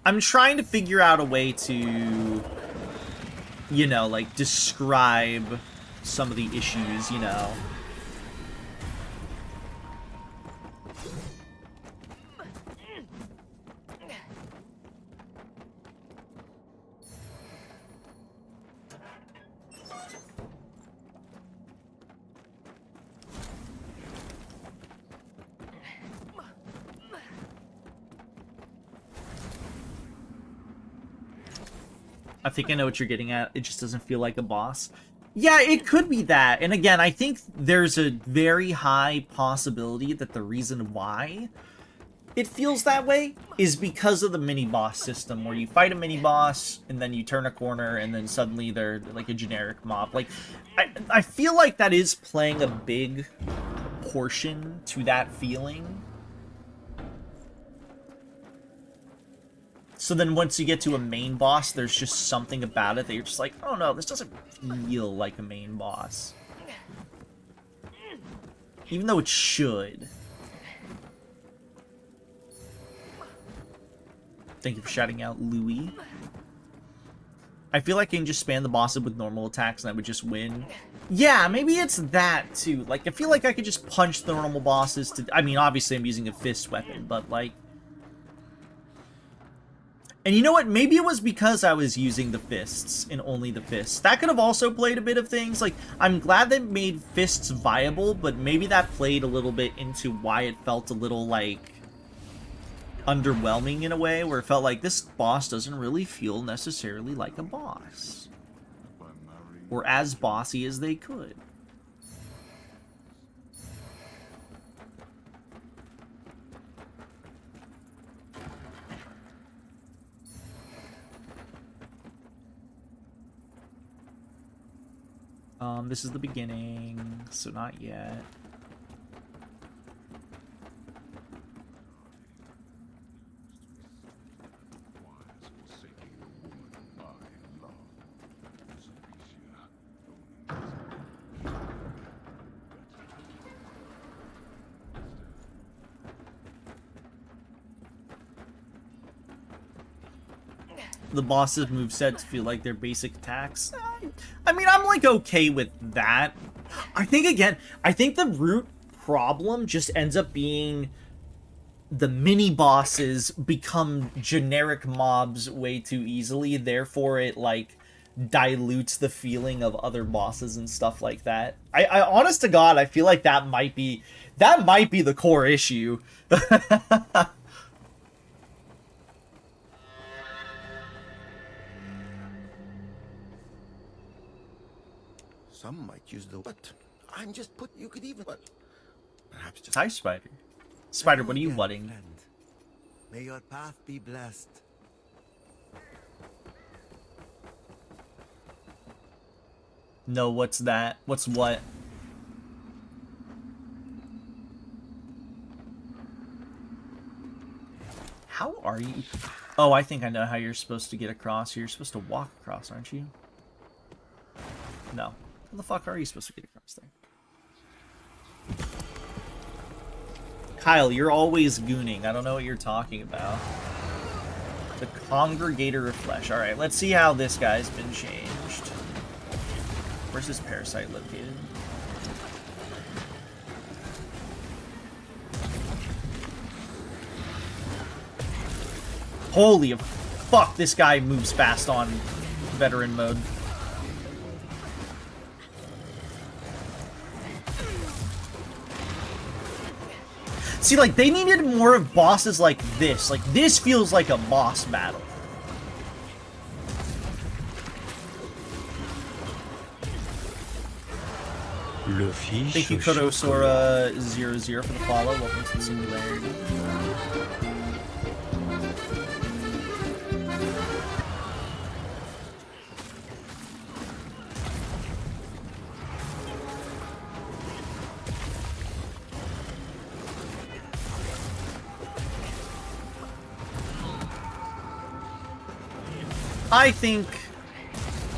I'm trying to figure out a way to, you know, like, describe some of the issues, you know. I think I know what you're getting at. It just doesn't feel like a boss. Yeah, it could be that. And again, I think there's a very high possibility that the reason why it feels that way is because of the mini-boss system, where you fight a mini-boss, and then you turn a corner, and then suddenly they're like a generic mob. Like, I feel like that is playing a big portion to that feeling. So then once you get to a main boss, there's just something about it that you're just like, oh no, this doesn't feel like a main boss. Even though it should. Thank you for shouting out, Louis. I feel like I can just spam the bosses with normal attacks and I would just win. Yeah, maybe it's that too. Like, I feel like I could just punch the normal bosses to... I mean, obviously I'm using a fist weapon, but like... And you know what? Maybe it was because I was using the fists and only the fists. That could have also played a bit of things. Like, I'm glad they made fists viable, but maybe that played a little bit into why it felt a little, like, underwhelming in a way, where it felt like this boss doesn't really feel necessarily like a boss. Or as bossy as they could. This is the beginning, so not yet. The boss's movesets feel like their basic attacks. I mean, I'm like okay with that. I think, again, I think the root problem just ends up being the mini bosses become generic mobs way too easily, therefore it like dilutes the feeling of other bosses and stuff like that. I honest to God, I feel like that might be the core issue. Some might use the what? I'm just put. You could even. What? Perhaps just. Hi, Spider. Spider, what are you wutting? May your path be blessed. No, what's that? What's what? How are you? Oh, I think I know how you're supposed to get across here. You're supposed to walk across, aren't you? No. How the fuck are you supposed to get across there? Kyle, you're always gooning. I don't know what you're talking about. The Congregator of Flesh. Alright, let's see how this guy's been changed. Where's this parasite located? Holy fuck, this guy moves fast on veteran mode. See, like, they needed more of bosses like this. Like, this feels like a boss battle. Thank you, Kodosora00 for the follow. Welcome to the Singularity. I think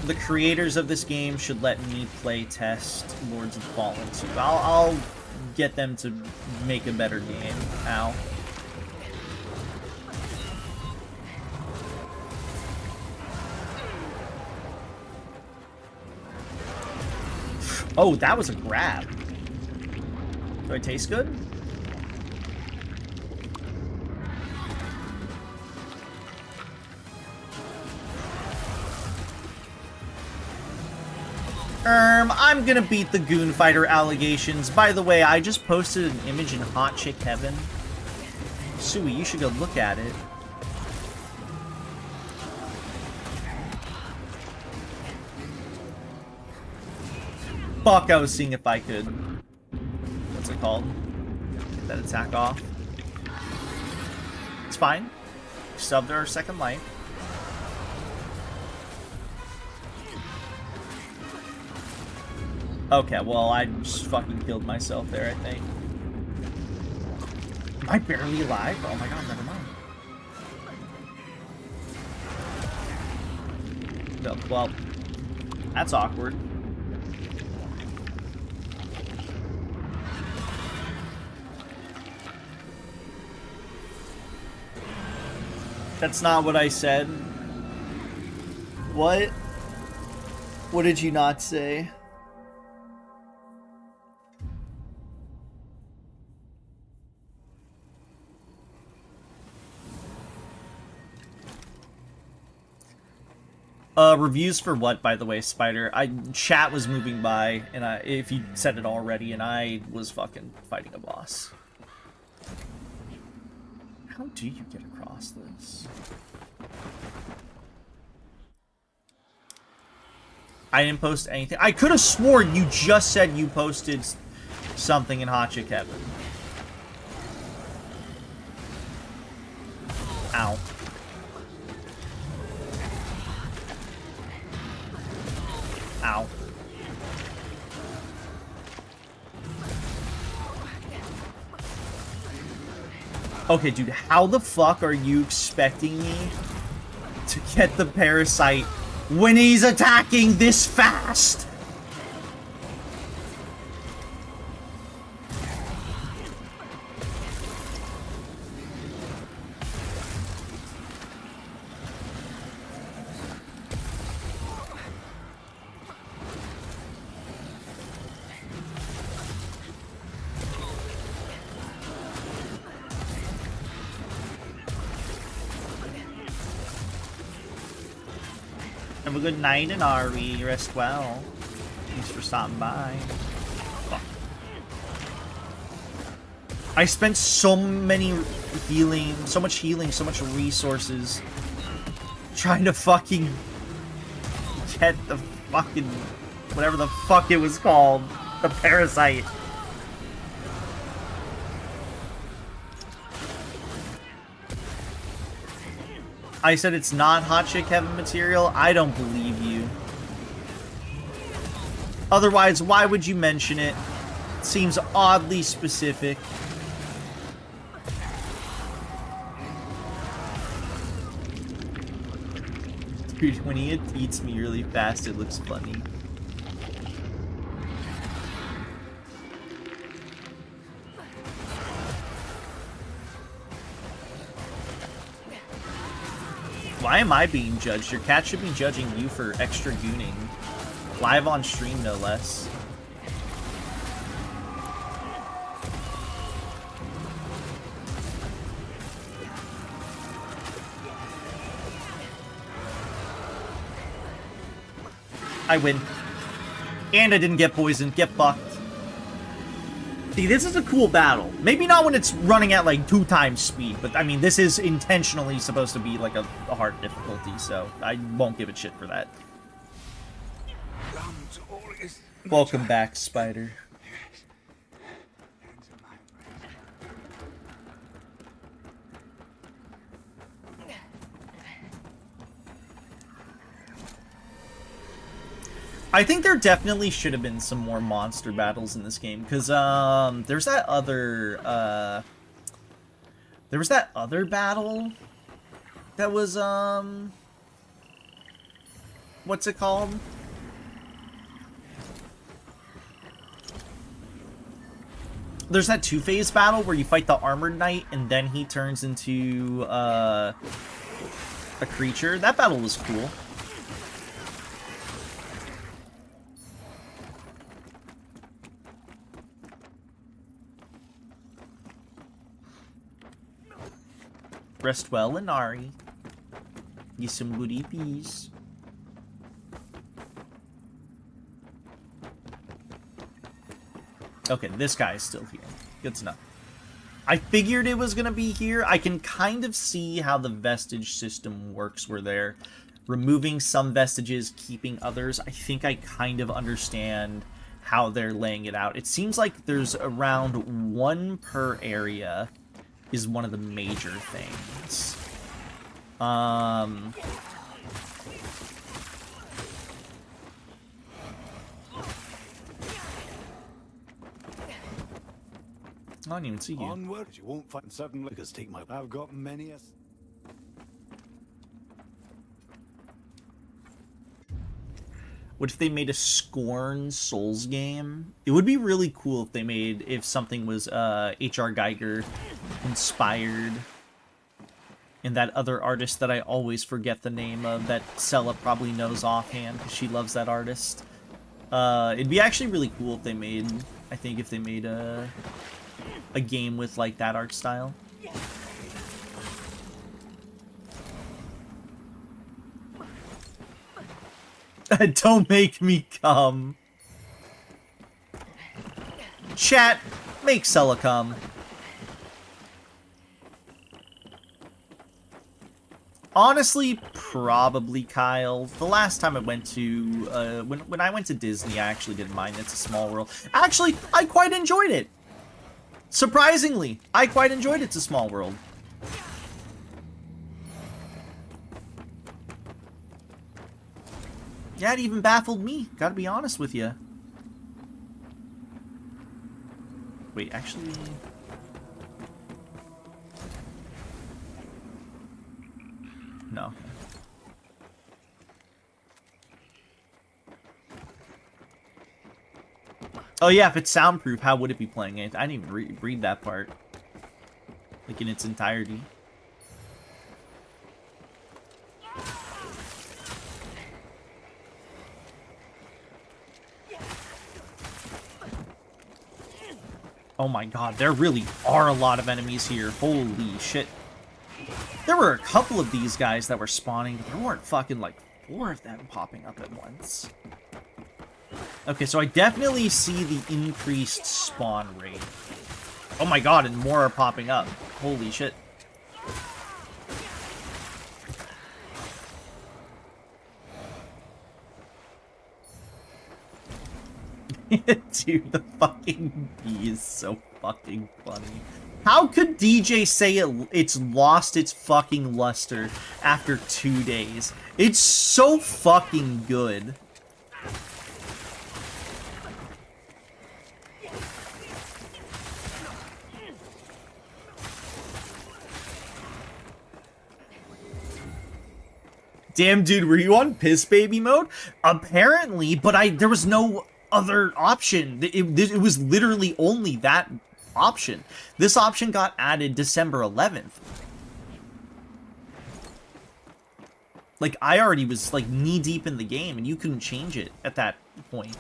the creators of this game should let me play test Lords of the Fallen 2. I'll get them to make a better game. Ow. Oh, that was a grab. Do I taste good? I'm gonna beat the Goon Fighter allegations. By the way, I just posted an image in Hot Chick Heaven. Sui, you should go look at it. Fuck, I was seeing if I could... What's it called? Get that attack off. It's fine. Subbed our second life. Okay, well, I just fucking killed myself there, I think. Am I barely alive? Oh my god, never mind. No, well, that's awkward. That's not what I said. What? What did you not say? Reviews for what, by the way, Spider? Chat was moving by, and if you said it already, and I was fucking fighting a boss. How do you get across this? I didn't post anything. I could have sworn you just said you posted something in Hot Chick Heaven. Ow. Ow. Okay, dude, how the fuck are you expecting me to get the parasite when he's attacking this fast? Have a good night, and Ari. Rest well. Thanks for stopping by. Fuck. I spent so much healing, so much resources trying to fucking get the fucking whatever the fuck it was called, the parasite. I said it's not Hot Chick Heaven material. I don't believe you. Otherwise, why would you mention it? It seems oddly specific. Dude, when he eats me really fast, it looks funny. Why am I being judged? Your cat should be judging you for extra gooning. Live on stream, no less. I win. And I didn't get poisoned. Get fucked. See, this is a cool battle. Maybe not when it's running at like 2 times speed, but I mean, this is intentionally supposed to be like a hard difficulty, so I won't give a shit for that. Welcome back, Spider. I think there definitely should have been some more monster battles in this game, because there's that other battle that was what's it called? There's that 2-phase battle where you fight the armored knight and then he turns into a creature. That battle was cool. Rest well, Inari. Get some good EPs. Okay, this guy is still here. Good to know. I figured it was gonna be here. I can kind of see how the vestige system works where they're removing some vestiges, keeping others. I think I kind of understand how they're laying it out. It seems like there's around 1 per area is one of the major things. I don't even see you. Onward, you won't find suddenly because take my. I've got many a. What if they made a Scorn Souls game? It would be really cool if they made, if something was H.R. Geiger inspired. And that other artist that I always forget the name of, that Sella probably knows offhand because she loves that artist. It'd be actually really cool if they made, I think if they made a game with like that art style. Don't make me come. Chat, make Sella come. Honestly, probably Kyle. The last time I went to, when I went to Disney, I actually didn't mind It's a Small World. Actually, I quite enjoyed it. Surprisingly, I quite enjoyed It's a Small World. Yeah, it even baffled me, gotta be honest with you. Wait, actually... No. Oh yeah, if it's soundproof, how would it be playing it? I didn't even read that part. Like in its entirety. Oh my god, there really are a lot of enemies here. Holy shit. There were a couple of these guys that were spawning, but there weren't fucking like 4 of them popping up at once. Okay, so I definitely see the increased spawn rate. Oh my god, and more are popping up. Holy shit. Dude, the fucking bee is so fucking funny. How could DJ say it's lost its fucking luster after 2 days? It's so fucking good. Damn, dude, were you on piss baby mode? Apparently, but there was no other option. It was literally only that option. This option got added December 11th. Like, I already was, like, knee-deep in the game, and you couldn't change it at that point.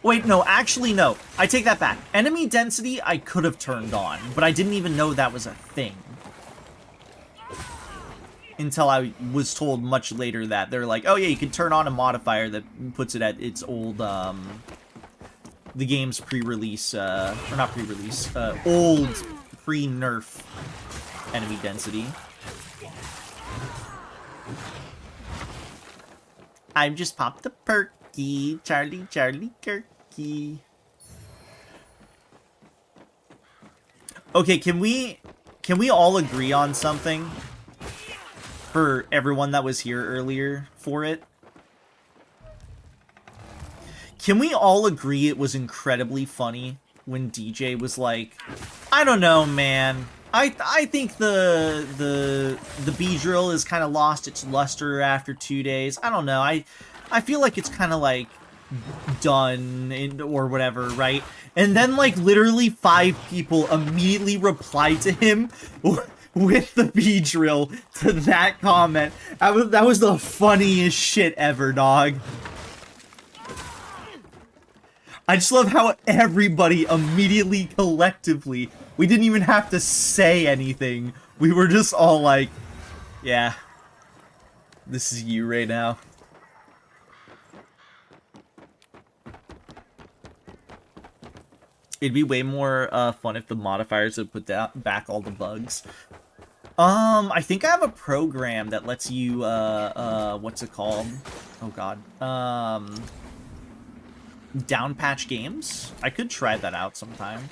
Wait, no, actually, no. I take that back. Enemy density, I could have turned on, but I didn't even know that was a thing. Until I was told much later that they're like, oh yeah, you can turn on a modifier that puts it at its old, the game's pre-release, or not pre-release, old pre-nerf enemy density. I've just popped the perky, Charlie Kirky. Okay, can we all agree on something? For everyone that was here earlier for it. Can we all agree it was incredibly funny when DJ was like, I don't know, man. I think the Beedrill has kind of lost its luster after 2 days. I don't know. I feel like it's kind of like done or whatever, right? And then like literally 5 people immediately replied to him with the Beedrill to that comment. That was the funniest shit ever, dog. I just love how everybody immediately, collectively, we didn't even have to say anything. We were just all like, yeah, this is you right now. It'd be way more fun if the modifiers would put back all the bugs. I think I have a program that lets you, what's it called? Oh god. Down patch games? I could try that out sometime.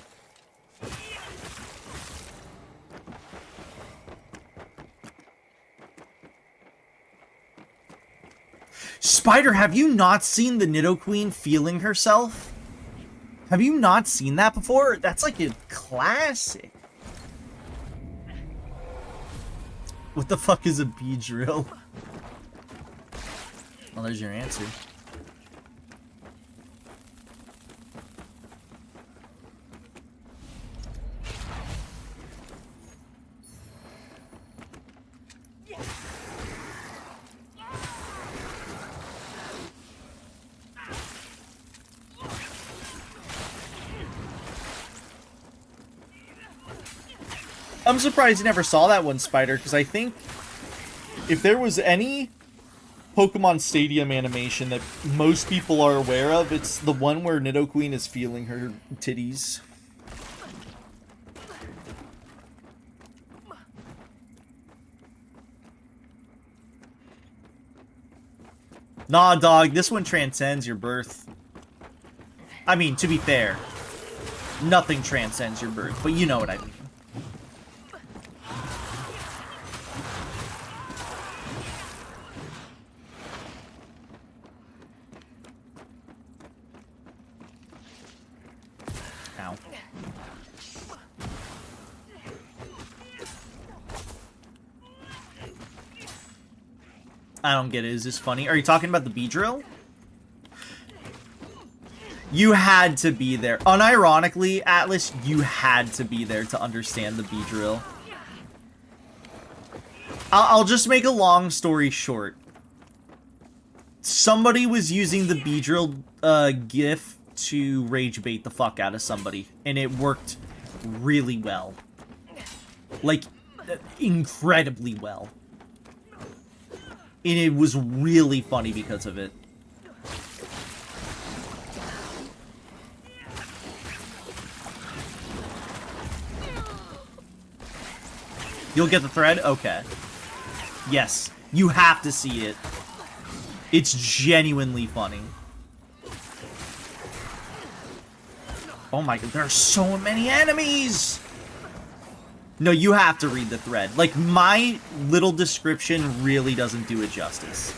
Spider, have you not seen the Nidoqueen feeling herself? Have you not seen that before? That's like a classic. What the fuck is a Beedrill? Well, there's your answer. I'm surprised you never saw that one, Spider, because I think if there was any Pokemon Stadium animation that most people are aware of, it's the one where Nidoqueen is feeling her titties. Nah, dog, this one transcends your birth. I mean, to be fair, nothing transcends your birth, but you know what I mean. Ow. I don't get it. Is this funny? Are you talking about the Beedrill? You had to be there. Unironically, Atlas, you had to be there to understand the Beedrill. I'll just make a long story short. Somebody was using the Beedrill GIF to rage bait the fuck out of somebody, and it worked really well. Like, incredibly well. And it was really funny because of it. You'll get the thread? Okay. Yes. You have to see it. It's genuinely funny. Oh my god, there are so many enemies! No, you have to read the thread. Like, my little description really doesn't do it justice.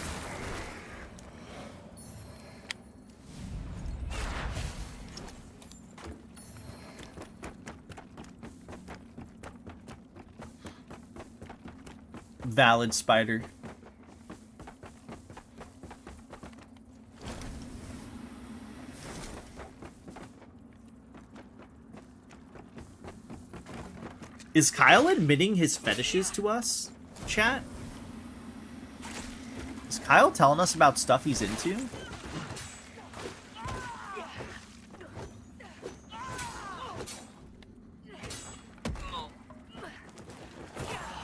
Valid, Spider. Is Kyle admitting his fetishes to us, chat? Is Kyle telling us about stuff he's into?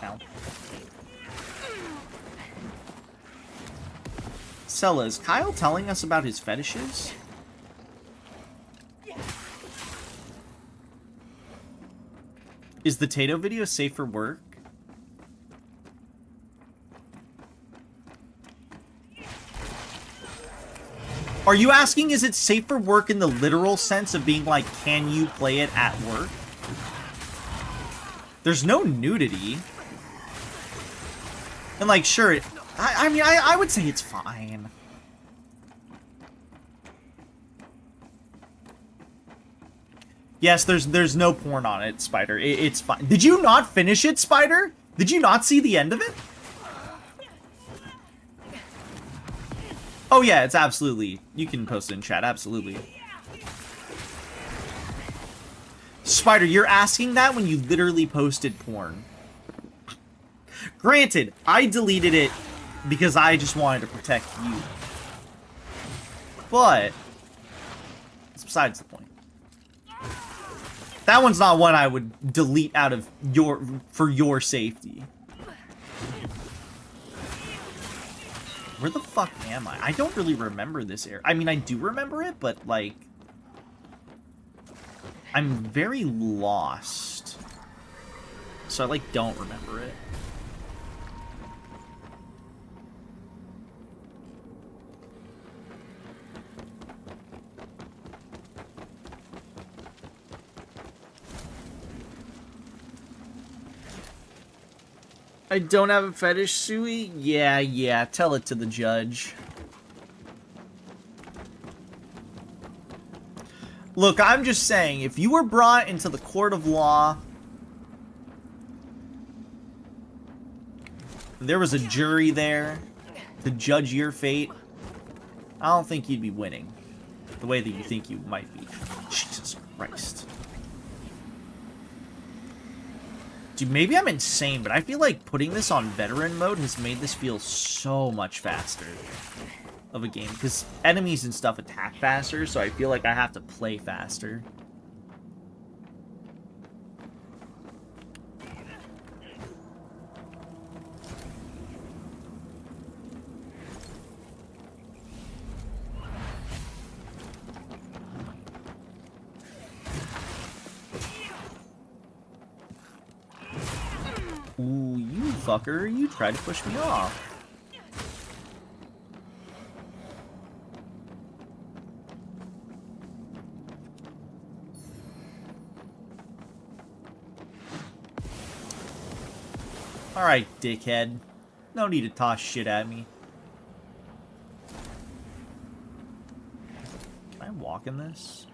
Ow. Sella, is Kyle telling us about his fetishes? Is the Tato video safe for work? Are you asking, is it safe for work in the literal sense of being like, can you play it at work? There's no nudity. And like, sure, I mean, I would say it's fine. Yes, there's no porn on it, Spider. It's fine. Did you not finish it, Spider? Did you not see the end of it? Oh yeah, it's absolutely. You can post it in chat, absolutely. Spider, you're asking that when you literally posted porn. Granted, I deleted it because I just wanted to protect you. But it's besides the point. That one's not one I would delete out of for your safety. Where the fuck am I? I don't really remember this area. I mean, I do remember it, but like, I'm very lost. So I like don't remember it. I don't have a fetish, Sui? Yeah, tell it to the judge. Look, I'm just saying, if you were brought into the court of law, there was a jury there to judge your fate, I don't think you'd be winning the way that you think you might be. Jesus Christ. Dude, maybe I'm insane, but I feel like putting this on veteran mode has made this feel so much faster of a game. Because enemies and stuff attack faster, so I feel like I have to play faster. Ooh, you fucker, you tried to push me off. Alright, dickhead. No need to toss shit at me. Can I walk in this?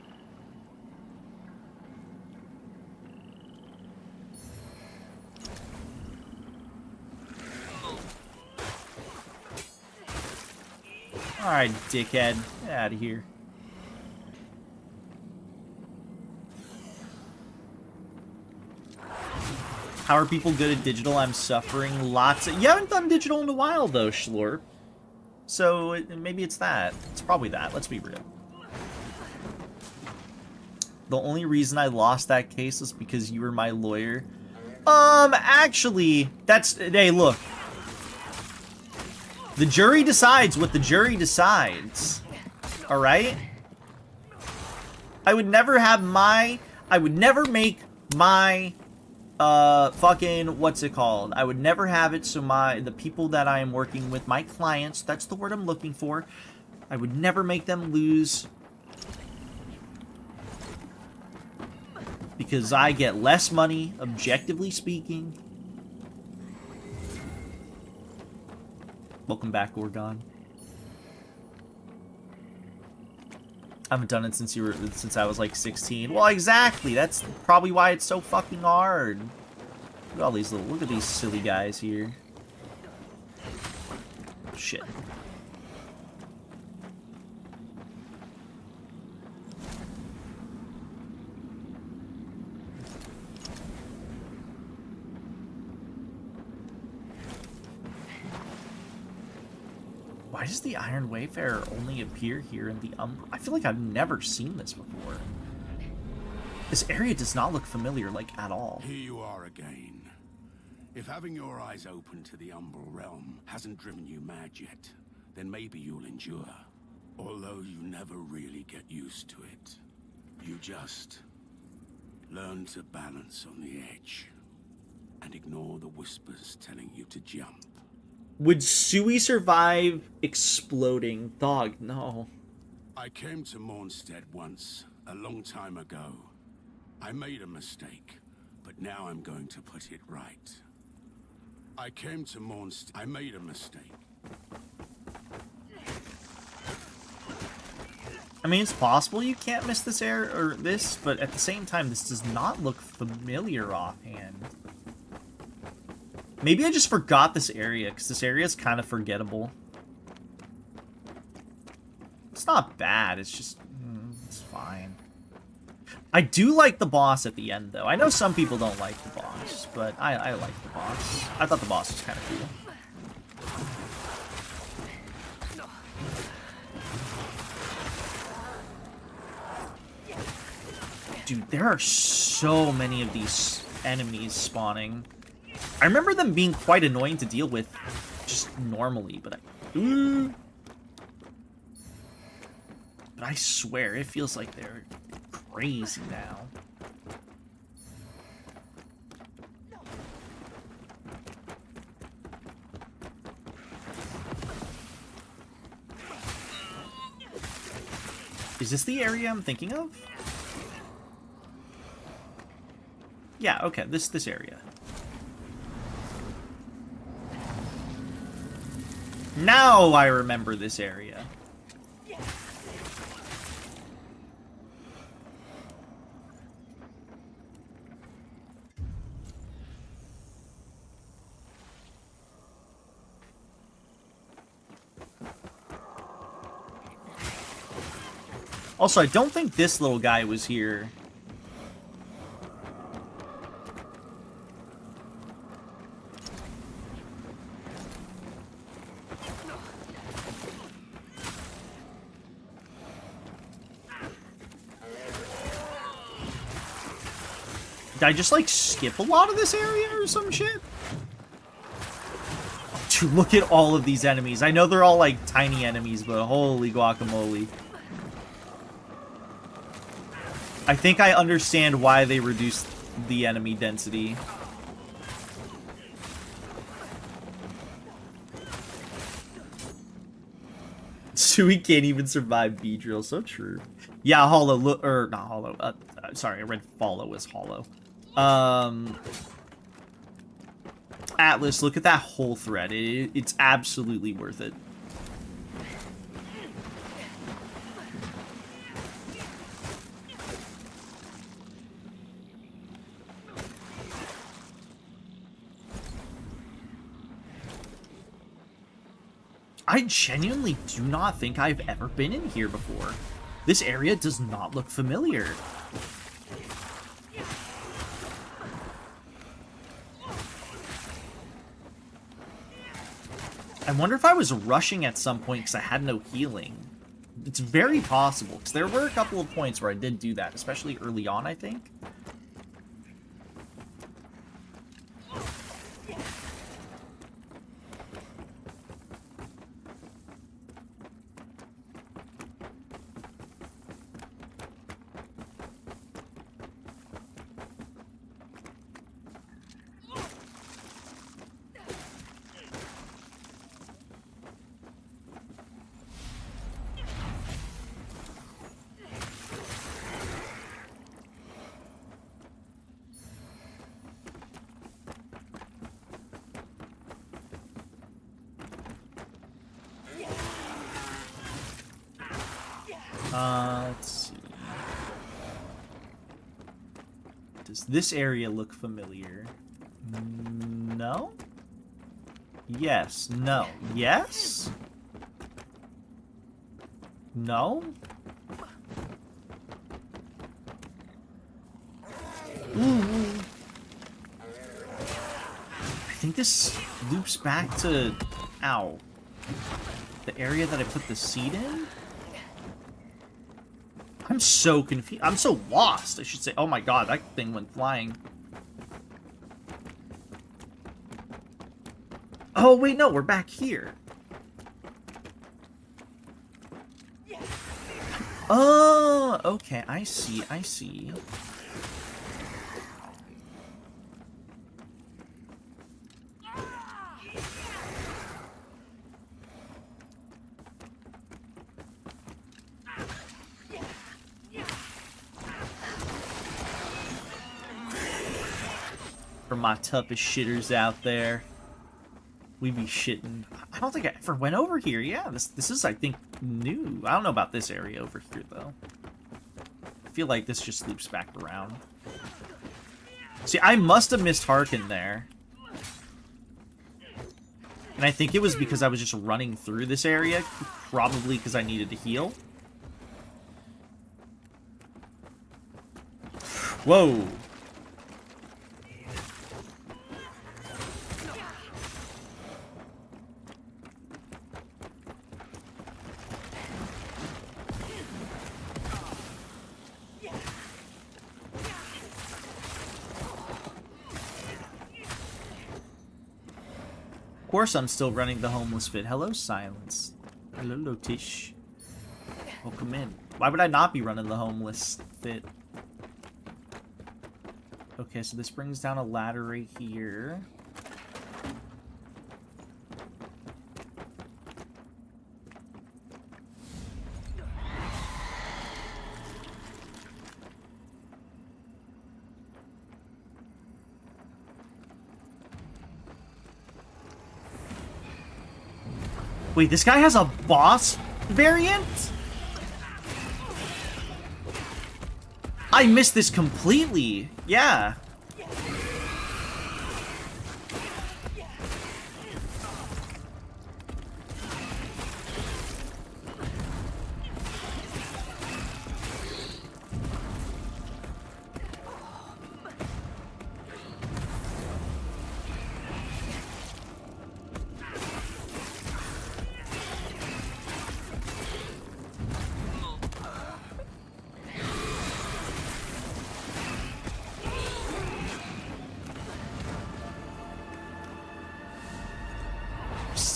Alright, dickhead. Get out of here. How are people good at digital? I'm suffering lots of... You haven't done digital in a while, though, Schlorp. So, maybe it's that. It's probably that. Let's be real. The only reason I lost that case was because you were my lawyer. Actually, hey, look. The jury decides what the jury decides. Alright? I would never make my, fucking, what's it called? I would never have it so the people that I am working with, my clients, that's the word I'm looking for, I would never make them lose. Because I get less money, objectively speaking. Welcome back, Gorgon. I haven't done it since I was like 16. Well, exactly. That's probably why it's so fucking hard. Look at all these look at these silly guys here. Shit. Why does the Iron Wayfarer only appear here in the I feel like I've never seen this before. This area does not look familiar, like, at all. Here you are again. If having your eyes open to the Umbral Realm hasn't driven you mad yet, then maybe you'll endure. Although you never really get used to it. You just learn to balance on the edge and ignore the whispers telling you to jump. Would Sui survive exploding? Dog, no. I came to Mornstead once, a long time ago. I made a mistake, but now I'm going to put it right. I came to Mornstead. I made a mistake. I mean, it's possible you can't miss this but at the same time, this does not look familiar offhand. Maybe I just forgot this area, because this area is kind of forgettable. It's not bad, it's just... it's fine. I do like the boss at the end, though. I know some people don't like the boss, but I like the boss. I thought the boss was kind of cool. Dude, there are so many of these enemies spawning. I remember them being quite annoying to deal with just normally, but I swear, it feels like they're crazy now. Is this the area I'm thinking of? Yeah, okay, this area. Now I remember this area. Also, I don't think this little guy was here. Did I just, like, skip a lot of this area or some shit? Dude, look at all of these enemies. I know they're all, like, tiny enemies, but holy guacamole. I think I understand why they reduced the enemy density. Sui can't even survive Beedrill. So true. Yeah, Hollow. Not Hollow. Sorry, I read Follow as Hollow. Atlas, look at that whole thread. It's absolutely worth it. I genuinely do not think I've ever been in here before. This area does not look familiar. I wonder if I was rushing at some point because I had no healing. It's very possible, because there were a couple of points where I did do that, especially early on, I think. Let's see. Does this area look familiar? No? Yes. No. Yes? No? Ooh. I think this loops back to... Ow. The area that I put the seed in? I'm so confused. I'm so lost, I should say. Oh my god, that thing went flying. Oh, wait, no, we're back here. Oh, okay, I see, I see. For my toughest shitters out there, we be shitting. I don't think I ever went over here. Yeah, this is, I think, new. I don't know about this area over here, though. I feel like this just loops back around. See, I must have missed Harkin there. And I think it was because I was just running through this area, probably because I needed to heal. Whoa. Of course I'm still running the homeless fit. Hello, Silence. Hello, Lotish. Welcome in. Why would I not be running the homeless fit? Okay, so this brings down a ladder right here. Wait, this guy has a boss variant? I missed this completely. Yeah.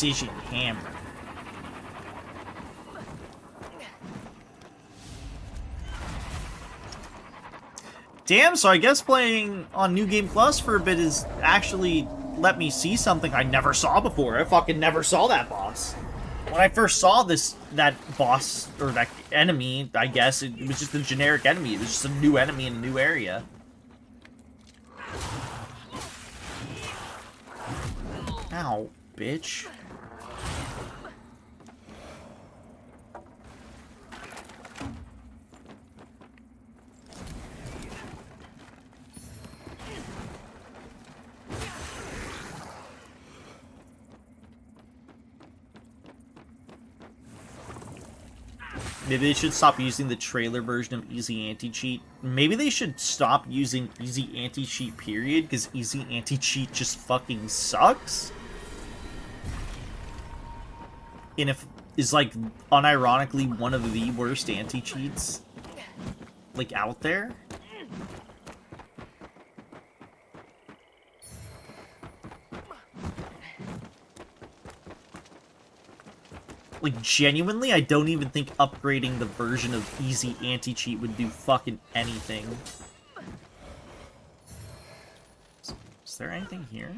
Precision hammer. Damn, so I guess playing on New Game Plus for a bit is actually let me see something I never saw before. I fucking never saw that boss. When I first saw that boss, or that enemy, I guess, it was just a generic enemy. It was just a new enemy in a new area. Ow, bitch. Maybe they should stop using the trailer version of Easy Anti-Cheat. Maybe they should stop using Easy Anti-Cheat, period, because Easy Anti-Cheat just fucking sucks. And if is like unironically one of the worst anti-cheats like out there. Like, genuinely, I don't even think upgrading the version of easy anti-cheat would do fucking anything. Is there anything here?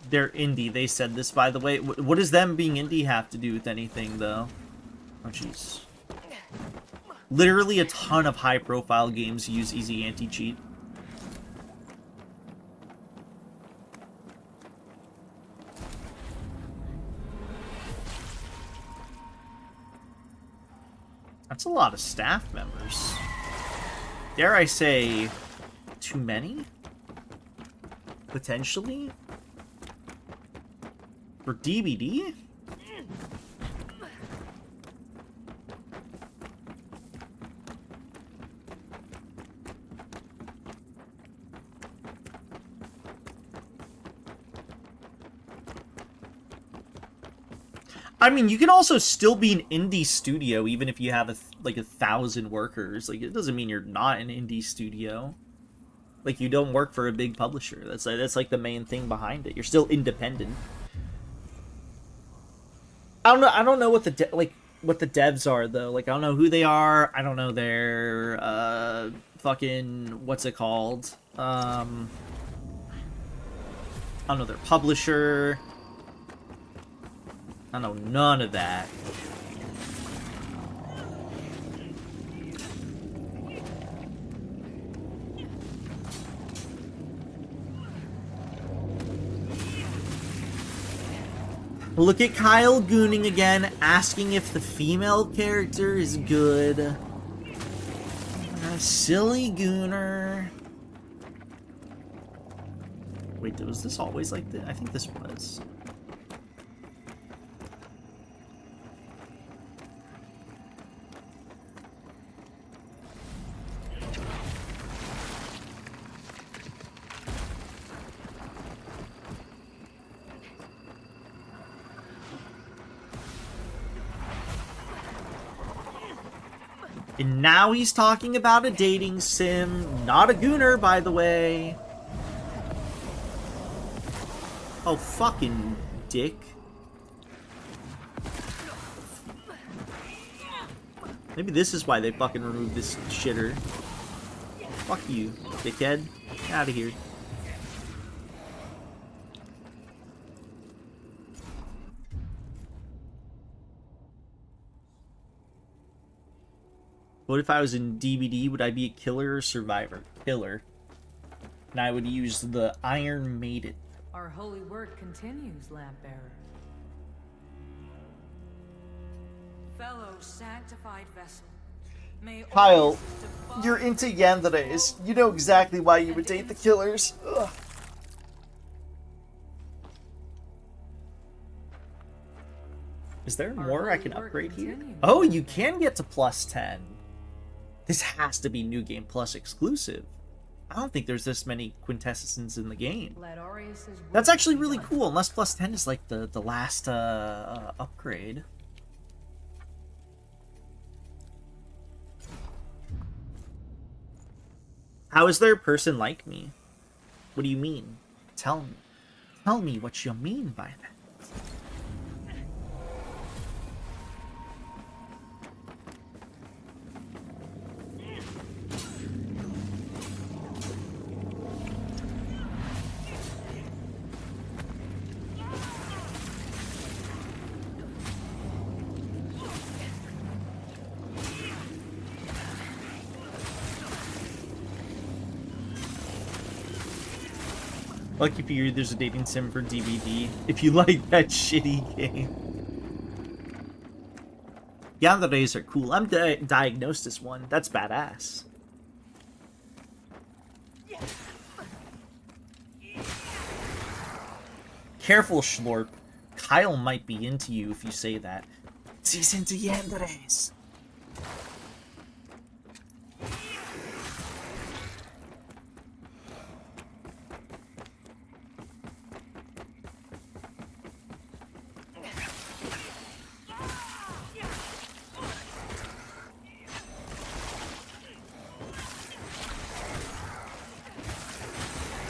They're indie. They said this, by the way. What does them being indie have to do with anything, though? Oh, jeez. Literally a ton of high-profile games use easy anti-cheat. That's a lot of staff members. Dare I say, too many? Potentially? For DBD? I mean, you can also still be an indie studio even if you have like 1,000 workers. Like, it doesn't mean you're not an indie studio. Like, you don't work for a big publisher. That's like the main thing behind it. You're still independent. I don't know what the what the devs are though. Like, I don't know who they are. I don't know their fucking what's it called? I don't know their publisher. I know none of that. Look at Kyle gooning again, asking if the female character is good. Silly gooner. Wait, was this always like this? I think this was. And now he's talking about a dating sim. Not a gooner, by the way. Oh, fucking dick. Maybe this is why they fucking removed this shitter. Fuck you, dickhead. Get out of here. What if I was in DBD? Would I be a killer or survivor? Killer. And I would use the Iron Maiden. Our holy work continues, Lampbearer. Fellow sanctified vessel. May Kyle, you're into yanderes. You know exactly why you would date the killers. Ugh. Is there more I can upgrade here? Oh, you can get to +10. This has to be New Game Plus exclusive. I don't think there's this many quintessence in the game. That's actually really cool, unless +10 is like the last upgrade. How is there a person like me? What do you mean? Tell me. Tell me what you mean by that. Lucky for you, there's a dating sim for DBD. If you like that shitty game. Yanderes are cool. I'm diagnosed as one. That's badass. Careful, Schlorp. Kyle might be into you if you say that. He's into yanderes.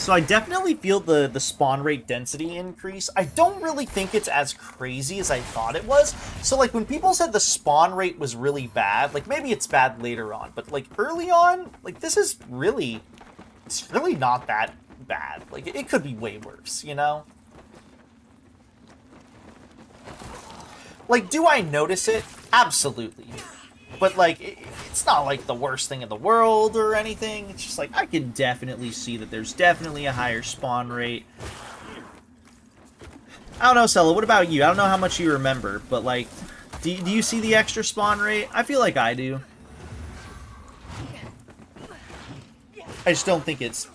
So I definitely feel the spawn rate density increase. I don't really think it's as crazy as I thought it was. So like when people said the spawn rate was really bad, like maybe it's bad later on, but like early on, like this is really, it's really not that bad. Like it could be way worse, you know? Like, do I notice it? Absolutely. But, like, it's not, like, the worst thing in the world or anything. It's just, like, I can definitely see that there's definitely a higher spawn rate. I don't know, Sella, what about you? I don't know how much you remember, but, like, do you see the extra spawn rate? I feel like I do. I just don't think it's...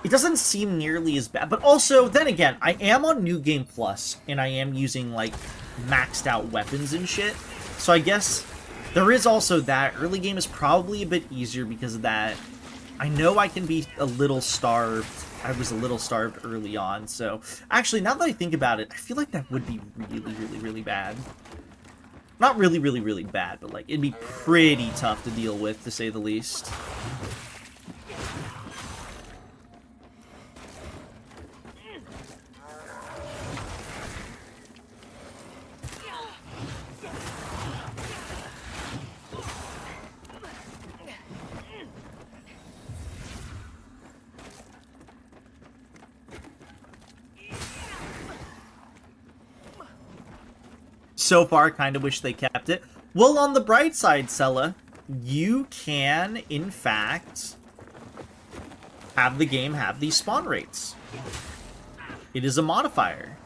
It doesn't seem nearly as bad. But also, then again, I am on New Game Plus, and I am using, like, maxed out weapons and shit. So I guess there is also that. Early game is probably a bit easier because of that. I know I can be a little starved. I was a little starved early on. So actually, now that I think about it, I feel like that would be really, really, really bad. Not really, really, really bad, but like it'd be pretty tough to deal with, to say the least. So far, kind of wish they kept it. Well, on the bright side, Sella, you can, in fact, have the game have these spawn rates. It is a modifier.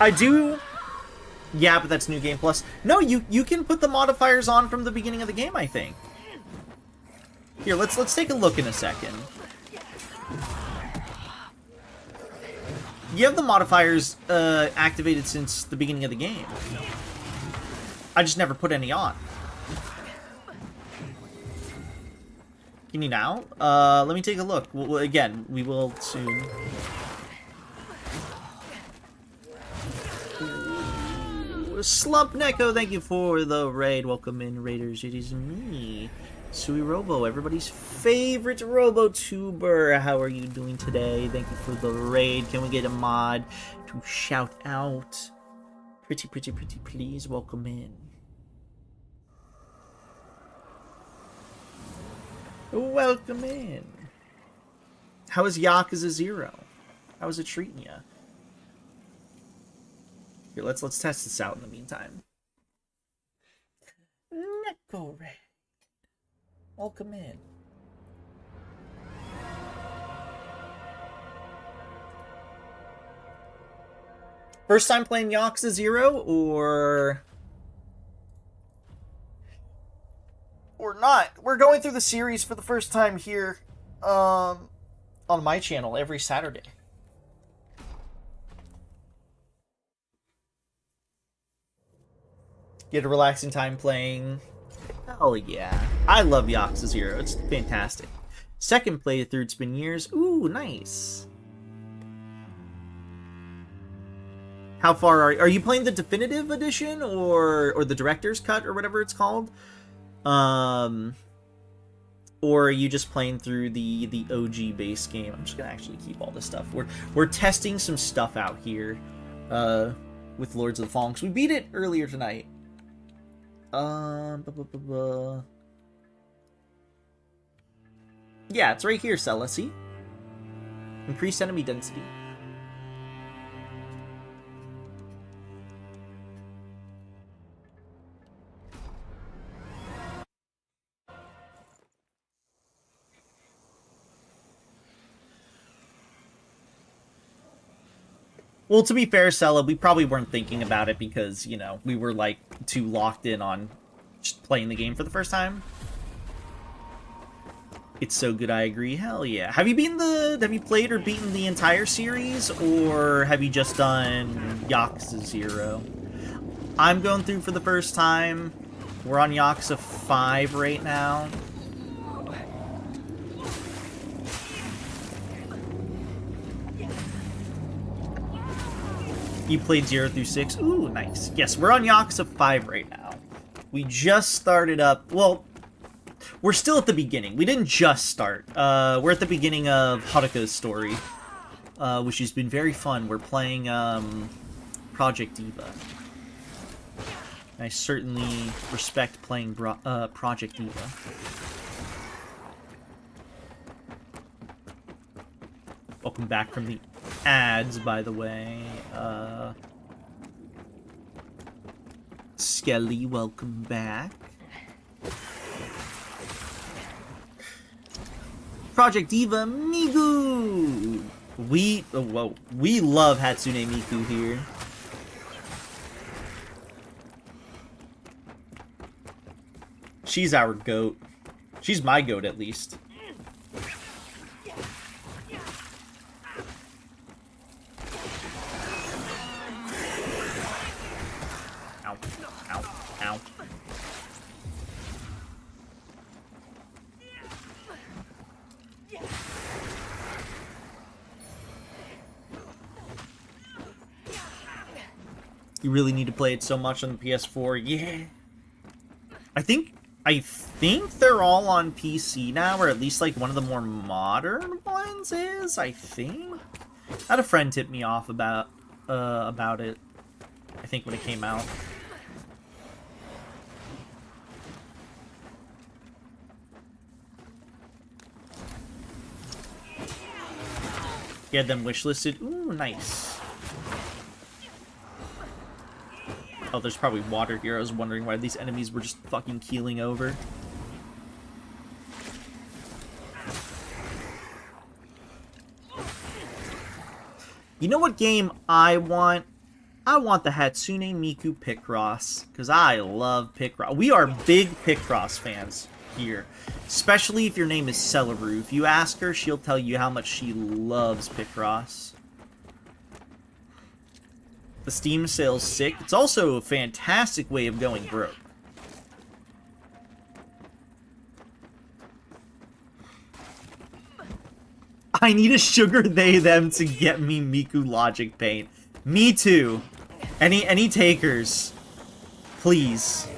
I do... Yeah, but that's New Game Plus. No, you can put the modifiers on from the beginning of the game, I think. Here, let's take a look in a second. You have the modifiers activated since the beginning of the game. I just never put any on. Can you now? Let me take a look. Well, again, we will soon... Slump Neko, thank you for the raid. Welcome in, Raiders. It is me, Sui Robo, everybody's favorite RoboTuber. How are you doing today? Thank you for the raid. Can we get a mod to shout out? Pretty, please. Welcome in. Welcome in. How is Yakuza 0? How is it treating you? Here, let's test this out in the meantime. Neko Raid. Welcome in. First time playing Yakuza 0 or not? We're going through the series for the first time here on my channel every Saturday. Get a relaxing time playing. Hell yeah. I love Yakuza 0. It's fantastic. Second playthrough, it's been years. Ooh, nice. How far are you playing the definitive edition or the director's cut or whatever it's called? Or are you just playing through the OG base game? I'm just gonna actually keep all this stuff. We're testing some stuff out here with Lords of the Fallen, 'cause we beat it earlier tonight. Yeah, it's right here, Sella, see? Increased enemy density. Well, to be fair, Sella, we probably weren't thinking about it because, you know, we were, like, too locked in on just playing the game for the first time. It's so good, I agree. Hell yeah. Have you played or beaten the entire series, or have you just done Yakuza 0? I'm going through for the first time. We're on Yakuza 5 right now. You played 0 through 6. Ooh, nice. Yes, we're on Yakuza 5 right now. We just started up. Well, we're still at the beginning. We didn't just start. We're at the beginning of Haruka's story, which has been very fun. We're playing Project Diva. I certainly respect playing Project Diva. Welcome back from the ads, by the way. Skelly, welcome back. Project Diva Miku! We love Hatsune Miku here. She's our goat. She's my goat, at least. Ow. Ow. Ow. You really need to play it so much on the PS4. Yeah. I think they're all on PC now, or at least like one of the more modern ones is, I think. I had a friend tip me off about it, I think, when it came out. You had them wishlisted. Ooh, nice. Oh, there's probably water here. I was wondering why these enemies were just fucking keeling over. You know what game I want? I want the Hatsune Miku Picross, because I love Picross. We are big Picross fans here, especially if your name is Celeru. If you ask her, she'll tell you how much she loves Picross. The Steam sale's sick. It's also a fantastic way of going broke. I need a sugar they them to get me Miku Logic Paint. Me too. Any takers? Please.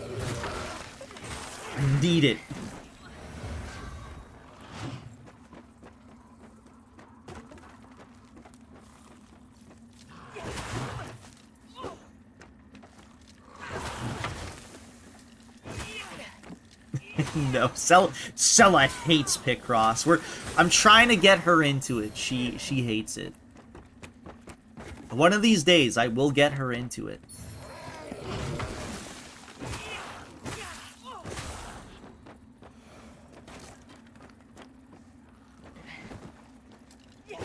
I need it. No, Sella hates Picross. I'm trying to get her into it. She hates it. One of these days, I will get her into it. Here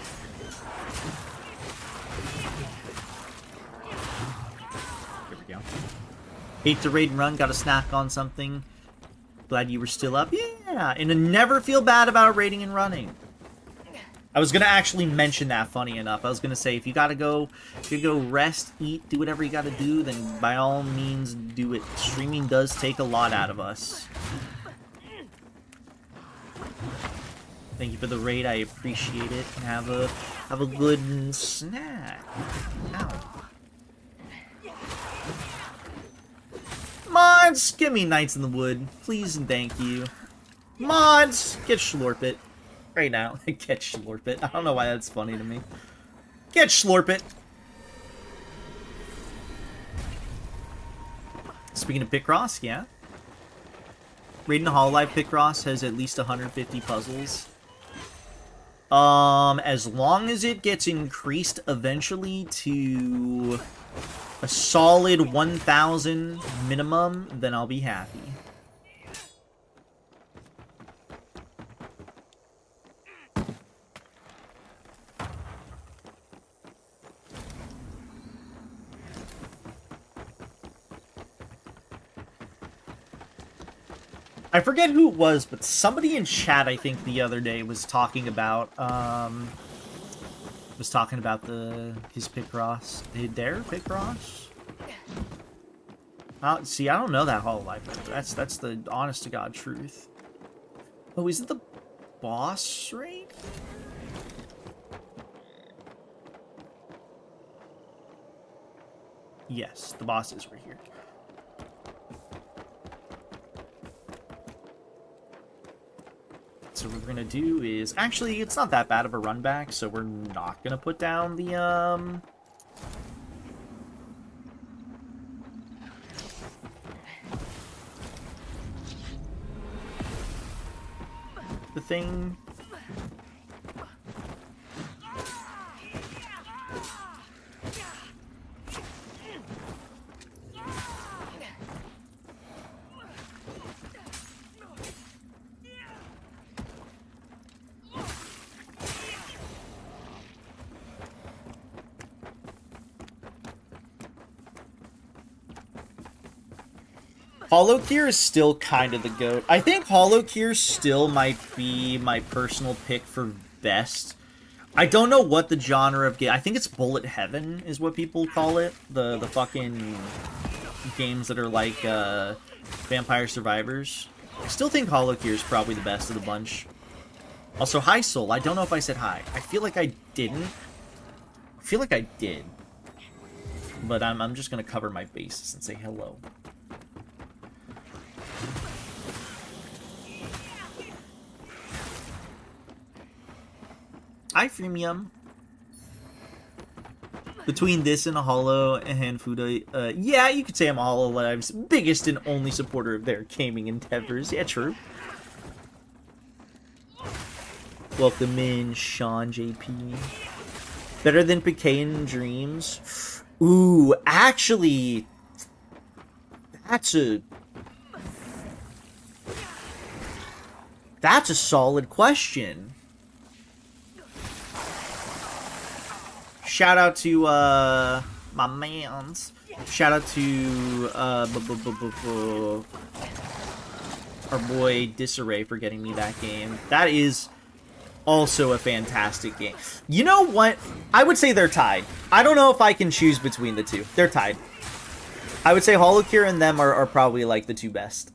we go. Hate to raid and run. Got to snack on something. Glad you were still up. Yeah, and to never feel bad about raiding and running. I was gonna actually mention that, funny enough. I was gonna say, if you gotta go rest, eat, do whatever you gotta do, then by all means do it. Streaming does take a lot out of us. Thank you for the raid. I appreciate it. And have a good snack. Ow. Mods, give me Nights in the Wood, please and thank you. Mods, get Schlorp it. Right now. Get Schlorp it. I don't know why that's funny to me. Get Schlorp it. Speaking of Picross, yeah. Raiding the Hololive Picross has at least 150 puzzles. As long as it gets increased eventually to a solid 1,000 minimum, then I'll be happy. I forget who it was, but somebody in chat, I think, the other day was talking about, his Picross. Their Picross? See, I don't know that Hololive. That's the honest to God truth. Oh, is it the boss raid? Yes, the boss is right here. So what we're gonna do is, actually, it's not that bad of a run back, so we're not gonna put down the thing. HoloCure is still kind of the GOAT. I think HoloCure still might be my personal pick for best. I don't know what the genre of game... I think it's Bullet Heaven is what people call it. The fucking games that are like Vampire Survivors. I still think HoloCure is probably the best of the bunch. Also, Hi Soul. I don't know if I said hi. I feel like I didn't. I feel like I did. But I'm just going to cover my bases and say hello. Hi, Freemium. Between this and a Hollow and Fuda, yeah, you could say I'm Hololive's biggest and only supporter of their gaming endeavors. Yeah, true. Welcome in, Sean JP. Better than Pecan Dreams? Ooh, actually, that's a solid question. Shout out to my mans. Shout out to our boy Disarray for getting me that game. That is also a fantastic game. You know what? I would say they're tied. I don't know if I can choose between the two. They're tied. I would say HoloCure and them are probably like the two best.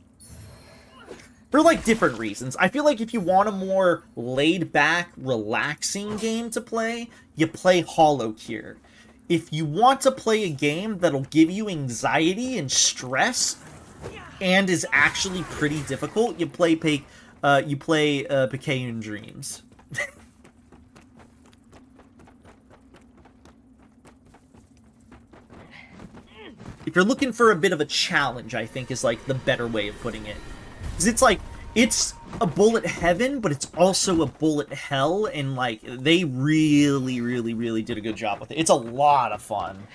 For like different reasons. I feel like if you want a more laid back, relaxing game to play, you play HoloCure. If you want to play a game that'll give you anxiety and stress and is actually pretty difficult, you play Picayune Dreams. If you're looking for a bit of a challenge, I think is like the better way of putting it. Because it's like, it's a bullet heaven, but it's also a bullet hell, and like, they really did a good job with it. It's a lot of fun.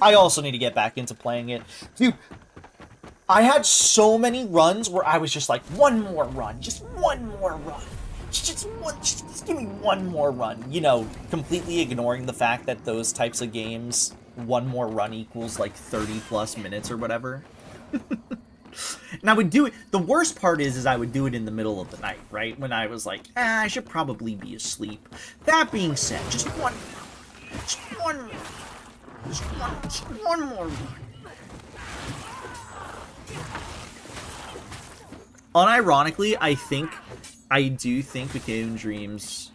I also need to get back into playing it. Dude, I had so many runs where I was just like, one more run, just one more run. Just give me one more run. You know, completely ignoring the fact that those types of games, one more run equals like 30 plus minutes or whatever. And I would do it. The worst part is I would do it in the middle of the night, right? When I was like, I should probably be asleep. That being said, just one more run. Unironically, I do think Picayune Dreams,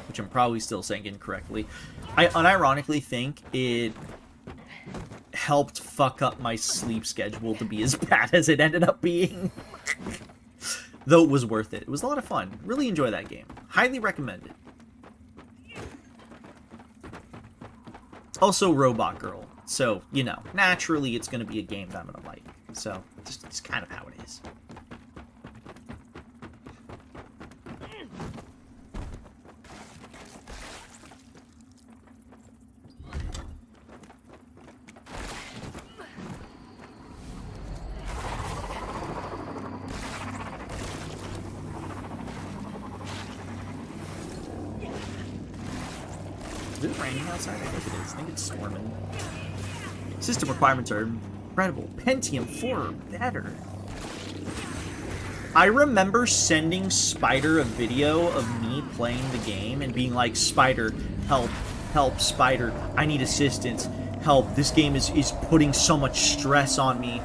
which I'm probably still saying incorrectly, I unironically think it helped fuck up my sleep schedule to be as bad as it ended up being. Though it was worth it. It was a lot of fun. Really enjoy that game. Highly recommend it. Also, Robot Girl. So, you know, naturally it's going to be a game that I'm going to like. So, it's kind of how it is. Is it raining outside? I think it is. I think it's storming. System requirements are incredible. Pentium 4 or better. I remember sending Spider a video of me playing the game and being like, Spider, help, help, Spider, I need assistance, help, this game is putting so much stress on me.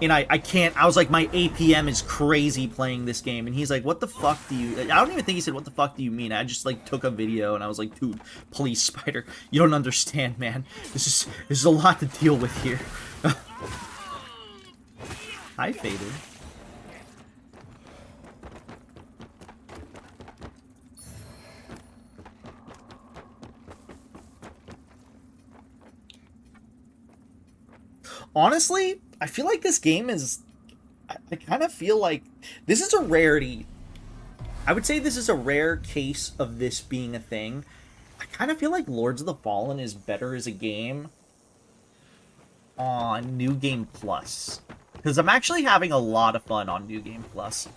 And I can't, I was like, my APM is crazy playing this game. And he's like, what the fuck do you, I don't even think he said, what the fuck do you mean? I just like took a video and I was like, dude, please, Spider, you don't understand, man. This is a lot to deal with here. Hi, Faded. Honestly, I feel like this game is... I kind of feel like... This is a rarity. I would say this is a rare case of this being a thing. I kind of feel like Lords of the Fallen is better as a game on New Game Plus. Because I'm actually having a lot of fun on New Game Plus.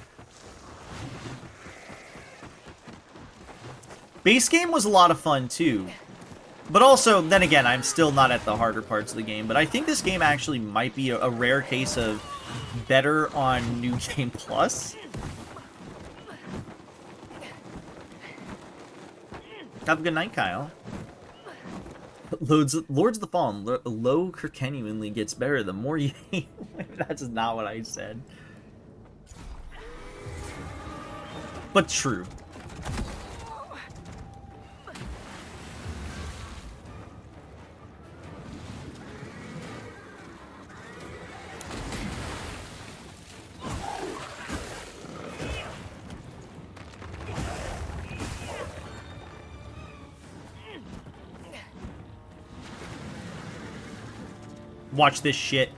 Base game was a lot of fun too. But also, then again, I'm still not at the harder parts of the game. But I think this game actually might be a rare case of better on New Game Plus. Have a good night, Kyle. Lords of the Fallen, low genuinely gets better the more you... That's not what I said. But true. Watch this shit.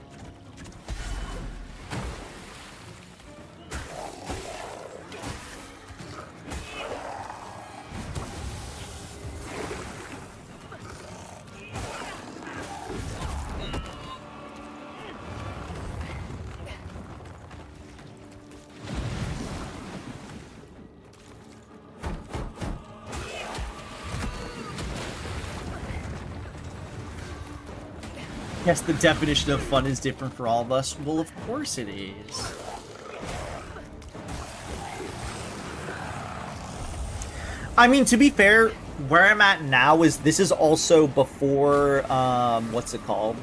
Yes, the definition of fun is different for all of us. Well, of course it is. I mean, to be fair, where I'm at now is this is also before, what's it called?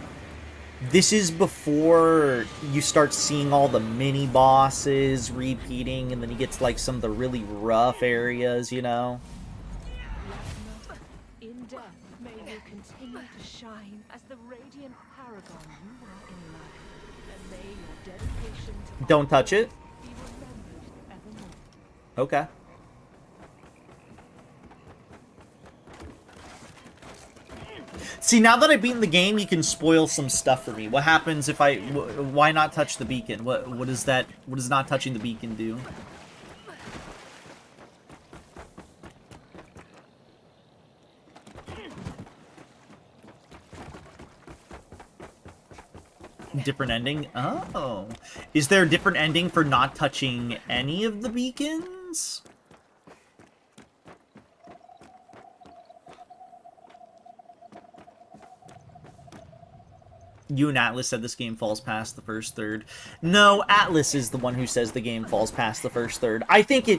This is before you start seeing all the mini bosses repeating, and then you get to like some of the really rough areas, you know? In death, may you continue to shine as the radiant paragon you were in life, and may your dedication to Don't touch it. be remembered evermore. Okay. See, now that I've beaten the game, you can spoil some stuff for me. What happens if I... why not touch the beacon? What is that... what does not touching the beacon do? Different ending? Oh. Is there a different ending for not touching any of the beacons? You and Atlas said this game falls past the first third. No, Atlas is the one who says the game falls past the first third. I think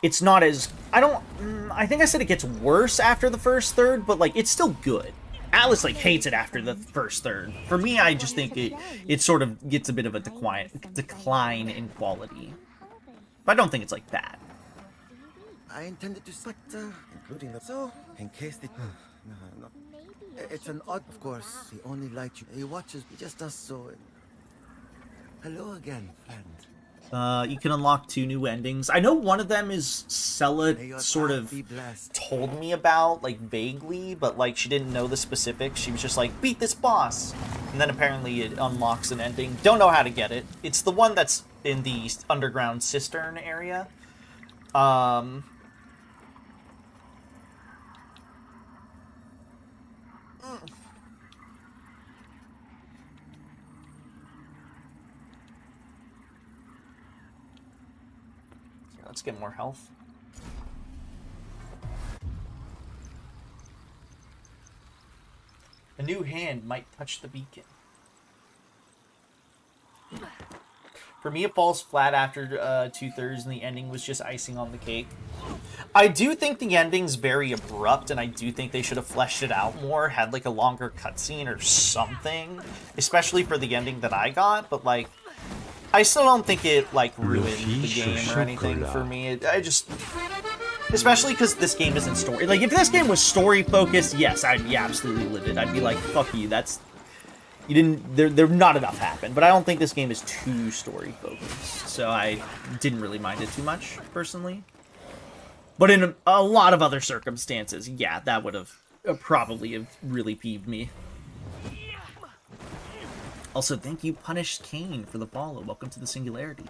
it's not as... I think I said it gets worse after the first third, but, like, it's still good. Atlas, like, hates it after the first third. For me, I just think it sort of gets a bit of a decline in quality. But I don't think it's like that. I intended to split, including the... So, in case the... no. It's an odd, of course. The only light he watches just us, so... Hello again, friend. You can unlock 2 new endings. I know one of them is Sela sort of told me about, like, vaguely, but, like, she didn't know the specifics. She was just like, beat this boss! And then apparently it unlocks an ending. Don't know how to get it. It's the one that's in the underground cistern area. Let's get more health. A new hand might touch the beacon. For me, it falls flat after 2/3, and the ending was just icing on the cake. I do think the ending's very abrupt, and I do think they should have fleshed it out more, had like a longer cutscene or something, especially for the ending that I got, but like, I still don't think it like ruined the game or anything for me. I just, especially because this game isn't story. Like, if this game was story focused, yes, I'd be absolutely livid. I'd be like, fuck you, that's, you didn't, there not enough happened. But I don't think this game is too story focused, so I didn't really mind it too much, personally. But in a lot of other circumstances, yeah, that would have probably have really peeved me. Also, thank you, Punished Kane, for the follow. Welcome to the Singularity.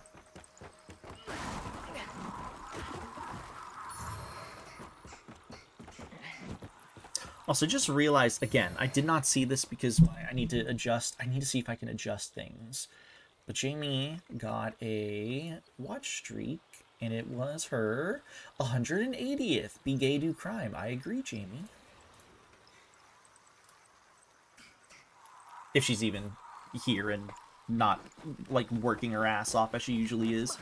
Also, just realized, again, I did not see this because I need to adjust. I need to see if I can adjust things. But Jamie got a watch streak, and it was her 180th. Be gay, do crime. I agree, Jamie. If she's even here and not, like, working her ass off as she usually is.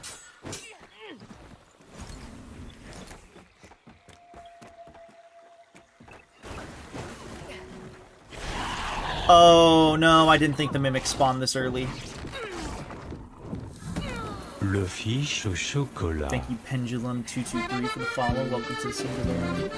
Oh, no, I didn't think the mimic spawned this early. Le fiche au chocolat. Thank you, Pendulum223, for the follow. Welcome to the Singularity.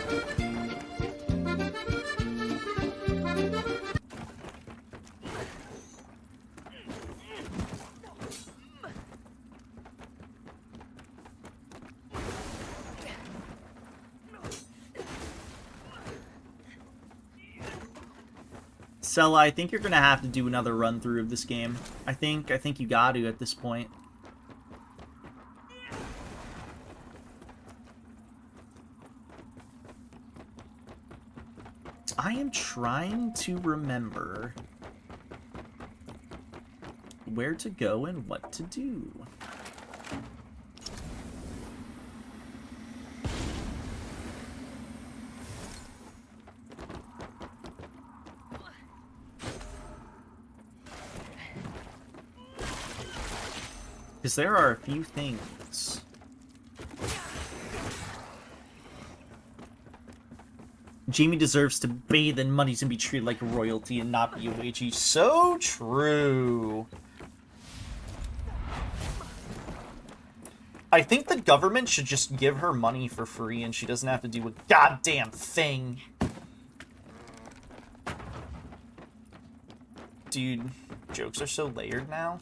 Sella, I think you're gonna have to do another run through of this game. I think you got to at this point. I am trying to remember where to go and what to do. Because there are a few things. Jamie deserves to bathe in monies and be treated like royalty and not be a wagey. So true. I think the government should just give her money for free and she doesn't have to do a goddamn thing. Dude, jokes are so layered now.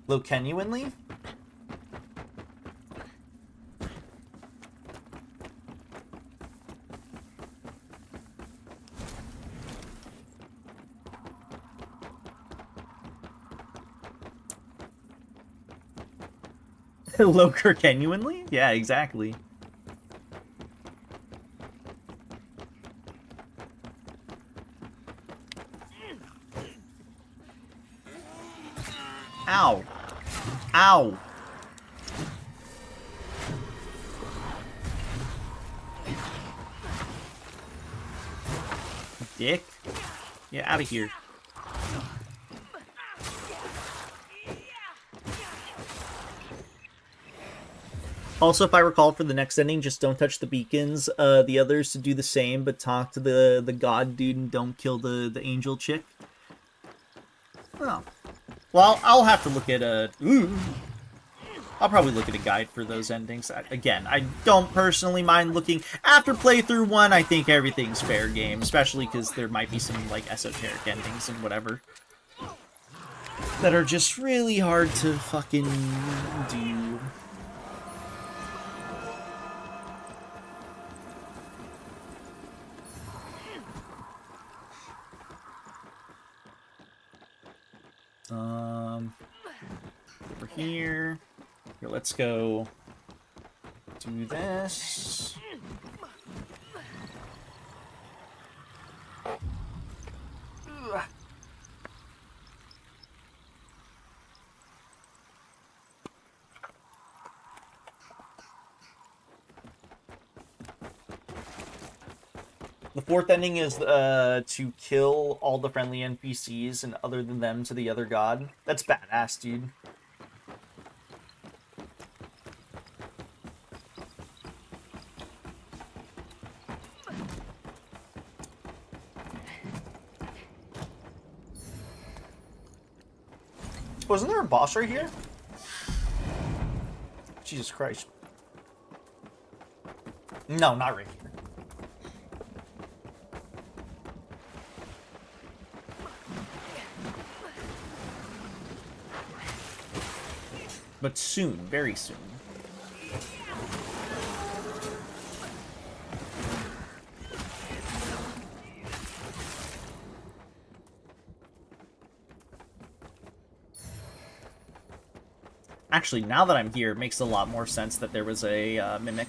Low-genuinely? Low-genuinely? Yeah, exactly. Ow. Ow. Dick. Get out of here. Also, if I recall for the next ending, just don't touch the beacons. The others to do the same, but talk to the god dude and don't kill the angel chick. Oh. Well, I'll have to look at a... Ooh. I'll probably look at a guide for those endings. Again, I don't personally mind looking... After playthrough 1, I think everything's fair game. Especially because there might be some, like, esoteric endings and whatever. That are just really hard to fucking do. Over here. Here, let's go do this. Ugh. The fourth ending is to kill all the friendly NPCs and other than them to the other god. That's badass, dude. wasn't there a boss right here? Jesus Christ. No, not right here. But soon, very soon. Actually, now that I'm here, it makes a lot more sense that there was a mimic.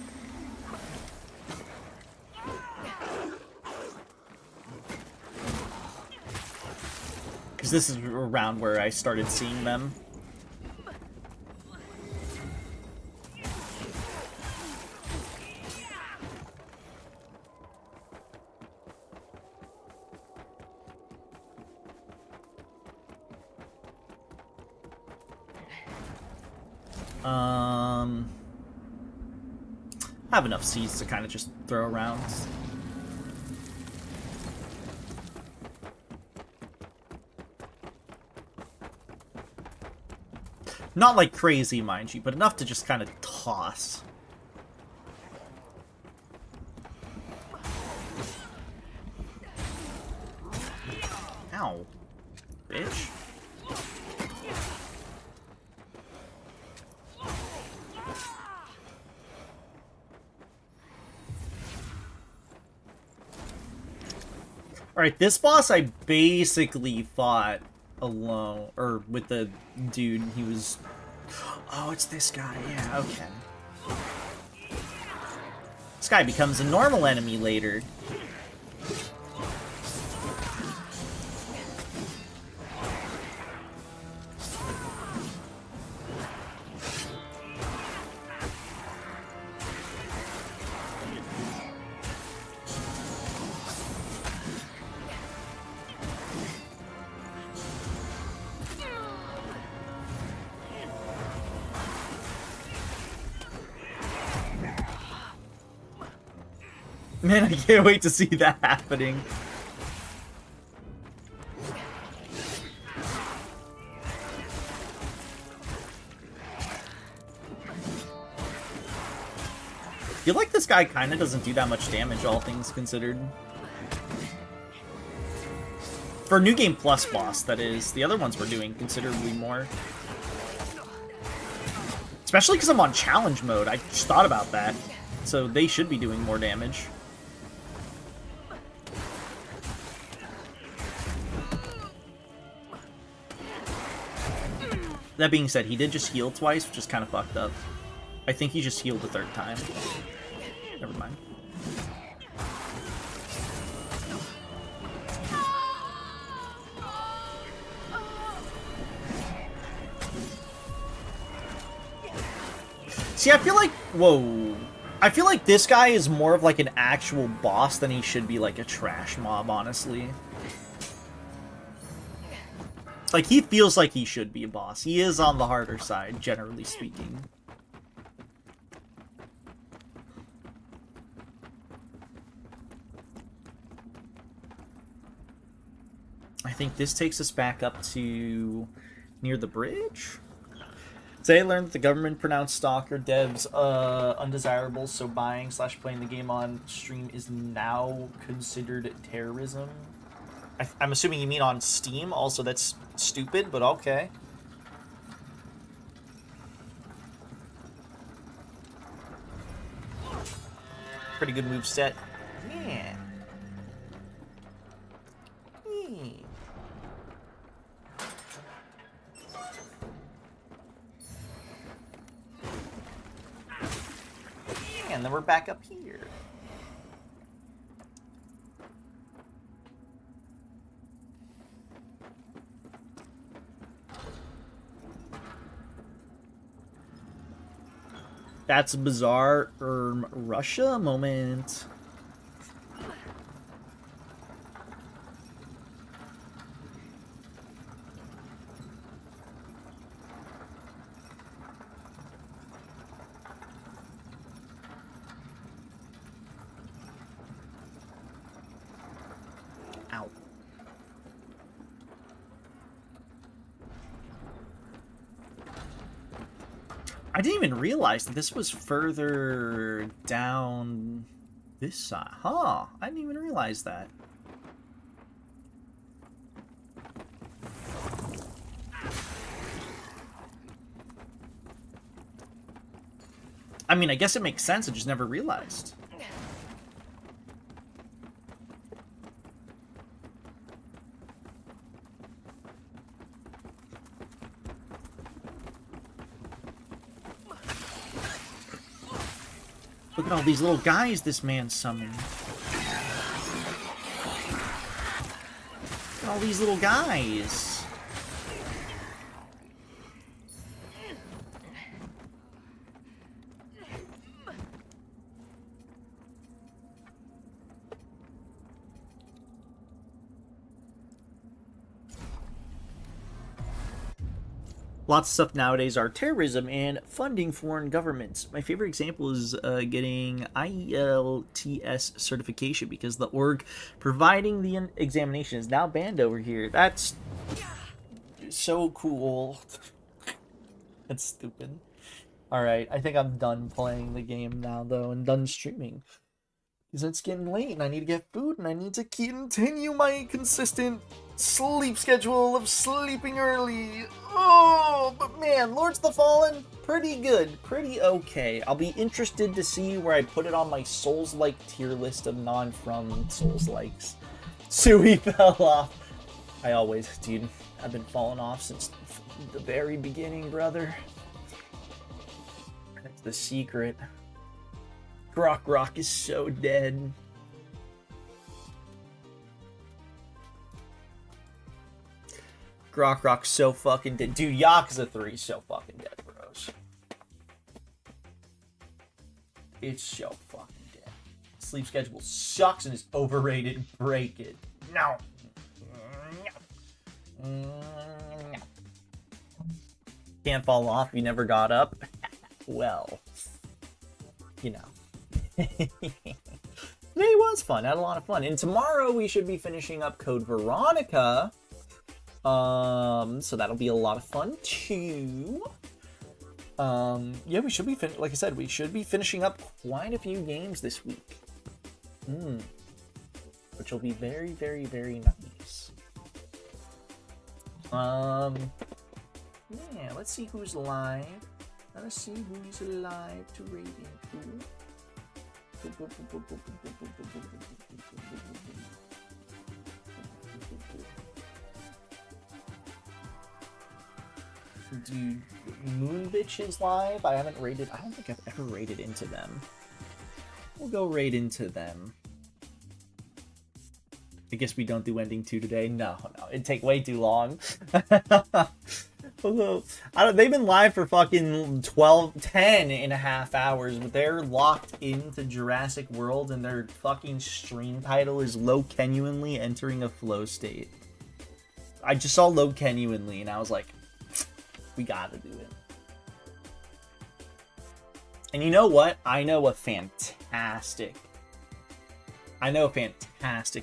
Because this is around where I started seeing them. I have enough seeds to kind of just throw around. Not like crazy, mind you, but enough to just kind of toss. Ow. Bitch. Alright, this boss I basically fought alone, or with the dude. He was... Oh, it's this guy. Yeah, okay. This guy becomes a normal enemy later. Man, I can't wait to see that happening. I feel like this guy kind of doesn't do that much damage, all things considered. For a New Game Plus boss, that is. The other ones were doing considerably more. Especially because I'm on challenge mode. I just thought about that. So they should be doing more damage. That being said, he did just heal twice, which is kind of fucked up. I think he just healed the third time. Never mind. See, I feel like... Whoa. I feel like this guy is more of like an actual boss than he should be like a trash mob, honestly. Like, he feels like he should be a boss. He is on the harder side, generally speaking. I think this takes us back up to near the bridge. Today I learned that the government pronounced Stalker devs undesirable, so buying/playing the game on stream is now considered terrorism. I'm assuming you mean on Steam. Also, that's stupid, but okay. Pretty good move set. Yeah. And then we're back up here. That's a bizarre Russia moment. Ow. I didn't even realize that this was further down this side. Huh, I didn't even realize that. I mean, I guess it makes sense, I just never realized. Look at all these little guys this man summoned. Look at all these little guys. Lots of stuff nowadays are terrorism and funding foreign governments. My favorite example is getting IELTS certification because the org providing the examination is now banned over here. That's so cool. That's stupid. Alright, I think I'm done playing the game now, though, and done streaming. Because it's getting late, and I need to get food, and I need to continue my consistent sleep schedule of sleeping early. Oh, but man, Lords of the Fallen, pretty good, pretty okay. I'll be interested to see where I put it on my Souls-like tier list of non-from Souls-likes. Sui fell off. I always, dude, I've been falling off since the very beginning, brother. That's the secret. Grok is so dead. Grok's so fucking dead. Dude, Yakuza 3 is so fucking dead, bros. It's so fucking dead. Sleep schedule sucks and is overrated. Break it. No. Can't fall off. You never got up. Well, you know. Today was fun. I had a lot of fun. And tomorrow we should be finishing up Code Veronica. So that'll be a lot of fun too. Yeah, we should be like I said, we should be finishing up quite a few games this week. Which will be very, very, very nice. Yeah, let's see who's live. Let's see who's live to raid into. Dude, Moon Bitch is live. I haven't raided. I don't think I've ever raided into them. We'll go raid into them. I guess we don't do ending 2 today. No, it'd take way too long. They've been live for fucking 10 and a half hours, but they're locked into Jurassic World and their fucking stream title is Low Genuinely Entering a Flow State. I just saw Low Genuinely and I was like, we gotta do it. And you know what? I know a fantastic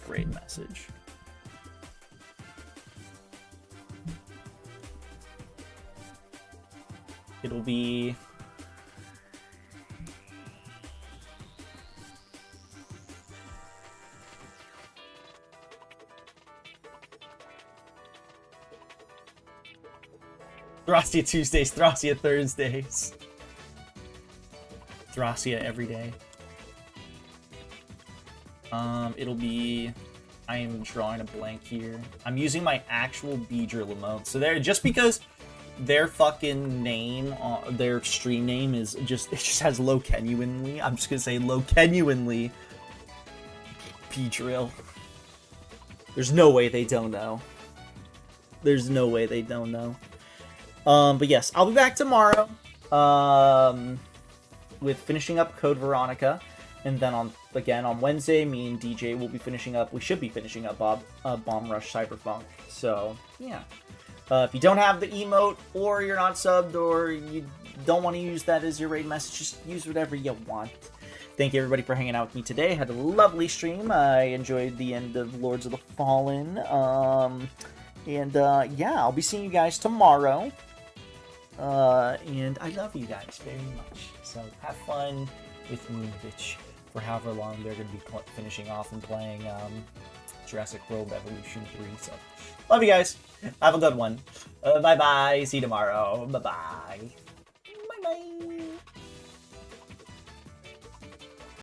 raid message. It'll be... Thracia Tuesdays, Thracia Thursdays. Thracia every day. It'll be... I am drawing a blank here. I'm using my actual Beedrill emote. So there, just because their fucking name, their stream name is just, it just has Low Genuinely. I'm just gonna say Low Genuinely Beedrill. There's no way they don't know. There's no way they don't know. But yes, I'll be back tomorrow with finishing up Code Veronica, and then on Wednesday, me and DJ will be finishing up. We should be finishing up Bomb Rush Cyberpunk. So yeah, if you don't have the emote, or you're not subbed, or you don't want to use that as your raid message, just use whatever you want. Thank you everybody for hanging out with me today. I had a lovely stream. I enjoyed the end of Lords of the Fallen. Yeah, I'll be seeing you guys tomorrow. And I love you guys very much. So have fun with Moonbitch for however long they're going to be finishing off and playing Jurassic World Evolution 3. So love you guys. Have a good one. Bye-bye. See you tomorrow. Bye-bye. Bye-bye.